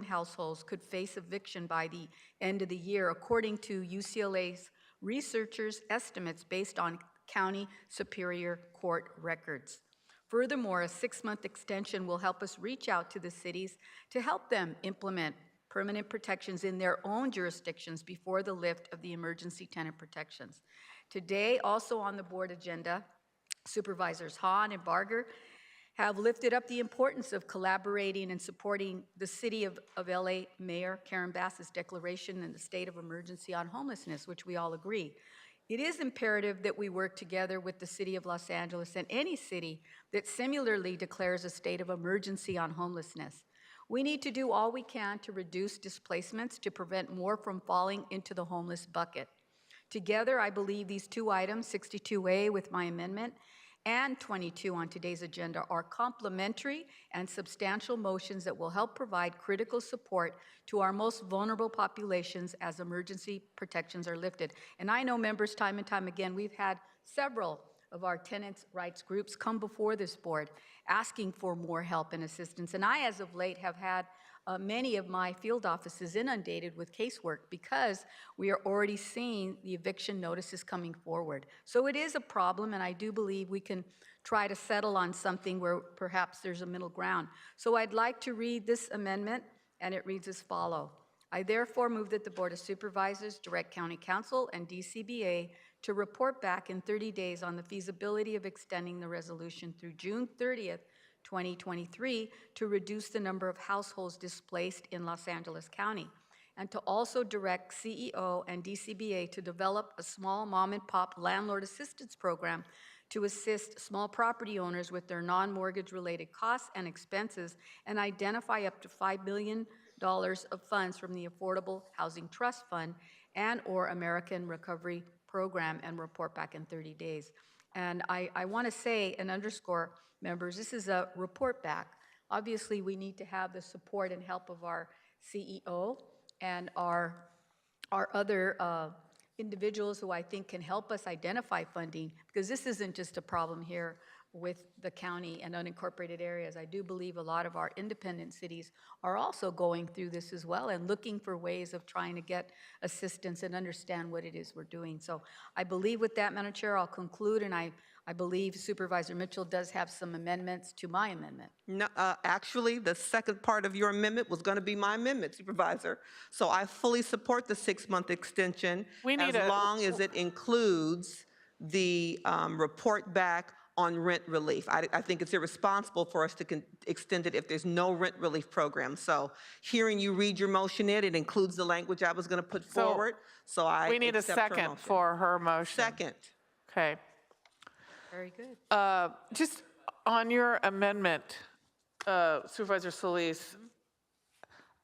households could face eviction by the end of the year, according to UCLA's researchers' estimates based on county superior court records. Furthermore, a 6-month extension will help us reach out to the cities to help them implement permanent protections in their own jurisdictions before the lift of the emergency tenant protections. Today, also on the board agenda, Supervisors Hahn and Barger have lifted up the importance of collaborating and supporting the City of LA Mayor Karen Bass's declaration in the state of emergency on homelessness, which we all agree. It is imperative that we work together with the City of Los Angeles and any city that similarly declares a state of emergency on homelessness. We need to do all we can to reduce displacements to prevent more from falling into the homeless bucket. Together, I believe these two items, 62A with my amendment and 22 on today's agenda, are complementary and substantial motions that will help provide critical support to our most vulnerable populations as emergency protections are lifted. And I know members, time and time again, we've had several of our tenants' rights groups come before this board asking for more help and assistance. And I, as of late, have had many of my field offices inundated with casework because we are already seeing the eviction notices coming forward. So it is a problem, and I do believe we can try to settle on something where perhaps there's a middle ground. So I'd like to read this amendment, and it reads as follows. I therefore move that the Board of Supervisors direct County Council and DCBA to report back in 30 days on the feasibility of extending the resolution through June 30th, 2023 to reduce the number of households displaced in Los Angeles County, and to also direct CEO and DCBA to develop a small mom and pop landlord assistance program to assist small property owners with their non-mortgage related costs and expenses and identify up to $5 million of funds from the Affordable Housing Trust Fund and or American Recovery Program and report back in 30 days. And I want to say and underscore, members, this is a report back. Obviously, we need to have the support and help of our CEO and our other individuals who I think can help us identify funding, because this isn't just a problem here with the county and unincorporated areas. I do believe a lot of our independent cities are also going through this as well and looking for ways of trying to get assistance and understand what it is we're doing. So I believe with that, Madam Chair, I'll conclude, and I believe Supervisor Mitchell does have some amendments to my amendment. No, actually, the second part of your amendment was going to be my amendment, Supervisor. So I fully support the 6-month extension as long as it includes the report back on rent relief. I think it's irresponsible for us to extend it if there's no rent relief program. So hearing you read your motion it includes the language I was going to put forward. So I we need a accept her second motion. for her motion. Second. Okay. Very good. Just on your amendment, Supervisor Solis,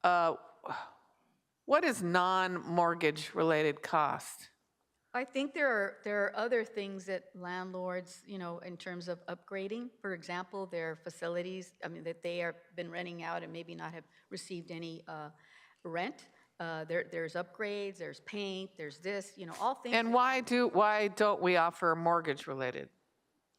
what is non-mortgage related cost? I think there are other things that landlords, you know, in terms of upgrading, for example, their facilities, I mean, that they have been renting out and maybe not have received any rent. There's upgrades, there's paint, there's this, you know, all things. And why don't we offer mortgage-related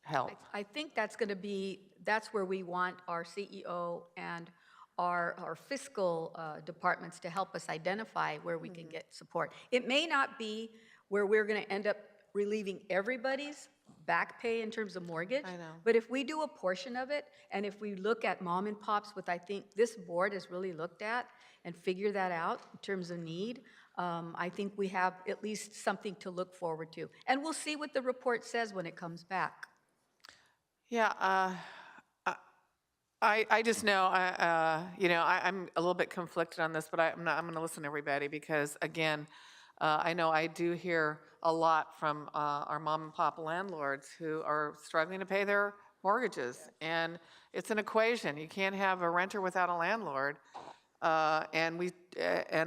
help? I think that's going to be, that's where we want our CEO and our fiscal departments to help us identify where we can get support. It may not be where we're going to end up relieving everybody's back pay in terms of mortgage. I know. But if we do a portion of it, and if we look at mom and pops, what I think this board has really looked at and figured that out in terms of need, I think we have at least something to look forward to. And we'll see what the report says when it comes back. Yeah, I just know, I'm a little bit conflicted on this, but I'm going to listen to everybody because, again, I know I do hear a lot from our mom and pop landlords who are struggling to pay their mortgages. And it's an equation. You can't have a renter without a landlord. And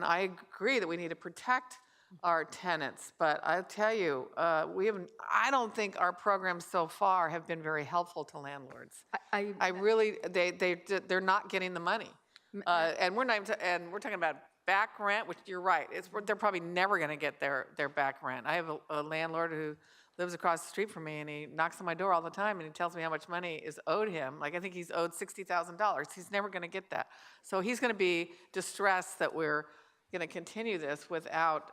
I agree that we need to protect our tenants, but I'll tell you, I don't think our programs so far have been very helpful to landlords. I really, they're not getting the money. And we're talking about back rent, which you're right, they're probably never gonna get their back rent. I have a landlord who lives across the street from me, and he knocks on my door all the time, and he tells me how much money is owed him. Like, I think he's owed $60,000. He's never gonna get that. So he's gonna be distressed that we're gonna continue this without,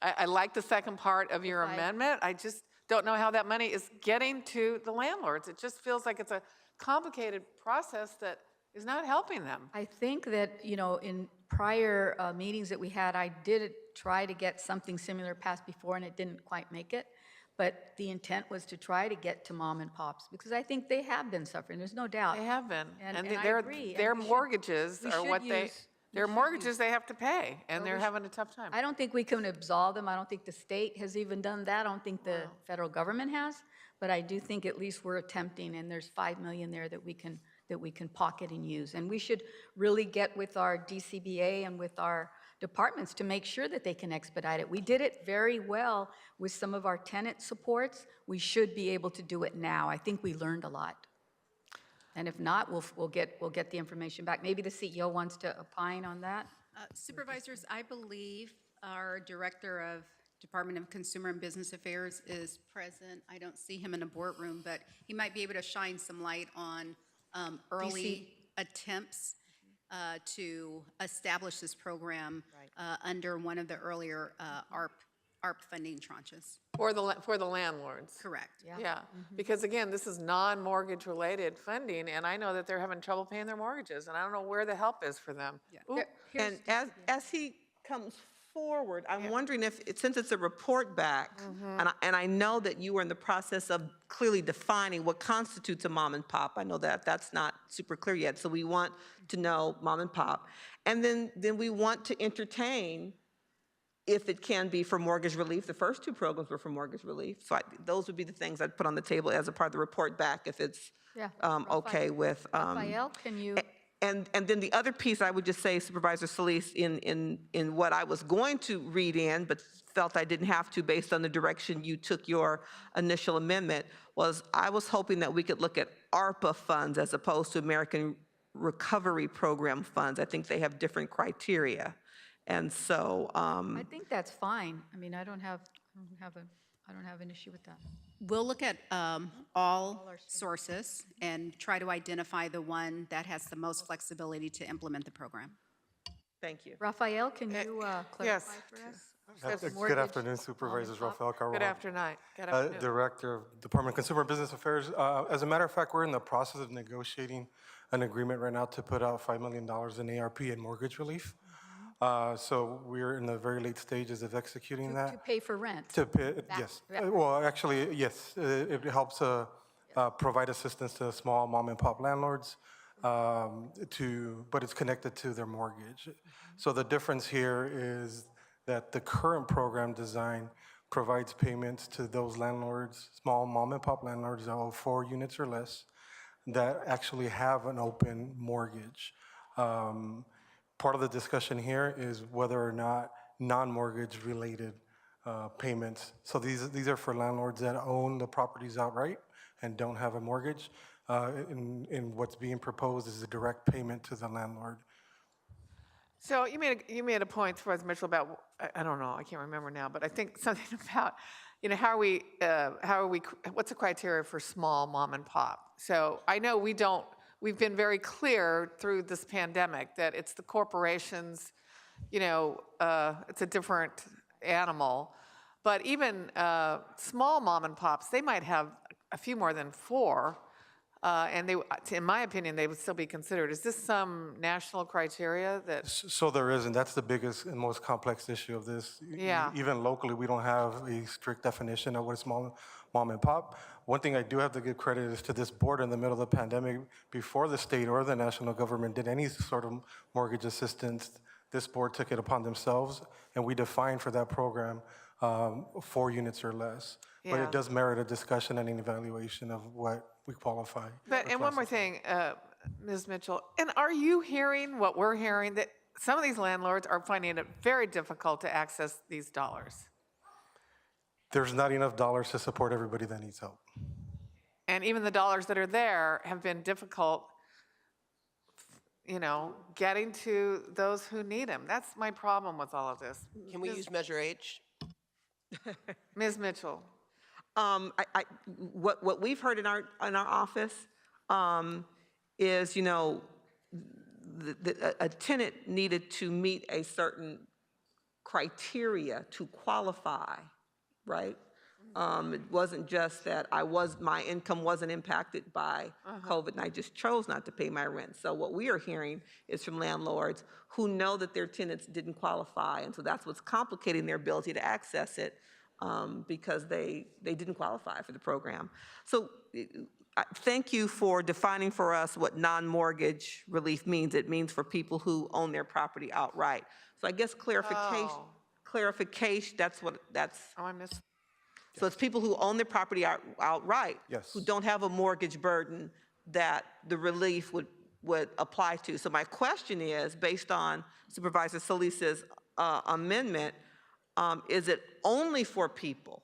I like the second part of your amendment. I just don't know how that money is getting to the landlords. It just feels like it's a complicated process that is not helping them. I think that, in prior meetings that we had, I did try to get something similar passed before, and it didn't quite make it. But the intent was to try to get to mom and pops, because I think they have been suffering, there's no doubt. They have been. And And I agree. their And mortgages are what their mortgages they have to pay, and they're we having a tough time. I don't think we can absolve them. I don't think the state has even done that. I don't think the federal government has. But I do think at least we're attempting, and there's $5 million there that we can pocket and use. And we should really get with our DCBA and with our departments to make sure that they can expedite it. We did it very well with some of our tenant supports. We should be able to do it now. I think we learned a lot. And if not, we'll get the information back. Maybe the CEO wants to opine on that. Supervisors, I believe our Director of Department of Consumer and Business Affairs is present. I don't see him in a boardroom, but he might be able to shine some light on early attempts to establish this program under one of the earlier ARP funding tranches. For the landlords. Correct. Yeah, because again, this is non-mortgage related funding, and I know that they're having trouble paying their mortgages, and I don't know where the help is for them. Ooh, and as he comes forward, I'm wondering if, since it's a report back, and I know that you were in the process of clearly defining what constitutes a mom and pop. I know that that's not super clear yet, so we want to know mom and pop. And then we want to entertain if it can be for mortgage relief. The first two programs were for mortgage relief. So those would be the things I'd put on the table as a part of the report back if it's okay with. Raphael, can you? And then the other piece I would just say, Supervisor Solis, in what I was going to read in, but felt I didn't have to based on the direction you took your initial amendment, was I was hoping that we could look at ARPA funds as opposed to American Recovery Program funds. I think they have different criteria. And so I think that's fine. I mean, I don't have an issue with that. We'll look at all sources and try to identify the one that has the most flexibility to implement the program. Thank you. Raphael, can you clarify for us? Good afternoon, Supervisors. Raphael Carvajal. Good afternoon. Director of Department of Consumer Business Affairs. As a matter of fact, we're in the process of negotiating an agreement right now to put out $5 million in ARP and mortgage relief. So we're in the very late stages of executing that. To pay for rent. To pay, yes. Well, actually, yes. It helps provide assistance to small mom and pop landlords, but it's connected to their mortgage. So the difference here is that the current program design provides payments to those landlords, small mom and pop landlords that own 4 units or less, that actually have an open mortgage. Part of the discussion here is whether or not non-mortgage related payments. So these are for landlords that own the properties outright and don't have a mortgage. And what's being proposed is a direct payment to the landlord. So you made a point, Supervisor Mitchell, about, I don't know, I can't remember now, but I think something about, how are we, what's the criteria for small mom and pop? So I know we've been very clear through this pandemic that it's the corporations, it's a different animal. But even small mom and pops, they might have a few more than 4. And they, in my opinion, they would still be considered. Is this some national criteria that? So there isn't. That's the biggest and most complex issue of this. Yeah. Even locally, we don't have a strict definition of what is small mom and pop. One thing I do have to give credit is to this board in the middle of the pandemic, before the state or the national government did any sort of mortgage assistance, this board took it upon themselves, and we defined for that program 4 units or less. But Yeah. it does merit a discussion and an evaluation of what we qualify. But, and one more thing, Ms. Mitchell, and are you hearing what we're hearing, that some of these landlords are finding it very difficult to access these dollars? There's not enough dollars to support everybody that needs help. And even the dollars that are there have been difficult, you know, getting to those who need them. That's my problem with all of this. Can we use Measure H? Ms. Mitchell. What we've heard in our office is, you know, a tenant needed to meet a certain criteria to qualify, right? It wasn't just that my income wasn't impacted by COVID and I just chose not to pay my rent. So what we are hearing is from landlords who know that their tenants didn't qualify, and so that's what's complicating their ability to access it, because they didn't qualify for the program. So thank you for defining for us what non-mortgage relief means. It means for people who own their property outright. So I guess clarification, that's. Oh, I missed. So it's people who own their property outright, Yes. who don't have a mortgage burden that the relief would apply to. So my question is, based on Supervisor Solis's amendment, is it only for people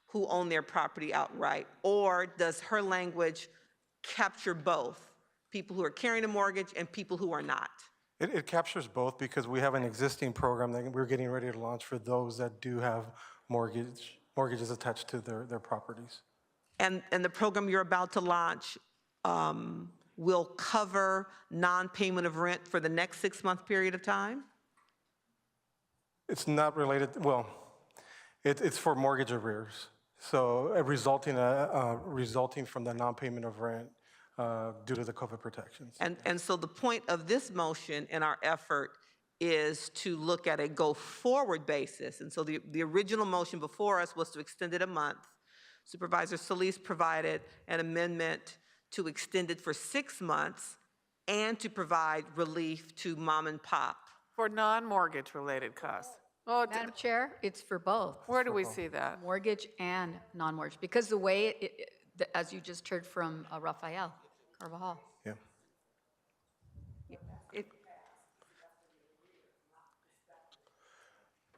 who own their property outright, or does her language capture both, people who are carrying a mortgage and people who are not? It captures both, because we have an existing program that we're getting ready to launch for those that do have mortgages attached to their properties. And the program you're about to launch will cover non-payment of rent for the next 6-month period of time? It's not related, well, it's for mortgage arrears. So resulting from the non-payment of rent due to the COVID protections. And so the point of this motion in our effort is to look at a go-forward basis. And so the original motion before us was to extend it a month. Supervisor Solis provided an amendment to extend it for 6 months and to provide relief to mom and pop. For non-mortgage related costs. Oh, Madam Chair, it's for both. where do we see that? Mortgage and non-mortgage, because the way, as you just heard from Rafael Carvajal. Yeah.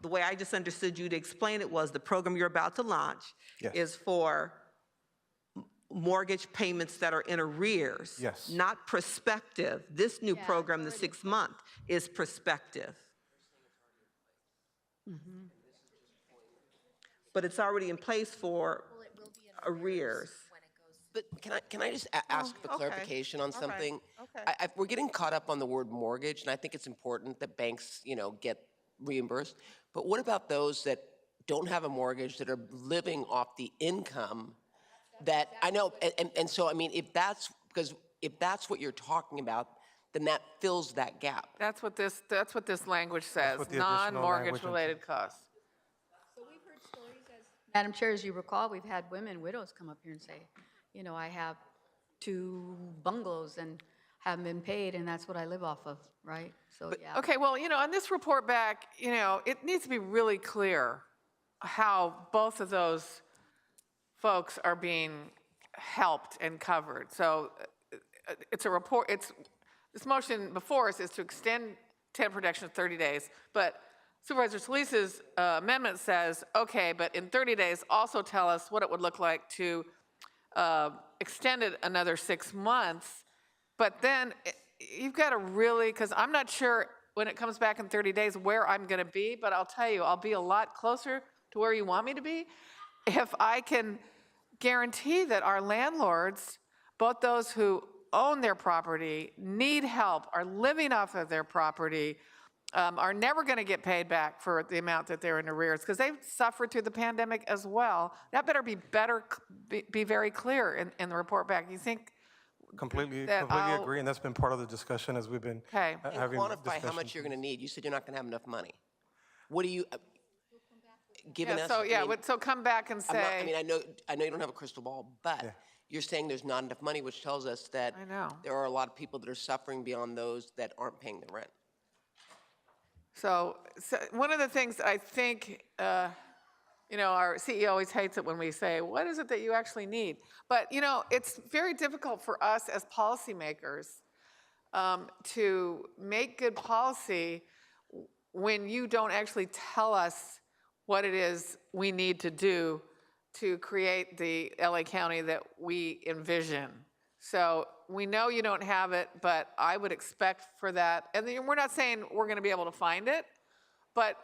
The way I just understood you to explain it was the program you're about to launch is for mortgage payments that are in arrears. Yes. Not prospective. This new program, the 6-month, is prospective. But it's already in place for arrears. But can I just ask for clarification on something? Okay. We're getting caught up on the word mortgage, and I think it's important that banks, you know, get reimbursed. But what about those that don't have a mortgage, that are living off the income that, I know, and so, I mean, if that's what you're talking about, then that fills that gap. That's what this language says, what the additional non-mortgage language related costs. So we've heard stories, as Madam Chair, as you recall, we've had women, widows, come up here and say, you know, I have 2 bungalows and haven't been paid, and that's what I live off of, right? So, yeah. Okay, well, you know, on this report back, you know, it needs to be really clear how both of those folks are being helped and covered. So it's a report, this motion before us is to extend tenant protection to 30 days, but Supervisor Solis's amendment says, okay, but in 30 days, also tell us what it would look like to extend it another 6 months. But then you've got to really, because I'm not sure when it comes back in 30 days where I'm going to be, but I'll tell you, I'll be a lot closer to where you want me to be if I can guarantee that our landlords, both those who own their property, need help, are living off of their property, are never going to get paid back for the amount that they're in arrears, because they've suffered through the pandemic as well. That better be very clear in the report back. You think Completely that I'll- agree, and that's been part of the discussion as we've been Okay. ha- And having quantify how discussions. much you're going to need. You said you're not going to have enough money. What do you, given Yeah, us? so, I yeah, mean, so come back and I'm not- say. I mean, I know you don't have a crystal ball, but you're saying there's not enough money, which tells us that I know. there are a lot of people that are suffering beyond those that aren't paying the rent. So one of the things I think, our CEO always hates it when we say, what is it that you actually need? But, it's very difficult for us as policymakers to make good policy when you don't actually tell us what it is we need to do to create the LA County that we envision. So we know you don't have it, but I would expect for that, and we're not saying we're going to be able to find it, but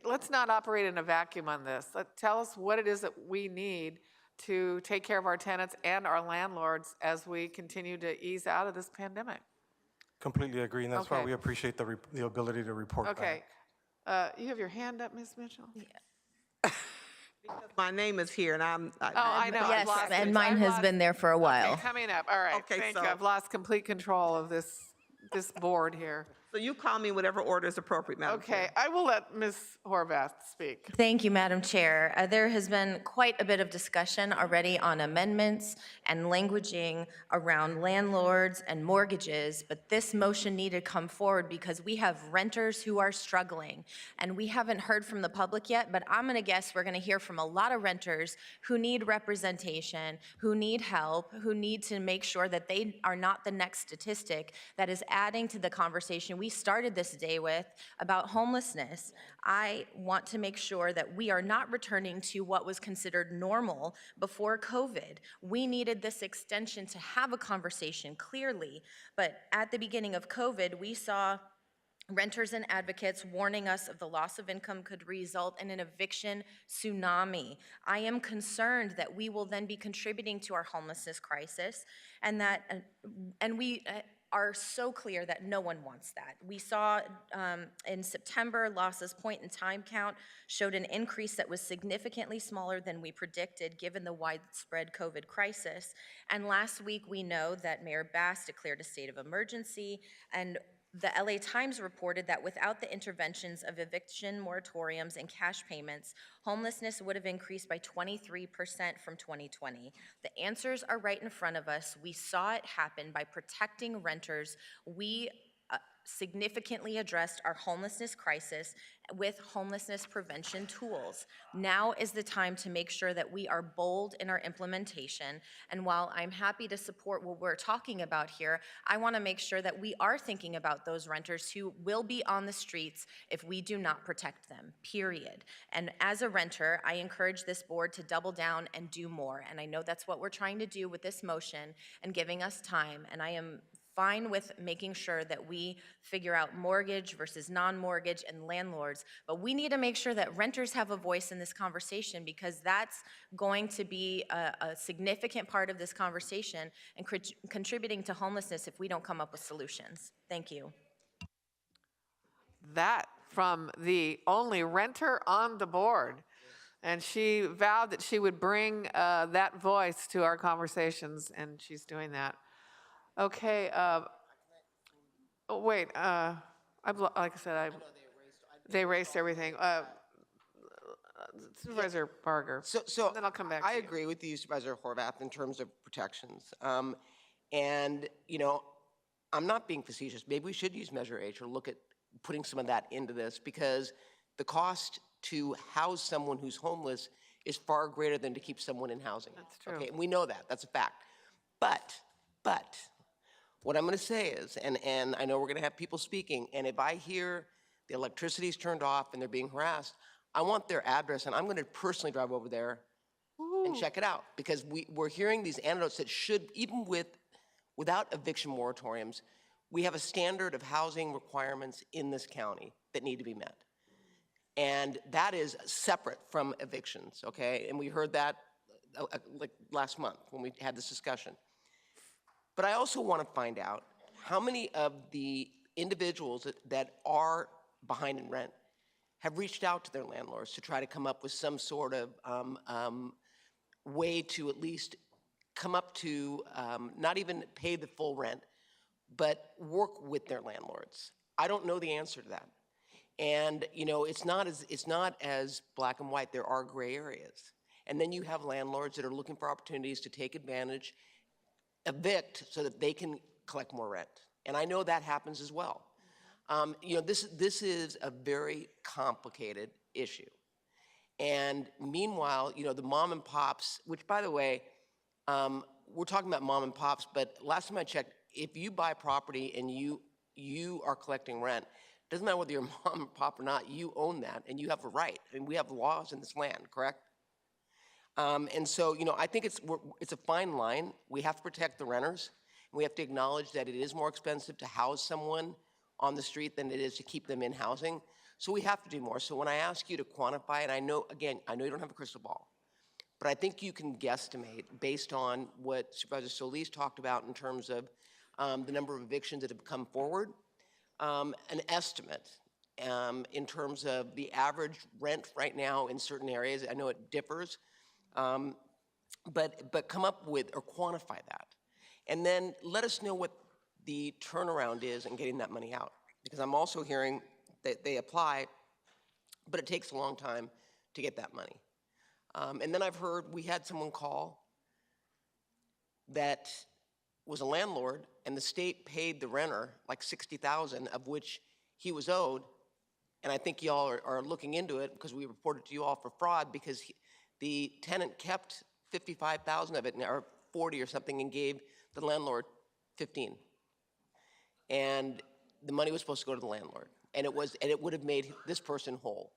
let's not operate in a vacuum on this. Tell us what it is that we need to take care of our tenants and our landlords as we continue to ease out of this pandemic. Completely agree, and that's why Okay. we appreciate the ability to report Okay. back. You have your hand up, Ms. Mitchell? My name is here, and I know. I've Yes, lost and it. mine I've has lost- been there for a while. Okay, coming up. All right. Okay, Thank you. so- I've lost complete control of this board here. So you call me whatever order is appropriate, Madam Chair. Okay, I will let Ms. Horvath speak. Thank you, Madam Chair. There has been quite a bit of discussion already on amendments and languaging around landlords and mortgages, but this motion needed to come forward because we have renters who are struggling. And we haven't heard from the public yet, but I'm gonna guess we're gonna hear from a lot of renters who need representation, who need help, who need to make sure that they are not the next statistic that is adding to the conversation we started this day with about homelessness. I want to make sure that we are not returning to what was considered normal before COVID. We needed this extension to have a conversation clearly, but at the beginning of COVID, we saw renters and advocates warning us of the loss of income could result in an eviction tsunami. I am concerned that we will then be contributing to our homelessness crisis, and we are so clear that no one wants that. We saw in September, losses point in time count showed an increase that was significantly smaller than we predicted given the widespread COVID crisis. And last week, we know that Mayor Bass declared a state of emergency, and the LA Times reported that without the interventions of eviction moratoriums and cash payments, homelessness would have increased by 23% from 2020. The answers are right in front of us. We saw it happen by protecting renters. We significantly addressed our homelessness crisis with homelessness prevention tools. Now is the time to make sure that we are bold in our implementation. And while I'm happy to support what we're talking about here, I want to make sure that we are thinking about those renters who will be on the streets if we do not protect them, period. And as a renter, I encourage this board to double down and do more. And I know that's what we're trying to do with this motion and giving us time. And I am fine with making sure that we figure out mortgage versus non-mortgage and landlords, but we need to make sure that renters have a voice in this conversation because that's going to be a significant part of this conversation and contributing to homelessness if we don't come up with solutions. Thank you. That from the only renter on the board. And she vowed that she would bring that voice to our conversations, and she's doing that. Okay, wait, like I said, they erased everything. Supervisor Barger, So then I'll come back I to you. agree with you, Supervisor Horvath, in terms of protections. And, I'm not being facetious. Maybe we should use Measure H or look at putting some of that into this because the cost to house someone who's homeless is far greater than to keep someone in housing. That's true. Okay, and we know that. That's a fact. But, what I'm going to say is, and I know we're going to have people speaking, and if I hear the electricity's turned off and they're being harassed, I want their address, and I'm going to personally drive over there and check it out because we're hearing these anecdotes that should, even without eviction moratoriums, we have a standard of housing requirements in this county that need to be met. And that is separate from evictions, okay? And we heard that like last month when we had this discussion. But I also want to find out how many of the individuals that are behind in rent have reached out to their landlords to try to come up with some sort of way to at least come up to not even pay the full rent, but work with their landlords? I don't know the answer to that. And it's not as black and white. There are gray areas. And then you have landlords that are looking for opportunities to take advantage, evict, so that they can collect more rent. And I know that happens as well. This is a very complicated issue. And meanwhile, the mom and pops, which by the way, we're talking about mom and pops, but last time I checked, if you buy property and you are collecting rent, it doesn't matter whether you're mom or pop or not, you own that and you have a right. I mean, we have laws in this land, correct? And so, I think it's a fine line. We have to protect the renters. And we have to acknowledge that it is more expensive to house someone on the street than it is to keep them in housing. So we have to do more. So when I ask you to quantify it, I know you don't have a crystal ball, but I think you can guesstimate based on what Supervisor Solis talked about in terms of the number of evictions that have come forward, an estimate in terms of the average rent right now in certain areas. I know it differs, but come up with or quantify that. And then let us know what the turnaround is in getting that money out. Because I'm also hearing that they apply, but it takes a long time to get that money. And then I've heard we had someone call that was a landlord, and the state paid the renter like $60,000, of which he was owed. And I think y'all are looking into it because we reported to you all for fraud because the tenant kept 55,000 of it, or 40 or something, and gave the landlord 15. And the money was supposed to go to the landlord, and it would have made this person whole.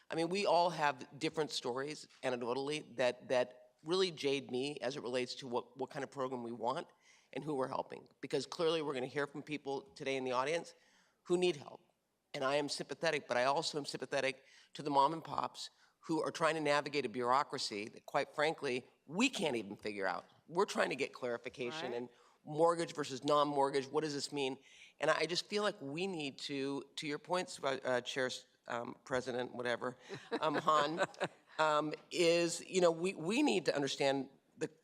I mean, we all have different stories anecdotally that really jade me as it relates to what kind of program we want and who we're helping. Because clearly we're going to hear from people today in the audience who need help. And I am sympathetic, but I also am sympathetic to the mom and pops who are trying to navigate a bureaucracy that, quite frankly, we can't even figure out. We're trying to get clarification and mortgage versus non-mortgage, what does this mean? And I just feel like we need to your point, Chair, President, whatever, Han, is, we need to understand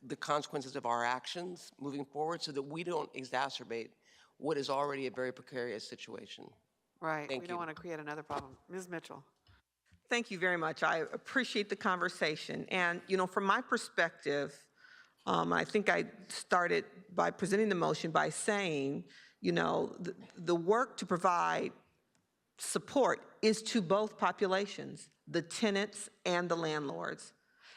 the consequences of our actions moving forward so that we don't exacerbate what is already a very precarious situation. Right. Thank We you. don't want to create another problem. Ms. Mitchell. Thank you very much. I appreciate the conversation. And, from my perspective, I think I started by presenting the motion by saying, the work to provide support is to both populations, the tenants and the landlords.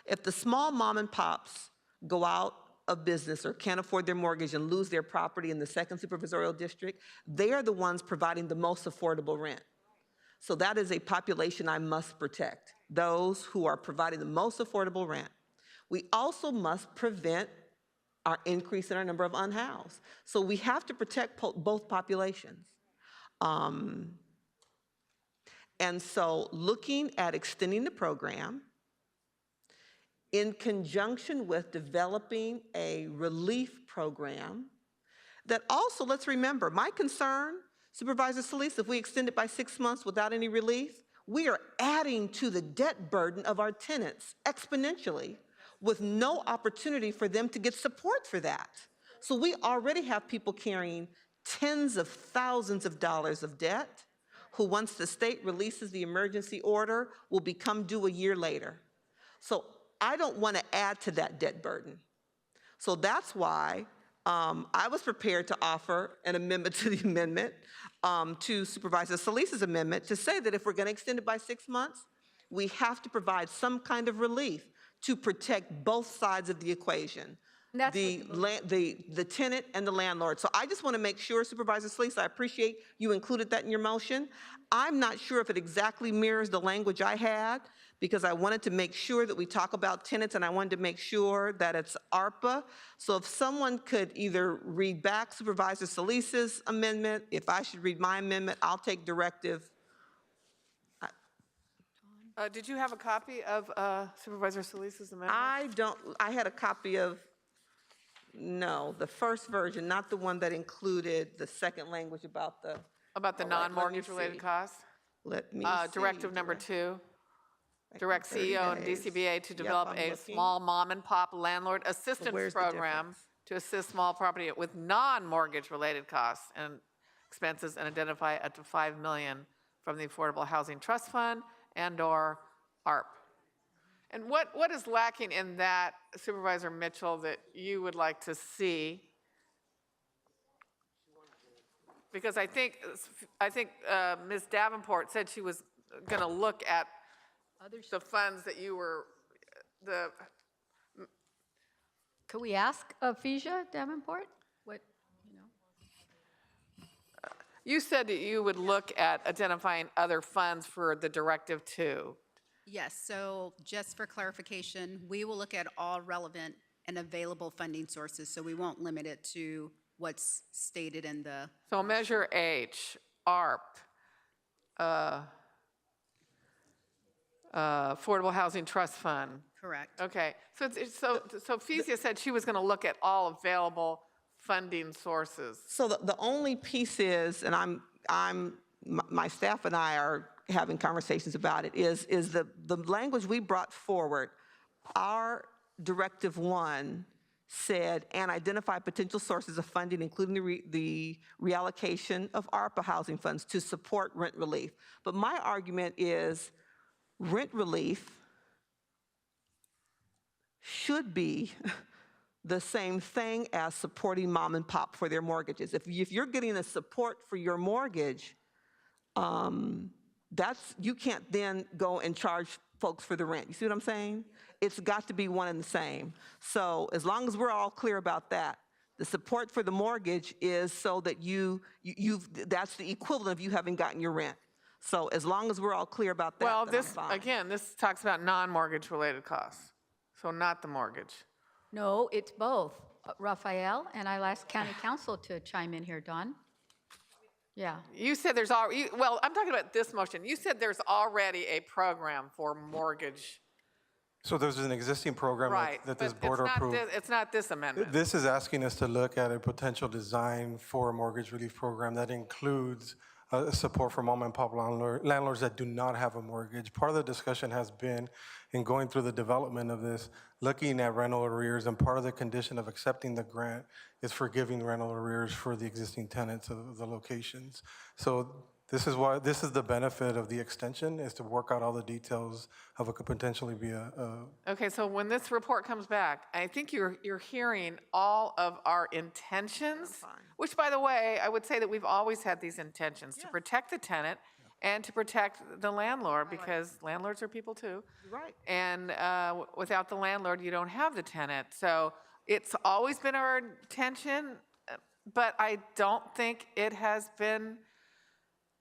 If the small mom and pops go out of business or can't afford their mortgage and lose their property in the second supervisorial district, they are the ones providing the most affordable rent. So that is a population I must protect, those who are providing the most affordable rent. We also must prevent our increase in our number of unhoused. So we have to protect both populations. And so looking at extending the program in conjunction with developing a relief program that also, let's remember, my concern, Supervisor Solis, if we extend it by 6 months without any relief, we are adding to the debt burden of our tenants exponentially with no opportunity for them to get support for that. So we already have people carrying tens of thousands of dollars of debt who, once the state releases the emergency order, will become due a year later. So I don't want to add to that debt burden. So that's why I was prepared to offer an amendment to the amendment to Supervisor Solis's amendment to say that if we're going to extend it by 6 months, we have to provide some kind of relief to protect both sides of the equation, the tenant and the landlord. So I just want to make sure, Supervisor Solis, I appreciate you included that in your motion. I'm not sure if it exactly mirrors the language I had, because I wanted to make sure that we talk about tenants and I wanted to make sure that it's ARPA. So if someone could either read back Supervisor Solis's amendment, if I should read my amendment, I'll take directive. Did you have a copy of Supervisor Solis's amendment? I had a copy of, no, the first version, not the one that included the second language about the. About the non-mortgage related costs? Let me see. Directive number 2. direct 30 CEO and days. DCBA to Yep, develop I'm a looking. small mom and pop landlord assistance where's the program to assist small property with non-mortgage related costs and expenses and identify up to $5 million from the Affordable Housing Trust Fund and/or ARP. And what is lacking in that, Supervisor Mitchell, that you would like to see? Because I think Ms. Davenport said she was going to look at the funds that you were, Could we ask Phasia Davenport? What, you said that you would look at identifying other funds for the Directive 2. Yes, so just for clarification, we will look at all relevant and available funding sources, so we won't limit it to what's stated in the. So Measure H, ARP, Affordable Housing Trust Fund. Correct. Okay, so Phasia said she was going to look at all available funding sources. So the only piece is, and my staff and I are having conversations about it, is the language we brought forward. Our Directive 1 said, and identify potential sources of funding, including the reallocation of ARPA housing funds to support rent relief. But my argument is rent relief should be the same thing as supporting mom and pop for their mortgages. If you're getting a support for your mortgage, you can't then go and charge folks for the rent. You see what I'm saying? It's got to be one and the same. So as long as we're all clear about that, the support for the mortgage is so that that's the equivalent of you having gotten your rent. So as long as we're all clear about that, Well, then I'm fine. this talks about non-mortgage related costs, so not the mortgage. No, it's both. Raphael, and I'll ask County Council to chime in here, Don. Yeah. You said there's already, well, I'm talking about this motion. You said there's already a program for mortgage. So there's an existing program Right. that this but board approved. It's not this amendment. This is asking us to look at a potential design for a mortgage relief program that includes support for mom and pop landlords that do not have a mortgage. Part of the discussion has been, in going through the development of this, looking at rental arrears, and part of the condition of accepting the grant is forgiving rental arrears for the existing tenants of the locations. So this is the benefit of the extension, is to work out all the details of what could potentially be a Okay, so when this report comes back, I think you're hearing all of our intentions, which, by the way, I would say that we've always had these intentions to protect the tenant and to protect the landlord, because landlords are people too. Right. And without the landlord, you don't have the tenant. So it's always been our intention, but I don't think it has been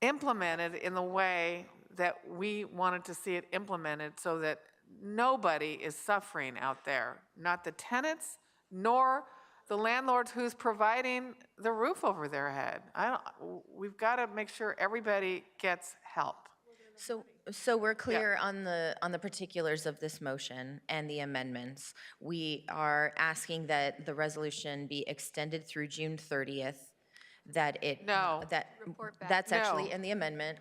implemented in the way that we wanted to see it implemented, so that nobody is suffering out there, not the tenants, nor the landlord who's providing the roof over their head. We've got to make sure everybody gets help. So we're clear on the particulars of this motion and the amendments. We are asking that the resolution be extended through June 30th, that's actually in the amendment.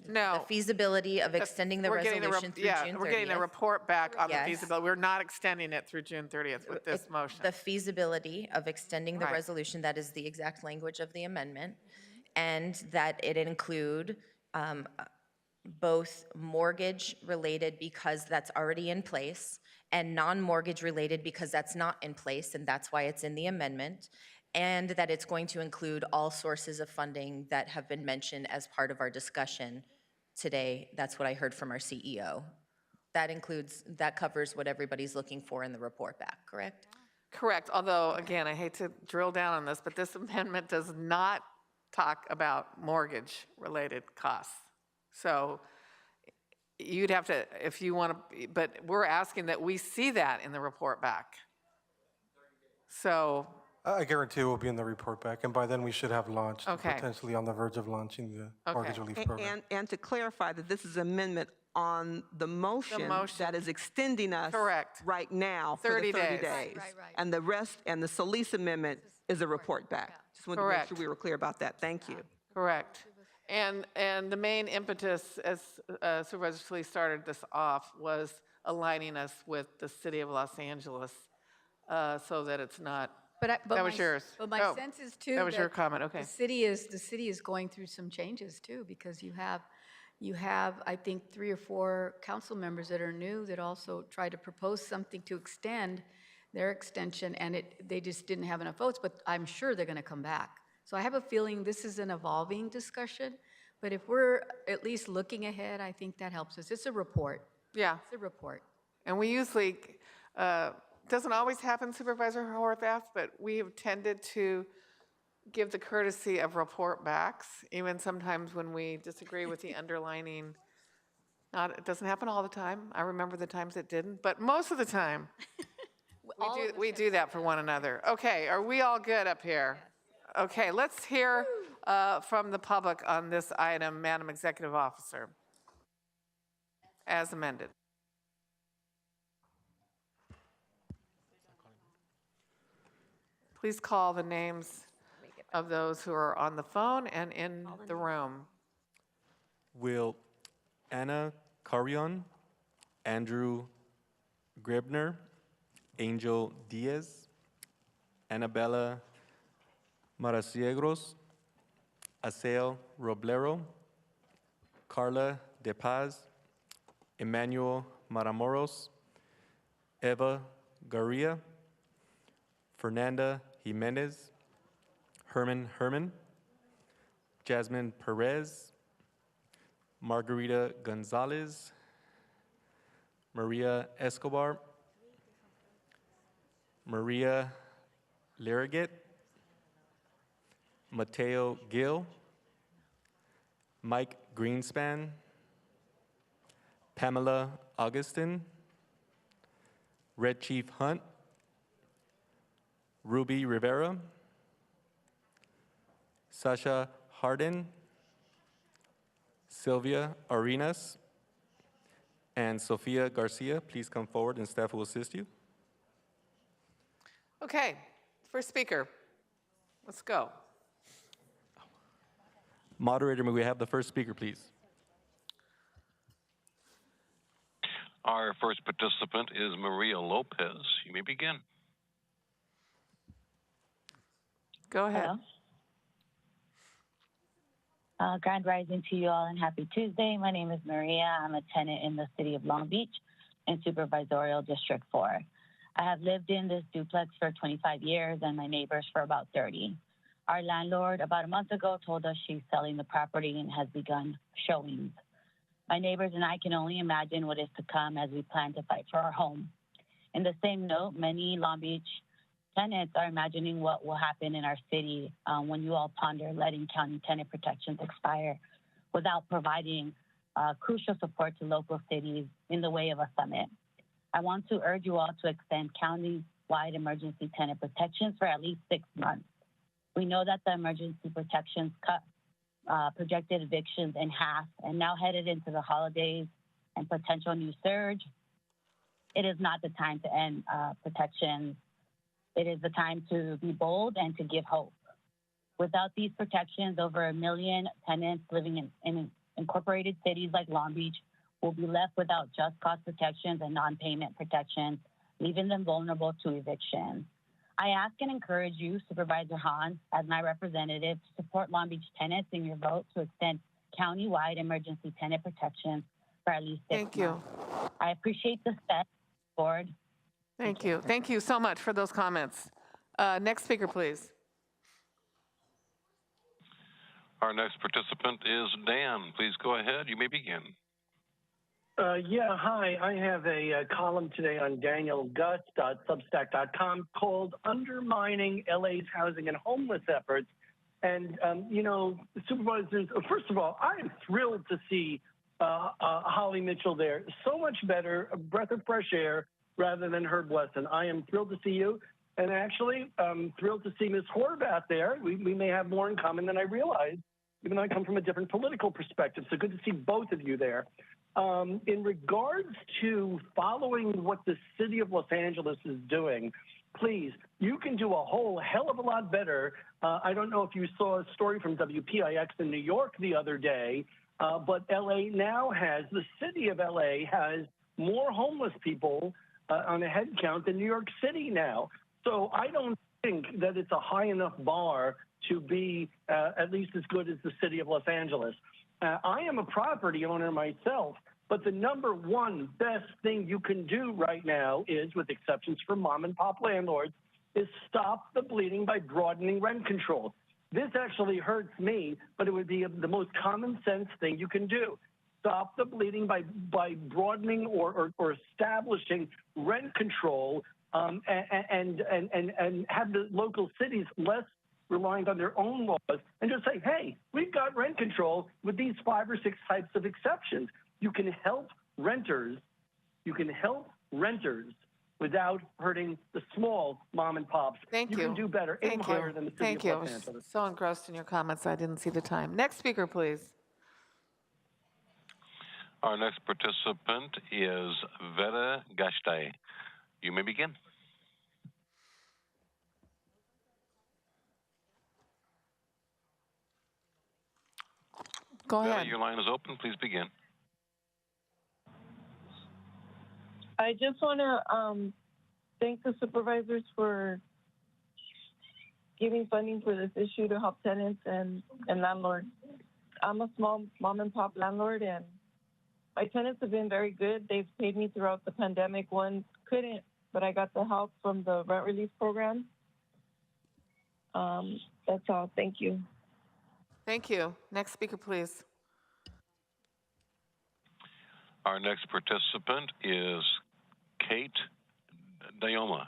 No. The feasibility of extending the resolution through June 30th. We're getting a report back on the feasibility. We're not extending it through June 30th with this motion. The feasibility of extending the Right. resolution, that is the exact language of the amendment, and that it include both mortgage related, because that's already in place, and non-mortgage related because that's not in place, and that's why it's in the amendment, and that it's going to include all sources of funding that have been mentioned as part of our discussion today. That's what I heard from our CEO. That covers what everybody's looking for in the report back, correct? Correct, although, again, I hate to drill down on this, but this amendment does not talk about mortgage-related costs. So you'd have to, if you want to, but we're asking that we see that in the report back. So. I guarantee it will be in the report back, and by then we should have launched, Okay. potentially on the verge of launching the mortgage relief program. And to clarify that this is amendment on the motion that is extending us right now for the 30 days. Right. And the rest, and the Solis amendment is a report back. Just wanted to make sure we were clear about that. Thank you. Correct. And the main impetus, as Supervisor Solis started this off, was aligning us with the city of Los Angeles so that it's not. That was yours. But my Oh, sense is too. That was your comment, okay. The city is going through some changes too, because you have, I think, 3 or 4 council members that are new that also tried to propose something to extend their extension, and they just didn't have enough votes, but I'm sure they're gonna come back. So I have a feeling this is an evolving discussion, but if we're at least looking ahead, I think that helps us. It's a report. Yeah. It's a report. And we usually, doesn't always happen, Supervisor Horvath, but we have tended to give the courtesy of report backs, even sometimes when we disagree with the underlining. It doesn't happen all the time. I remember the times it didn't, but most of the time, we do that for one another. Okay, are we all good up here? Okay, let's hear from the public on this item, Madam Executive Officer, as amended. Please call the names of those who are on the phone and in the room. Will Anna Carrion, Andrew Grebner, Angel Diaz, Annabella Maraciegros, Acel Roblero, Carla De Paz, Emmanuel Matamoros, Eva Garria, Fernanda Jimenez, Herman, Jasmine Perez, Margarita Gonzalez, Maria Escobar, Maria Liriget, Mateo Gill, Mike Greenspan, Pamela Augustin, Red Chief Hunt, Ruby Rivera, Sasha Hardin, Sylvia Arenas, and Sofia Garcia. Please come forward and staff will assist you. Okay, first speaker, let's go. Moderator, may we have the first speaker, please? Our first participant is Maria Lopez. You may begin. Go ahead. Grand rising to you all and happy Tuesday. My name is Maria. I'm a tenant in the city of Long Beach in Supervisorial District 4. I have lived in this duplex for 25 years and my neighbors for about 30. Our landlord about a month ago told us she's selling the property and has begun showings. My neighbors and I can only imagine what is to come as we plan to fight for our home. In the same note, many Long Beach tenants are imagining what will happen in our city when you all ponder letting county tenant protections expire without providing crucial support to local cities in the way of a summit. I want to urge you all to extend county-wide emergency tenant protections for at least 6 months. We know that the emergency protections cut projected evictions in half, and now headed into the holidays and potential new surge, it is not the time to end protections. It is the time to be bold and to give hope. Without these protections, over 1 million tenants living in incorporated cities like Long Beach will be left without just cause protections and non-payment protections, leaving them vulnerable to eviction. I ask and encourage you, Supervisor Hahn, as my representative, to support Long Beach tenants in your vote to extend county-wide emergency tenant protections for at least 6 months. Thank you. I appreciate the step forward. Thank you. Thank you so much for those comments. Next speaker, please. Our next participant is Dan. Please go ahead. You may begin. Yeah, hi. I have a column today on danielgus.substack.com called Undermining LA's Housing and Homeless Efforts. And, supervisors, first of all, I am thrilled to see Holly Mitchell there. So much better, a breath of fresh air rather than Herb Wesson. I am thrilled to see you. And actually, I'm thrilled to see Ms. Horvath there. We may have more in common than I realized, even though I come from a different political perspective. So good to see both of you there. In regards to following what the city of Los Angeles is doing, please, you can do a whole hell of a lot better. I don't know if you saw a story from WPIX in New York the other day, but LA now has, the city of LA has more homeless people on a head count than New York City now. So I don't think that it's a high enough bar to be at least as good as the city of Los Angeles. I am a property owner myself, but the number one best thing you can do right now is, with exceptions for mom and pop landlords, is stop the bleeding by broadening rent control. This actually hurts me, but it would be the most common sense thing you can do. Stop the bleeding by broadening or establishing rent control and have the local cities less reliant on their own laws and just say, hey, we've got rent control with these 5 or 6 types of exceptions. You can help renters. You can help renters without hurting the small mom and pops. Thank you. You can do better, aim higher than the city Thank of you. Los I was Angeles. so engrossed in your comments, I didn't see the time. Next speaker, please. Our next participant is Vera Gashtay. You may begin. Go Vera, ahead. your line is open. Please begin. I just want to thank the supervisors for giving funding for this issue to help tenants and landlords. I'm a small mom and pop landlord, and my tenants have been very good. They've paid me throughout the pandemic. One couldn't, but I got the help from the rent relief program. That's all. Thank you. Thank you. Next speaker, please. Our next participant is Kate Dioma.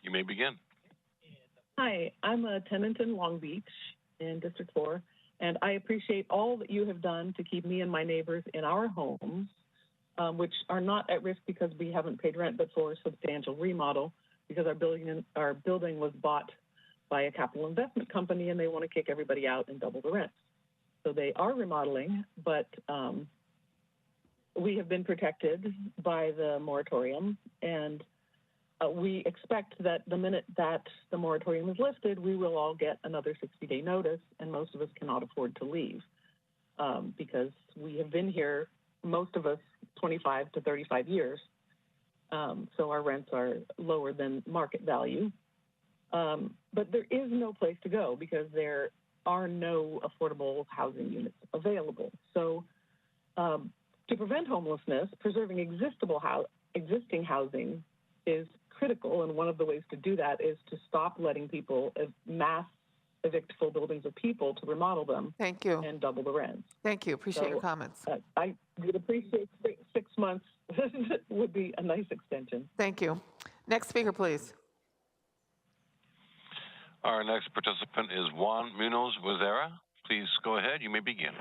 You may begin. Hi, I'm a tenant in Long Beach in District 4, and I appreciate all that you have done to keep me and my neighbors in our homes, which are not at risk because we haven't paid rent, but for a substantial remodel because our building was bought by a capital investment company and they want to kick everybody out and double the rent. So they are remodeling, but we have been protected by the moratorium, and we expect that the minute that the moratorium is lifted, we will all get another 60-day notice, and most of us cannot afford to leave because we have been here, most of us, 25 to 35 years. So our rents are lower than market value. But there is no place to go because there are no affordable housing units available. So to prevent homelessness, preserving existing housing is critical, and one of the ways to do that is to stop letting people mass evict full buildings of people to remodel them. Thank you. And double the rents. Thank you. Appreciate your comments. I would appreciate 6 months would be a nice extension. Thank you. Next speaker, please. Our next participant is Juan Munoz Wazera. Please go ahead. You may begin.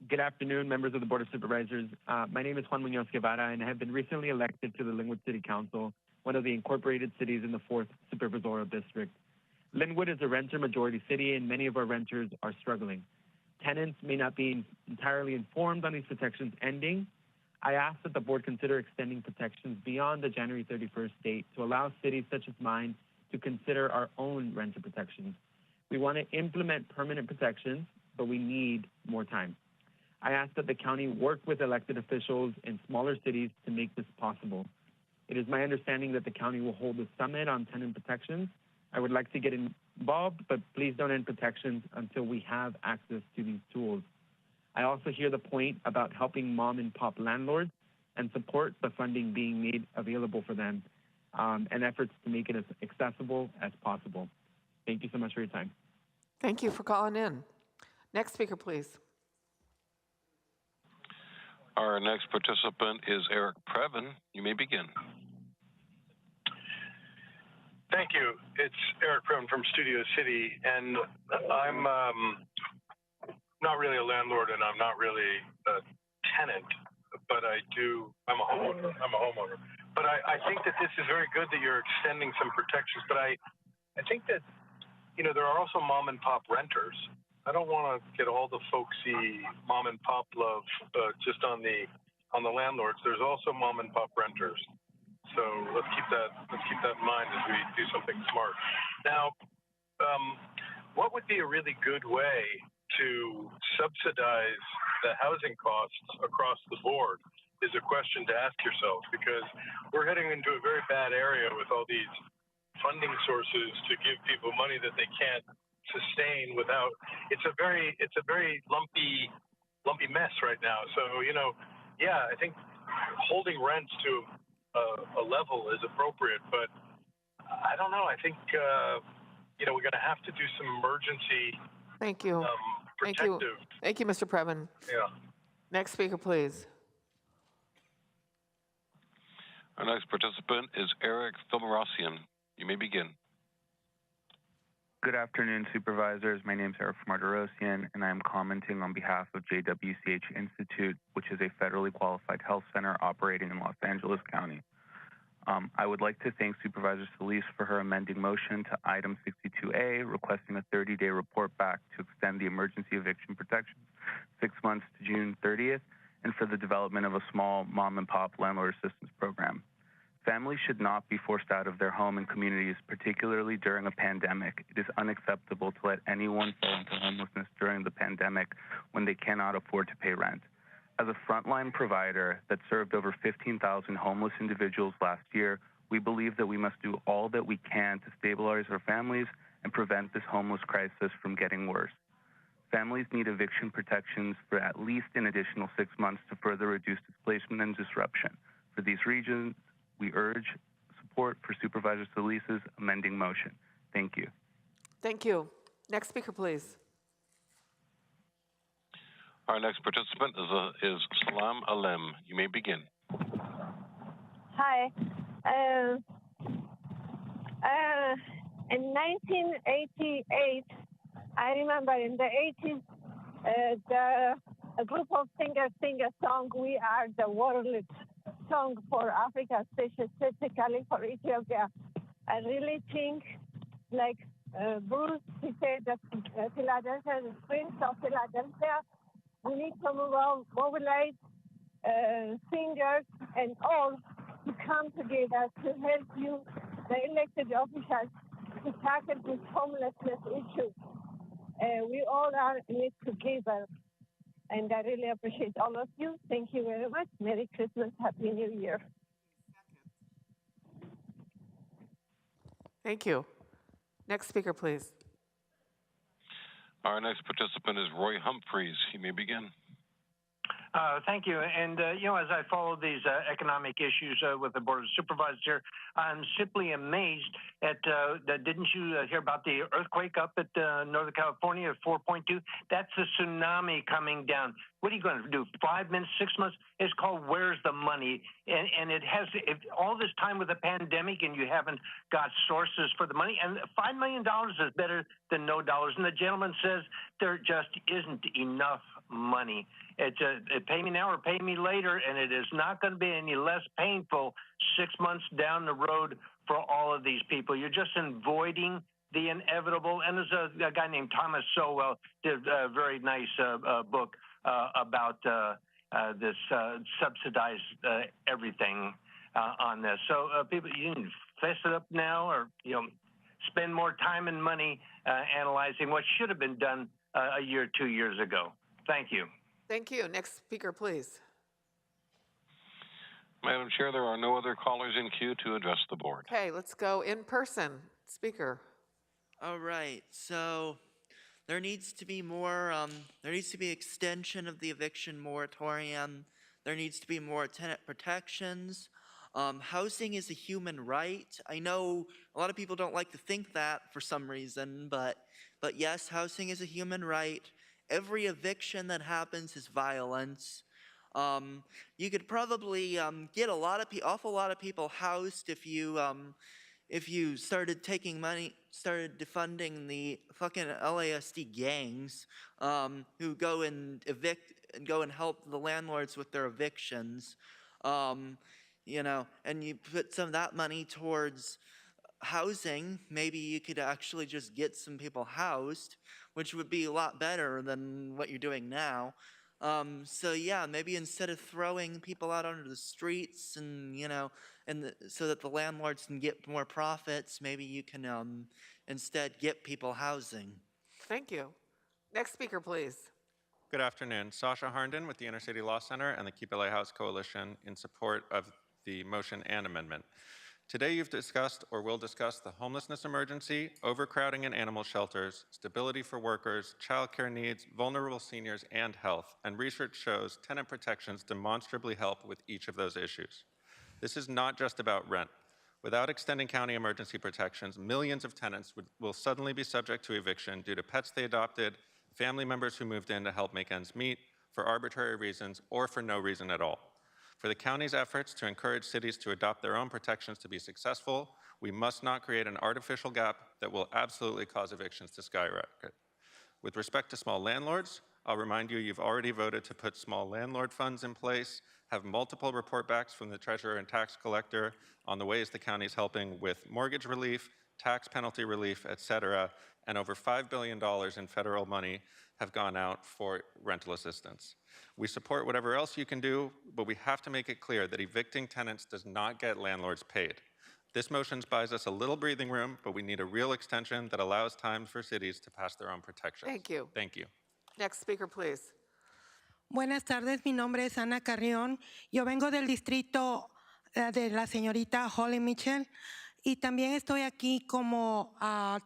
Good afternoon, members of the Board of Supervisors. My name is Juan Munoz Guevara, and I have been recently elected to the Linwood City Council, one of the incorporated cities in the 4th Supervisorial District. Linwood is a renter-majority city, and many of our renters are struggling. Tenants may not be entirely informed on these protections ending. I ask that the board consider extending protections beyond the January 31st date to allow cities such as mine to consider our own renter protections. We want to implement permanent protections, but we need more time. I ask that the county work with elected officials in smaller cities to make this possible. It is my understanding that the county will hold a summit on tenant protections. I would like to get involved, but please don't end protections until we have access to these tools. I also hear the point about helping mom and pop landlords and support the funding being made available for them and efforts to make it as accessible as possible. Thank you so much for your time. Thank you for calling in. Next speaker, please. Our next participant is Eric Previn. You may begin. Thank you. It's Eric Previn from Studio City, and I'm not really a landlord and I'm not really a tenant, but I'm a homeowner. But I think that this is very good that you're extending some protections, but I think that, there are also mom and pop renters. I don't want to get all the folksy mom and pop love just on the landlords. There's also mom and pop renters. So let's keep that in mind as we do something smart. Now, what would be a really good way to subsidize the housing costs across the board is a question to ask yourself, because we're heading into a very bad area with all these funding sources to give people money that they can't sustain without. It's a very lumpy mess right now. So, yeah, I think holding rents to a level is appropriate, but I don't know. I think we're going to have to do some emergency. Thank you. Protective. Thank you, Mr. Previn. Yeah. Next speaker, please. Our next participant is Eric Filmarosian. You may begin. Good afternoon, Supervisors. My name is Eric Martirosian, and I am commenting on behalf of JWCH Institute, which is a federally qualified health center operating in Los Angeles County. I would like to thank Supervisor Solis for her amending motion to item 62A, requesting a 30-day report back to extend the emergency eviction protections 6 months to June 30th, and for the development of a small mom-and-pop landlord assistance program. Families should not be forced out of their home and communities, particularly during a pandemic. It is unacceptable to let anyone fall into homelessness during the pandemic when they cannot afford to pay rent. As a frontline provider that served over 15,000 homeless individuals last year, we believe that we must do all that we can to stabilize our families and prevent this homeless crisis from getting worse. Families need eviction protections for at least an additional 6 months to further reduce displacement and disruption. For these regions, we urge support for Supervisor Solis's amending motion. Thank you. Thank you. Next speaker, please. Our next participant is Salam Alem. You may begin. Hi. In 1988, I remember in the 80s, a group of singers sing a song, "We Are the World" song for Africa, specifically for Ethiopia. I really think, like Bruce, he said that Philadelphia, the Prince of Philadelphia, we need to mobilize singers and all to come together to help you, the elected officials, to tackle this homelessness issue. We all are in it together. And I really appreciate all of you. Thank you very much. Merry Christmas. Happy New Year. Thank you. Next speaker, please. Our next participant is Roy Humphreys. You may begin. Thank you. And, as I follow these economic issues with the Board of Supervisors here, I'm simply amazed at, didn't you hear about the earthquake up at Northern California at 4.2? That's a tsunami coming down. What are you going to do, 5 months, 6 months? It's called Where's the Money? And it has all this time with the pandemic and you haven't got sources for the money. And $5 million is better than no dollars. And the gentleman says there just isn't enough money. It's pay me now or pay me later, and it is not going to be any less painful 6 months down the road for all of these people. You're just avoiding the inevitable. And there's a guy named Thomas Sowell did a very nice book about this subsidized everything on this. So people, you can fess it up now, or spend more time and money analyzing what should have been done a year, 2 years ago. Thank you. Thank you. Next speaker, please. Madam Chair, there are no other callers in queue to address the board. Okay, let's go in person. Speaker. All right, so there needs to be more, there needs to be extension of the eviction moratorium. There needs to be more tenant protections. Housing is a human right. I know a lot of people don't like to think that for some reason, but yes, housing is a human right. Every eviction that happens is violence. You could probably get awful lot of people housed if you started taking money, started defunding the fucking LASD gangs who go and evict and go and help the landlords with their evictions. And you put some of that money towards housing. Maybe you could actually just get some people housed, which would be a lot better than what you're doing now. So yeah, maybe instead of throwing people out onto the streets and, so that the landlords can get more profits, maybe you can instead get people housing. Thank you. Next speaker, please. Good afternoon. Sasha Harnden with the Inner City Law Center and the Keep LA House Coalition in support of the motion and amendment. Today you've discussed or will discuss the homelessness emergency, overcrowding in animal shelters, stability for workers, childcare needs, vulnerable seniors, and health. And research shows tenant protections demonstrably help with each of those issues. This is not just about rent. Without extending county emergency protections, millions of tenants will suddenly be subject to eviction due to pets they adopted, family members who moved in to help make ends meet, for arbitrary reasons, or for no reason at all. For the county's efforts to encourage cities to adopt their own protections to be successful, we must not create an artificial gap that will absolutely cause evictions to skyrocket. With respect to small landlords, I'll remind you you've already voted to put small landlord funds in place, have multiple report backs from the treasurer and tax collector on the ways the county's helping with mortgage relief, tax penalty relief, et cetera, and over $5 billion in federal money have gone out for rental assistance. We support whatever else you can do, but we have to make it clear that evicting tenants does not get landlords paid. This motion buys us a little breathing room, but we need a real extension that allows time for cities to pass their own protections. Thank you. Thank you. Next speaker, please. Buenas tardes, mi nombre es Ana Carrión. Yo vengo del distrito de la señorita Holly Mitchell y también estoy aquí como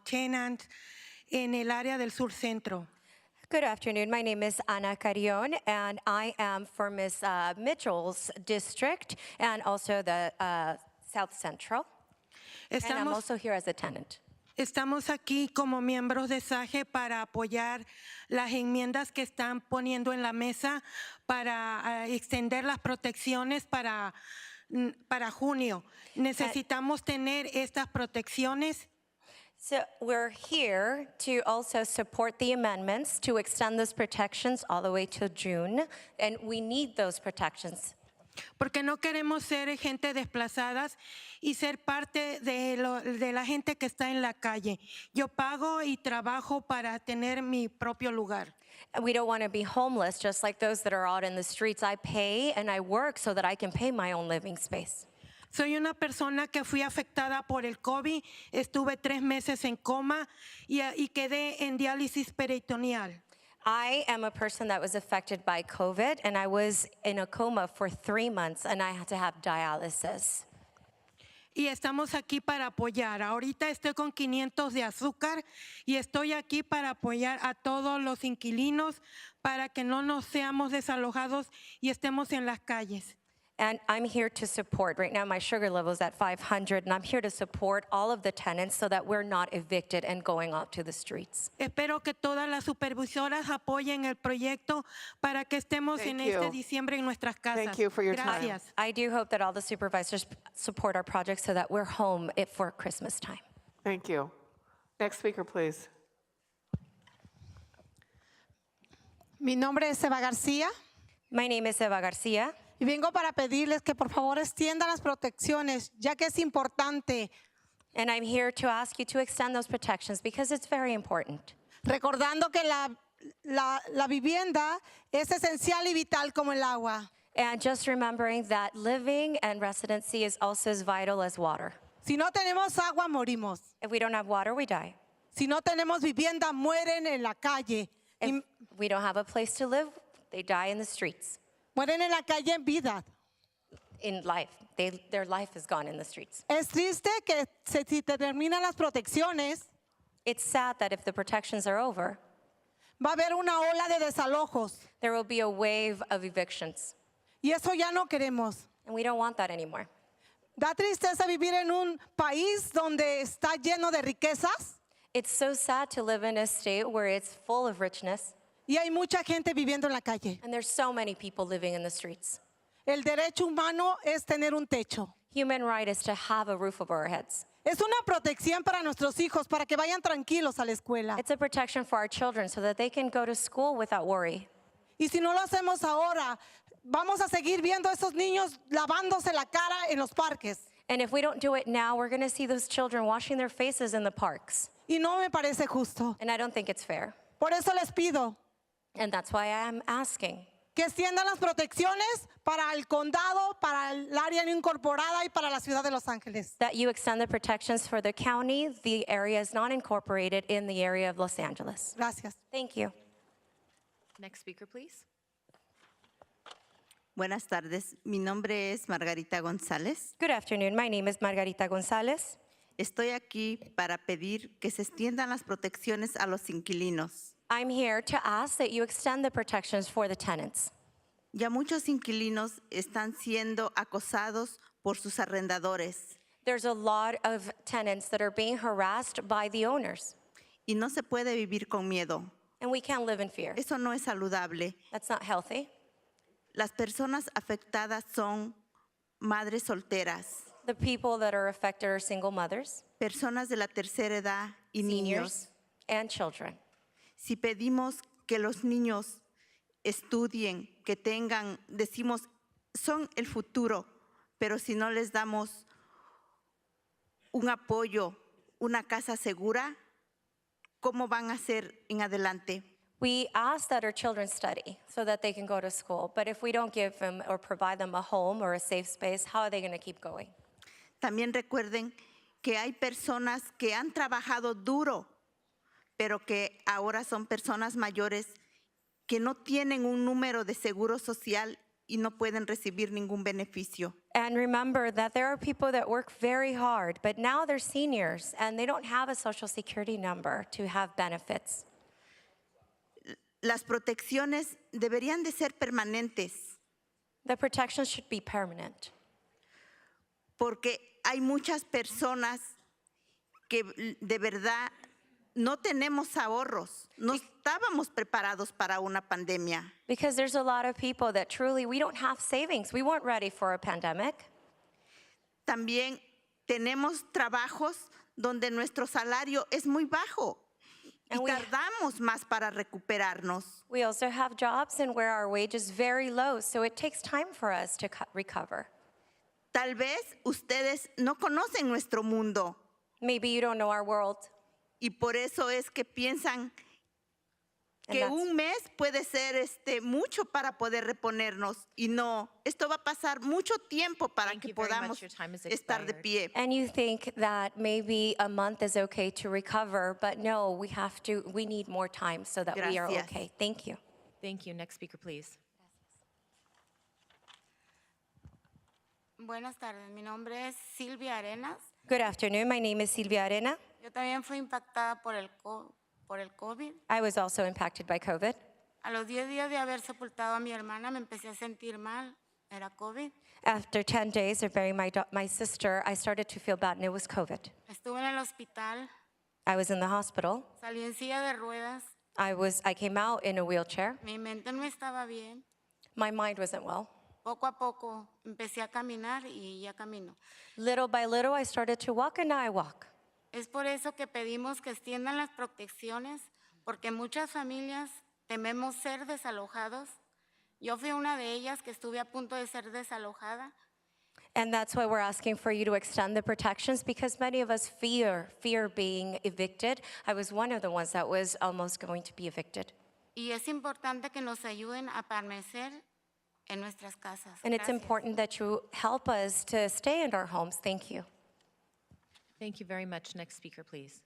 tenant en el área del sur centro. Good afternoon. My name is Ana Carrion, and I am for Ms. Mitchell's district and also the South Central. And I'm also here as a tenant. Estamos aquí como miembros de SAGE para apoyar las enmiendas que están poniendo en la mesa para extender las protecciones para junio. Necesitamos tener estas protecciones. So we're here to also support the amendments to extend those protections all the way to June, and we need those protections. Porque no queremos ser gente desplazadas y ser parte de la gente que está en la calle. Yo pago y trabajo para tener mi propio lugar. We don't want to be homeless, just like those that are out in the streets. I pay and I work so that I can pay my own living space. Soy una persona que fui afectada por el COVID. Estuve 3 meses en coma y quedé en diálisis peritoneal. I am a person that was affected by COVID, and I was in a coma for 3 months, and I had to have dialysis. Y estamos aquí para apoyar. Ahorita estoy con 500 de azúcar y estoy aquí para apoyar a todos los inquilinos para que no nos seamos desalojados y estemos en las calles. And I'm here to support. Right now, my sugar level is at 500, and I'm here to support all of the tenants so that we're not evicted and going out to the streets. Espero que todas las supervisoras apoyen el proyecto para que estemos en este diciembre en nuestras casas. Thank you for your Gracias. time. I do hope that all the supervisors support our project so that we're home for Christmas time. Thank you. Next speaker, please. Mi nombre es Eva García. My name is Eva Garcia. Y vengo para pedirles que por favor extiendan las protecciones, ya que es importante. And I'm here to ask you to extend those protections because it's very important. Recordando que la vivienda es esencial y vital como el agua. And just remembering that living and residency is also as vital as water. Si no tenemos agua, morimos. If we don't have water, we die. Si no tenemos vivienda, mueren en la calle. If we don't have a place to live, they die in the streets. Mueren en la calle en vida. In life. Their life is gone in the streets. Es triste que si terminan las protecciones, it's sad that if the protections are over, va a haber una ola de desalojos. There will be a wave of evictions. Y eso ya no queremos. And we don't want that anymore. Da tristeza vivir en un país donde está lleno de riquezas. It's so sad to live in a state where it's full of richness. Y hay mucha gente viviendo en la calle. And there's so many people living in the streets. El derecho humano es tener un techo. Human right is to have a roof over our heads. Es una protección para nuestros hijos, para que vayan tranquilos a la escuela. It's a protection for our children so that they can go to school without worry. Y si no lo hacemos ahora, vamos a seguir viendo a esos niños lavándose la cara en los parques. And if we don't do it now, we're going to see those children washing their faces in the parks. Y no me parece justo. And I don't think it's fair. Por eso les pido. And that's why I'm asking. que extiendan las protecciones para el condado, para el área no incorporada y para la ciudad de Los Ángeles. That you extend the protections for the county, the areas not incorporated in the area of Los Angeles. Gracias. Thank you. Next speaker, please. Buenas tardes, mi nombre es Margarita González. Good afternoon. My name is Margarita González. Estoy aquí para pedir que se extiendan las protecciones a los inquilinos. I'm here to ask that you extend the protections for the tenants. Ya muchos inquilinos están siendo acosados por sus arrendadores. There's a lot of tenants that are being harassed by the owners. Y no se puede vivir con miedo. And we can't live in fear. Eso no es saludable. That's not healthy. Las personas afectadas son madres solteras, The people that are affected are single mothers, personas de la tercera edad y niños. seniors, and children. Si pedimos que los niños estudien, que tengan, decimos, son el futuro, pero si no les damos un apoyo, una casa segura, ¿cómo van a ser en adelante? We ask that our children study so that they can go to school, but if we don't give them or provide them a home or a safe space, how are they going to keep going? También recuerden que hay personas que han trabajado duro, pero que ahora son personas mayores que no tienen un número de seguro social y no pueden recibir ningún beneficio. And remember that there are people that work very hard, but now they're seniors and they don't have a social security number to have benefits. Las protecciones deberían de ser permanentes. The protections should be permanent. Porque hay muchas personas que de verdad no tenemos ahorros, no estábamos preparados para una pandemia. Because there's a lot of people that truly, we don't have savings. We weren't ready for a pandemic. También tenemos trabajos donde nuestro salario es muy bajo y tardamos más para recuperarnos. We also have jobs and where our wage is very low, so it takes time for us to recover. Tal vez ustedes no conocen nuestro mundo. Maybe you don't know our world. Y por eso es que piensan que un mes puede ser mucho para poder reponernos. Y no, esto va a pasar mucho tiempo para que podamos estar de pie. And you think that maybe a month is okay to recover, but no, we need more time so that we are Gracias. okay. Thank you. Thank you. Next speaker, please. Buenas tardes, mi nombre es Silvia Arenas. Good afternoon. My name is Silvia Arena. Yo también fui impactada por el COVID. I was also impacted by COVID. A los 10 días de haber sepultado a mi hermana me empecé a sentir mal, era COVID. After 10 days of burying my sister, I started to feel bad, and it was COVID. Estuve en el hospital, I was in the hospital. salí en silla de ruedas, I came out in a wheelchair. mi mente no estaba bien. My mind wasn't well. Poco a poco empecé a caminar y ya camino. Little by little, I started to walk, and now I walk. Es por eso que pedimos que extiendan las protecciones, porque muchas familias tememos ser desalojados. Yo fui una de ellas que estuve a punto de ser desalojada. And that's why we're asking for you to extend the protections, because many of us fear being evicted. I was one of the ones that was almost going to be evicted. Y es importante que nos ayuden a permanecer en nuestras casas. And it's Gracias. important that you help us to stay in our homes. Thank you. Thank you very much. Next speaker, please.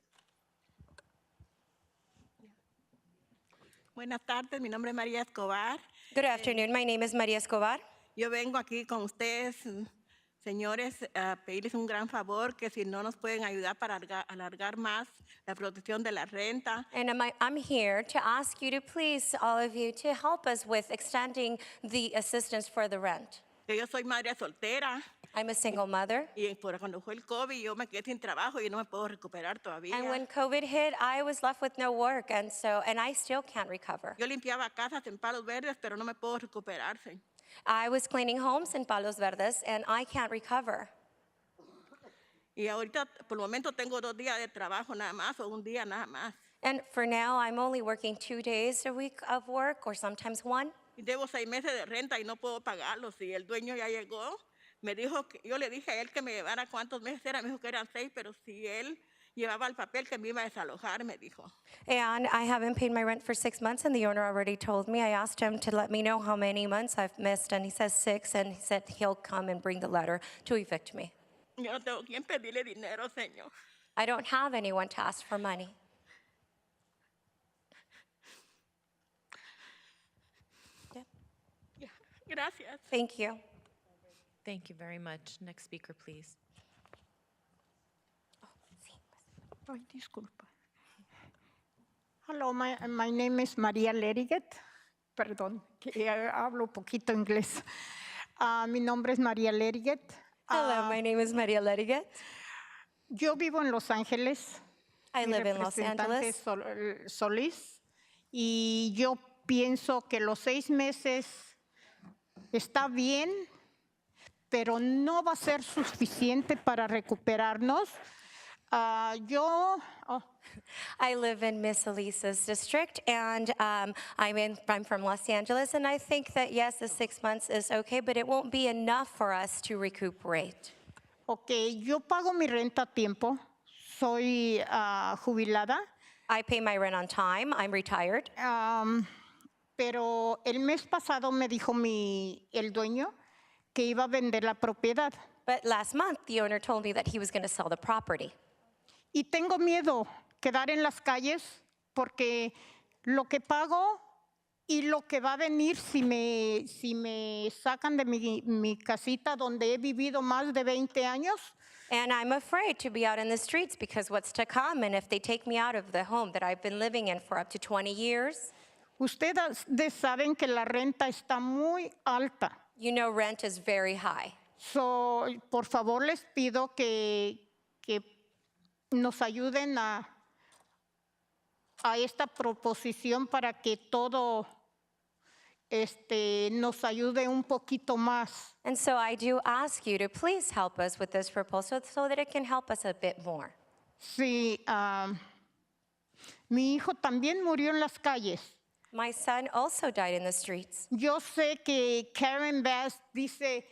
Buenas tardes, mi nombre es María Escobar. Good afternoon. My name is Maria Escobar. Yo vengo aquí con ustedes, señores, a pedirles un gran favor que si no nos pueden ayudar para alargar más la protección de la renta. And I'm here to ask you to please, all of you, to help us with extending the assistance for the rent. Que yo soy madre soltera. I'm a single mother. Y por cuando fue el COVID yo me quedé sin trabajo y no me puedo recuperar todavía. And when COVID hit, I was left with no work, and I still can't recover. Yo limpiaba casas en Palos Verdes, pero no me puedo recuperarse. I was cleaning homes in Palos Verdes, and I can't recover. Y ahorita, por el momento, tengo 2 días de trabajo nada más, o un día nada más. And for now, I'm only working 2 days a week of work, or sometimes 1. Y debo 6 meses de renta y no puedo pagarlos. Y el dueño ya llegó, me dijo que yo le dije a él que me llevara cuántos meses eran, me dijo que eran 6, pero si él llevaba el papel que me iba a desalojar, me dijo. And I haven't paid my rent for 6 months, and the owner already told me. I asked him to let me know how many months I've missed, and he says 6, and he said he'll come and bring the letter to evict me. Yo no tengo quien pedirle dinero, señor. I don't have anyone to ask for money. Gracias. Thank you. Thank you very much. Next speaker, please. Ay, disculpa. Hello, my name is María Leriget. Perdón, que hablo poquito inglés. Mi nombre es María Leriget. Hello, my name is Maria Lediget. Yo vivo en Los Ángeles. I live in Los Angeles. Solís. Y yo pienso que los 6 meses está bien, pero no va a ser suficiente para recuperarnos. I live in Miss Elisa's district, and I'm from Los Angeles, and I think that yes, the 6 months is okay, but it won't be enough for us to recuperate. Okay, yo pago mi renta a tiempo. Soy jubilada. I pay my rent on time. I'm retired. Pero el mes pasado me dijo el dueño que iba a vender la propiedad. But last month, the owner told me that he was going to sell the property. Y tengo miedo quedar en las calles porque lo que pago y lo que va a venir si me sacan de mi casita donde he vivido más de 20 años. And I'm afraid to be out in the streets because what's to come, and if they take me out of the home that I've been living in for up to 20 years. Ustedes saben que la renta está muy alta. You know rent is very high. So, por favor, les pido que nos ayuden a esta proposición para que todo nos ayude un poquito más. And so I do ask you to please help us with this proposal so that it can help us a bit more. Sí, mi hijo también murió en las calles. My son also died in the streets. Yo sé que Karen Bass dice,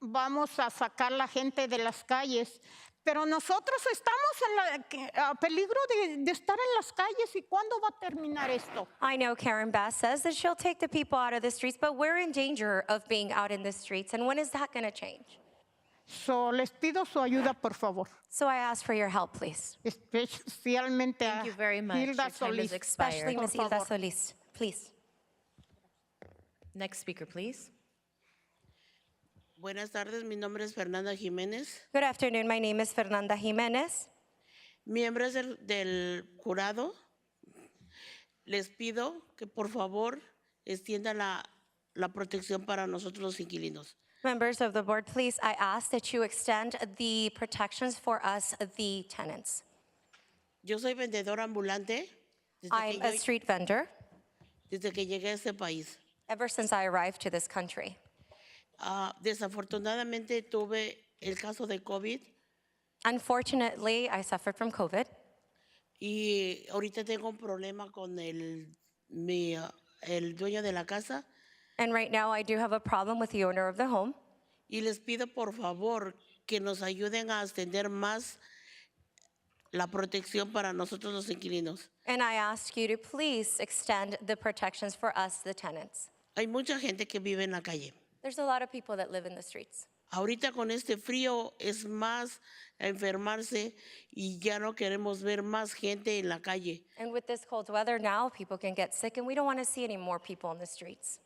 vamos a sacar la gente de las calles, pero nosotros estamos a peligro de estar en las calles. ¿Y cuándo va a terminar esto? I know Karen Bass says that she'll take the people out of the streets, but we're in danger of being out in the streets. And when is that going to change? So, les pido su ayuda, por favor. So I ask for your help, please. Especialmente Thank you very much. Hilda Your time Solís. has expired. Especially Ms. Hilda Solis, please. Next speaker, please. Buenas tardes, mi nombre es Fernanda Jiménez. Good afternoon, my name is Fernanda Jiménez. Miembros del jurado, les pido que por favor extiendan la protección para nosotros los inquilinos. Members of the board, please, I ask that you extend the protections for us, the tenants. Yo soy vendedora ambulante I'm a street vendor desde que llegué a este país. ever since I arrived to this country. Desafortunadamente tuve el caso de COVID. Unfortunately, I suffered from COVID. Y ahorita tengo un problema con el dueño de la casa. And right now I do have a problem with the owner of the home. Y les pido por favor que nos ayuden a extender más la protección para nosotros los inquilinos. And I ask you to please extend the protections for us, the tenants. Hay mucha gente que vive en la calle. There's a lot of people that live in the streets. Ahorita con este frío es más a enfermarse y ya no queremos ver más gente en la calle. And with this cold weather now, people can get sick, and we don't want to see any more people in the streets.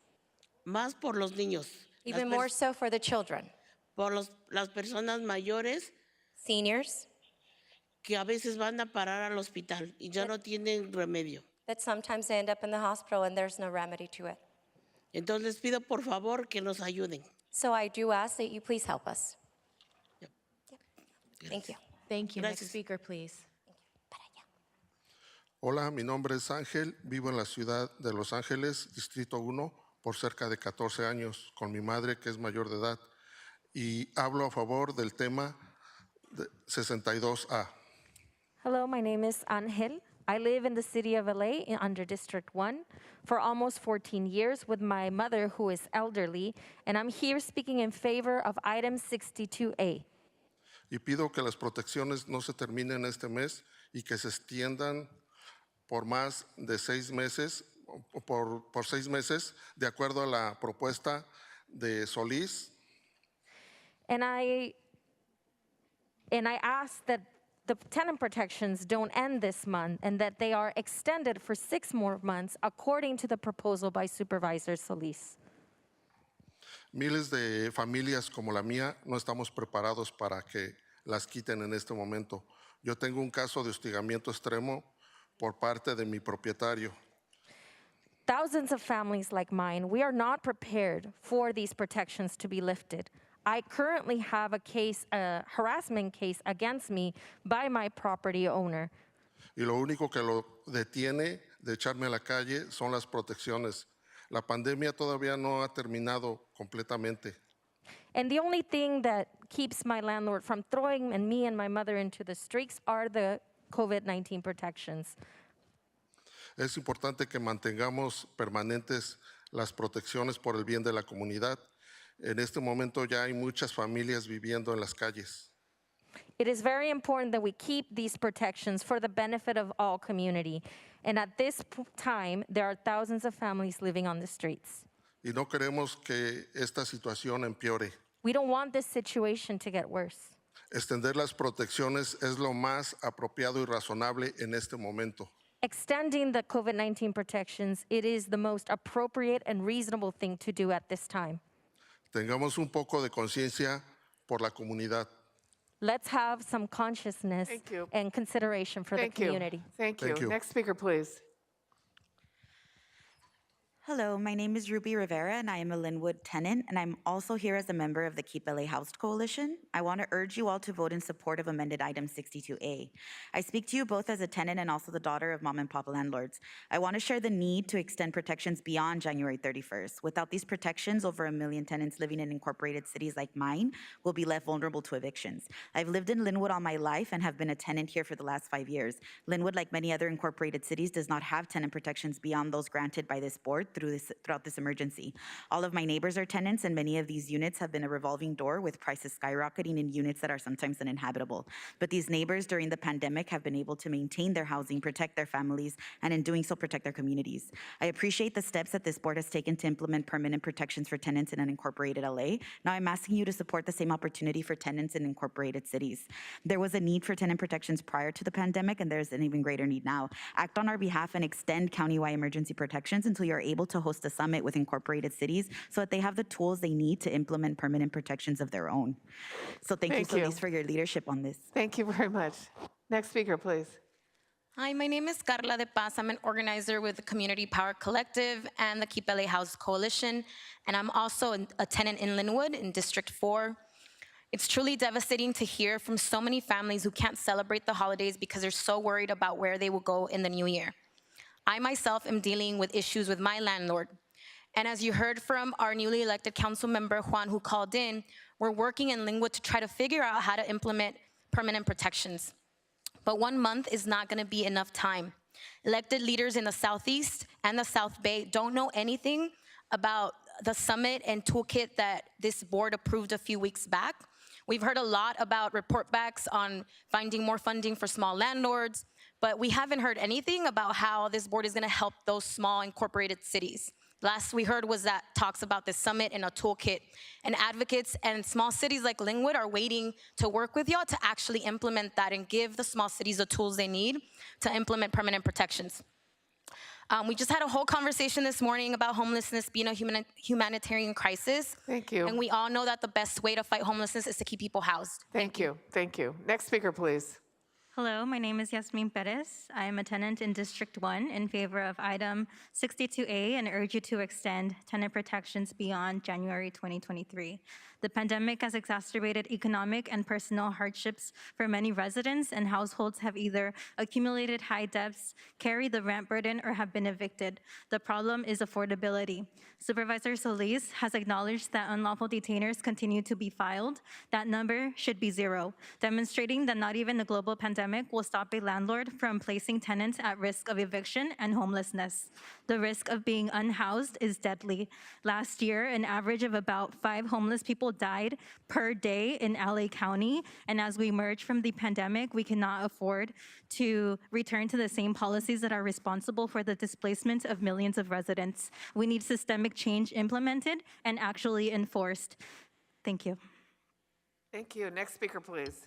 Más por los niños. Even more so for the children. Por las personas mayores. Seniors. Que a veces van a parar al hospital y ya no tienen remedio. That sometimes they end up in the hospital and there's no remedy to it. Entonces les pido por favor que nos ayuden. So I do ask that you please help us. Yep. Thank you. Thank you. Gracias. Next speaker, please. Hola, mi nombre es Ángel, vivo en la ciudad de Los Ángeles, Distrito 1, por cerca de 14 años, con mi madre que es mayor de edad, y hablo a favor del tema 62A. Hello, my name is Angel. I live in the city of LA under District 1 for almost 14 years with my mother who is elderly, and I'm here speaking in favor of item 62A. Y pido que las protecciones no se terminen este mes y que se extiendan por más de 6 meses, por 6 meses, de acuerdo a la propuesta de Solís. And I ask that the tenant protections don't end this month and that they are extended for 6 more months according to the proposal by Supervisor Solis. Miles de familias como la mía no estamos preparados para que las quiten en este momento. Yo tengo un caso de hostigamiento extremo por parte de mi propietario. Thousands of families like mine, we are not prepared for these protections to be lifted. I currently have a harassment case against me by my property owner. Y lo único que lo detiene de echarme a la calle son las protecciones. La pandemia todavía no ha terminado completamente. And the only thing that keeps my landlord from throwing me and my mother into the streets are the COVID-19 protections. Es importante que mantengamos permanentes las protecciones por el bien de la comunidad. En este momento ya hay muchas familias viviendo en las calles. It is very important that we keep these protections for the benefit of all community. And at this time, there are thousands of families living on the streets. Y no queremos que esta situación empeore. We don't want this situation to get worse. Extender las protecciones es lo más apropiado y razonable en este momento. Extending the COVID-19 protections, it is the most appropriate and reasonable thing to do at this time. Tengamos un poco de conciencia por la comunidad. Let's have some consciousness and consideration for the community. Thank you. Next speaker, please. Hello, my name is Ruby Rivera, and I am a Linwood tenant, and I'm also here as a member of the Keep LA Housed Coalition. I want to urge you all to vote in support of amended item 62A. I speak to you both as a tenant and also the daughter of mom and pop landlords. I want to share the need to extend protections beyond January 31st. Without these protections, over 1 million tenants living in incorporated cities like mine will be left vulnerable to evictions. I've lived in Linwood all my life and have been a tenant here for the last 5 years. Linwood, like many other incorporated cities, does not have tenant protections beyond those granted by this board throughout this emergency. All of my neighbors are tenants, and many of these units have been a revolving door with prices skyrocketing in units that are sometimes uninhabitable. But these neighbors during the pandemic have been able to maintain their housing, protect their families, and in doing so, protect their communities. I appreciate the steps that this board has taken to implement permanent protections for tenants in unincorporated LA. Now I'm asking you to support the same opportunity for tenants in incorporated cities. There was a need for tenant protections prior to the pandemic, and there's an even greater need now. Act on our behalf and extend countywide emergency protections until you're able to host a summit with incorporated cities so that they have the tools they need to implement permanent protections of their own. So thank you, Solis, for your leadership on this. Thank you very much. Next speaker, please. Hi, my name is Carla de Paz. I'm an organizer with the Community Power Collective and the Keep LA Housed Coalition, and I'm also a tenant in Linwood in District 4. It's truly devastating to hear from so many families who can't celebrate the holidays because they're so worried about where they will go in the new year. I myself am dealing with issues with my landlord. And as you heard from our newly elected council member, Juan, who called in, we're working in Linwood to try to figure out how to implement permanent protections. But 1 month is not gonna be enough time. Elected leaders in the Southeast and the South Bay don't know anything about the summit and toolkit that this board approved a few weeks back. We've heard a lot about report backs on finding more funding for small landlords, but we haven't heard anything about how this board is gonna help those small incorporated cities. Last we heard was that talks about this summit and a toolkit, and advocates and small cities like Linwood are waiting to work with y'all to actually implement that and give the small cities the tools they need to implement permanent protections. We just had a whole conversation this morning about homelessness being a humanitarian crisis. Thank you. And we all know that the best way to fight homelessness is to keep people housed. Thank you. Thank you. Next speaker, please. Hello, my name is Yasmin Perez. I am a tenant in District 1 in favor of item 62A and urge you to extend tenant protections beyond January 2023. The pandemic has exacerbated economic and personal hardships for many residents, and households have either accumulated high debts, carried the rent burden, or have been evicted. The problem is affordability. Supervisor Solis has acknowledged that unlawful detainers continue to be filed. That number should be 0, demonstrating that not even the global pandemic pandemic will stop a landlord from placing tenants at risk of eviction and homelessness. The risk of being unhoused is deadly. Last year, an average of about 5 homeless people died per day in LA County. And as we emerge from the pandemic, we cannot afford to return to the same policies that are responsible for the displacement of millions of residents. We need systemic change implemented and actually enforced. Thank you. Thank you. Next speaker, please.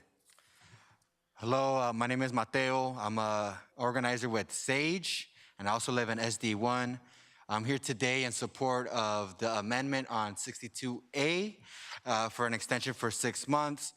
Hello, my name is Mateo. I'm an organizer with SAGE, and I also live in SD1. I'm here today in support of the amendment on 62A for an extension for 6 months.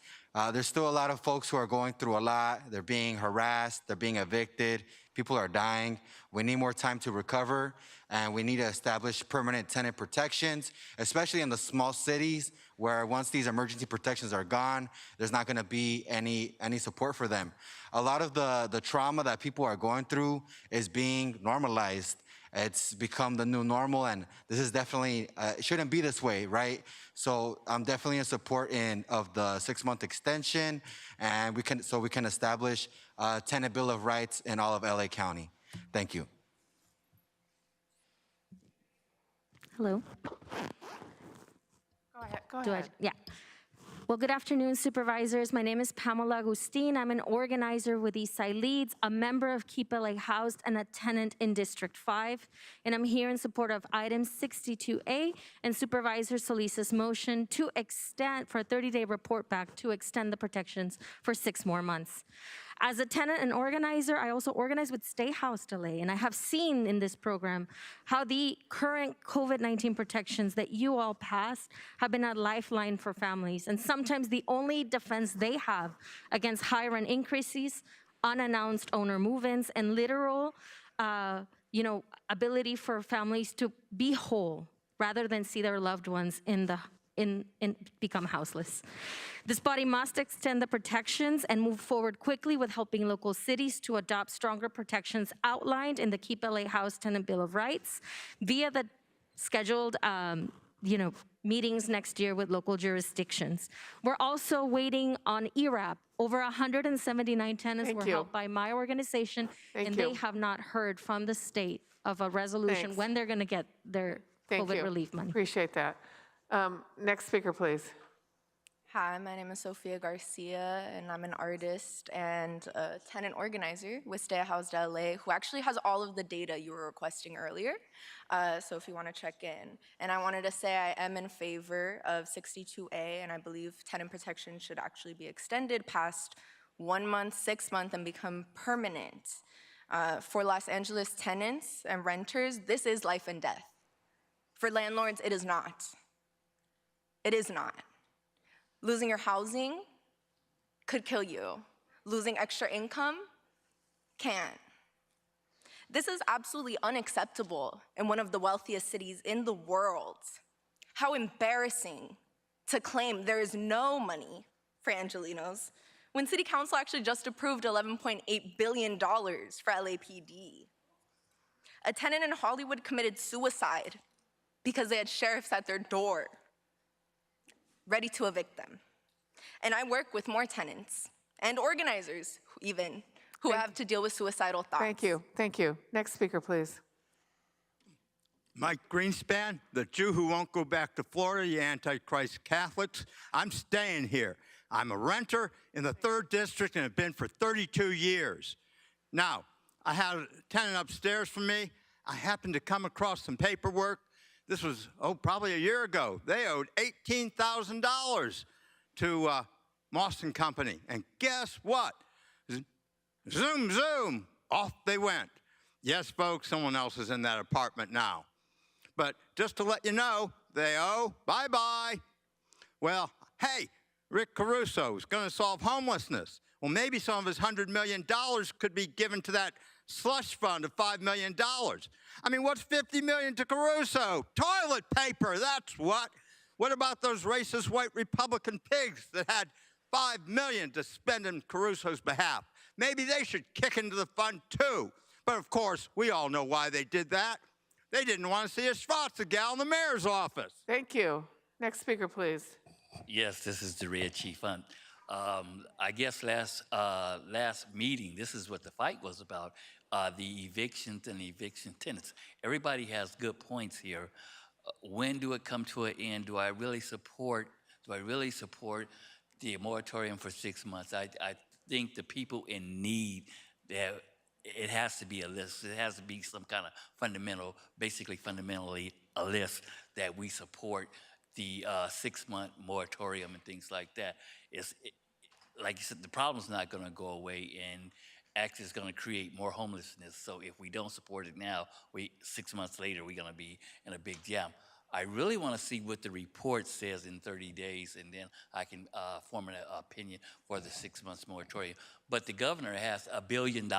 There's still a lot of folks who are going through a lot. They're being harassed, they're being evicted, people are dying. We need more time to recover, and we need to establish permanent tenant protections, especially in the small cities where once these emergency protections are gone, there's not gonna be any support for them. A lot of the trauma that people are going through is being normalized. It's become the new normal, and this is definitely, it shouldn't be this way, right? So I'm definitely in support of the 6-month extension, and we can establish a tenant bill of rights in all of LA County. Thank you. Hello. Go ahead. Yeah. Well, good afternoon, supervisors. My name is Pamela Agustin. I'm an organizer with Eastside Leads, a member of Keep LA Housed, and a tenant in District 5. And I'm here in support of item 62A and Supervisor Solis's motion to extend, for a 30-day report back, to extend the protections for 6 more months. As a tenant and organizer, I also organize with Stay Housed LA, and I have seen in this program how the current COVID-19 protections that you all passed have been a lifeline for families, and sometimes the only defense they have against high rent increases, unannounced owner move-ins, and literal ability for families to be whole rather than see their loved ones become houseless. This body must extend the protections and move forward quickly with helping local cities to adopt stronger protections outlined in the Keep LA Housed Tenant Bill of Rights via the scheduled meetings next year with local jurisdictions. We're also waiting on ERAP. Over 179 tenants were helped by my organization, and they have not heard from the state of a resolution when they're going to get their COVID relief money. Appreciate that. Next speaker, please. Hi, my name is Sofia Garcia, and I'm an artist and a tenant organizer with Stay Housed LA, who actually has all of the data you were requesting earlier. So if you want to check in. And I wanted to say I am in favor of 62A, and I believe tenant protection should actually be extended past 1 month, 6 months, and become permanent. For Los Angeles tenants and renters, this is life and death. For landlords, it is not. It is not. Losing your housing could kill you. Losing extra income can't. This is absolutely unacceptable in one of the wealthiest cities in the world. How embarrassing to claim there is no money for Angelenos when City Council actually just approved $11.8 billion for LAPD. A tenant in Hollywood committed suicide because they had sheriffs at their door ready to evict them. And I work with more tenants and organizers even who have to deal with suicidal thoughts. Thank you. Thank you. Next speaker, please. Mike Greenspan, the Jew who won't go back to Florida, you Antichrist Catholics. I'm staying here. I'm a renter in the 3rd District and have been for 32 years. Now, I had a tenant upstairs from me. I happened to come across some paperwork. This was, probably a year ago. They owed $18,000 to Moss & Company. And guess what? Zoom, zoom, off they went. Yes, folks, someone else is in that apartment now. But just to let you know, they owe, bye-bye. Well, hey, Rick Caruso is going to solve homelessness. Well, maybe some of his $100 million could be given to that slush fund of $5 million. I mean, what's $50 million to Caruso? Toilet paper, that's what. What about those racist white Republican pigs that had $5 million to spend in Caruso's behalf? Maybe they should kick into the fund too. But of course, we all know why they did that. They didn't want to see a Schwarzer gal in the mayor's office. Thank you. Next speaker, please. Yes, this is Daria Chief. I guess last meeting, this is what the fight was about, the evictions and eviction tenants. Everybody has good points here. When do it come to an end? Do I really support the moratorium for 6 months? I think the people in need, it has to be a list. It has to be some kind of fundamentally a list that we support the 6-month moratorium and things like that. Like you said, the problem's not going to go away, and actually it's going to create more homelessness. So if we don't support it now, 6 months later, we're going to be in a big jam. I really want to see what the report says in 30 days, and then I can form an opinion for the 6 months moratorium. But the governor has $1 billion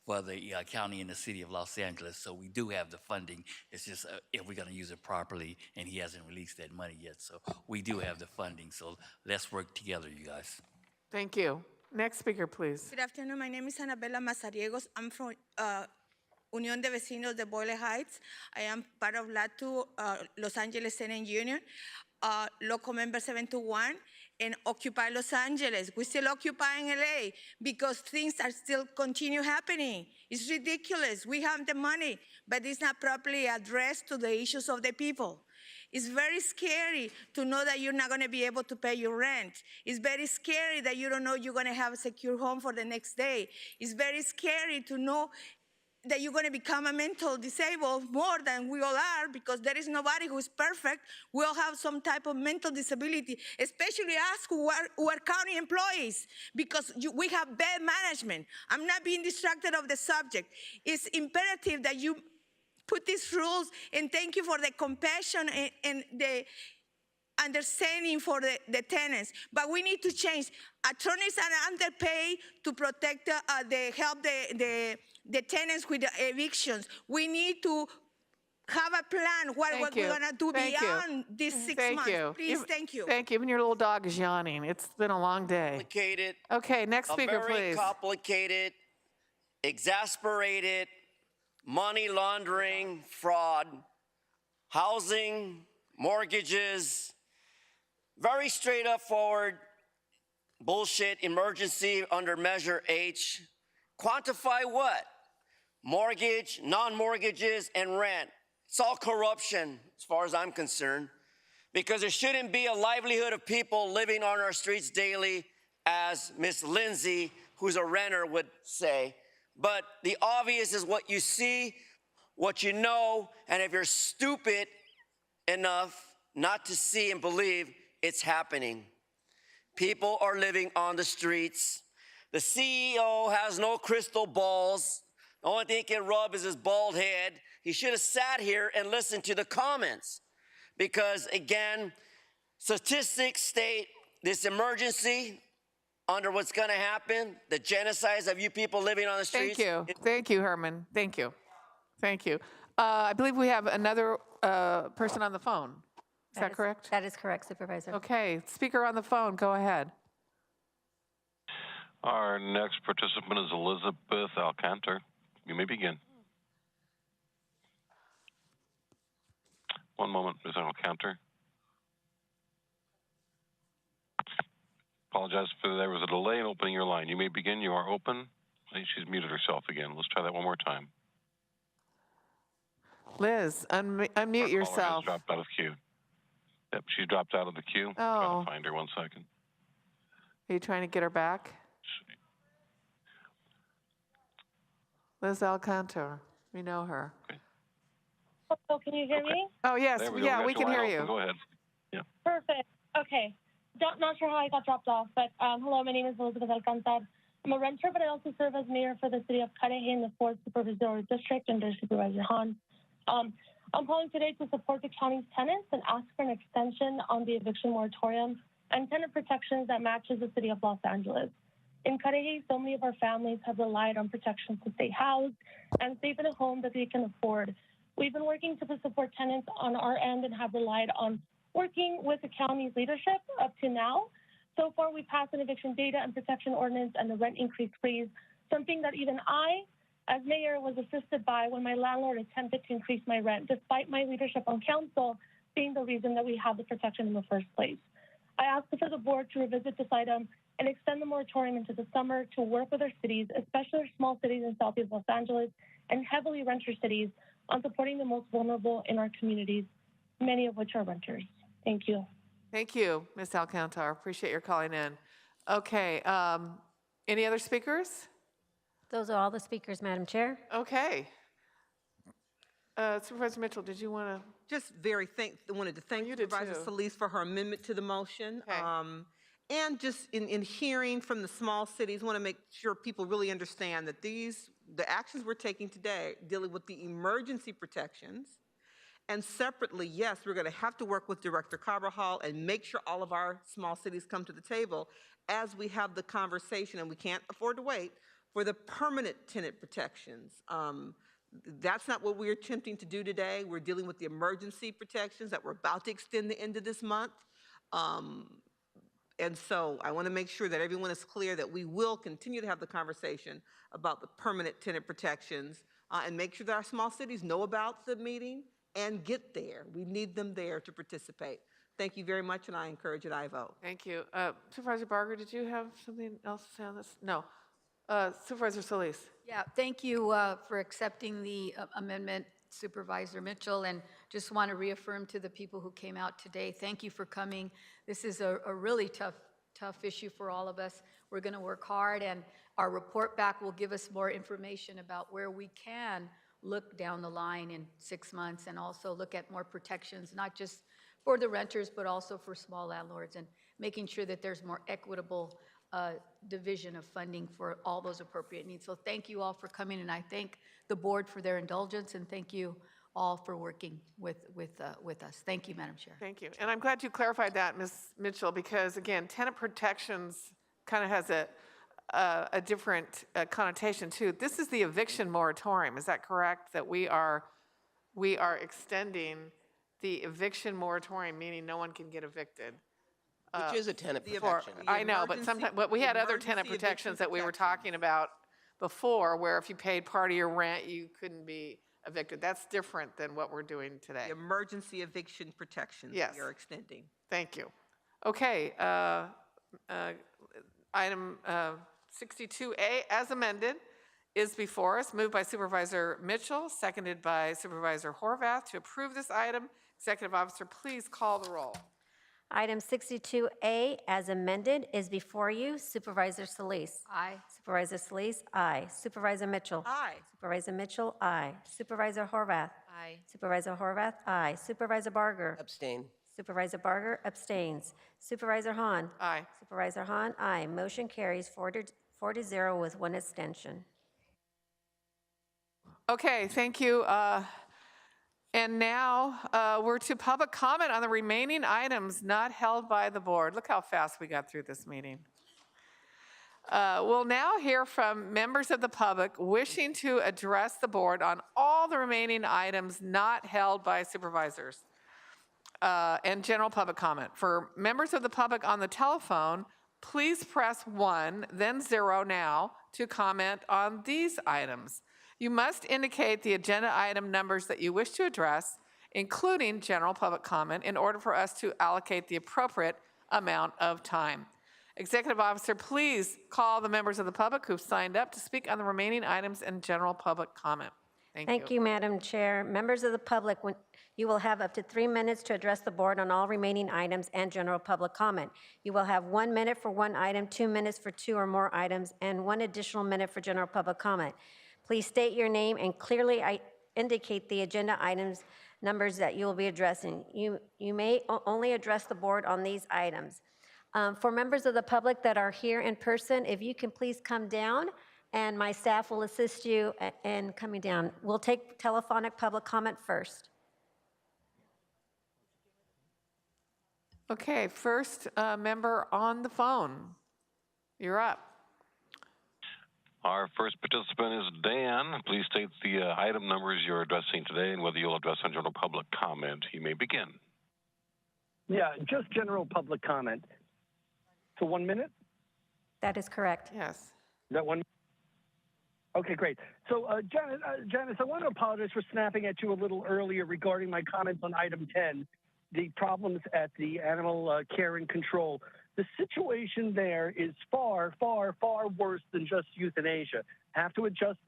for the county and the city of Los Angeles, so we do have the funding. It's just if we're going to use it properly, and he hasn't released that money yet. So we do have the funding, so let's work together, you guys. Thank you. Next speaker, please. Good afternoon. My name is Anabela Mazariegos. I'm from Unión de Vecinos de Boyle Heights. I am part of LATU, Los Angeles Tenant Union, local member 721, and Occupy Los Angeles. We're still occupying LA because things are still continue happening. It's ridiculous. We have the money, but it's not properly addressed to the issues of the people. It's very scary to know that you're not going to be able to pay your rent. It's very scary that you don't know you're going to have a secure home for the next day. It's very scary to know that you're going to become a mental disabled more than we all are, because there is nobody who is perfect. We all have some type of mental disability, especially us who are county employees, because we have bad management. I'm not being distracted of the subject. It's imperative that you put these rules, and thank you for the compassion and the understanding for the tenants. But we need to change. Attorneys are underpaid to protect help the tenants with the evictions. We need to have a plan what we're going to do beyond these 6 months. Please, thank you. Thank you. Even your little dog is yawning. It's been a long day. Complicated. Okay, next speaker, Very please. complicated, exasperated, money laundering, fraud, housing, mortgages, very straight up forward bullshit, emergency under Measure H. Quantify what? Mortgage, non-mortgages, and rent. It's all corruption as far as I'm concerned, because there shouldn't be a livelihood of people living on our streets daily, as Miss Lindsay, who's a renter, would say. But the obvious is what you see, what you know, and if you're stupid enough not to see and believe, it's happening. People are living on the streets. The CEO has no crystal balls. The only thing he can rub is his bald head. He should have sat here and listened to the comments, because, again, statistics state this emergency under what's going to happen, the genocides of you people living on the streets. Thank you. Thank you, Herman. Thank you. Thank you. I believe we have another person on the phone. Is that correct? That is correct, Supervisor. Okay, speaker on the phone, go ahead. Our next participant is Elizabeth Alcantar. You may begin. One moment, Ms. Alcantar. Apologize for there was a delay in opening your line. You may begin. You are open. I think she's muted herself again. Let's try that one more time. Liz, unmute yourself. Has dropped out of queue. Yep, she's dropped out of the queue. Oh. I'm trying to find her 1 second. Are you trying to get her back? Liz Alcantar, we know her. Okay. Oh, can you hear me? Oh, yes, There we go. yeah, got we your can line hear open. you. Go ahead. Yeah. Perfect. Okay. Not sure how I got dropped off, but hello, my name is Elizabeth Alcantar. I'm a renter, but I also serve as mayor for the city of Cudahy in the 4th Supervisor District under Supervisor Hahn. I'm calling today to support the county's tenants and ask for an extension on the eviction moratorium and tenant protections that matches the city of Los Angeles. In Cudahy, so many of our families have relied on protections to stay housed and safe in a home that they can afford. We've been working to support tenants on our end and have relied on working with the county's leadership up to now. So far, we passed an eviction data and protection ordinance and the rent increase freeze, something that even I, as mayor, was assisted by when my landlord attempted to increase my rent, despite my leadership on council being the reason that we have the protection in the first place. I ask for the board to revisit this item and extend the moratorium into the summer to work with our cities, especially our small cities in Southeast Los Angeles and heavily renter cities, on supporting the most vulnerable in our communities, many of which are renters. Thank you. Thank you, Ms. Alcantar. Appreciate your calling in. Okay, any other speakers? Those are all the speakers, Madam Chair. Okay. Supervisor Mitchell, did you want to? Just wanted to thank Supervisor Solis for her amendment to the motion. Okay. And just in hearing from the small cities, want to make sure people really understand that the actions we're taking today dealing with the emergency protections. And separately, yes, we're going to have to work with Director Carvajal and make sure all of our small cities come to the table as we have the conversation, and we can't afford to wait, for the permanent tenant protections. That's not what we're attempting to do today. We're dealing with the emergency protections that we're about to extend the end of this month. And so I want to make sure that everyone is clear that we will continue to have the conversation about the permanent tenant protections and make sure that our small cities know about the meeting and get there. We need them there to participate. Thank you very much, and I encourage it. I vote. Thank you. Supervisor Barger, did you have something else to say on this? No. Supervisor Solis. Yeah, thank you for accepting the amendment, Supervisor Mitchell, and just want to reaffirm to the people who came out today, thank you for coming. This is a really tough issue for all of us. We're going to work hard, and our report back will give us more information about where we can look down the line in 6 months and also look at more protections, not just for the renters, but also for small landlords, and making sure that there's more equitable division of funding for all those appropriate needs. So thank you all for coming, and I thank the board for their indulgence, and thank you all for working with us. Thank you, Madam Chair. Thank you. And I'm glad you clarified that, Ms. Mitchell, because again, tenant protections kind of has a different connotation too. This is the eviction moratorium. Is that correct? That we are extending the eviction moratorium, meaning no one can get evicted. Which is a tenant protection. I know, but we had other tenant protections that we were talking about before, where if you paid part of your rent, you couldn't be evicted. That's different than what we're doing today. The emergency eviction protections Yes. we are extending. Thank you. Okay, item 62A as amended is before us, moved by Supervisor Mitchell, seconded by Supervisor Horvath to approve this item. Executive Officer, please call the roll. Item 62A as amended is before you. Supervisor Solis. Aye. Supervisor Solis, aye. Supervisor Mitchell. Aye. Supervisor Mitchell, aye. Supervisor Horvath. Aye. Supervisor Horvath, aye. Supervisor Barger. Abstain. Supervisor Barger abstains. Supervisor Hahn. Aye. Supervisor Hahn, aye. Motion carries 4-0 with one abstention. Okay, thank you. And now we're to public comment on the remaining items not held by the board. Look how fast we got through this meeting. We'll now hear from members of the public wishing to address the board on all the remaining items not held by supervisors and general public comment. For members of the public on the telephone, please press 1, then 0 now to comment on these items. You must indicate the agenda item numbers that you wish to address, including general public comment, in order for us to allocate the appropriate amount of time. Executive Officer, please call the members of the public who've signed up to speak on the remaining items and general public comment. Thank you, Madam Chair. Members of the public, you will have up to 3 minutes to address the board on all remaining items and general public comment. You will have 1 minute for one item, 2 minutes for 2 or more items, and 1 additional minute for general public comment. Please state your name and clearly indicate the agenda items numbers that you will be addressing. You may only address the board on these items. For members of the public that are here in person, if you can please come down, and my staff will assist you in coming down. We'll take telephonic public comment first. Okay, first member on the phone. You're up. Our first participant is Dan. Please state the item numbers you're addressing today and whether you'll address on general public comment. You may begin. Yeah, just general public comment. So 1 minute? That is correct. Yes. Is that 1 minute? Okay, great. So, Janice, I want to apologize for snapping at you a little earlier regarding my comments on item 10. the problems at the animal care and control. The situation there is far, far, far worse than just euthanasia. Have to adjust,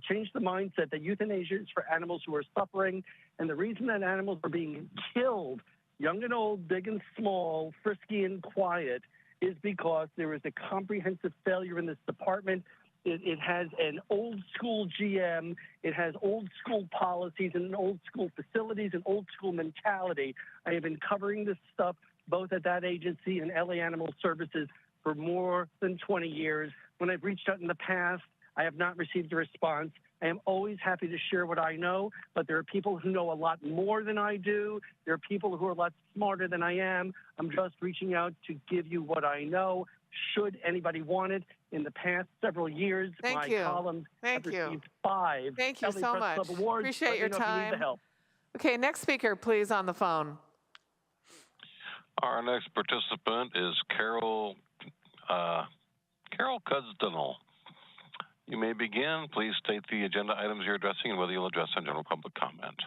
change the mindset that euthanasia is for animals who are suffering, and the reason that animals are being killed, young and old, big and small, frisky and quiet, is because there is a comprehensive failure in this department. It has an old school GM, it has old school policies and old school facilities and old school mentality. I have been covering this stuff both at that agency and LA Animal Services for more than 20 years. When I've reached out in the past, I have not received a response. I am always happy to share what I know, but there are people who know a lot more than I do. There are people who are a lot smarter than I am. I'm just reaching out to give you what I know. Should anybody want it, in the past several years, my columns have received 5 Thank you LA so Press much. Club awards. Appreciate Let your me know if you need the time. help. Okay, next speaker, please, on the phone. Our next participant is Carol Cudsdonell. You may begin. Please state the agenda items you're addressing and whether you'll address on general public comment.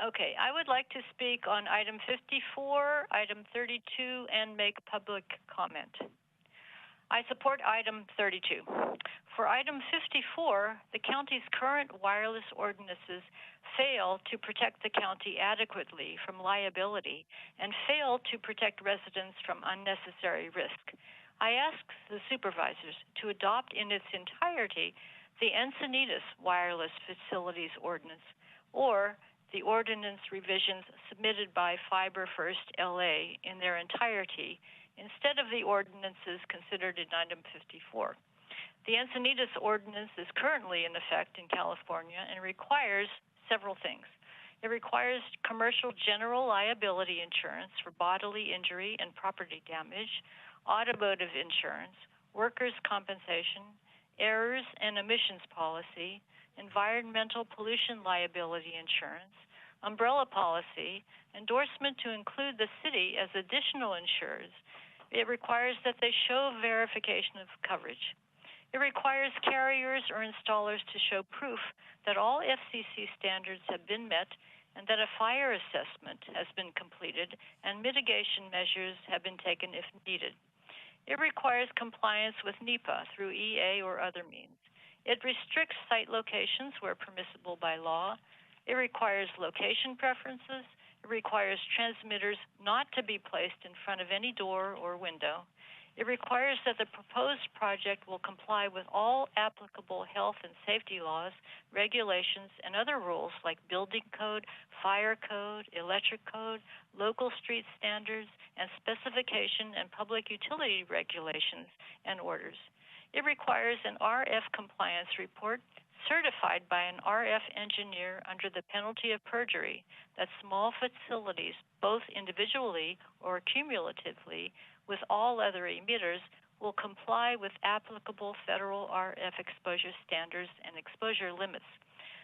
Okay, I would like to speak on item 54, item 32, and make public comment. I support item 32. For item 54, the county's current wireless ordinances fail to protect the county adequately from liability and fail to protect residents from unnecessary risk. I ask the supervisors to adopt in its entirety the Encinitas Wireless Facilities Ordinance or the ordinance revisions submitted by Fiber First LA in their entirety instead of the ordinances considered in item 54. The Encinitas ordinance is currently in effect in California and requires several things. It requires commercial general liability insurance for bodily injury and property damage, automotive insurance, workers' compensation, errors and omissions policy, environmental pollution liability insurance, umbrella policy, endorsement to include the city as additional insurers. It requires that they show verification of coverage. It requires carriers or installers to show proof that all FCC standards have been met and that a fire assessment has been completed and mitigation measures have been taken if needed. It requires compliance with NEPA through EA or other means. It restricts site locations where permissible by law. It requires location preferences. It requires transmitters not to be placed in front of any door or window. It requires that the proposed project will comply with all applicable health and safety laws, regulations, and other rules like building code, fire code, electric code, local street standards, and specification and public utility regulations and orders. It requires an RF compliance report certified by an RF engineer under the penalty of perjury that small facilities, both individually or cumulatively, with all other emitters, will comply with applicable federal RF exposure standards and exposure limits.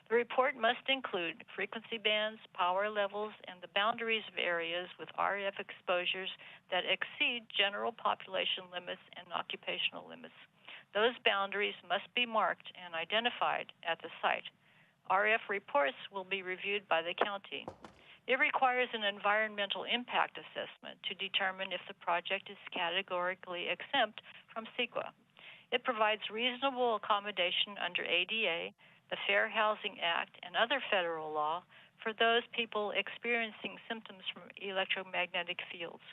The report must include frequency bands, power levels, and the boundaries of areas with RF exposures that exceed general population limits and occupational limits. Those boundaries must be marked and identified at the site. RF reports will be reviewed by the county. It requires an environmental impact assessment to determine if the project is categorically exempt from CEQA. It provides reasonable accommodation under ADA, the Fair Housing Act, and other federal law for those people experiencing symptoms from electromagnetic fields.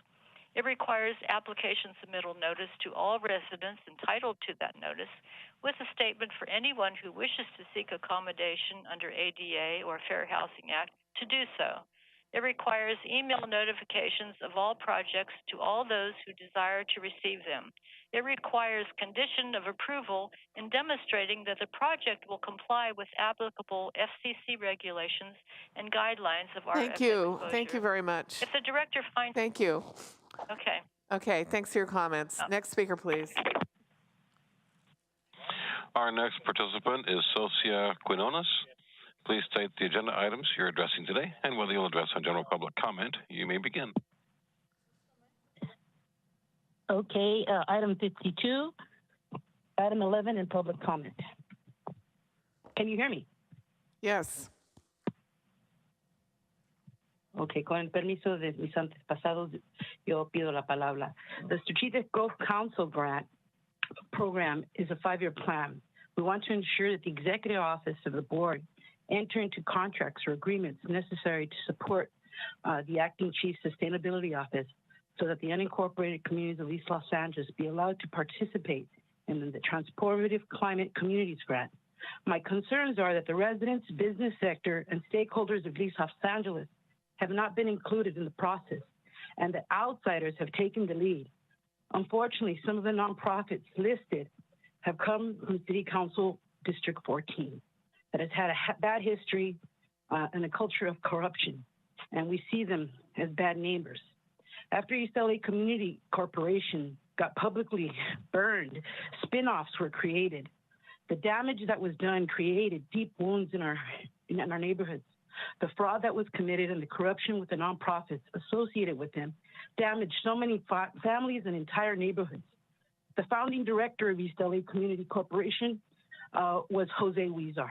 It requires application submittal notice to all residents entitled to that notice, with a statement for anyone who wishes to seek accommodation under ADA or Fair Housing Act to do so. It requires email notifications of all projects to all those who desire to receive them. It requires condition of approval in demonstrating that the project will comply with applicable FCC regulations and guidelines of RF Thank you. exposure. Thank you very much. If the director finds... Thank you. Okay. Okay, thanks for your comments. Next speaker, please. Our next participant is Socia Quinones. Please state the agenda items you're addressing today and whether you'll address on general public comment. You may begin. Okay, item 52, item 11, and public comment. Can you hear me? Yes. Okay, con el permiso de mis antepasados, yo pido la palabra. The Strategic Growth Council grant program is a 5-year plan. We want to ensure that the executive office of the board enter into contracts or agreements necessary to support the acting chief sustainability office so that the unincorporated communities of East Los Angeles be allowed to participate in the Transformative Climate Communities Grant. My concerns are that the residents, business sector, and stakeholders of East Los Angeles have not been included in the process, and that outsiders have taken the lead. Unfortunately, some of the nonprofits listed have come from City Council District 14 that has had a bad history and a culture of corruption, and we see them as bad neighbors. After East LA Community Corporation got publicly burned, spin-offs were created. The damage that was done created deep wounds in our neighborhoods. The fraud that was committed and the corruption with the nonprofits associated with them damaged so many families and entire neighborhoods. The founding director of East LA Community Corporation was Jose Huizar.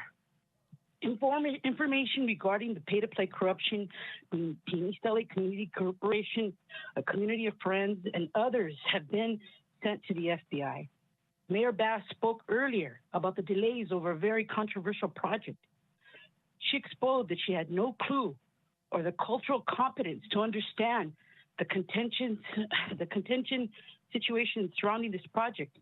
Information regarding the pay-to-play corruption in East LA Community Corporation, a community of friends, and others have been sent to the FBI. Mayor Bass spoke earlier about the delays over a very controversial project. She exposed that she had no clue or the cultural competence to understand the contention situation surrounding this project.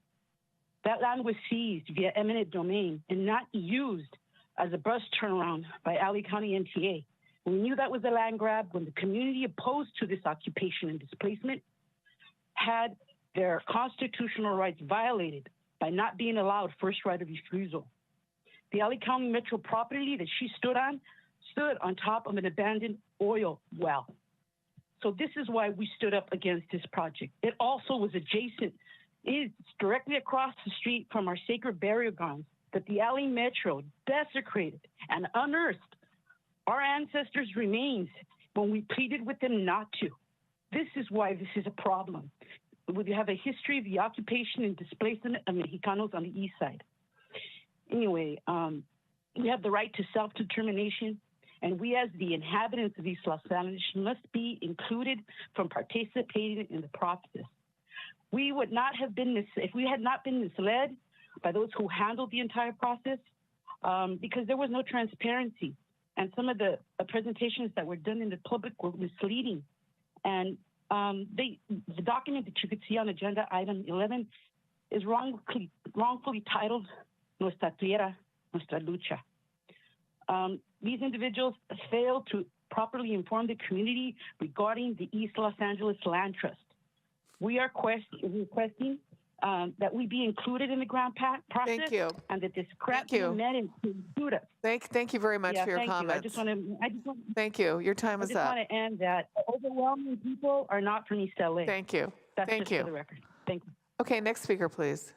That land was seized via eminent domain and not used as a bus turnaround by LA County NTA. We knew that was a land grab when the community opposed to this occupation and displacement had their constitutional rights violated by not being allowed first right of refusal. The LA County Metro property that she stood on top of an abandoned oil well. So this is why we stood up against this project. It also was adjacent, it's directly across the street from our sacred burial grounds that the LA Metro desecrated and unearthed our ancestors' remains when we pleaded with them not to. This is why this is a problem. We have a history of the occupation and displacement of Mexicanos on the east side. Anyway, we have the right to self-determination, and we as the inhabitants of East Los Angeles must be included from participating in the process. We would not have been if we had not been misled by those who handled the entire process, because there was no transparency, and some of the presentations that were done in the public were misleading. And the document that you could see on agenda item 11 is wrongfully titled Nuestra Tierra, Nuestra Lucha. These individuals failed to properly inform the community regarding the East Los Angeles Land Trust. We are requesting that we be included in the grant process. Thank you. And that this grant be amended to include us. Thank you very much for your comments. I just want to. Thank you. Your time is up. I just want to end that overwhelming people are not from East LA. Thank you. That's Thank just you. for the record. Thank you. Okay, next speaker, please.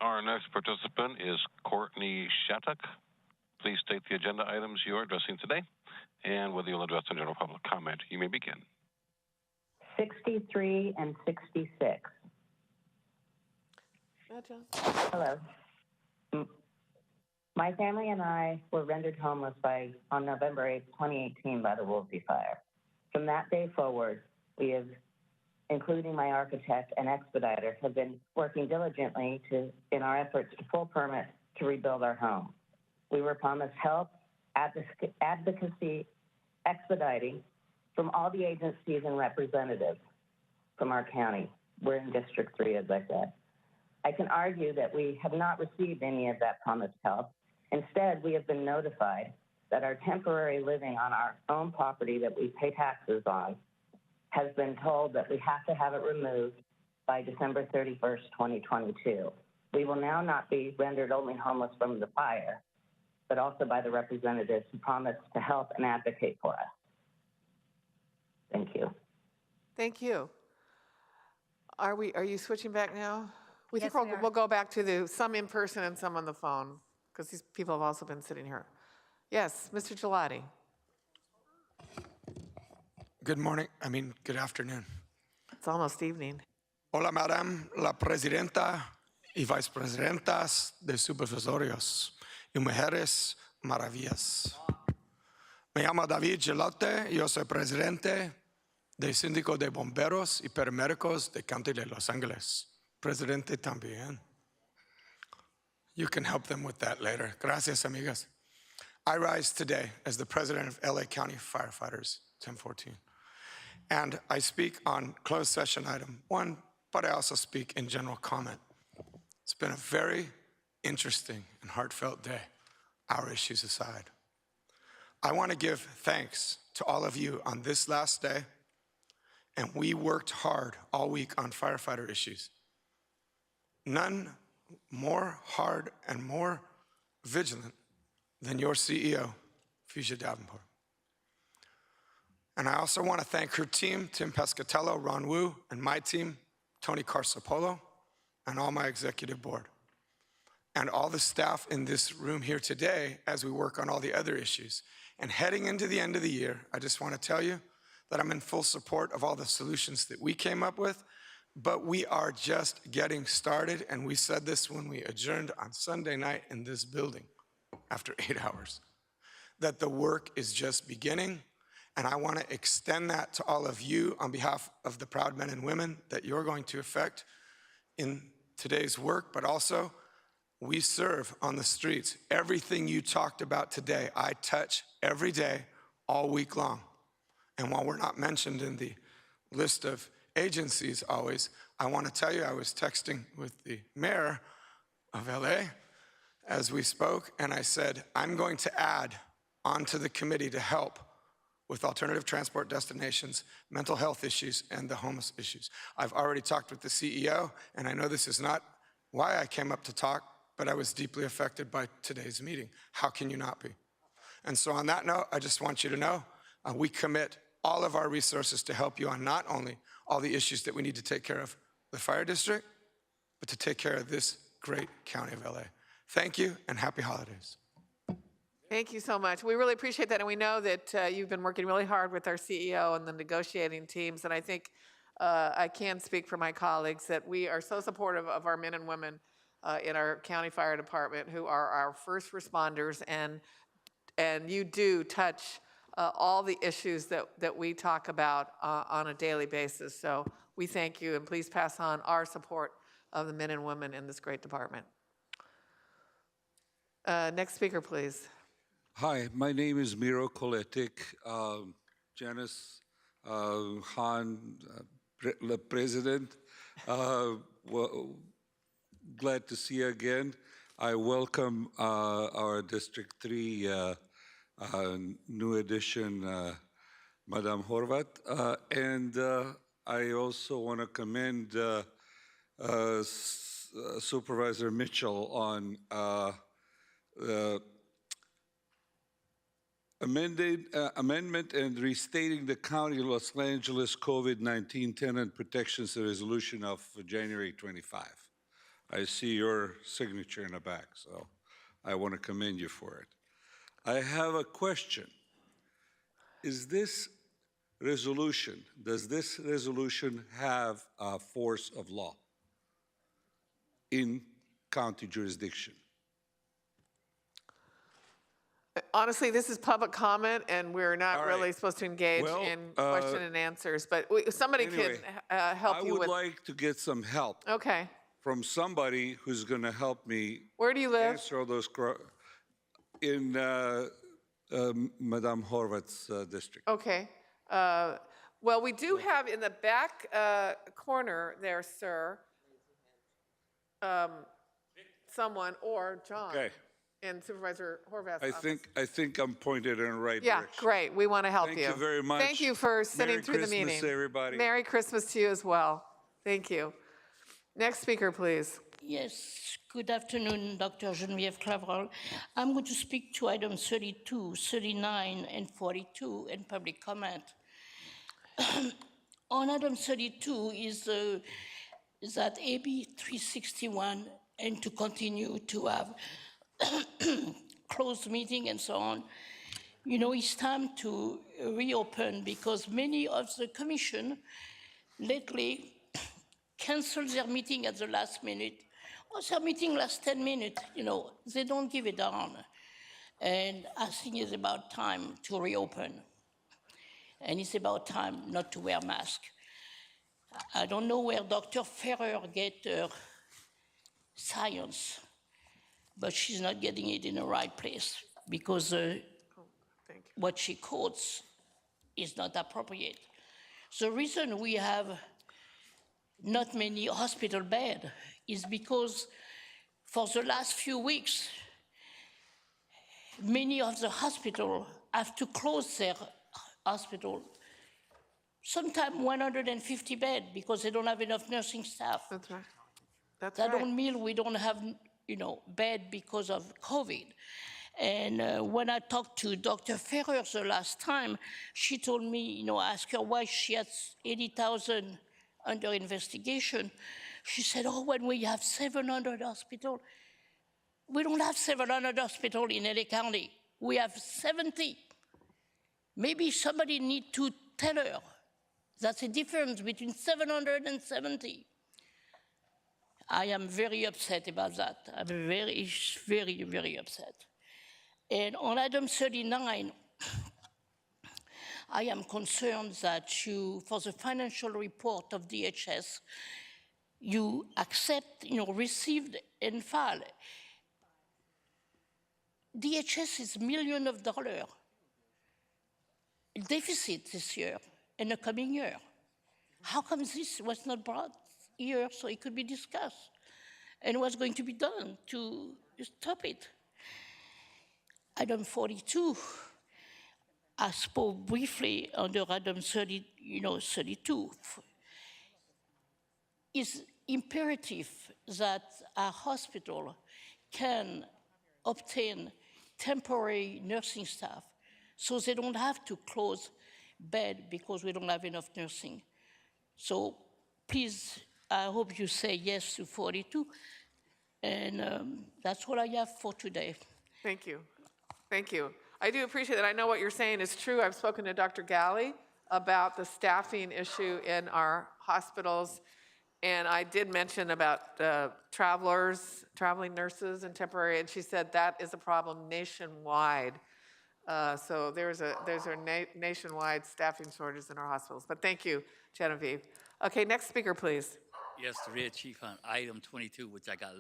Our next participant is Courtney Shattuck. Please state the agenda items you are addressing today and whether you'll address the general public comment. You may begin. 63 and 66. Hello. My family and I were rendered homeless on November 8, 2018 by the Woolsey Fire. From that day forward, we have, including my architect and expediter, have been working diligently in our efforts to pull permits to rebuild our home. We were promised help, advocacy, expediting from all the agencies and representatives from our county. We're in District 3, as I said. I can argue that we have not received any of that promised help. Instead, we have been notified that our temporary living on our own property that we pay taxes on has been told that we have to have it removed by December 31st, 2022. We will now not be rendered only homeless from the fire, but also by the representatives who promised to help and advocate for us. Thank you. Thank you. Are you switching back now? Yes, We'll go back to some in person and some on the phone, because these people have also been sitting here. Yes, Mr. Gelati. Good afternoon. It's almost evening. Hola, Madam la Presidenta y Vicepresidentas de Supervisors y Mujeres Maravillas. Me llamo David Gelote, yo soy presidente del Síndico de Bomberos y Paramédicos de County de Los Ángeles. Presidente también. You can help them with that later. Gracias, amigas. I rise today as the president of LA County Firefighters, 1014. And I speak on closed session item 1, but I also speak in general comment. It's been a very interesting and heartfelt day, our issues aside. I want to give thanks to all of you on this last day, and we worked hard all week on firefighter issues. None more hard and more vigilant than your CEO, Fuchsia Davenport. And I also want to thank her team, Tim Pescatello, Ron Wu, and my team, Tony Carsapolo, and all my executive board, and all the staff in this room here today as we work on all the other issues. And heading into the end of the year, I just want to tell you that I'm in full support of all the solutions that we came up with, but we are just getting started, and we said this when we adjourned on Sunday night in this building after 8 hours, that the work is just beginning. And I want to extend that to all of you on behalf of the proud men and women that you're going to affect in today's work, but also we serve on the streets. Everything you talked about today, I touch every day, all week long. And while we're not mentioned in the list of agencies always, I want to tell you I was texting with the mayor of LA as we spoke, and I said, I'm going to add onto the committee to help with alternative transport destinations, mental health issues, and the homeless issues. I've already talked with the CEO, and I know this is not why I came up to talk, but I was deeply affected by today's meeting. How can you not be? And so on that note, I just want you to know, we commit all of our resources to help you on not only all the issues that we need to take care of the fire district, but to take care of this great county of LA. Thank you, and happy holidays. Thank you so much. We really appreciate that, and we know that you've been working really hard with our CEO and the negotiating teams, and I think I can speak for my colleagues that we are so supportive of our men and women in our county fire department who are our first responders, and you do touch all the issues that we talk about on a daily basis. So we thank you, and please pass on our support of the men and women in this great department. Next speaker, please. Hi, my name is Miro Koletik. Janice, Han, the president. Well, glad to see you again. I welcome our District 3 new addition, Madame Horvat. And I also want to commend Supervisor Mitchell on amendment and restating the County of Los Angeles COVID-19 tenant protections resolution of January 25. I see your signature in the back, so I want to commend you for it. I have a question. Is this resolution, does this resolution have a force of law in county jurisdiction? Honestly, this is public comment, and we're not really supposed to engage in question and answers, but somebody anyway, can help you with. I would like to get some help. Okay. From somebody who's going to help me. Where do you live? Answer all those in Madame Horvat's district. Okay. Well, we do have in the back corner there, sir, someone, or John. Okay. In Supervisor Horvath's office. I think I'm pointed in the right direction. Yeah, great. We want to help you. Thank you very much. Thank you for sitting through the meeting. Merry Christmas, everybody. Merry Christmas to you as well. Thank you. Next speaker, please. Yes, good afternoon, Dr. Geneviève Claverol. I'm going to speak to items 32, 39, and 42 in public comment. On item 32 is that AB 361 and to continue to have closed meeting and so on. You know, it's time to reopen because many of the commission lately cancel their meeting at the last minute, or their meeting lasts 10 minutes, you know, they don't give it down. And I think it's about time to reopen. And it's about time not to wear masks. I don't know where Dr. Ferrer get her science, but she's not getting it in the right place because what she quotes is not appropriate. The reason we have not many hospital beds is because for the last few weeks, many of the hospitals have to close their hospital, sometimes 150 beds because they don't have enough nursing staff. That's right. That's That right. don't mean we don't have, bed because of COVID. And when I talked to Dr. Ferrer the last time, she told me, I asked her why she has 80,000 under investigation. She said, when we have 700 hospitals, we don't have 700 hospitals in LA County. We have 70. Maybe somebody need to tell her that's the difference between 700 and 70. I am very upset about that. I'm very, very, very upset. And on item 39, I am concerned that for the financial report of DHS, you accept, received and filed. DHS is millions of dollars deficit this year and the coming year. How come this was not brought here so it could be discussed? And what's going to be done to stop it? Item 42, I spoke briefly under item 32. It's imperative that a hospital can obtain temporary nursing staff so they don't have to close bed because we don't have enough nursing. So please, I hope you say yes to 42. And that's what I have for today. Thank you. Thank you. I do appreciate that. I know what you're saying is true. I've spoken to Dr. Galley about the staffing issue in our hospitals. And I did mention about traveling nurses and temporary, and she said that is a problem nationwide. So there's a nationwide staffing shortage in our hospitals. But thank you, Genevieve. Okay, next speaker, please. Yes, the Red Chief on item 22, which I got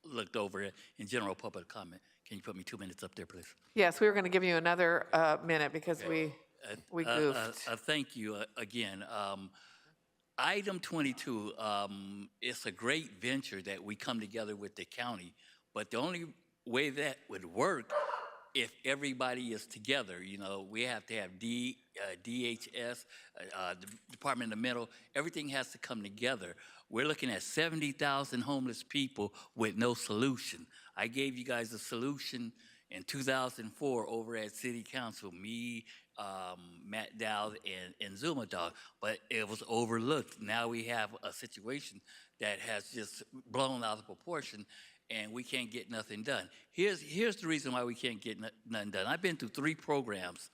looked over in general public comment. Can you put me 2 minutes up there, please? Yes, we were going to give you another minute because we goofed. Thank you again. Item 22, it's a great venture that we come together with the county, but the only way that would work if everybody is together. We have to have DHS, the Department of Mental, everything has to come together. We're looking at 70,000 homeless people with no solution. I gave you guys a solution in 2004 over at City Council, me, Matt Dowd, and Zuma Dog, but it was overlooked. Now we have a situation that has just blown out of proportion, and we can't get nothing done. Here's the reason why we can't get nothing done. I've been through 3 programs,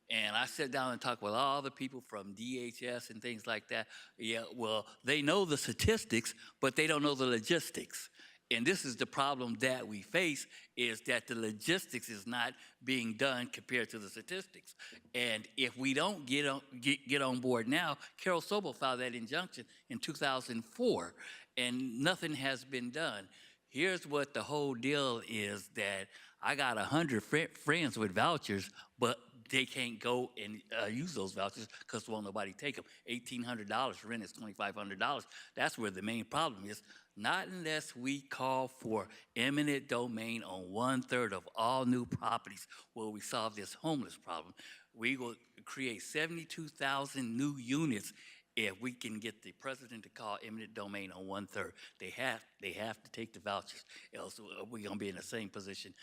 and I sat down and talked with all the people from DHS and things like that. Yeah, well, they know the statistics, but they don't know the logistics. And this is the problem that we face, is that the logistics is not being done compared to the statistics. And if we don't get on board now, Carol Sobel filed that injunction in 2004, and nothing has been done. Here's what the whole deal is, that I got 100 friends with vouchers, but they can't go and use those vouchers because won't nobody take them. $1,800, rent is $2,500. That's where the main problem is. Not unless we call for eminent domain on 1/3 of all new properties will we solve this homeless problem. We will create 72,000 new units if we can get the president to call eminent domain on 1/3. They have to take the vouchers, else we're gonna be in the same position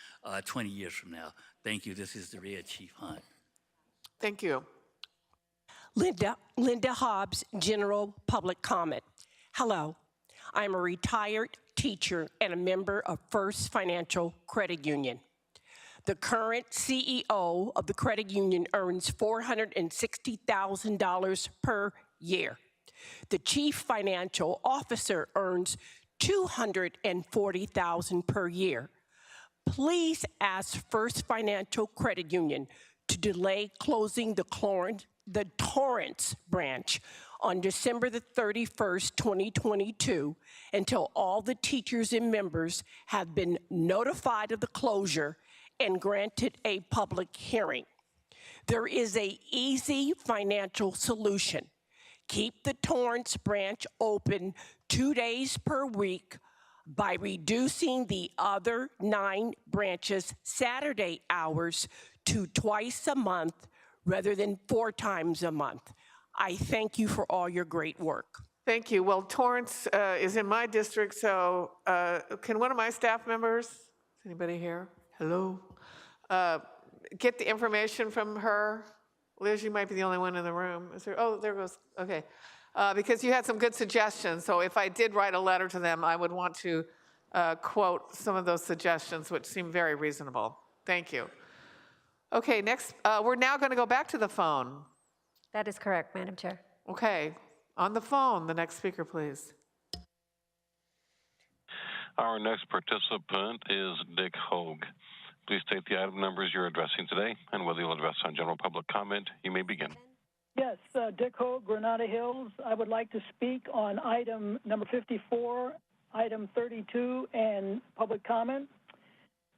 20 years from now. Thank you. This is the Red Chief Hunt. Thank you. Linda Hobbs, general public comment. Hello, I'm a retired teacher and a member of First Financial Credit Union. The current CEO of the credit union earns $460,000 per year. The chief financial officer earns $240,000 per year. please ask First Financial Credit Union to delay closing the Torrance branch on December the 31st, 2022, until all the teachers and members have been notified of the closure and granted a public hearing. There is an easy financial solution. Keep the Torrance branch open 2 days per week by reducing the other 9 branches' Saturday hours to twice a month rather than 4 times a month. I thank you for all your great work. Thank you. Well, Torrance is in my district, so can one of my staff members, is anybody here? Hello? Get the information from her? Liz, you might be the only one in the room. Is there? Oh, there goes. Okay. Because you had some good suggestions, so if I did write a letter to them, I would want to quote some of those suggestions, which seem very reasonable. Thank you. Okay, next, we're now going to go back to the phone. That is correct, Madam Chair. Okay, on the phone, the next speaker, please. Our next participant is Dick Hogue. Please state the item numbers you're addressing today and whether you'll address on general public comment. You may begin. Yes, Dick Hogue, Granada Hills. I would like to speak on item number 54, item 32, and public comment.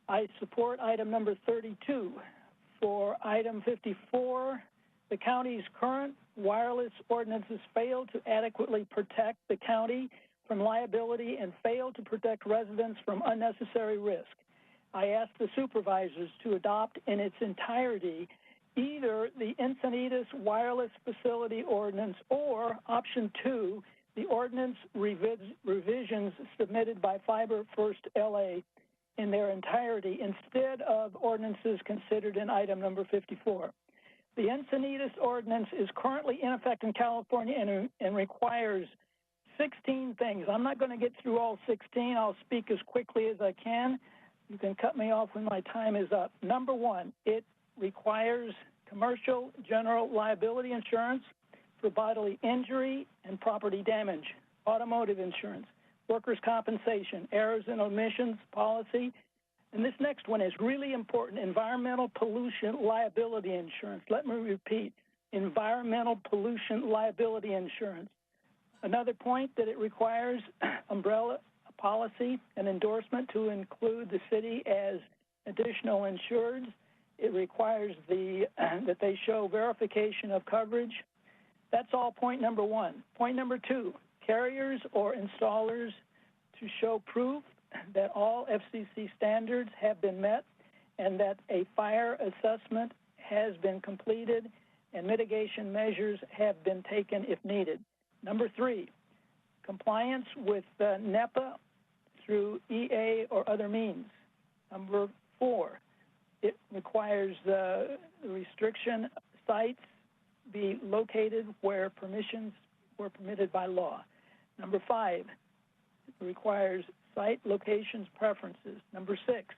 I support item number 32. For item 54, the county's current wireless ordinances fail to adequately protect the county from liability and fail to protect residents from unnecessary risk. I ask the supervisors to adopt in its entirety either the Encinitas Wireless Facility Ordinance or option 2, the ordinance revisions submitted by Fiber First LA in their entirety instead of ordinances considered in item number 54. The Encinitas ordinance is currently in effect in California and requires 16 things. I'm not going to get through all 16. I'll speak as quickly as I can. You can cut me off when my time is up. Number 1, it requires commercial general liability insurance for bodily injury and property damage, automotive insurance, workers' compensation, errors and omissions policy. And this next one is really important, environmental pollution liability insurance. Let me repeat, environmental pollution liability insurance. Another point that it requires umbrella policy and endorsement to include the city as additional insureds. It requires that they show verification of coverage. That's all point number 1. Point number 2, carriers or installers to show proof that all FCC standards have been met and that a fire assessment has been completed and mitigation measures have been taken if needed. Number 3, compliance with NEPA through EA or other means. Number 4, it requires the restriction sites be located where permissions were permitted by law. Number 5, it requires site locations preferences. Number 6,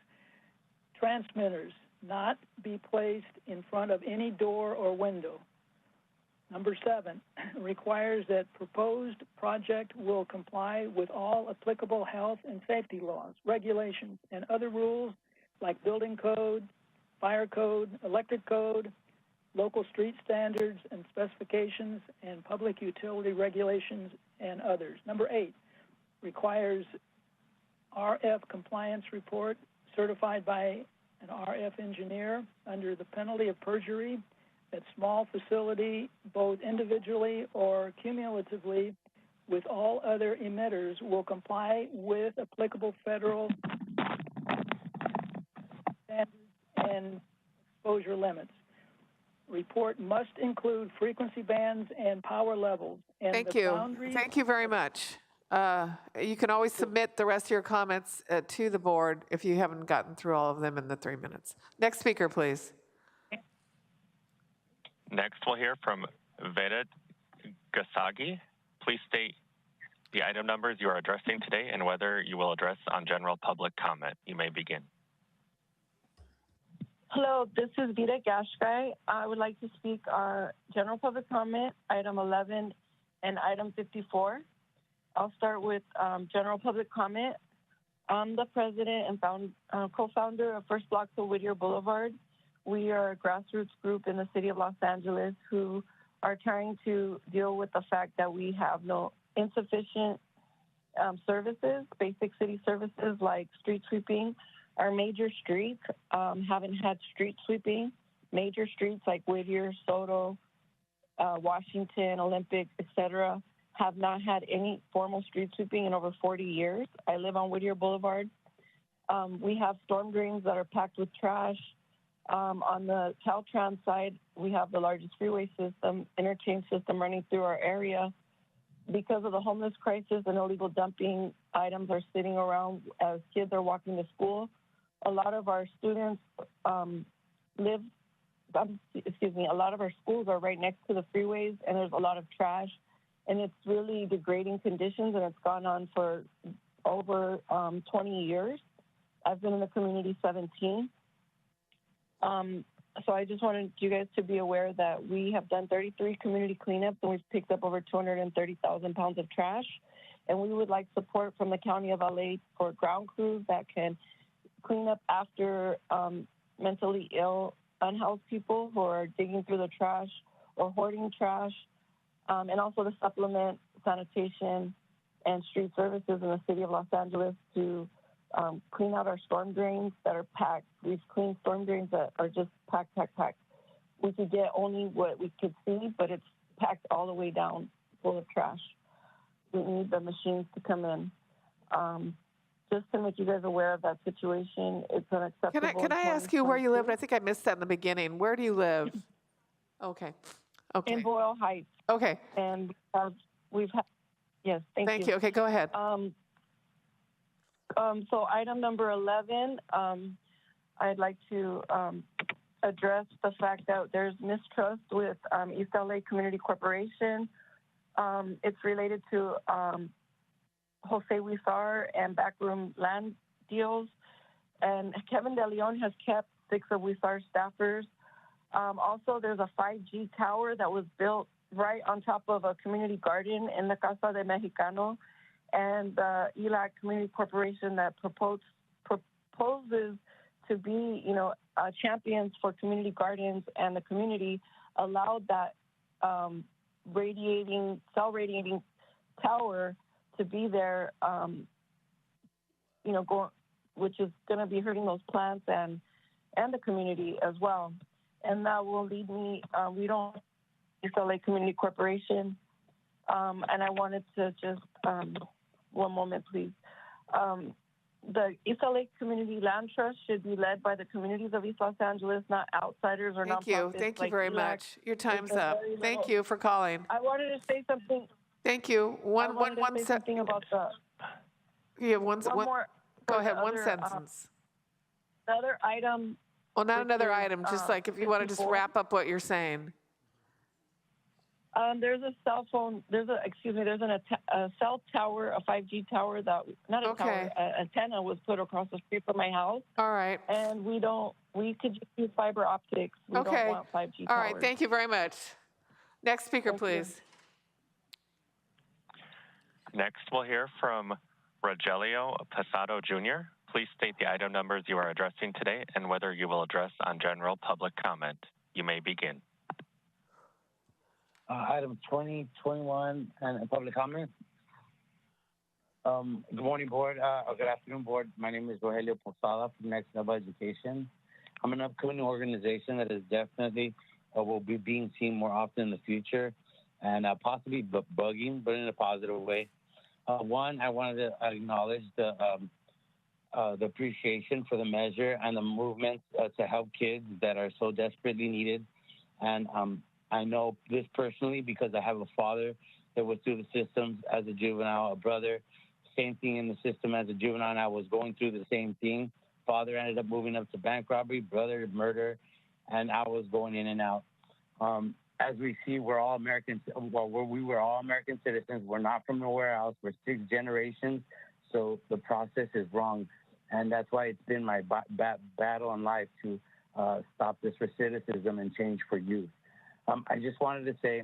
transmitters not be placed in front of any door or window. Number 7, requires that proposed project will comply with all applicable health and safety laws, regulations, and other rules like building code, fire code, electric code, local street standards and specifications, and public utility regulations and others. Number 8, requires RF compliance report certified by an RF engineer under the penalty of perjury that small facility, both individually or cumulatively, with all other emitters will comply with applicable federal standards and exposure limits. Report must include frequency bands and power levels. And Thank you. Thank you very much. You can always submit the rest of your comments to the board if you haven't gotten through all of them in the 3 minutes. Next speaker, please. Next, we'll hear from Veda Gasagi. Please state the item numbers you are addressing today and whether you will address on general public comment. You may begin. Hello, this is Veda Gashkai. I would like to speak on general public comment, item 11 and item 54. I'll start with general public comment. I'm the president and co-founder of First Blocks of Whittier Boulevard. We are a grassroots group in the city of Los Angeles who are trying to deal with the fact that we have no insufficient services, basic city services like street sweeping. Our major streets haven't had street sweeping. Major streets like Whittier, Soto, Washington, Olympic, etc., have not had any formal street sweeping in over 40 years. I live on Whittier Boulevard. We have storm drains that are packed with trash. On the Caltrans side, we have the largest freeway system, interchange system running through our area. Because of the homeless crisis and illegal dumping, items are sitting around as kids are walking to school. A lot of our students a lot of our schools are right next to the freeways, and there's a lot of trash. And it's really degrading conditions, and it's gone on for over 20 years. I've been in the community 17. So I just wanted you guys to be aware that we have done 33 community cleanups, and we've picked up over 230,000 pounds of trash. And we would like support from the County of LA for ground crews that can clean up after mentally ill, unhoused people who are digging through the trash or hoarding trash. And also to supplement sanitation and street services in the city of Los Angeles to clean out our storm drains that are packed. We've cleaned storm drains that are just packed. We could get only what we could see, but it's packed all the way down, full of trash. We need the machines to come in. Just to make you guys aware of that situation, it's unacceptable. Can I ask you where you live? I think I missed that in the beginning. Where do you live? Okay. In Boyle Heights. Okay. And we've had, yes, thank you. Okay, go ahead. So item number 11, I'd like to address the fact that there's mistrust with East LA Community Corporation. It's related to Jose Huizar and backroom land deals. And Kevin De Leon has kept 6 of Huizar's staffers. Also, there's a 5G tower that was built right on top of a community garden in the Casa de Mexicano. And the ELAC Community Corporation that proposes to be, champions for community gardens and the community allowed that cell radiating tower to be there, which is going to be hurting those plants and the community as well. And that will lead me, we don't, East LA Community Corporation, and I wanted to just, one moment, please. The East LA Community Land Trust should be led by the communities of East Los Angeles, not outsiders or nonprofits. Thank you very much. Your time's up. Thank you for calling. I wanted to say something. Thank you. One something about the. Yeah, one more. Go ahead. One sentence. Another item. Well, not another item. Just like if you want to just wrap up what you're saying. There's a cell phone. There's a cell tower, a 5G tower that tower, antenna was put across the street from my house. All right. And we could just use fiber optics. We don't want 5G towers. All right. Thank you very much. Next speaker, please. Next, we'll hear from Rogelio Pasado Jr. Please state the item numbers you are addressing today and whether you will address on general public comment. You may begin. Item 20, 21, and public comment. Good morning, board. Or good afternoon, board. My name is Rogelio Posada from Next Level Education. I'm an upcoming organization that is definitely will be being seen more often in the future, and possibly bugging, but in a positive way. One, I wanted to acknowledge the appreciation for the measure and the movement to help kids that are so desperately needed. And I know this personally because I have a father that was through the systems as a juvenile, a brother, same thing in the system as a juvenile, and I was going through the same thing. Father ended up moving up to bank robbery, brother murder, and I was going in and out. As we see, we're all Americans. Well, we were all American citizens. We're not from nowhere else. We're 6 generations, so the process is wrong. And that's why it's been my battle in life to stop this recidivism and change for youth. I just wanted to say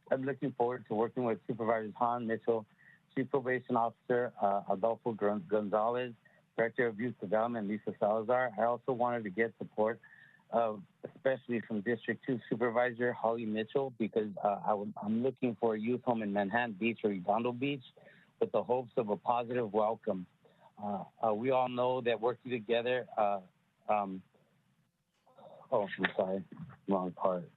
I'm looking forward to working with Supervisors Han, Mitchell, Chief Probation Officer Adolfo Gonzalez, Director of Youth Development, Lisa Salazar. I also wanted to get support especially from District 2 Supervisor Holly Mitchell, because I'm looking for a youth home in Manhattan Beach or Redondo Beach with the hopes of a positive welcome. We all know that working together, oh, I'm sorry, wrong part.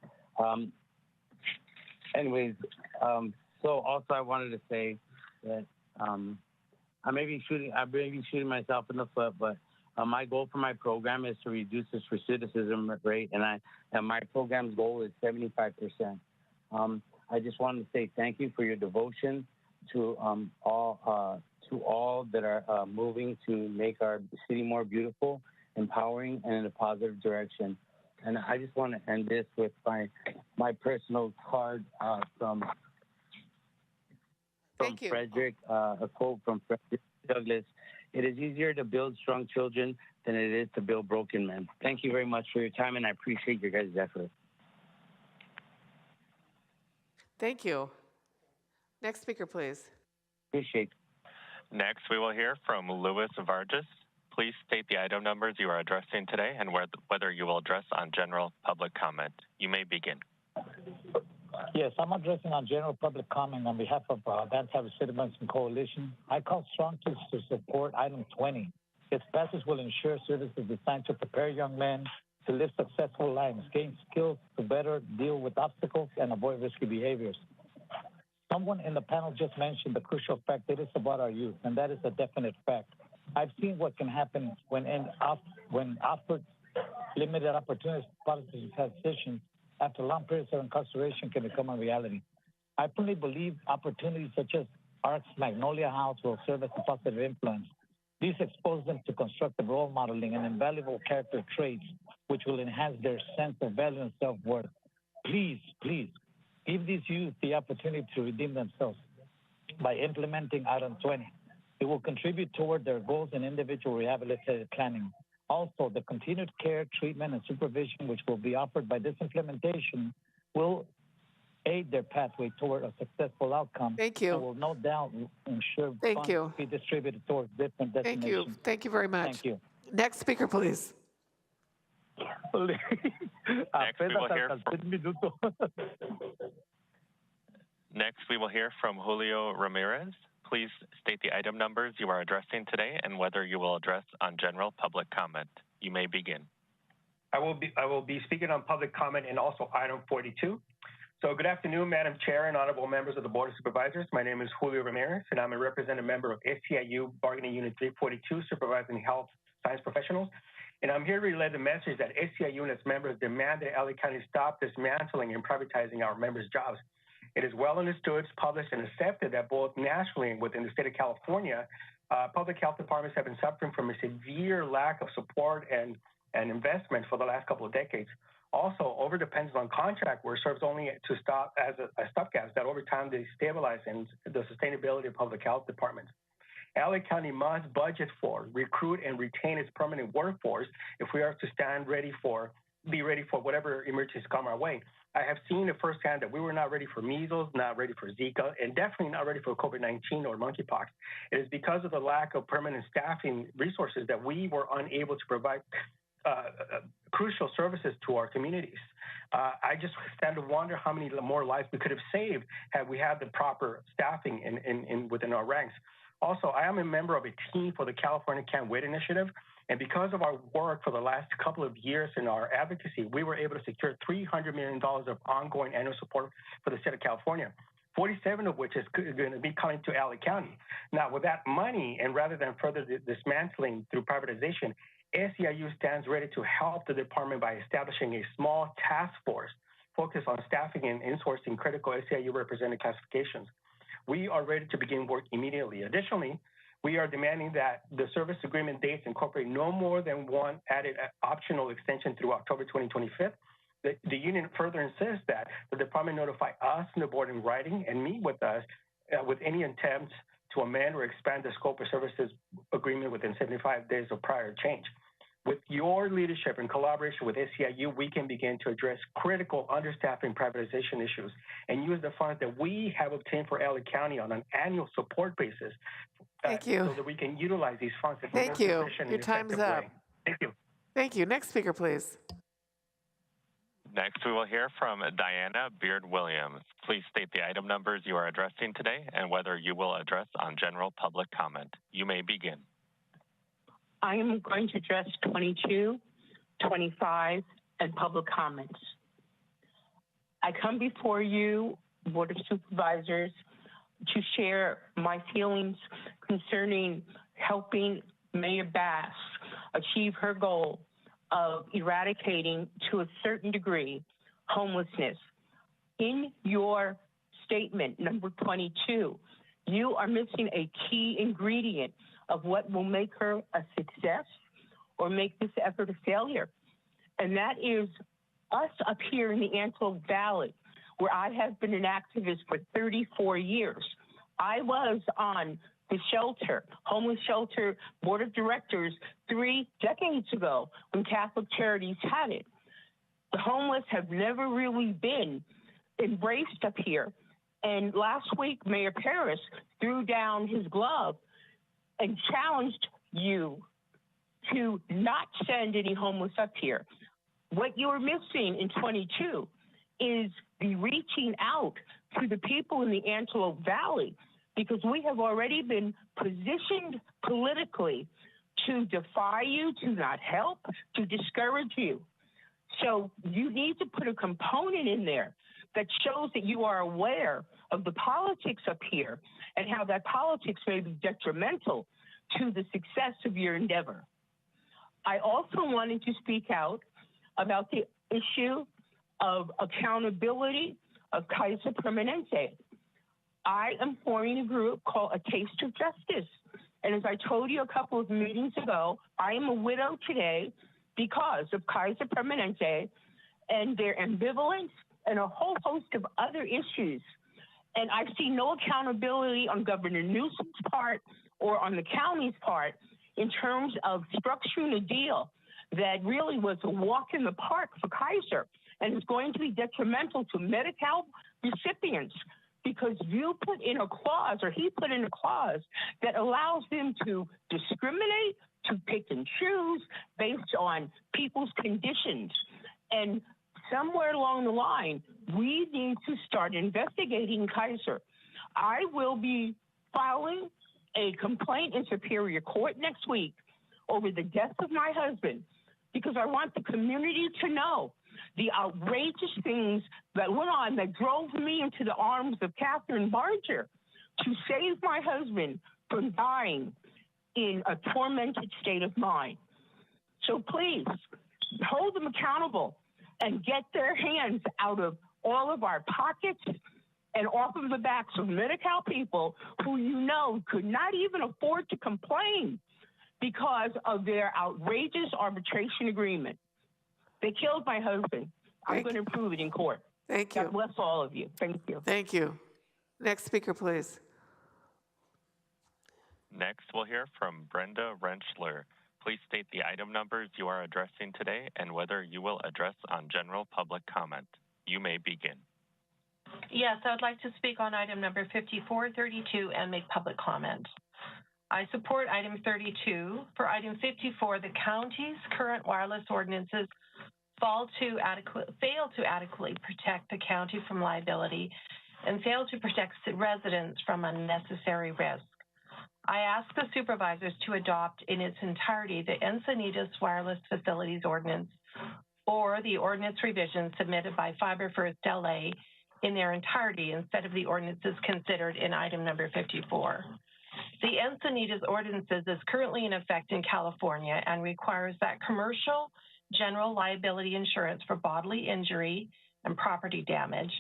So also I wanted to say that I may be shooting myself in the foot, but my goal for my program is to reduce this recidivism rate, and my program's goal is 75%. I just wanted to say thank you for your devotion to all that are moving to make our city more beautiful, empowering, and in a positive direction. And I just want to end this with my personal card from Frederick, a quote from Frederick Douglass. It is easier to build strong children than it is to build broken men. Thank you very much for your time, and I appreciate your guys' effort. Thank you. Next speaker, please. Appreciate it. Next, we will hear from Louis Vargas. Please state the item numbers you are addressing today and whether you will address on general public comment. You may begin. Yes, I'm addressing on general public comment on behalf of the Anti-Recidivism Coalition. I call strong to support item 20. Its passage will ensure services designed to prepare young men to live successful lives, gain skills to better deal with obstacles, and avoid risky behaviors. Someone in the panel just mentioned the crucial fact that it's about our youth, and that is a definite fact. I've seen what can happen when offered limited opportunities for policy transitions after long periods of incarceration can become a reality. I firmly believe opportunities such as ARC's Magnolia House will serve as a positive influence. These expose them to constructive role modeling and invaluable character traits, which will enhance their sense of value and self-worth. Please, please, give these youth the opportunity to redeem themselves by implementing item 20. It will contribute toward their goals and individual rehabilitative planning. Also, the continued care, treatment, and supervision which will be offered by this implementation will aid their pathway toward a successful outcome. Thank you. And will no doubt ensure funds be distributed towards different destinations. Thank you. Thank you very much. Thank you. Next speaker, please. Next, we will hear from Julio Ramirez. Please state the item numbers you are addressing today and whether you will address on general public comment. You may begin. I will be speaking on public comment and also item 42. So good afternoon, Madam Chair and honorable members of the Board of Supervisors. My name is Julio Ramirez, and I'm a representative member of SEIU Bargaining Unit 342, Supervising Health Science Professionals. And I'm here to relay the message that SEIU and its members demand that LA County stop dismantling and privatizing our members' jobs. It is well understood, published, and accepted that both nationally and within the state of California, public health departments have been suffering from a severe lack of support and investment for the last couple of decades. Also, overdependence on contract work serves only to stop as a stopgap that over time destabilize the sustainability of public health departments. LA County must budget for, recruit, and retain its permanent workforce if we are to be ready for whatever emergencies come our way. I have seen it firsthand that we were not ready for measles, not ready for Zika, and definitely not ready for COVID-19 or monkeypox. It is because of the lack of permanent staffing resources that we were unable to provide crucial services to our communities. I just stand to wonder how many more lives we could have saved had we had the proper staffing within our ranks. Also, I am a member of a team for the California Can't Wait initiative, and because of our work for the last couple of years in our advocacy, we were able to secure $300 million of ongoing annual support for the state of California, 47 of which is going to be coming to LA County. Now, with that money, and rather than further dismantling through privatization, SEIU stands ready to help the department by establishing a small task force focused on staffing and insourcing critical SEIU represented classifications. We are ready to begin work immediately. Additionally, we are demanding that the service agreement dates incorporate no more than one added optional extension through October 2025. The union further insists that the department notify us and the board in writing and meet with us with any attempts to amend or expand the scope of services agreement within 75 days of prior change. With your leadership and collaboration with SEIU, we can begin to address critical understaffing privatization issues and use the funds that we have obtained for LA County on an annual support basis Thank you. so that we can utilize these funds in a more Thank you. efficient Your and time's effective up. way. Thank you. Thank you. Next speaker, please. Next, we will hear from Diana Beard-Williams. Please state the item numbers you are addressing today and whether you will address on general public comment. You may begin. I am going to address 22, 25, and public comments. I come before you, Board of Supervisors, to share my feelings concerning helping Mayor Bass achieve her goal of eradicating, to a certain degree, homelessness. In your statement, number 22, you are missing a key ingredient of what will make her a success or make this effort a failure. And that is us up here in the Antelope Valley, where I have been an activist for 34 years. I was on the shelter, homeless shelter board of directors 3 decades ago when Catholic Charities had it. The homeless have never really been embraced up here. And last week, Mayor Parris threw down his glove and challenged you to not send any homeless up here. What you're missing in 22 is the reaching out to the people in the Antelope Valley, because we have already been positioned politically to defy you, to not help, to discourage you. So you need to put a component in there that shows that you are aware of the politics up here and how that politics may be detrimental to the success of your endeavor. I also wanted to speak out about the issue of accountability of Kaiser Permanente. I am forming a group called A Taste of Justice. And as I told you a couple of meetings ago, I am a widow today because of Kaiser Permanente and their ambivalence and a whole host of other issues. And I see no accountability on Governor Newsom's part or on the county's part in terms of structuring a deal that really was a walk in the park for Kaiser and is going to be detrimental to Medi-Cal recipients, because you put in a clause, or he put in a clause, that allows them to discriminate, to pick and choose based on people's conditions. And somewhere along the line, we need to start investigating Kaiser. I will be filing a complaint in Superior Court next week over the death of my husband, because I want the community to know the outrageous things that went on that drove me into the arms of Catherine Barger to save my husband from dying in a tormented state of mind. So please hold them accountable and get their hands out of all of our pockets and off of the backs of Medi-Cal people who you know could not even afford to complain because of their outrageous arbitration agreement. They killed my husband. I'm going to prove it in court. Thank you. God bless all of you. Thank you. Thank you. Next speaker, please. Next, we'll hear from Brenda Rentschler. Please state the item numbers you are addressing today and whether you will address on general public comment. You may begin. Yes, I would like to speak on item number 54, 32, and make public comment. I support item 32. For item 54, the county's current wireless ordinances fail to adequately protect the county from liability and fail to protect residents from unnecessary risk. I ask the supervisors to adopt in its entirety the Encinitas Wireless Facilities Ordinance or the ordinance revision submitted by Fiber First LA in their entirety instead of the ordinances considered in item number 54. The Encinitas ordinances is currently in effect in California and requires that commercial general liability insurance for bodily injury and property damage,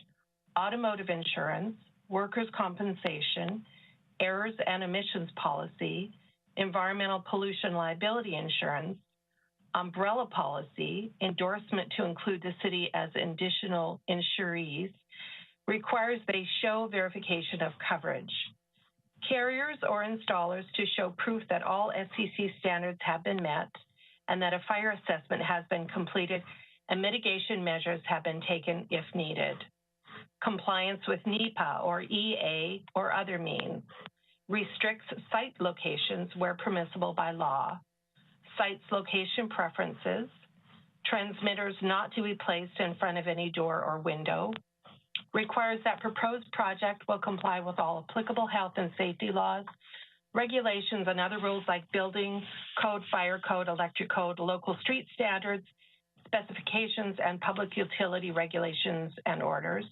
automotive insurance, workers' compensation, errors and omissions policy, environmental pollution liability insurance, umbrella policy, endorsement to include the city as additional insurees, requires they show verification of coverage. Carriers or installers to show proof that all SCC standards have been met and that a fire assessment has been completed and mitigation measures have been taken if needed. Compliance with NEPA or EA or other means. restricts site locations where permissible by law, cites location preferences, transmitters not to be placed in front of any door or window, requires that proposed project will comply with all applicable health and safety laws, regulations and other rules like building code, fire code, electric code, local street standards, specifications, and public utility regulations and orders,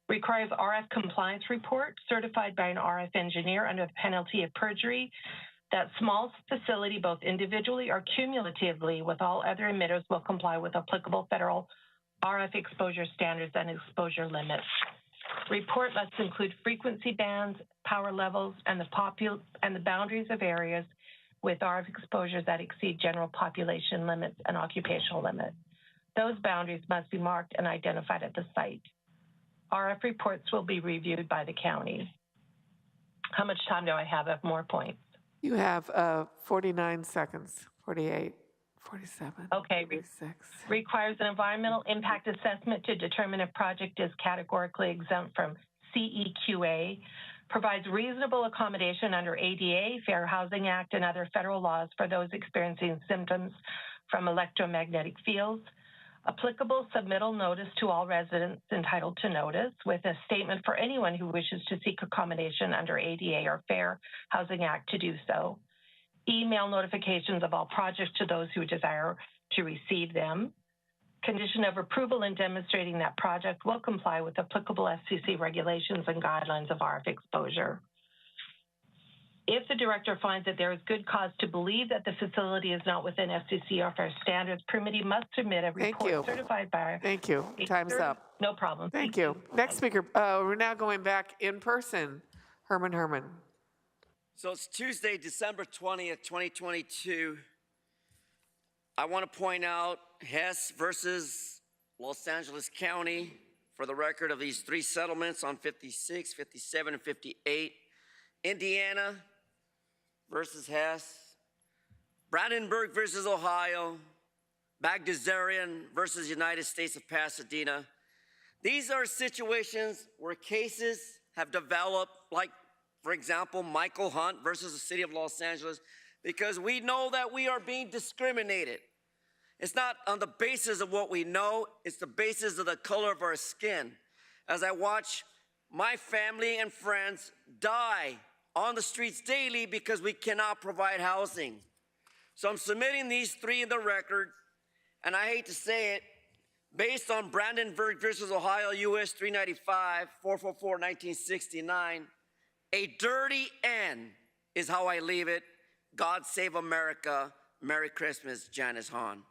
requires RF compliance report certified by an RF engineer under the penalty of perjury, that small facility, both individually or cumulatively with all other emitters, will comply with applicable federal RF exposure standards and exposure limits. Report must include frequency bands, power levels, and the boundaries of areas with RF exposures that exceed general population limits and occupational limits. Those boundaries must be marked and identified at the site. RF reports will be reviewed by the county. How much time do I have? I have more points. You have 49 seconds, 48, 47, okay. 46. Requires an environmental impact assessment to determine if project is categorically exempt from CEQA, provides reasonable accommodation under ADA, Fair Housing Act, and other federal laws for those experiencing symptoms from electromagnetic fields, applicable submittal notice to all residents entitled to notice with a statement for anyone who wishes to seek accommodation under ADA or Fair Housing Act to do so, email notifications of all projects to those who desire to receive them, condition of approval in demonstrating that project will comply with applicable FCC regulations and guidelines of RF exposure. If the director finds that there is good cause to believe that the facility is not within FCC or FAIR standards, permittee must submit a report certified by. Thank you. Time's up. No problem. Thank you. Next speaker. We're now going back in person. Herman. So it's Tuesday, December 20th, 2022. I want to point out Hess versus Los Angeles County for the record of these three settlements on 56, 57, and 58. Indiana versus Hess, Brandenburg versus Ohio, Bagdasarian versus United States of Pasadena. These are situations where cases have developed, like, for example, Michael Hunt versus the city of Los Angeles, because we know that we are being discriminated. It's not on the basis of what we know, it's the basis of the color of our skin. As I watch my family and friends die on the streets daily because we cannot provide housing. So I'm submitting these three in the record, and I hate to say it, based on Brandenburg versus Ohio, US 395, 444, 1969, a dirty end is how I leave it. God save America. Merry Christmas, Janice Hahn.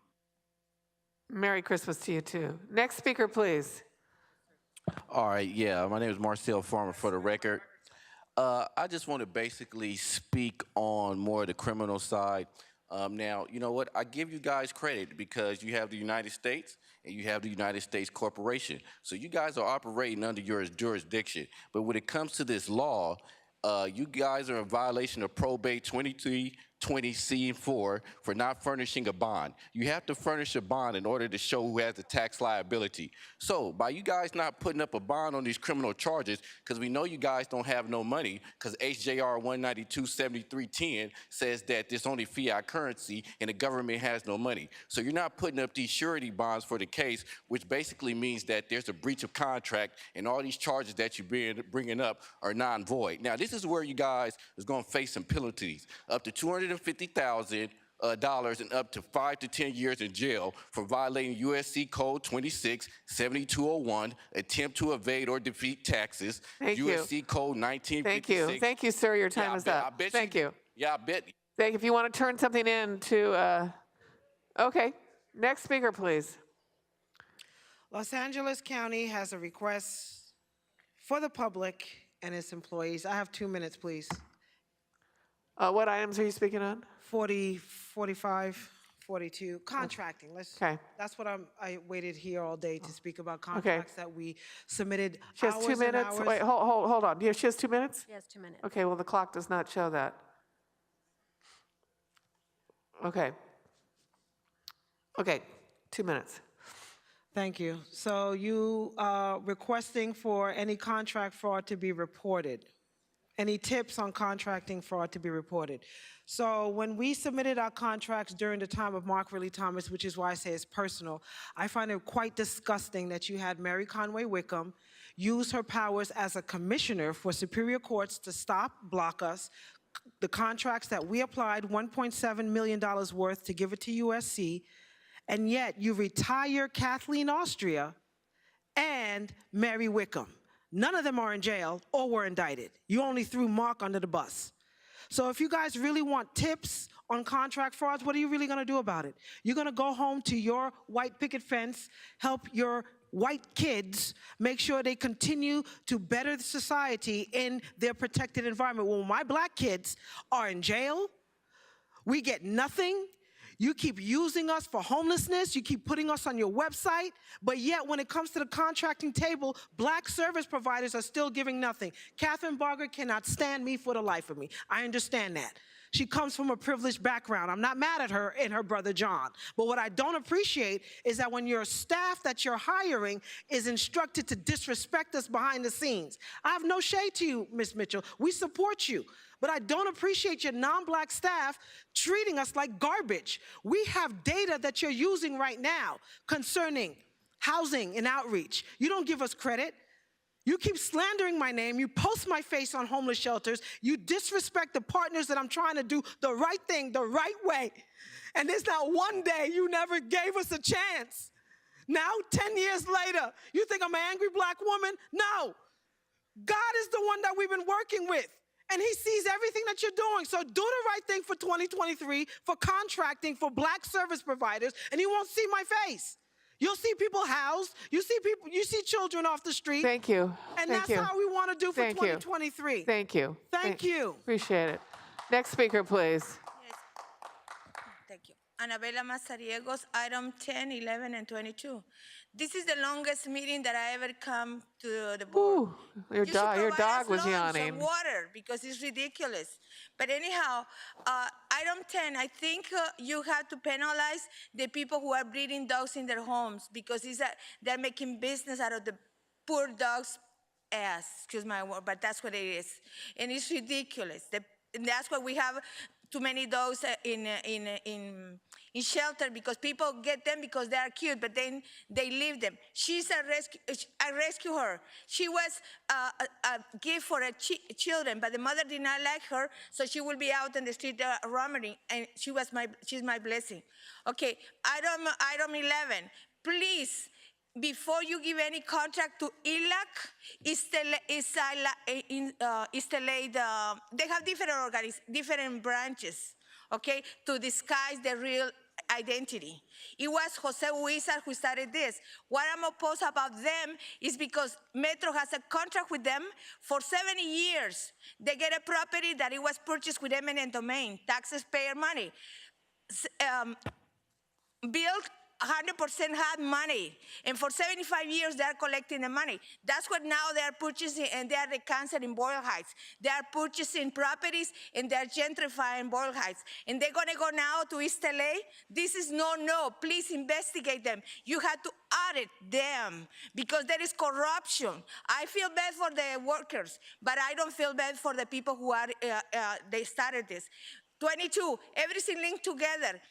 Merry Christmas to you too. Next speaker, please. All right, yeah, my name is Marcel Farmer for the record. I just want to basically speak on more of the criminal side. Now, you know what? I give you guys credit because you have the United States and you have the United States Corporation. So you guys are operating under your jurisdiction. But when it comes to this law, you guys are in violation of probate 2320C4 for not furnishing a bond. You have to furnish a bond in order to show who has the tax liability. So by you guys not putting up a bond on these criminal charges, because we know you guys don't have no money, because HJR 192-7310 says that there's only fiat currency and the government has no money. So you're not putting up these surety bonds for the case, which basically means that there's a breach of contract and all these charges that you're bringing up are non-void. Now, this is where you guys is going to face some penalties, up to $250,000 and up to 5 to 10 years in jail for violating USC Code 26-7201, attempt to evade or defeat taxes, USC Code 1956. Thank you, sir. Your time is up. Thank you. Yeah, I bet. If you want to turn something in to, okay. Next speaker, please. Los Angeles County has a request for the public and its employees. I have 2 minutes, please. What items are you speaking on? 40, 45, 42. Contracting. That's what I waited here all day to speak about contracts that we submitted. She has 2 minutes. Wait, hold on. She has 2 minutes? Yes, 2 minutes. Okay, well, the clock does not show that. Okay. Okay, 2 minutes. Thank you. So you are requesting for any contract fraud to be reported. Any tips on contracting fraud to be reported? So when we submitted our contracts during the time of Mark Ridley Thomas, which is why I say it's personal, I find it quite disgusting that you had Mary Conway Wickham use her powers as a commissioner for superior courts to stop, block us, the contracts that we applied $1.7 million worth to give it to USC, and yet you retire Kathleen Austria and Mary Wickham. None of them are in jail or were indicted. You only threw Mark under the bus. So if you guys really want tips on contract frauds, what are you really going to do about it? You're going to go home to your white picket fence, help your white kids make sure they continue to better the society in their protected environment. When my black kids are in jail, we get nothing. You keep using us for homelessness. You keep putting us on your website. But yet, when it comes to the contracting table, black service providers are still giving nothing. Catherine Barger cannot stand me for the life of me. I understand that. She comes from a privileged background. I'm not mad at her and her brother John. But what I don't appreciate is that when your staff that you're hiring is instructed to disrespect us behind the scenes. I have no shade to you, Ms. Mitchell. We support you. But I don't appreciate your non-black staff treating us like garbage. We have data that you're using right now concerning housing and outreach. You don't give us credit. You keep slandering my name. You post my face on homeless shelters. You disrespect the partners that I'm trying to do the right thing the right way. And there's not one day you never gave us a chance. Now, 10 years later, you think I'm an angry black woman? No. God is the one that we've been working with. And he sees everything that you're doing. So do the right thing for 2023, for contracting for black service providers, and you won't see my face. You'll see people housed. You see children off the street. Thank you. And Thank that's you. how we want to do for Thank you. 2023. Thank you. Thank you. Appreciate it. Next speaker, please. Thank you. Anabela Mazariegos, item 10, 11, and 22. This is the longest meeting that I ever come to the board. Ooh, your You should dog provide was us lunch yawning. and water because it's ridiculous. But anyhow, item 10, I think you have to penalize the people who are breeding dogs in their homes because they're making business out of the poor dog's ass, excuse my word, but that's what it is. And it's ridiculous. And that's why we have too many dogs in shelter because people get them because they are cute, but then they leave them. She's a rescue. I rescued her. She was a gift for children, but the mother did not like her, so she will be out in the street roaming, and she's my blessing. Okay, item 11. Please, before you give any contract to ILAC, they have different branches, okay, to disguise the real identity. It was Jose Huizar who started this. What I'm opposed about them is because Metro has a contract with them for 70 years. They get a property that it was purchased with eminent domain, taxpayer money. Built 100% had money, and for 75 years they are collecting the money. That's what now they are purchasing, and they are recanceling Boyle Heights. They are purchasing properties, and they are gentrifying Boyle Heights. And they're going to go now to East LA? This is no. Please investigate them. You have to audit them because there is corruption. I feel bad for the workers, but I don't feel bad for the people who are, they started this. 22, everything linked together.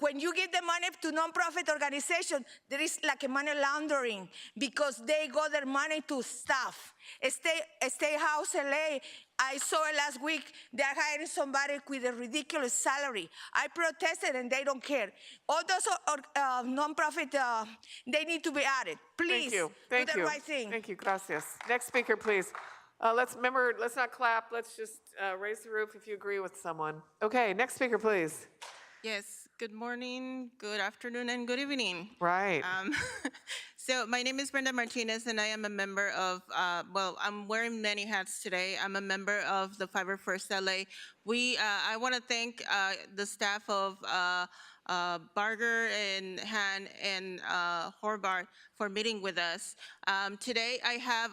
When you give the money to nonprofit organizations, there is like a money laundering because they got their money to staff. Stay House LA, I saw it last week, they're hiring somebody with a ridiculous salary. I protested and they don't care. All those nonprofit, they need to be added. Please, do the right thing. Thank you, gracias. Next speaker, please. Let's not clap, let's just raise the roof if you agree with someone. Okay, next speaker, please. Yes, good morning, good afternoon, and good evening. Right. So my name is Brenda Martinez, and I am a member of, I'm wearing many hats today. I'm a member of the Fiber First LA. I want to thank the staff of Barger and Han and Horvath for meeting with us. Today I have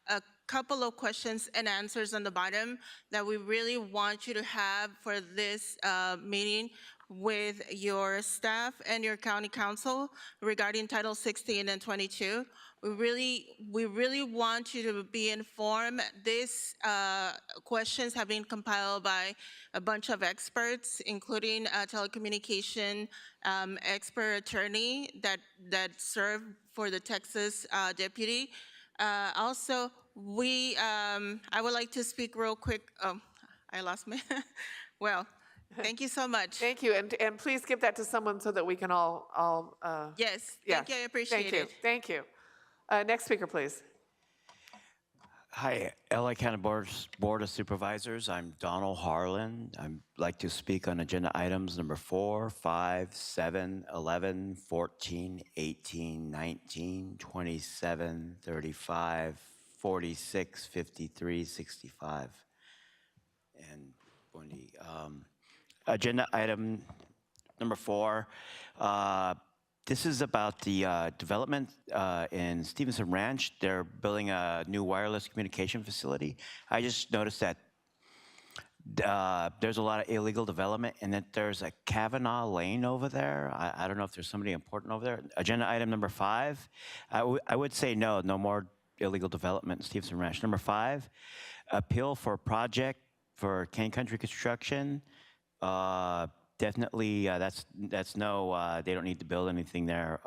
a couple of questions and answers on the bottom that we really want you to have for this meeting. with your staff and your county council regarding Title 16 and 22. We really want you to be informed. These questions have been compiled by a bunch of experts, including a telecommunication expert attorney that served for the Texas deputy. Also, I would like to speak real quick. I lost my, well, thank you so much. Thank you, and please give that to someone so that we can all. Yes, yeah. thank you, I appreciate it. Thank you. Next speaker, please. Hi, LA County Board of Supervisors. I'm Donald Harlan. I'd like to speak on agenda items number 4, 5, 7, 11, 14, 18, 19, 27, 35, 46, 53, 65, and 20. Agenda item number 4. This is about the development in Stevenson Ranch. They're building a new wireless communication facility. I just noticed that there's a lot of illegal development and that there's a Kavanaugh Lane over there. I don't know if there's somebody important over there. Agenda item number 5. I would say no more illegal development in Stevenson Ranch. Number 5, appeal for project for Kane Country Construction. Definitely, that's no, they don't need to build anything there.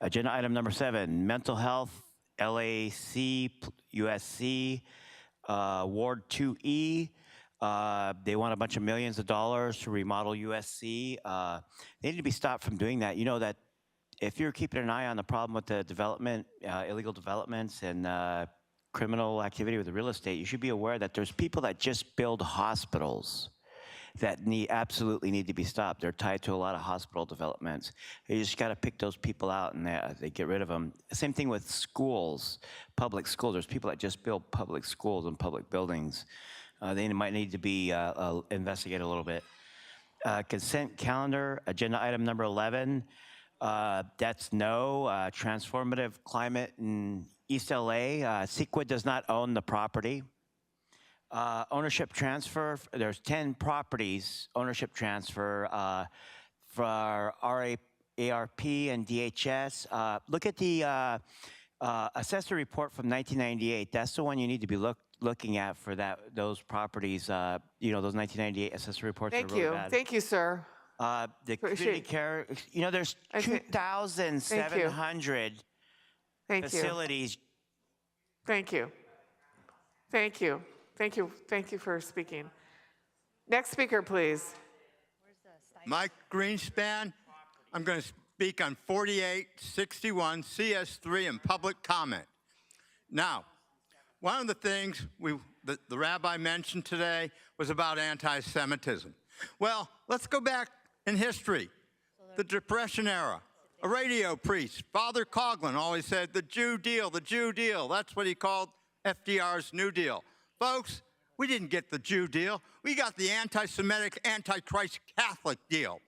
Agenda item number 7, mental health, LAC, USC, Ward 2E. They want a bunch of millions of dollars to remodel USC. They need to be stopped from doing that. You know that if you're keeping an eye on the problem with the development, illegal developments and criminal activity with the real estate, you should be aware that there's people that just build hospitals that absolutely need to be stopped. They're tied to a lot of hospital developments. You just got to pick those people out and they get rid of them. Same thing with schools, public schools. There's people that just build public schools and public buildings. They might need to be investigated a little bit. Consent calendar, agenda item number 11. That's no. Transformative climate in East LA. CEQA does not own the property. Ownership transfer, there's 10 properties, ownership transfer for ARP and DHS. Look at the assessor report from 1998. That's the one you need to be looking at for those properties. You know, those 1998 assessor reports are really bad. Thank you, sir. The community care, you know, there's 2,700 facilities. Thank you. Thank you. Thank you. Thank you for speaking. Next speaker, please. Mike Greenspan. I'm going to speak on 4861 CS3 in public comment. Now, one of the things the rabbi mentioned today was about anti-Semitism. Well, let's go back in history. The Depression era. A radio priest, Father Coughlin, always said, the Jew deal, the Jew deal. That's what he called FDR's New Deal. Folks, we didn't get the Jew deal. We got the anti-Semitic, anti-Christ Catholic deal.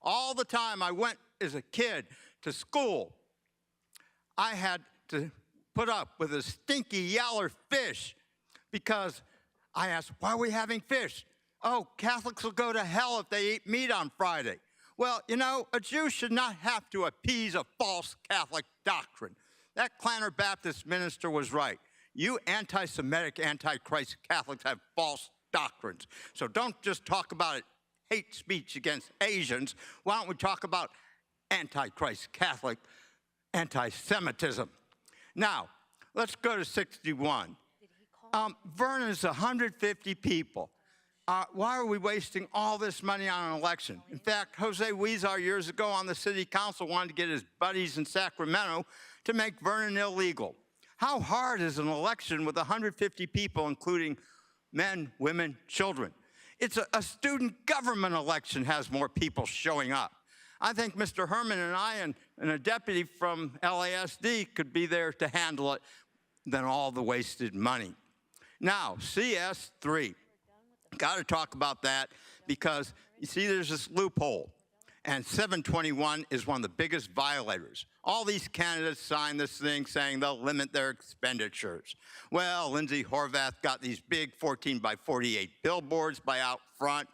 All the time I went as a kid to school, I had to put up with a stinky yaller fish because I asked, why are we having fish? Oh, Catholics will go to hell if they eat meat on Friday. Well, you know, a Jew should not have to appease a false Catholic doctrine. That Klanner Baptist minister was right. You anti-Semitic, anti-Christ Catholics have false doctrines. So don't just talk about it, hate speech against Asians. Why don't we talk about anti-Christ Catholic, anti-Semitism? Now, let's go to 61. Vernon's 150 people. Why are we wasting all this money on an election? In fact, Jose Huizar years ago on the city council wanted to get his buddies in Sacramento to make Vernon illegal. How hard is an election with 150 people, including men, women, children? It's a student government election has more people showing up. I think Mr. Herman and I and a deputy from LASD could be there to handle it than all the wasted money. Now, CS3. Got to talk about that because, you see, there's this loophole. And 721 is one of the biggest violators. All these candidates signed this thing saying they'll limit their expenditures. Well, Lindsay Horvath got these big 14 by 48 billboards by out front.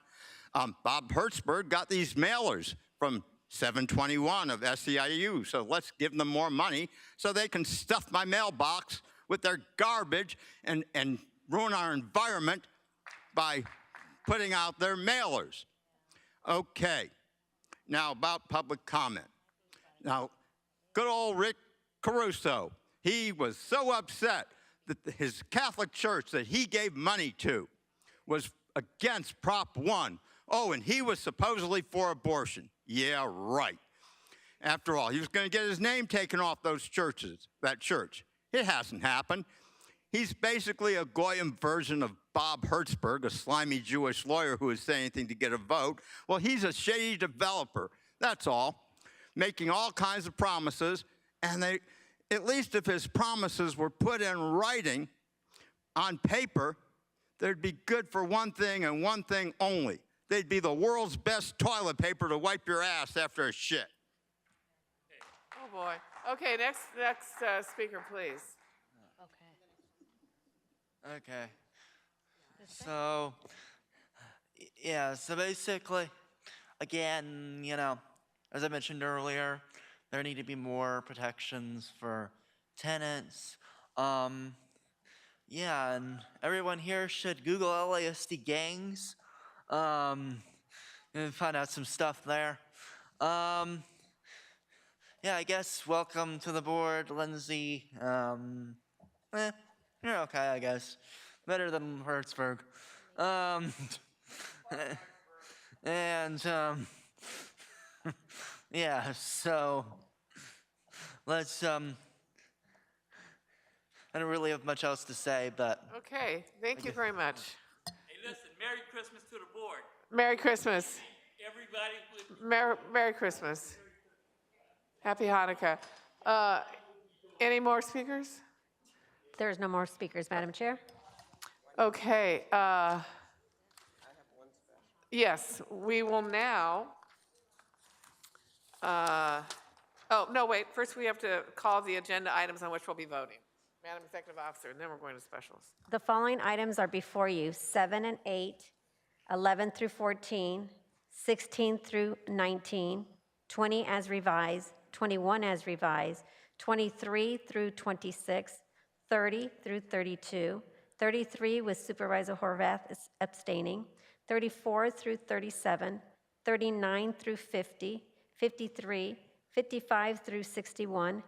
Bob Hertzberg got these mailers from 721 of SEIU, so let's give them more money so they can stuff my mailbox with their garbage and ruin our environment by putting out their mailers. Okay, now about public comment. Now, good old Rick Caruso, he was so upset that his Catholic church that he gave money to was against Prop 1. Oh, and he was supposedly for abortion. Yeah, right. After all, he was going to get his name taken off those churches, that church. It hasn't happened. He's basically a Goyim version of Bob Hertzberg, a slimy Jewish lawyer who would say anything to get a vote. Well, he's a shady developer, that's all, making all kinds of promises, and at least if his promises were put in writing on paper, they'd be good for one thing and one thing only. They'd be the world's best toilet paper to wipe your ass after a shit. Oh, boy. Okay, next speaker, please. Okay. So, yeah, so basically, again, you know, as I mentioned earlier, there need to be more protections for tenants. Yeah, and everyone here should Google LASD gangs and find out some stuff there. Yeah, I guess welcome to the board, Lindsay. You're okay, I guess. Better than Hertzberg. Yeah, so let's, I don't really have much else to say, but. Okay, thank you very much. Hey, listen, Merry Christmas to the board. Merry Christmas. Everybody. Merry Christmas. Happy Hanukkah. Any more speakers? There's no more speakers, Madam Chair. Okay. Yes, we will now. Oh, no, wait. First, we have to call the agenda items on which we'll be voting. Madam Executive Officer, and then we're going to specials. The following items are before you: 7 and 8, 11 through 14, 16 through 19, 20 as revised, 21 as revised, 23 through 26, 30 through 32, 33 with Supervisor Horvath abstaining, 34 through 37, 39 through 50, 53, 55 through 61,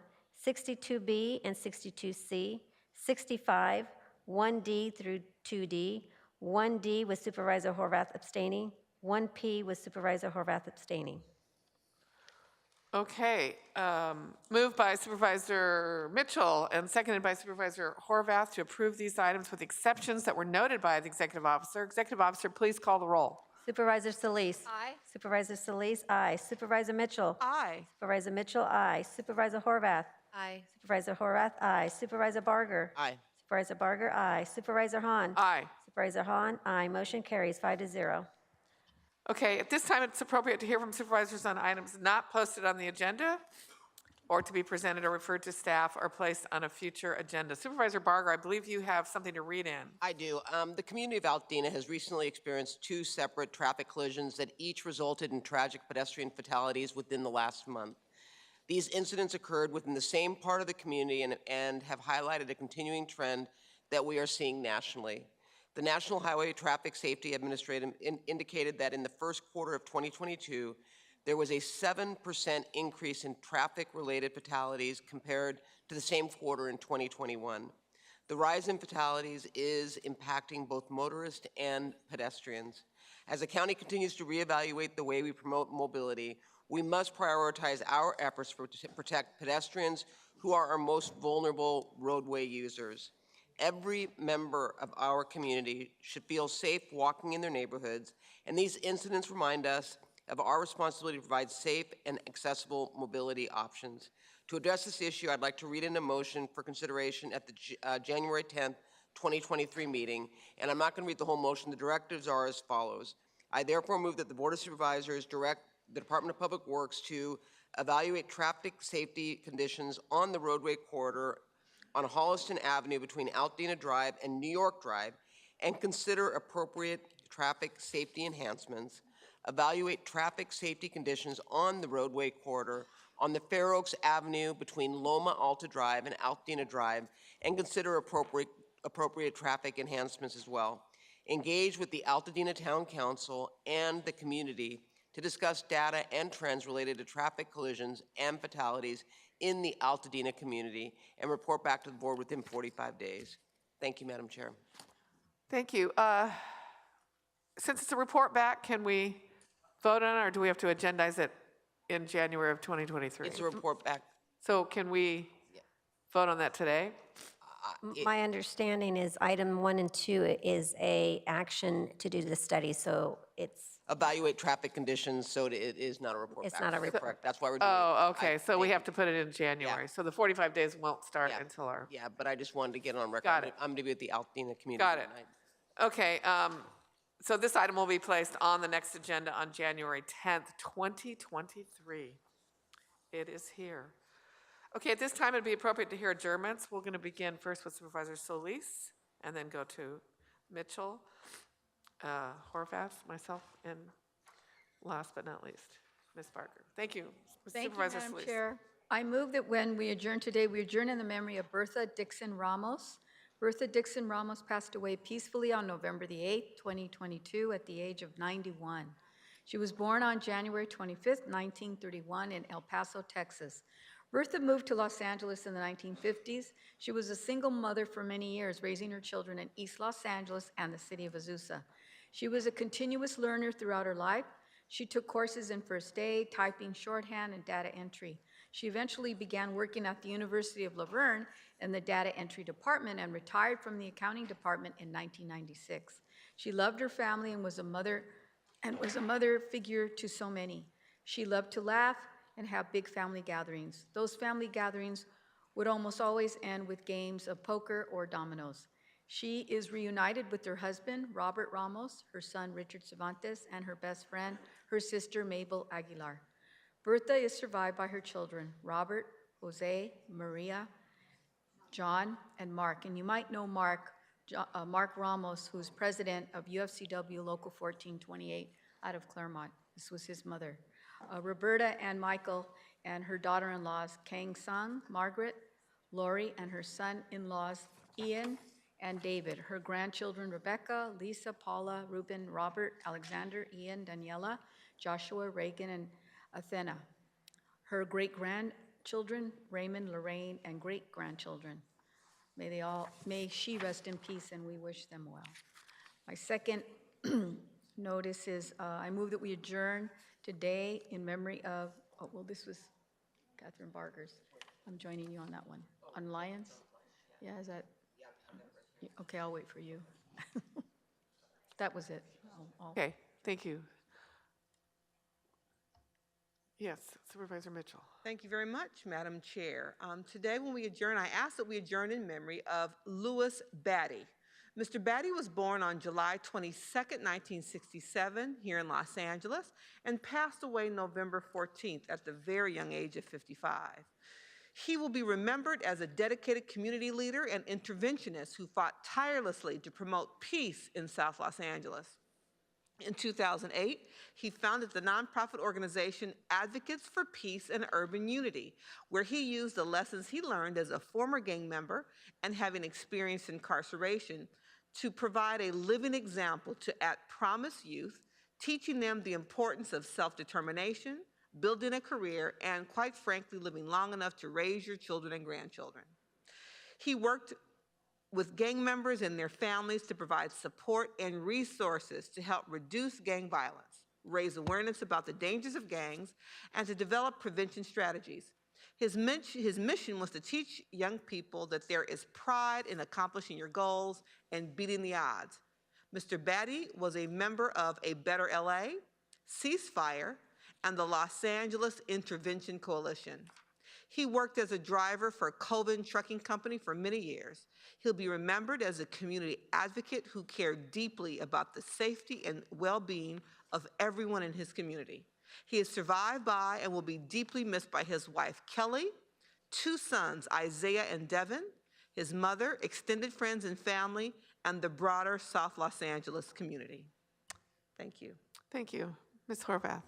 62B and 62C, 65, 1D through 2D, 1D with Supervisor Horvath abstaining, 1P with Supervisor Horvath abstaining. Okay, moved by Supervisor Mitchell and seconded by Supervisor Horvath to approve these items with exceptions that were noted by the Executive Officer. Executive Officer, please call the roll. Supervisor Solis. Aye. Supervisor Solis, aye. Supervisor Mitchell. Aye. Supervisor Mitchell, aye. Supervisor Horvath. Aye. Supervisor Horvath, aye. Supervisor Barger. Aye. Supervisor Barger, aye. Supervisor Hahn. Aye. Supervisor Hahn, aye. Motion carries 5-0. Okay, at this time, it's appropriate to hear from supervisors on items not posted on the agenda or to be presented or referred to staff or placed on a future agenda. Supervisor Barger, I believe you have something to read in. I do. The community of Altadena has recently experienced 2 separate traffic collisions that each resulted in tragic pedestrian fatalities within the last month. These incidents occurred within the same part of the community and have highlighted a continuing trend that we are seeing nationally. The National Highway Traffic Safety Administration indicated that in the first quarter of 2022, there was a 7% increase in traffic-related fatalities compared to the same quarter in 2021. The rise in fatalities is impacting both motorists and pedestrians. As the county continues to reevaluate the way we promote mobility, we must prioritize our efforts to protect pedestrians who are our most vulnerable roadway users. Every member of our community should feel safe walking in their neighborhoods, and these incidents remind us of our responsibility to provide safe and accessible mobility options. To address this issue, I'd like to read in a motion for consideration at the January 10th, 2023 meeting, and I'm not going to read the whole motion. The directives are as follows. I therefore move that the Board of Supervisors direct the Department of Public Works to evaluate traffic safety conditions on the roadway corridor on Holliston Avenue between Altadena Drive and New York Drive and consider appropriate traffic safety enhancements. evaluate traffic safety conditions on the roadway corridor on the Fair Oaks Avenue between Loma Alta Drive and Altadena Drive, and consider appropriate traffic enhancements as well. Engage with the Altadena Town Council and the community to discuss data and trends related to traffic collisions and fatalities in the Altadena community, and report back to the board within 45 days. Thank you, Madam Chair. Thank you. Since it's a report back, can we vote on it, or do we have to agendize it in January of 2023? It's a report back. So can we vote on that today? My understanding is item 1 and 2 is a action to do the study, so it's. Evaluate traffic conditions, so it is not a report It's back. not a report. Correct. That's why we're doing it. Oh, okay, so we have to put it in January. So the 45 days won't start until our. Yeah, but I just wanted to get on record. Got it. I'm going to be with the Altadena community Got it. tonight. Okay, so this item will be placed on the next agenda on January 10th, 2023. It is here. Okay, at this time, it'd be appropriate to hear adjournments. We're going to begin first with Supervisor Solis, and then go to Mitchell, Horvath, myself, and last but not least, Ms. Barker. Thank you. Thank Supervisor you, Madam Solis. Chair. I move that when we adjourn today, we adjourn in the memory of Bertha Dixon Ramos. Bertha Dixon Ramos passed away peacefully on November the 8th, 2022, at the age of 91. She was born on January 25th, 1931, in El Paso, Texas. Bertha moved to Los Angeles in the 1950s. She was a single mother for many years, raising her children in East Los Angeles and the city of Azusa. She was a continuous learner throughout her life. She took courses in first aid, typing, shorthand, and data entry. She eventually began working at the University of Laverne in the data entry department and retired from the accounting department in 1996. She loved her family and was a mother figure to so many. She loved to laugh and have big family gatherings. Those family gatherings would almost always end with games of poker or dominoes. She is reunited with her husband, Robert Ramos, her son, Richard Cervantes, and her best friend, her sister, Mabel Aguilar. Bertha is survived by her children, Robert, Jose, Maria, John, and Mark. And you might know Mark Ramos, who's president of UFCW Local 1428 out of Claremont. This was his mother. Roberta and Michael and her daughter-in-laws, Kang Sung, Margaret, Lori, and her son-in-laws, Ian and David. Her grandchildren, Rebecca, Lisa, Paula, Ruben, Robert, Alexander, Ian, Daniela, Joshua, Reagan, and Athena. Her great-grandchildren, Raymond, Lorraine, and great-grandchildren. May she rest in peace, and we wish them well. My second notice is I move that we adjourn today in memory of, this was Catherine Barker's. I'm joining you on that one. On Lions? Yeah, is that? Okay, I'll wait for you. That was it. Okay, thank you. Yes, Supervisor Mitchell. Thank you very much, Madam Chair. Today when we adjourn, I ask that we adjourn in memory of Louis Batty. Mr. Batty was born on July 22nd, 1967, here in Los Angeles, and passed away November 14th at the very young age of 55. He will be remembered as a dedicated community leader and interventionist who fought tirelessly to promote peace in South Los Angeles. In 2008, he founded the nonprofit organization Advocates for Peace and Urban Unity, where he used the lessons he learned as a former gang member and having experienced incarceration to provide a living example to at-promise youth, teaching them the importance of self-determination, building a career, and quite frankly, living long enough to raise your children and grandchildren. He worked with gang members and their families to provide support and resources to help reduce gang violence, raise awareness about the dangers of gangs, and to develop prevention strategies. His mission was to teach young people that there is pride in accomplishing your goals and beating the odds. Mr. Batty was a member of A Better LA, Ceasefire, and the Los Angeles Intervention Coalition. He worked as a driver for Coven Trucking Company for many years. He'll be remembered as a community advocate who cared deeply about the safety and well-being of everyone in his community. He is survived by and will be deeply missed by his wife, Kelly, 2 sons, Isaiah and Devin, his mother, extended friends and family, and the broader South Los Angeles community. Thank you. Thank you. Ms. Horvath.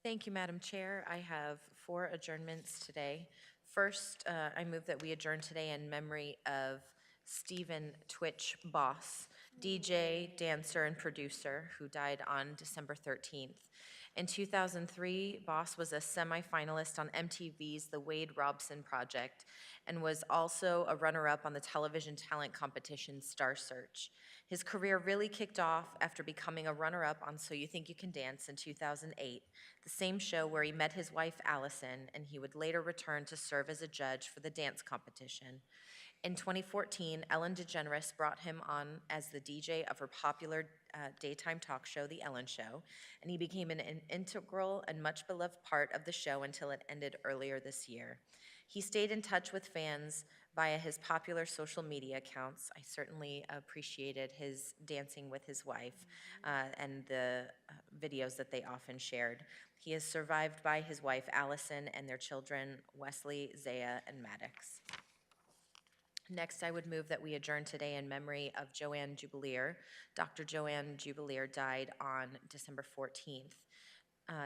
Thank you, Madam Chair. I have 4 adjournments today. First, I move that we adjourn today in memory of Stephen Twitch Boss, DJ, dancer, and producer, who died on December 13th. In 2003, Boss was a semifinalist on MTV's The Wade Robson Project and was also a runner-up on the television talent competition Star Search. His career really kicked off after becoming a runner-up on So You Think You Can Dance in 2008, the same show where he met his wife Allison, and he would later return to serve as a judge for the dance competition. In 2014, Ellen DeGeneres brought him on as the DJ of her popular daytime talk show, The Ellen Show, and he became an integral and much beloved part of the show until it ended earlier this year. He stayed in touch with fans via his popular social media accounts. I certainly appreciated his dancing with his wife and the videos that they often shared. He is survived by his wife, Allison, and their children, Wesley, Zaya, and Maddox. Next, I would move that we adjourn today in memory of Joanne Jubileer. Dr. Joanne Jubileer died on December 14th.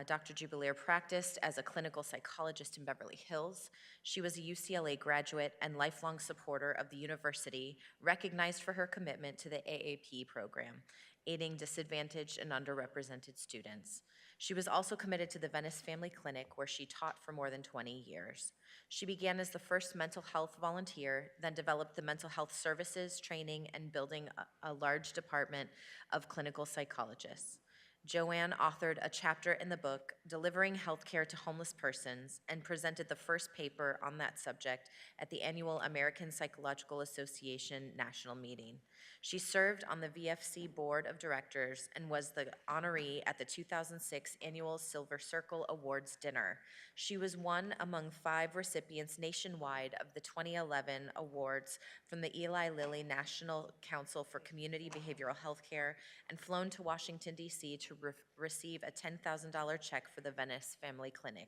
Dr. Jubileer practiced as a clinical psychologist in Beverly Hills. She was a UCLA graduate and lifelong supporter of the university, recognized for her commitment to the AAP program, aiding disadvantaged and underrepresented students. She was also committed to the Venice Family Clinic, where she taught for more than 20 years. She began as the first mental health volunteer, then developed the mental health services, training, and building a large department of clinical psychologists. Joanne authored a chapter in the book, Delivering Healthcare to Homeless Persons, and presented the first paper on that subject at the annual American Psychological Association National Meeting. She served on the VFC Board of Directors and was the honoree at the 2006 Annual Silver Circle Awards dinner. She was one among 5 recipients nationwide of the 2011 awards from the Eli Lilly National Council for Community Behavioral Healthcare and flown to Washington, D.C. to receive a $10,000 check for the Venice Family Clinic.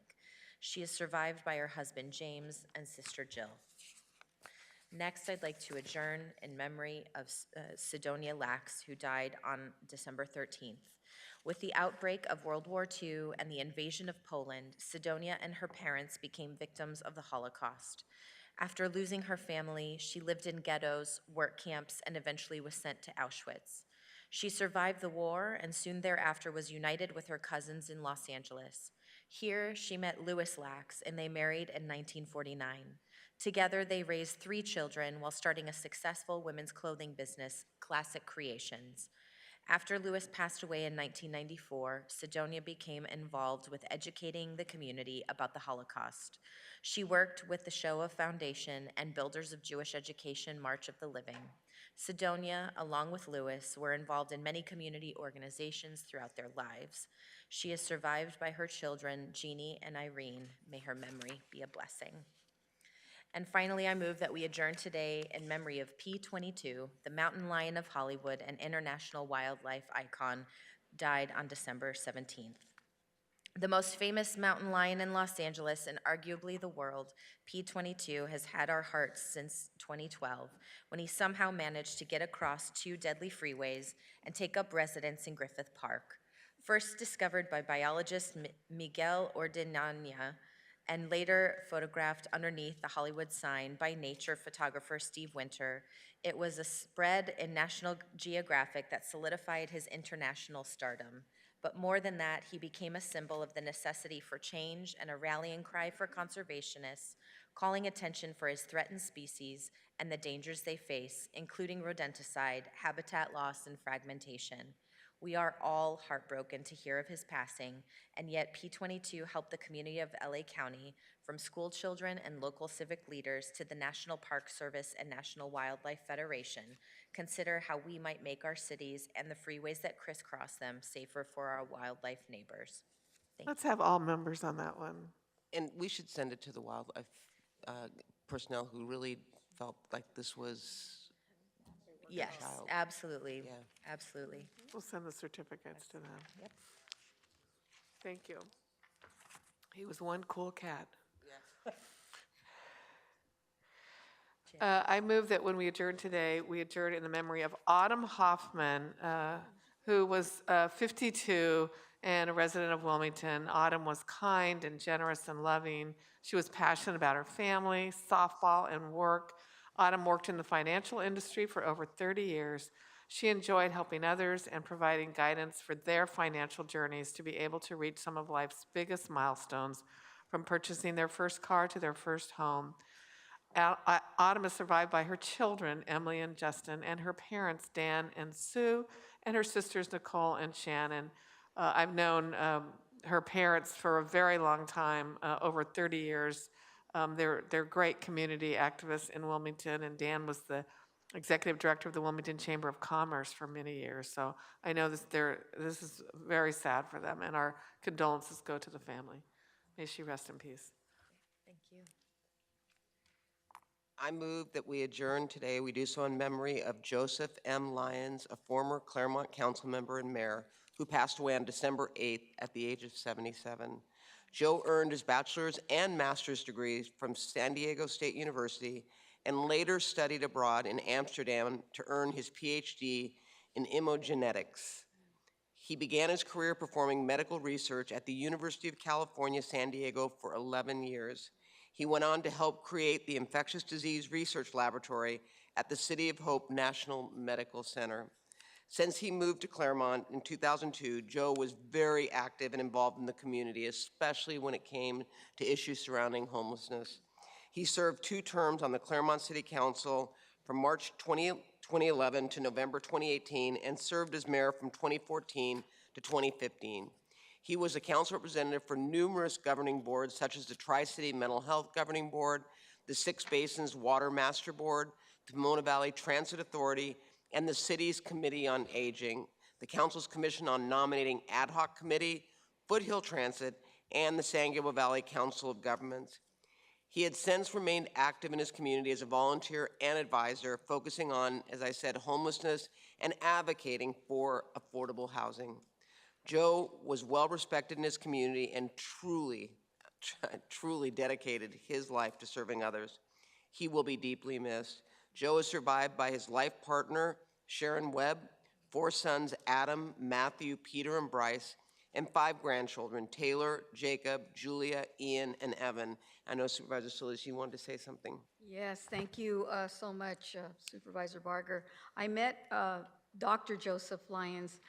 She is survived by her husband, James, and sister, Jill. Next, I'd like to adjourn in memory of Sidonia Lax, who died on December 13th. With the outbreak of World War II and the invasion of Poland, Sidonia and her parents became victims of the Holocaust. After losing her family, she lived in ghettos, work camps, and eventually was sent to Auschwitz. She survived the war and soon thereafter was united with her cousins in Los Angeles. Here, she met Louis Lax, and they married in 1949. Together, they raised 3 children while starting a successful women's clothing business, Classic Creations. After Louis passed away in 1994, Sidonia became involved with educating the community about the Holocaust. She worked with the Shoah Foundation and Builders of Jewish Education March of the Living. Sidonia, along with Louis, were involved in many community organizations throughout their lives. She is survived by her children, Jeannie and Irene. May her memory be a blessing. And finally, I move that we adjourn today in memory of P22, the mountain lion of Hollywood and international wildlife icon, died on December 17th. The most famous mountain lion in Los Angeles and arguably the world, P22 has had our hearts since 2012, when he somehow managed to get across 2 deadly freeways and take up residence in Griffith Park. First discovered by biologist Miguel Ordonana, and later photographed underneath the Hollywood sign by nature photographer Steve Winter, it was a spread in National Geographic that solidified his international stardom. But more than that, he became a symbol of the necessity for change and a rallying cry for conservationists, calling attention for his threatened species and the dangers they face, including rodenticide, habitat loss, and fragmentation. We are all heartbroken to hear of his passing, and yet P22 helped the community of LA County, from school children and local civic leaders to the National Park Service and National Wildlife Federation, consider how we might make our cities and the freeways that crisscross them safer for our wildlife neighbors. Let's have all members on that one. And we should send it to the wildlife personnel who really felt like this was Yes, child. absolutely, Yeah. absolutely. We'll send the certificates to them. Yep. Thank you. He was one cool cat. I move that when we adjourn today, we adjourn in the memory of Autumn Hoffman, who was 52 and a resident of Wilmington. Autumn was kind and generous and loving. She was passionate about her family, softball, and work. Autumn worked in the financial industry for over 30 years. She enjoyed helping others and providing guidance for their financial journeys to be able to reach some of life's biggest milestones, from purchasing their first car to their first home. Autumn is survived by her children, Emily and Justin, and her parents, Dan and Sue, and her sisters, Nicole and Shannon. I've known her parents for a very long time, over 30 years. They're great community activists in Wilmington, and Dan was the executive director of the Wilmington Chamber of Commerce for many years. So I know this is very sad for them, and our condolences go to the family. May she rest in peace. Thank you. I move that we adjourn today. We do so in memory of Joseph M. Lyons, a former Claremont council member and mayor who passed away on December 8th at the age of 77. Joe earned his bachelor's and master's degrees from San Diego State University and later studied abroad in Amsterdam to earn his PhD in immunogenetics. He began his career performing medical research at the University of California, San Diego for 11 years. He went on to help create the Infectious Disease Research Laboratory at the City of Hope National Medical Center. Since he moved to Claremont in 2002, Joe was very active and involved in the community, especially when it came to issues surrounding homelessness. He served 2 terms on the Claremont City Council from March 2011 to November 2018 and served as mayor from 2014 to 2015. He was a council representative for numerous governing boards, such as the Tri-City Mental Health Governing Board, the Six Basins Water Master Board, the Pomona Valley Transit Authority, and the city's Committee on Aging, the council's Commission on Nominating Ad Hoc Committee, Foothill Transit, and the San Gabriel Valley Council of Governments. He had since remained active in his community as a volunteer and advisor, focusing on, as I said, homelessness and advocating for affordable housing. Joe was well respected in his community and truly dedicated his life to serving others. He will be deeply missed. Joe is survived by his life partner, Sharon Webb, 4 sons, Adam, Matthew, Peter, and Bryce, and 5 grandchildren, Taylor, Jacob, Julia, Ian, and Evan. I know Supervisor Solis, you wanted to say something. Yes, thank you so much, Supervisor Barger. I met Dr. Joseph Lyons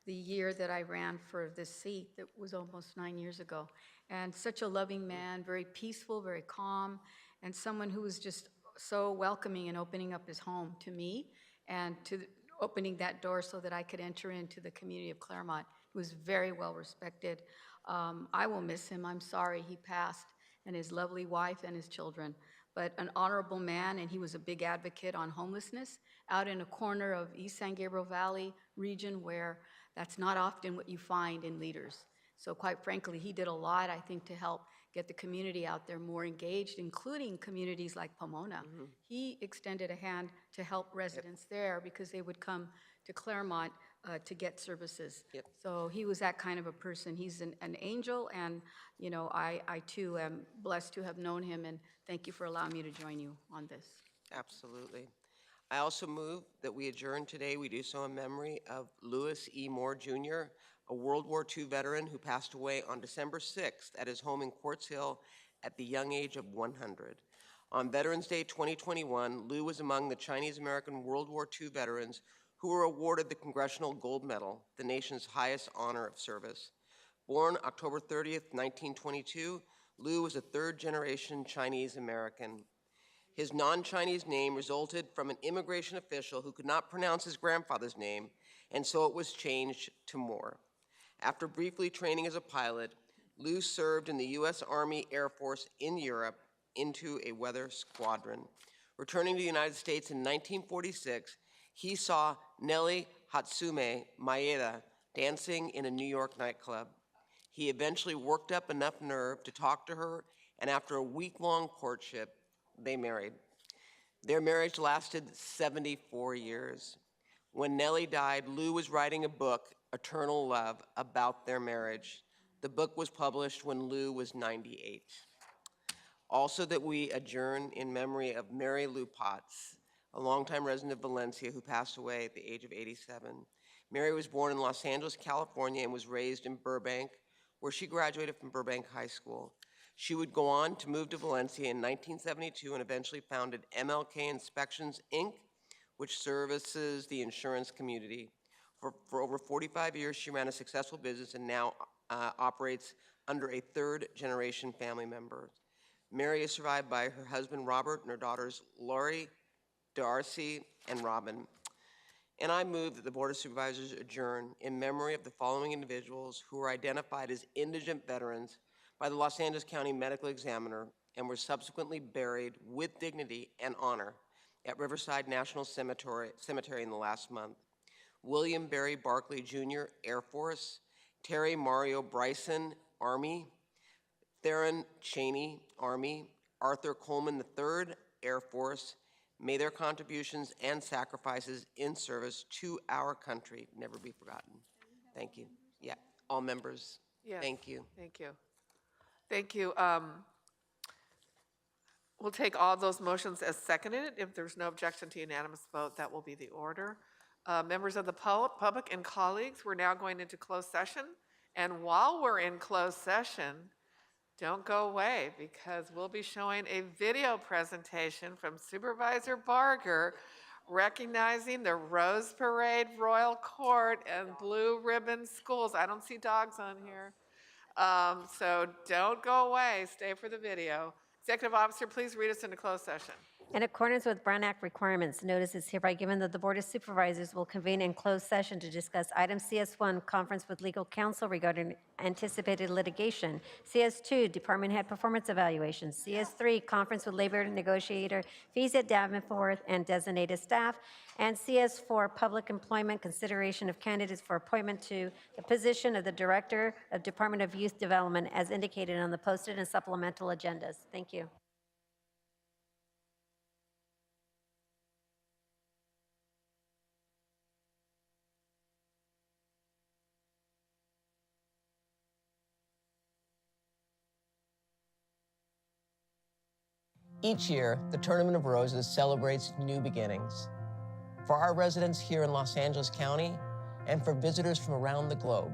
the year that I ran for this seat. That was almost 9 years ago. And such a loving man, very peaceful, very calm, and someone who was just so welcoming and opening up his home to me and to opening that door so that I could enter into the community of Claremont. He was very well respected. I will miss him. I'm sorry he passed, and his lovely wife and his children. But an honorable man, and he was a big advocate on homelessness out in a corner of East San Gabriel Valley region where that's not often what you find in leaders. So quite frankly, he did a lot, I think, to help get the community out there more engaged, including communities like Pomona. Mm-hmm. He extended a hand to help residents there because they would come to Claremont to get services. Yep. So he was that kind of a person. He's an angel, and you know, I too am blessed to have known him, and thank you for allowing me to join you on this. Absolutely. I also move that we adjourn today. We do so in memory of Lewis E. Moore, Jr., a World War II veteran who passed away on December 6th at his home in Quartz Hill at the young age of 100. On Veterans Day 2021, Lew was among the Chinese-American World War II veterans who were awarded the Congressional Gold Medal, the nation's highest honor of service. Born October 30th, 1922, Lew was a third-generation Chinese-American. His non-Chinese name resulted from an immigration official who could not pronounce his grandfather's name, and so it was changed to Moore. After briefly training as a pilot, Lew served in the U.S. Army Air Force in Europe into a weather squadron. Returning to the United States in 1946, he saw Nellie Hatsume Maeda dancing in a New York nightclub. He eventually worked up enough nerve to talk to her, and after a week-long courtship, they married. Their marriage lasted 74 years. When Nellie died, Lew was writing a book, Eternal Love, about their marriage. The book was published when Lew was 98. Also that we adjourn in memory of Mary Lou Potts, a longtime resident of Valencia who passed away at the age of 87. Mary was born in Los Angeles, California, and was raised in Burbank, where she graduated from Burbank High School. She would go on to move to Valencia in 1972 and eventually founded MLK Inspections, Inc., which services the insurance community. For over 45 years, she ran a successful business and now operates under a third-generation family member. Mary is survived by her husband, Robert, and her daughters, Lori, Darcy, and Robin. And I move that the Board of Supervisors adjourn in memory of the following individuals who were identified as indigent veterans by the Los Angeles County Medical Examiner and were subsequently buried with dignity and honor at Riverside National Cemetery in the last month. William Barry Barkley Jr., Air Force; Terry Mario Bryson, Army; Theron Cheney, Army; Arthur Coleman III, Air Force. May their contributions and sacrifices in service to our country never be forgotten. Thank you. Yeah, all members. Yes. Thank you. Thank you. Thank you. We'll take all those motions as seconded. If there's no objection to unanimous vote, that will be the order. Members of the public and colleagues, we're now going into closed session. And while we're in closed session, don't go away, because we'll be showing a video presentation from Supervisor Barger recognizing the Rose Parade Royal Court and Blue Ribbon Schools. I don't see dogs on here. So don't go away. Stay for the video. Executive Officer, please read us into closed session. In accordance with Brown Act requirements, notice is hereby given that the Board of Supervisors will convene in closed session to discuss item CS1, conference with legal counsel regarding anticipated litigation; CS2, department head performance evaluation; CS3, conference with labor negotiator, fees at Davenport and designated staff; and CS4, public employment, consideration of candidates for appointment to the position of the Director of Department of Youth Development as indicated on the posted and supplemental agendas. Thank you. Each year, the Tournament of Roses celebrates new beginnings. For our residents here in Los Angeles County and for visitors from around the globe,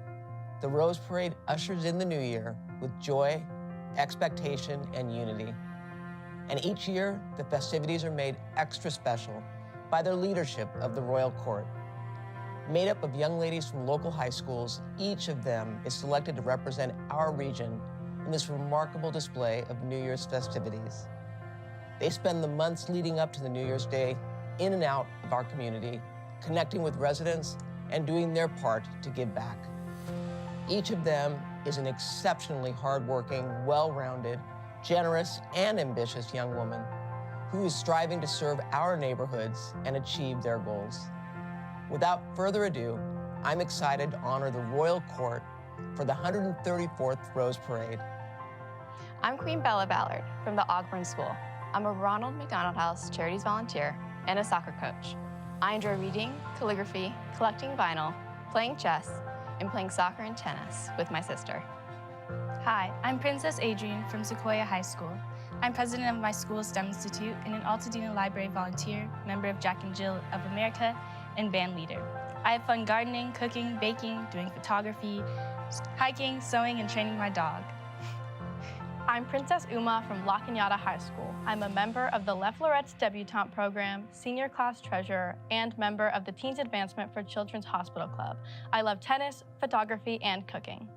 the Rose Parade ushers in the new year with joy, expectation, and unity. And each year, the festivities are made extra special by the leadership of the Royal Court. Made up of young ladies from local high schools, each of them is selected to represent our region in this remarkable display of New Year's festivities. They spend the months leading up to the New Year's Day in and out of our community, connecting with residents and doing their part to give back. Each of them is an exceptionally hardworking, well-rounded, generous, and ambitious young woman who is striving to serve our neighborhoods and achieve their goals. Without further ado, I'm excited to honor the Royal Court for the 134th Rose Parade. I'm Queen Bella Ballard from the Ogburn School. I'm a Ronald McDonald House Charities volunteer and a soccer coach. I enjoy reading, calligraphy, collecting vinyl, playing chess, and playing soccer and tennis with my sister. Hi, I'm Princess Adrienne from Sequoia High School. I'm president of my school's STEM Institute and an Altadena Library volunteer, member of Jack and Jill of America, and band leader. I have fun gardening, cooking, baking, doing photography, hiking, sewing, and training my dog. I'm Princess Uma from La Cañada High School. I'm a member of the Les Florettes Debutante Program, senior class treasurer, and member of the Teens Advancement for Children's Hospital Club. I love tennis, photography, and cooking.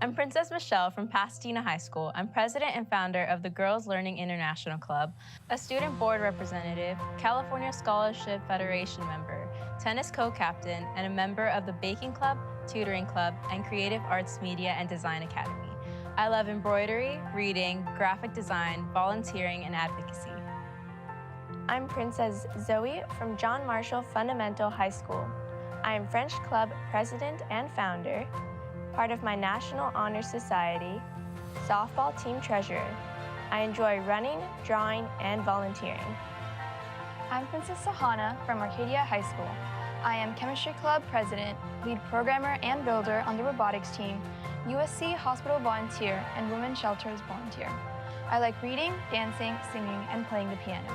I'm Princess Michelle from Pasadena High School. I'm president and founder of the Girls Learning International Club, a student board representative, California Scholarship Federation member, tennis co-captain, and a member of the Baking Club, Tutoring Club, and Creative Arts Media and Design Academy. I love embroidery, reading, graphic design, volunteering, and advocacy. I'm Princess Zoe from John Marshall Fundamental High School. I am French Club president and founder, part of my National Honor Society, softball team treasurer. I enjoy running, drawing, and volunteering. I'm Princess Sahana from Arcadia High School. I am Chemistry Club president, lead programmer and builder on the robotics team, USC Hospital volunteer, and Women's Shelters volunteer. I like reading, dancing, singing, and playing the piano.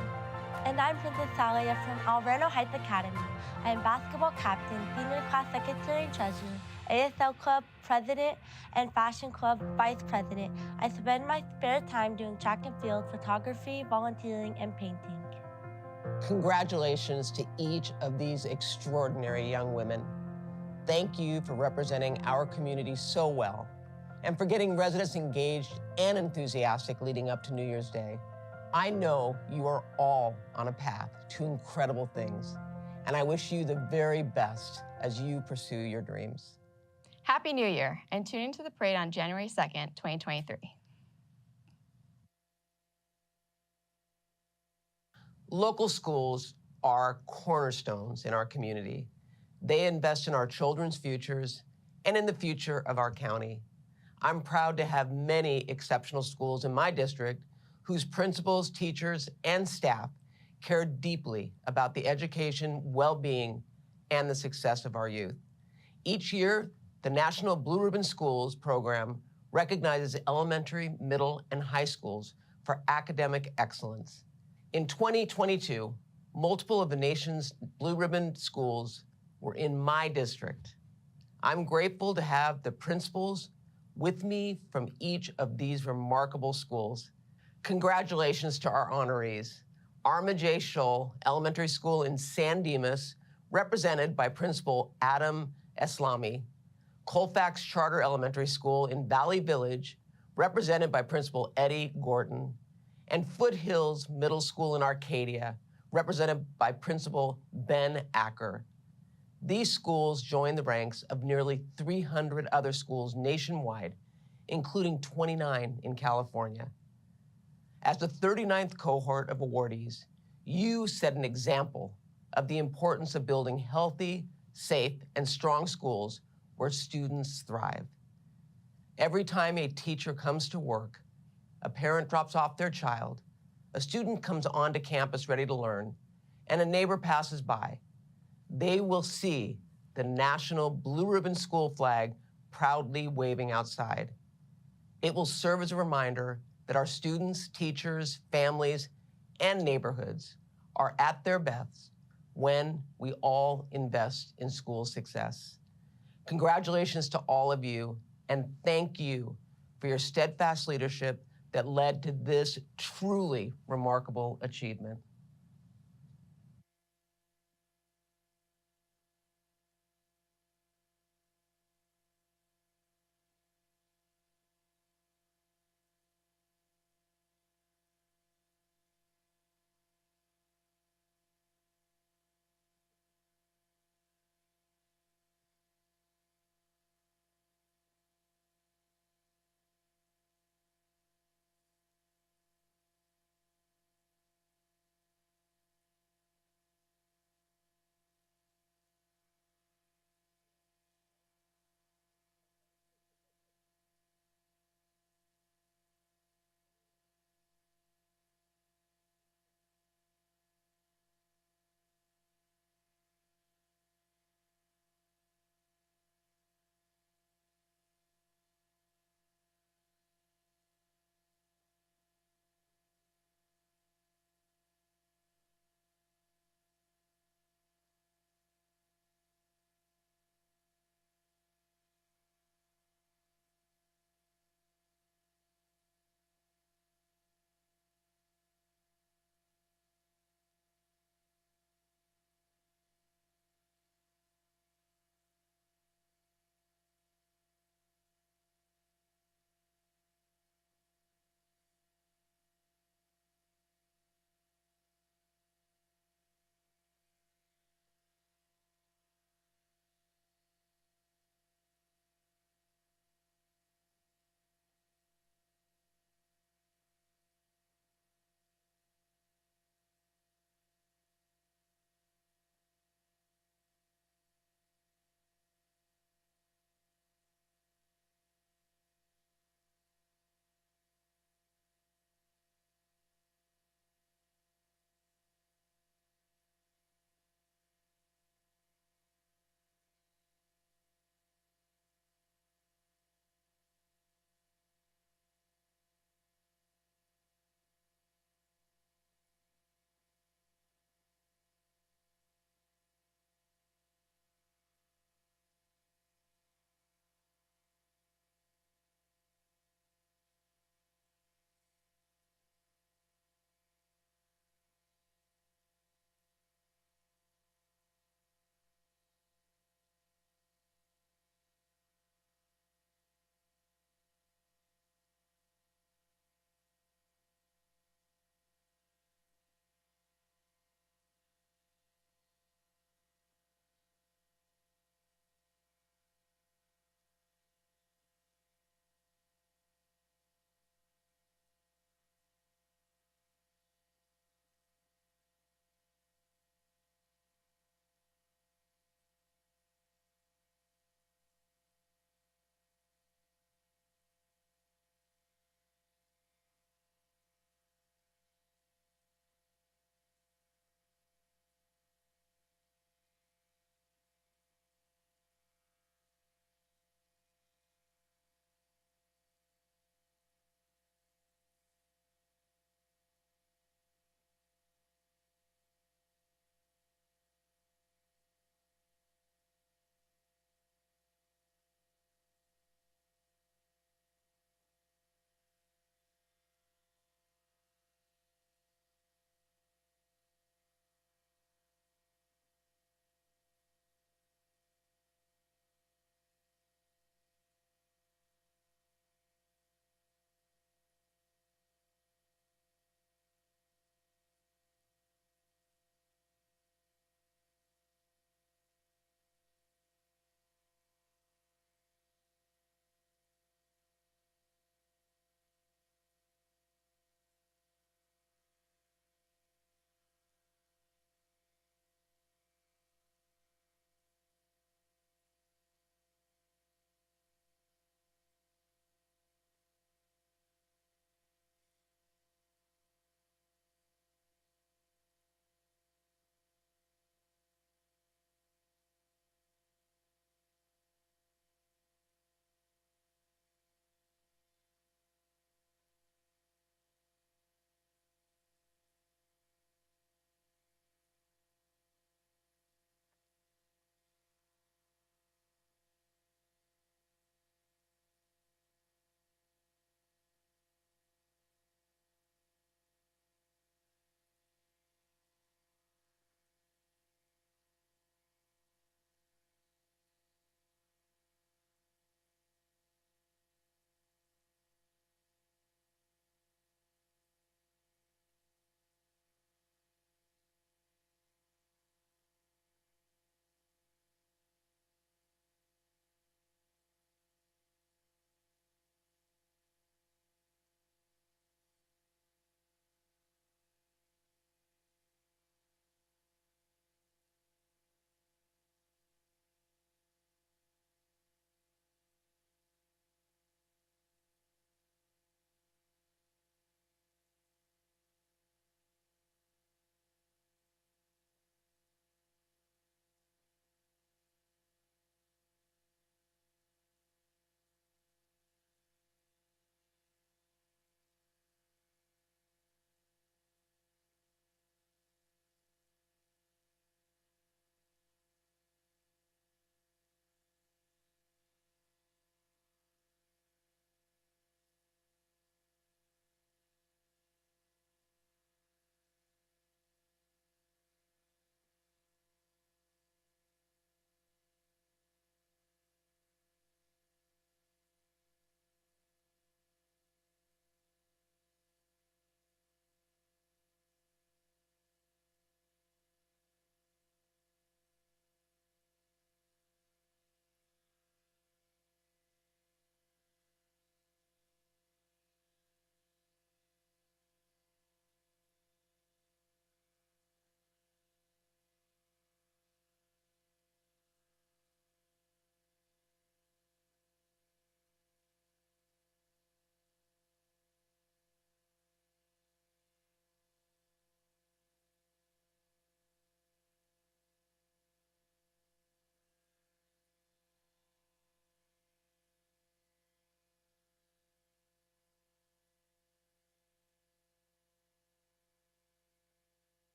And I'm Princess Talia from Alverno Heights Academy. I am basketball captain, senior class secretary and treasurer, ASL club president, and fashion club vice president. I spend my spare time doing track and field, photography, volunteering, and painting. Congratulations to each of these extraordinary young women. Thank you for representing our community so well and for getting residents engaged and enthusiastic leading up to New Year's Day. I know you are all on a path to incredible things, and I wish you the very best as you pursue your dreams. Happy New Year, and tune into the parade on January 2nd, 2023. Local schools are cornerstones in our community. They invest in our children's futures and in the future of our county. I'm proud to have many exceptional schools in my district whose principals, teachers, and staff care deeply about the education, well-being, and the success of our youth. Each year, the National Blue Ribbon Schools program recognizes elementary, middle, and high schools for academic excellence. In 2022, multiple of the nation's Blue Ribbon schools were in my district. I'm grateful to have the principals with me from each of these remarkable schools. Congratulations to our honorees. Arma J. Scholl Elementary School in San Dimas, represented by Principal Adam Eslami. Colfax Charter Elementary School in Valley Village, represented by Principal Eddie Gordon. And Foothills Middle School in Arcadia, represented by Principal Ben Acker. These schools join the ranks of nearly 300 other schools nationwide, including 29 in California. As the 39th cohort of awardees, you set an example of the importance of building healthy, safe, and strong schools where students thrive. Every time a teacher comes to work, a parent drops off their child, a student comes onto campus ready to learn, and a neighbor passes by, they will see the National Blue Ribbon School flag proudly waving outside. It will serve as a reminder that our students, teachers, families, and neighborhoods are at their best when we all invest in school success. Congratulations to all of you, and thank you for your steadfast leadership that led to this truly remarkable achievement.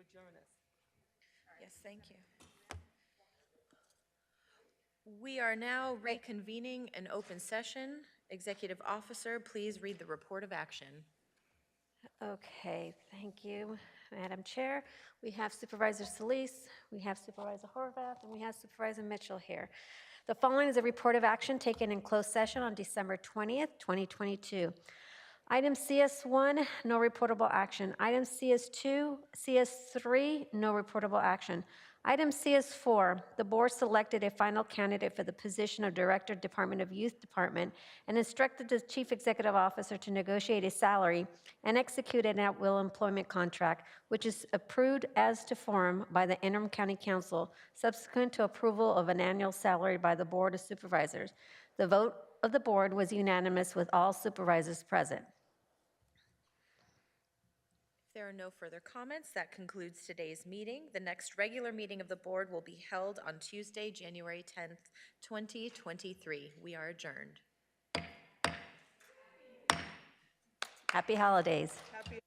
adjourn us. Yes, thank you. We are now reconvening an open session. Executive Officer, please read the report of action. Okay, thank you, Madam Chair. We have Supervisor Solis, we have Supervisor Horvath, and we have Supervisor Mitchell here. The following is a report of action taken in closed session on December 20th, 2022. Item CS1, no reportable action. Item CS2, CS3, no reportable action. Item CS4, the board selected a final candidate for the position of Director, Department of Youth Department, and instructed the Chief Executive Officer to negotiate a salary and execute an at-will employment contract, which is approved as to form by the Interim County Council, subsequent to approval of an annual salary by the Board of Supervisors. The vote of the board was unanimous with all supervisors present. If there are no further comments, that concludes today's meeting. The next regular meeting of the board will be held on Tuesday, January 10th, 2023. We are adjourned. Happy holidays. Happy